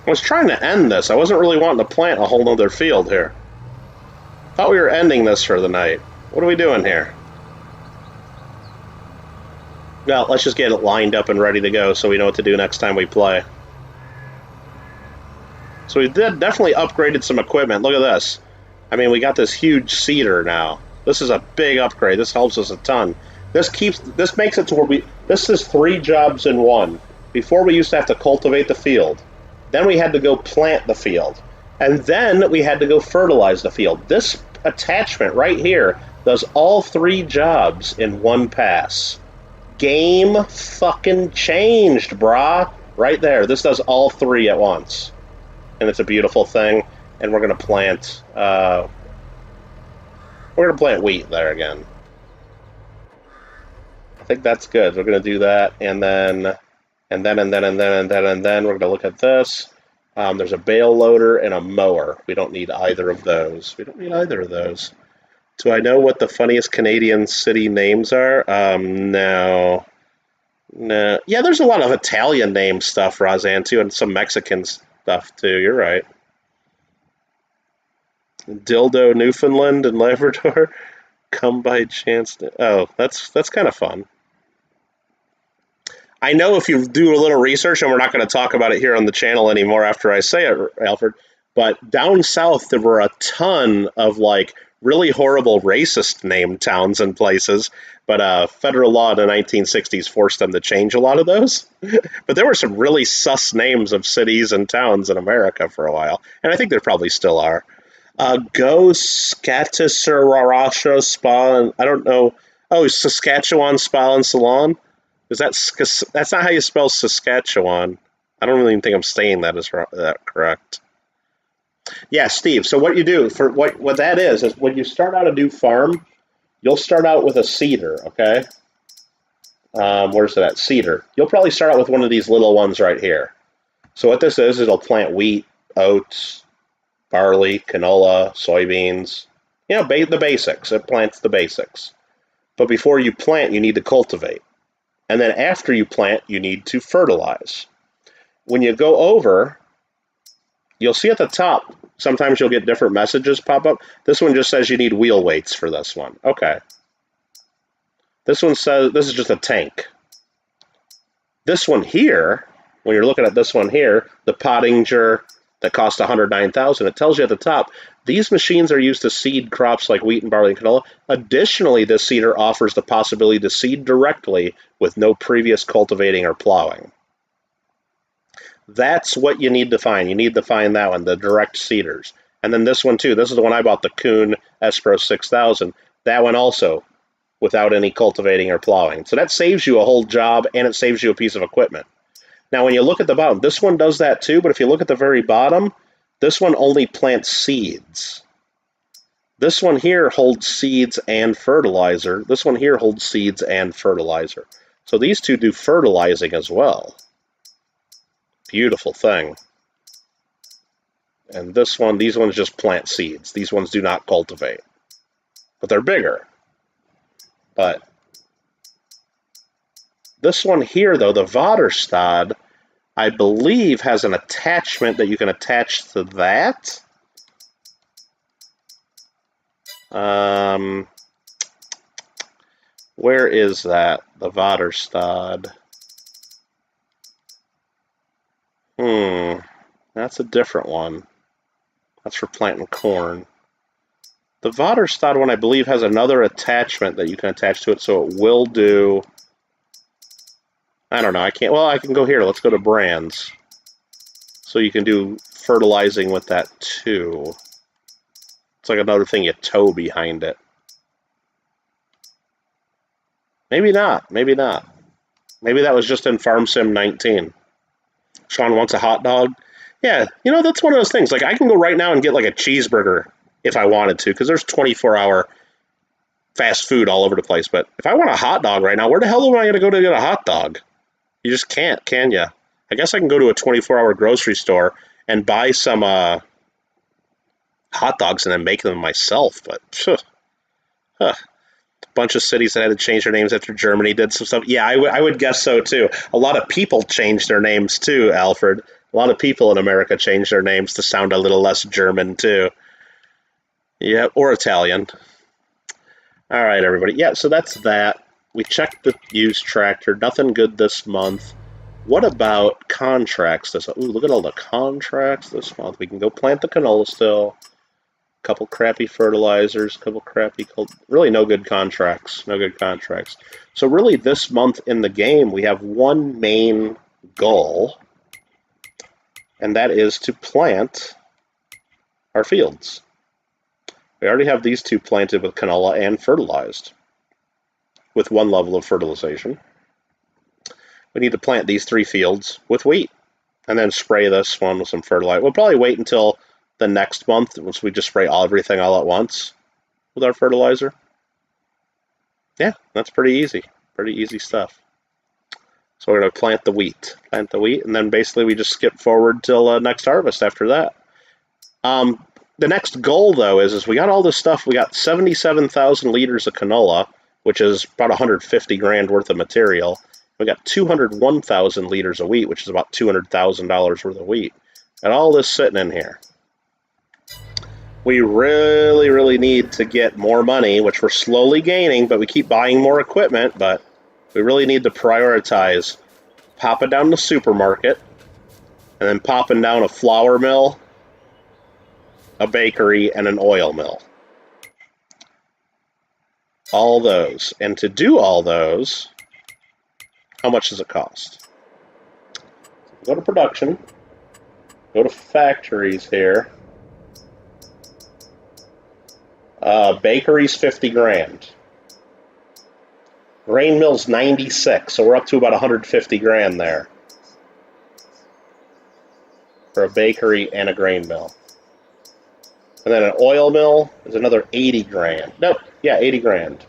I was trying to end this. I wasn't really wanting to plant a whole nother field here. thought we were ending this for the night. What are we doing here? Well, let's just get it lined up and ready to go so we know what to do next time we play. So we did definitely upgraded some equipment. Look at this. I mean, we got this huge seeder now. This is a big upgrade. This helps us a ton. This makes it to where this is 3 jobs in 1. Before we used to have to cultivate the field. Then we had to go plant the field. And then we had to go fertilize the field. This attachment right here does all 3 jobs in 1 pass. Game fucking changed, brah. Right there. This does all 3 at once. And it's a beautiful thing. And we're gonna plant wheat there again. I think that's good. We're gonna do that, and then we're gonna look at this. There's a bale loader and a mower. We don't need either of those. Do I know what the funniest Canadian city names are? No. Yeah, there's a lot of Italian name stuff, Roseanne, too, and some Mexican stuff, too. You're right. Dildo, Newfoundland, and Labrador. Come by chance. Oh, that's kind of fun. I know if you do a little research, and we're not going to talk about it here on the channel anymore after I say it, Alfred, but down south there were a ton of like really horrible racist named towns and places, but federal law in the 1960s forced them to change a lot of those. But there were some really sus names of cities and towns in America for a while, and I think there probably still are. Go Scattisarasha Spa, I don't know. Oh, Saskatchewan Spa and Salon? That's not how you spell Saskatchewan. I don't really think I'm saying that correct. Yeah, Steve. So what you do for what that is when you start out a new farm, you'll start out with a seeder. Okay. Where's that seeder? You'll probably start out with one of these little ones right here. So what this is, it'll plant wheat, oats, barley, canola, soybeans. You know, the basics. It plants the basics. But before you plant, you need to cultivate. And then after you plant, you need to fertilize. When you go over, you'll see at the top, sometimes you'll get different messages pop up. This one just says you need wheel weights for this one. Okay. This one says, this is just a tank. This one here, when you're looking at this one here, the Pottinger that cost $109,000, it tells you at the top, these machines are used to seed crops like wheat and barley and canola. Additionally, this seeder offers the possibility to seed directly with no previous cultivating or plowing. That's what you need to find. You need to find that one, the direct seeders. And then this one too. This is the one I bought, the Kuhn Espro 6000. That one also without any cultivating or plowing. So that saves you a whole job and it saves you a piece of equipment. Now, when you look at the bottom, this one does that too, but if you look at the very bottom, this one only plants seeds. This one here holds seeds and fertilizer. This one here holds seeds and fertilizer. So these two do fertilizing as well. Beautiful thing. And this one, these ones just plant seeds. These ones do not cultivate. But they're bigger. But this one here, though, the Vaderstad, I believe has an attachment that you can attach to that. Where is that? The Vaderstad. That's a different one. That's for planting corn. The Vaderstad one, I believe, has another attachment that you can attach to it, so it will do... I don't know, I can't... Well, I can go here. Let's go to brands. So you can do fertilizing with that, too. It's like another thing you tow behind it. Maybe not. Maybe not. Maybe that was just in Farm Sim 19. Sean wants a hot dog. Yeah, you know, that's one of those things. Like, I can go right now and get, like, a cheeseburger if I wanted to, because there's 24-hour fast food all over the place. But if I want a hot dog right now, where the hell am I going to go to get a hot dog? You just can't, can you? I guess I can go to a 24-hour grocery store and buy some hot dogs and then make them myself. But, a bunch of cities that had to change their names after Germany did some stuff. Yeah, I would guess so, too. A lot of people changed their names, too, Alfred. A lot of people in America changed their names to sound a little less German, too. Yeah, or Italian. All right, everybody. Yeah, so that's that. We checked the used tractor. Nothing good this month. What about contracts this month? Ooh, look at all the contracts this month. We can go plant the canola still. A couple crappy fertilizers, a couple crappy... Really no good contracts. No good contracts. So really this month in the game, we have one main goal, and that is to plant our fields. We already have these two planted with canola and fertilized with one level of fertilization. We need to plant these 3 fields with wheat and then spray this one with some fertilizer. We'll probably wait until the next month once we just spray everything all at once with our fertilizer. Yeah, that's pretty easy. Pretty easy stuff. So we're going to plant the wheat, and then basically we just skip forward till next harvest after that. The next goal, though, is we got all this stuff. We got 77,000 liters of canola, which is about 150 grand worth of material. We got 201,000 liters of wheat, which is about $200,000 worth of wheat. And all this sitting in here. We really, really need to get more money, which we're slowly gaining, but we keep buying more equipment, but we really need to prioritize popping down the supermarket and then popping down a flour mill, a bakery, and an oil mill. All those. And to do all those, how much does it cost? Go to production. Go to factories here. Bakery's 50 grand. Grain mill's 96, so we're up to about 150 grand there for a bakery and a grain mill. And then an oil mill is another 80 grand. Nope, yeah, 80 grand.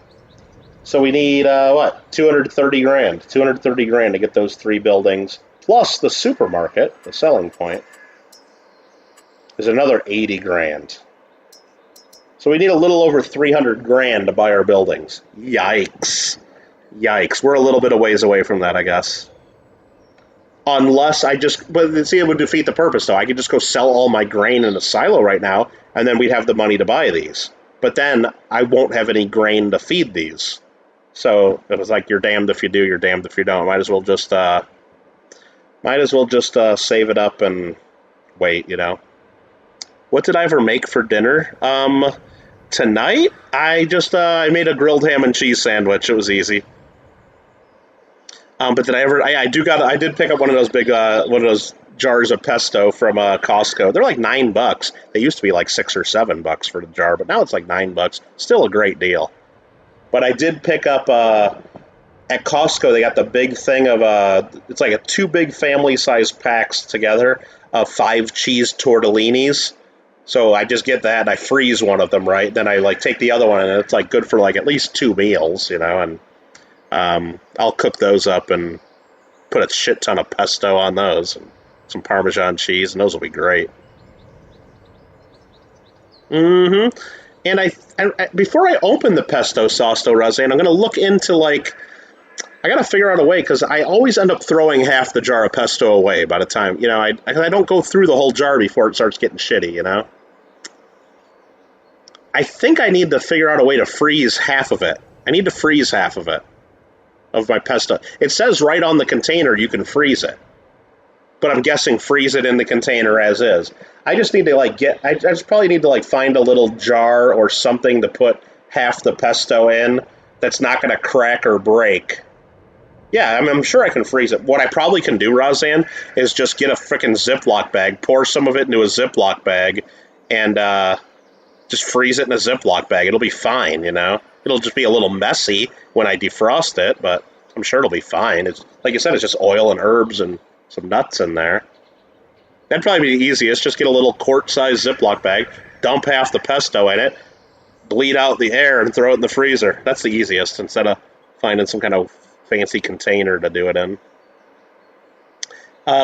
So we need, 230 grand. 230 grand to get those 3 buildings, plus the supermarket, the selling point, is another 80 grand. So we need a little over 300 grand to buy our buildings. Yikes. Yikes. We're a little bit of ways away from that, I guess. Unless I just... But see, it would defeat the purpose, though. I could just go sell all my grain in a silo right now, and then we'd have the money to buy these. But then I won't have any grain to feed these. So it was like, you're damned if you do, you're damned if you don't. Might as well just save it up and wait, you know. What did I ever make for dinner? Tonight, I made a grilled ham and cheese sandwich. It was easy. But did I did pick up one of those jars of pesto from Costco. They're like $9. They used to be like $6 or $7 for the jar, but now it's like $9. Still a great deal. But I did pick up at Costco. They got the big thing of it's like 2 big family-sized packs together of 5 cheese tortellinis. So I just get that, and I freeze one of them, right? Then I take the other one, and it's like good for like at least 2 meals, you know. And I'll cook those up and put a shit ton of pesto on those, and some Parmesan cheese, and those will be great. Mm-hmm. And I before I open the pesto sauce, though, Roseanne, I'm going to look into I got to figure out a way, because I always end up throwing half the jar of pesto away by the time, you know, I don't go through the whole jar before it starts getting shitty, you know. I think I need to figure out a way to freeze half of it. I need to freeze half of it, of my pesto. It says right on the container you can freeze it, but I'm guessing freeze it in the container as is. I just need to I just probably need to find a little jar or something to put half the pesto in that's not going to crack or break. Yeah, I'm sure I can freeze it. What I probably can do, Roseanne, is just get a freaking Ziploc bag, pour some of it into a Ziploc bag, and just freeze it in a Ziploc bag. It'll be fine, you know? It'll just be a little messy when I defrost it, but I'm sure it'll be fine. It's, like I said, it's just oil and herbs and some nuts in there. That'd probably be the easiest. Just get a little quart-sized Ziploc bag, dump half the pesto in it, bleed out the air, and throw it in the freezer. That's the easiest, instead of finding some kind of fancy container to do it in.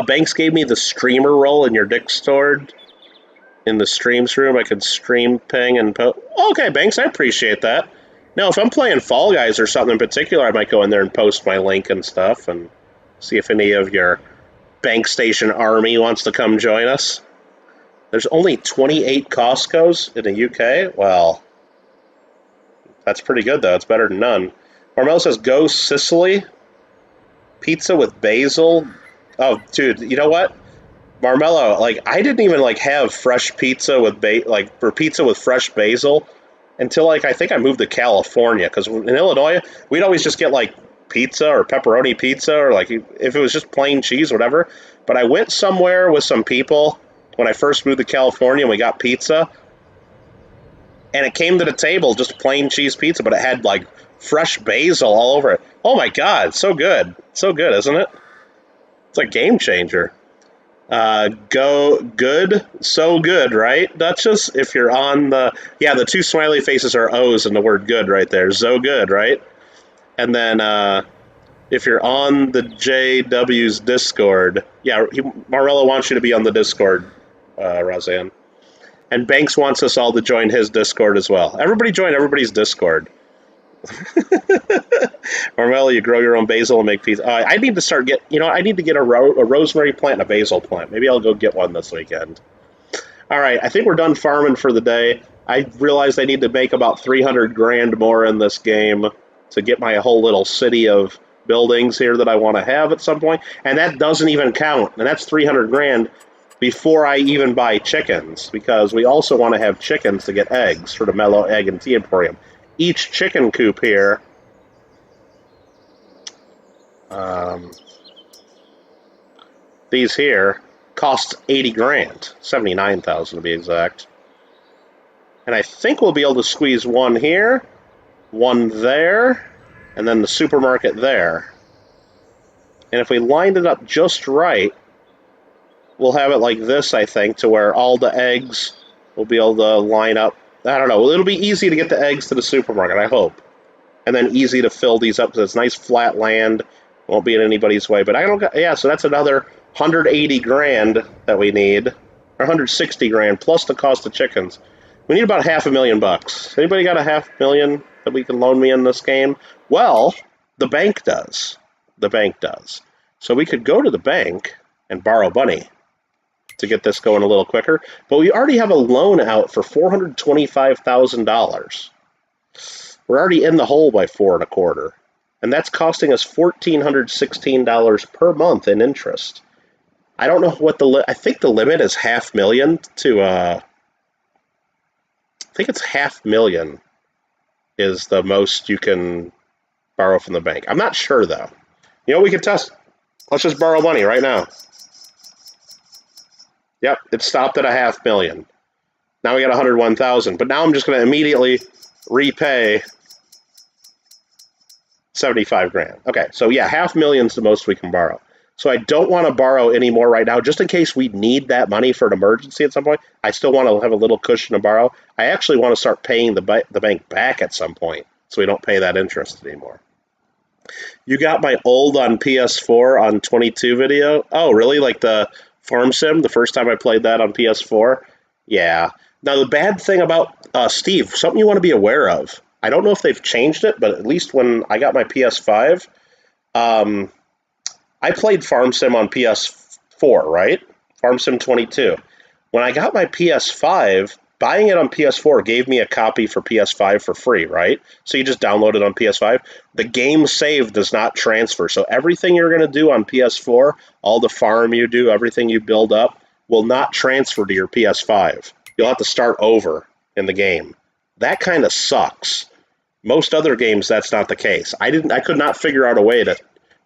Banks gave me the streamer roll in your Discord. In the streams room, I could stream ping and post. Okay, Banks, I appreciate that. Now, if I'm playing Fall Guys or something in particular, I might go in there and post my link and stuff and see if any of your Bank Station army wants to come join us. There's only 28 Costco's in the UK? Well, that's pretty good, though. It's better than none. Marmel says, go Sicily. Pizza with basil. Oh, dude, you know what? Marmello, like, I didn't even, like, have fresh pizza with, or pizza with fresh basil until, like, I think I moved to California. Because in Illinois, we'd always just get, like, pizza or pepperoni pizza or, like, if it was just plain cheese, whatever. But I went somewhere with some people when I first moved to California and we got pizza. And it came to the table, just plain cheese pizza, but it had, like, fresh basil all over it. Oh, my God. So good. So good, isn't it? It's a game changer. Go good. So good, right, Duchess? If you're on the... Yeah, the two smiley faces are O's in the word good right there. So good, right? And then if you're on the JW's Discord... Yeah, Marello wants you to be on the Discord, Roseanne. And Banks wants us all to join his Discord as well. Everybody join everybody's Discord. Marmelo, you grow your own basil and make pizza. I need to start I need to get a rosemary plant and a basil plant. Maybe I'll go get one this weekend. All right, I think we're done farming for the day. I realized I need to make about 300 grand more in this game to get my whole little city of buildings here that I want to have at some point. And that doesn't even count. And that's 300 grand before I even buy chickens, because we also want to have chickens to get eggs for the Mellow Egg and Tea Emporium. Each chicken coop here, these here, cost 80 grand, 79,000 to be exact. And I think we'll be able to squeeze one here, one there, and then the supermarket there. And if we lined it up just right, we'll have it like this, I think, to where all the eggs will be able to line up. I don't know. It'll be easy to get the eggs to the supermarket, I hope. And then easy to fill these up because it's nice flat land. Won't be in anybody's way. But I don't got, yeah, so that's another 180 grand that we need. Or 160 grand plus the cost of chickens. We need about $500,000. Anybody got $500,000 that we can loan me in this game? Well, the bank does. The bank does. So we could go to the bank and borrow money to get this going a little quicker. But we already have a loan out for $425,000. We're already in the hole by 4.25. And that's costing us $1,416 per month in interest. I don't know what I think the limit is $500,000 to, I think it's $500,000 is the most you can borrow from the bank. I'm not sure, though. You know, we could test. Let's just borrow money right now. Yep, it stopped at $500,000. Now we got 101,000. But now I'm just going to immediately repay 75 grand. Okay, so yeah, $500,000 is the most we can borrow. So I don't want to borrow any more right now, just in case we need that money for an emergency at some point. I still want to have a little cushion to borrow. I actually want to start paying the bank back at some point, so we don't pay that interest anymore. You got my old on PS4 on 22 video? Oh, really? Like the Farm Sim, the first time I played that on PS4? Yeah. Now, the bad thing about, Steve, something you want to be aware of, I don't know if they've changed it, but at least when I got my PS5, I played Farm Sim on PS4, right? Farm Sim 22. When I got my PS5, buying it on PS4 gave me a copy for PS5 for free, right? So you just download it on PS5. The game save does not transfer. So everything you're going to do on PS4, all the farm you do, everything you build up, will not transfer to your PS5. You'll have to start over in the game. That kind of sucks. Most other games, that's not the case. I could not figure out a way to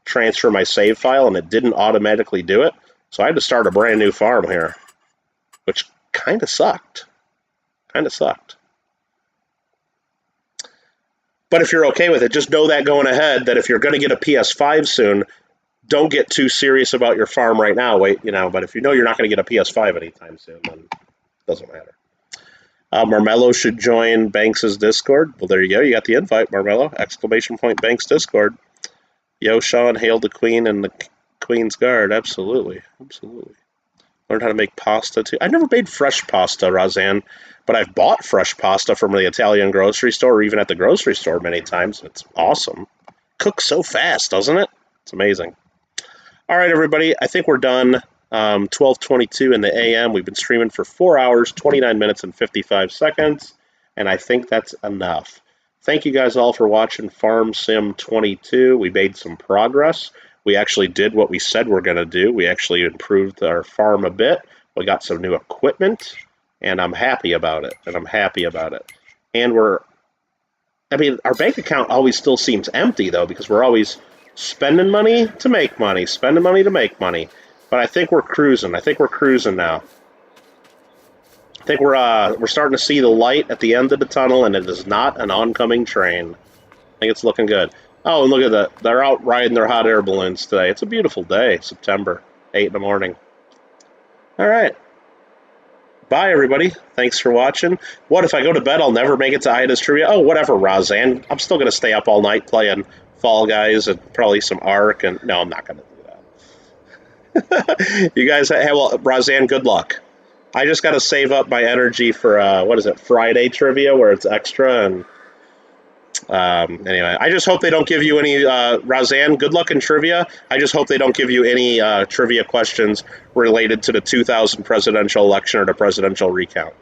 transfer my save file, and it didn't automatically do it. So I had to start a brand new farm here, which kind of sucked. Kind of sucked. But if you're okay with it, just know that going ahead, that if you're going to get a PS5 soon, don't get too serious about your farm right now. Wait, but if you know you're not going to get a PS5 anytime soon, then it doesn't matter. Marmello should join Banks' Discord. Well, there you go. You got the invite, Marmello. ! Banks Discord. Yo, Sean, hail the Queen and the Queen's Guard. Absolutely. Absolutely. Learned how to make pasta, too. I never made fresh pasta, Roseanne, but I've bought fresh pasta from the Italian grocery store or even at the grocery store many times. It's awesome. Cooks so fast, doesn't it? It's amazing. All right, everybody. I think we're done. 12:22 in the AM. We've been streaming for 4 hours, 29 minutes, and 55 seconds, and I think that's enough. Thank you guys all for watching Farm Sim 22. We made some progress. We actually did what we said we're going to do. We actually improved our farm a bit. We got some new equipment, and I'm happy about it. And our bank account always still seems empty, though, because we're always spending money to make money, But I think we're cruising. now. I think we're starting to see the light at the end of the tunnel, and it is not an oncoming train. I think it's looking good. Oh, and look at that. They're out riding their hot air balloons today. It's a beautiful day, September, 8 in the morning. All right. Bye, everybody. Thanks for watching. What, if I go to bed, I'll never make it to Ida's Trivia? Oh, whatever, Rozanne. I'm still going to stay up all night playing Fall Guys and probably some Ark. And no, I'm not going to do that. You guys, well, Rozanne, good luck. I just got to save up my energy for, Friday Trivia, where it's extra. And anyway, I just hope they don't give you any, Rozanne, good luck in trivia. I just hope they don't give you any trivia questions related to the 2000 presidential election or the presidential recount.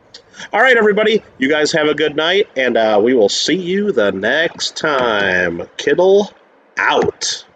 All right, everybody, you guys have a good night, and we will see you the next time. Kittle out.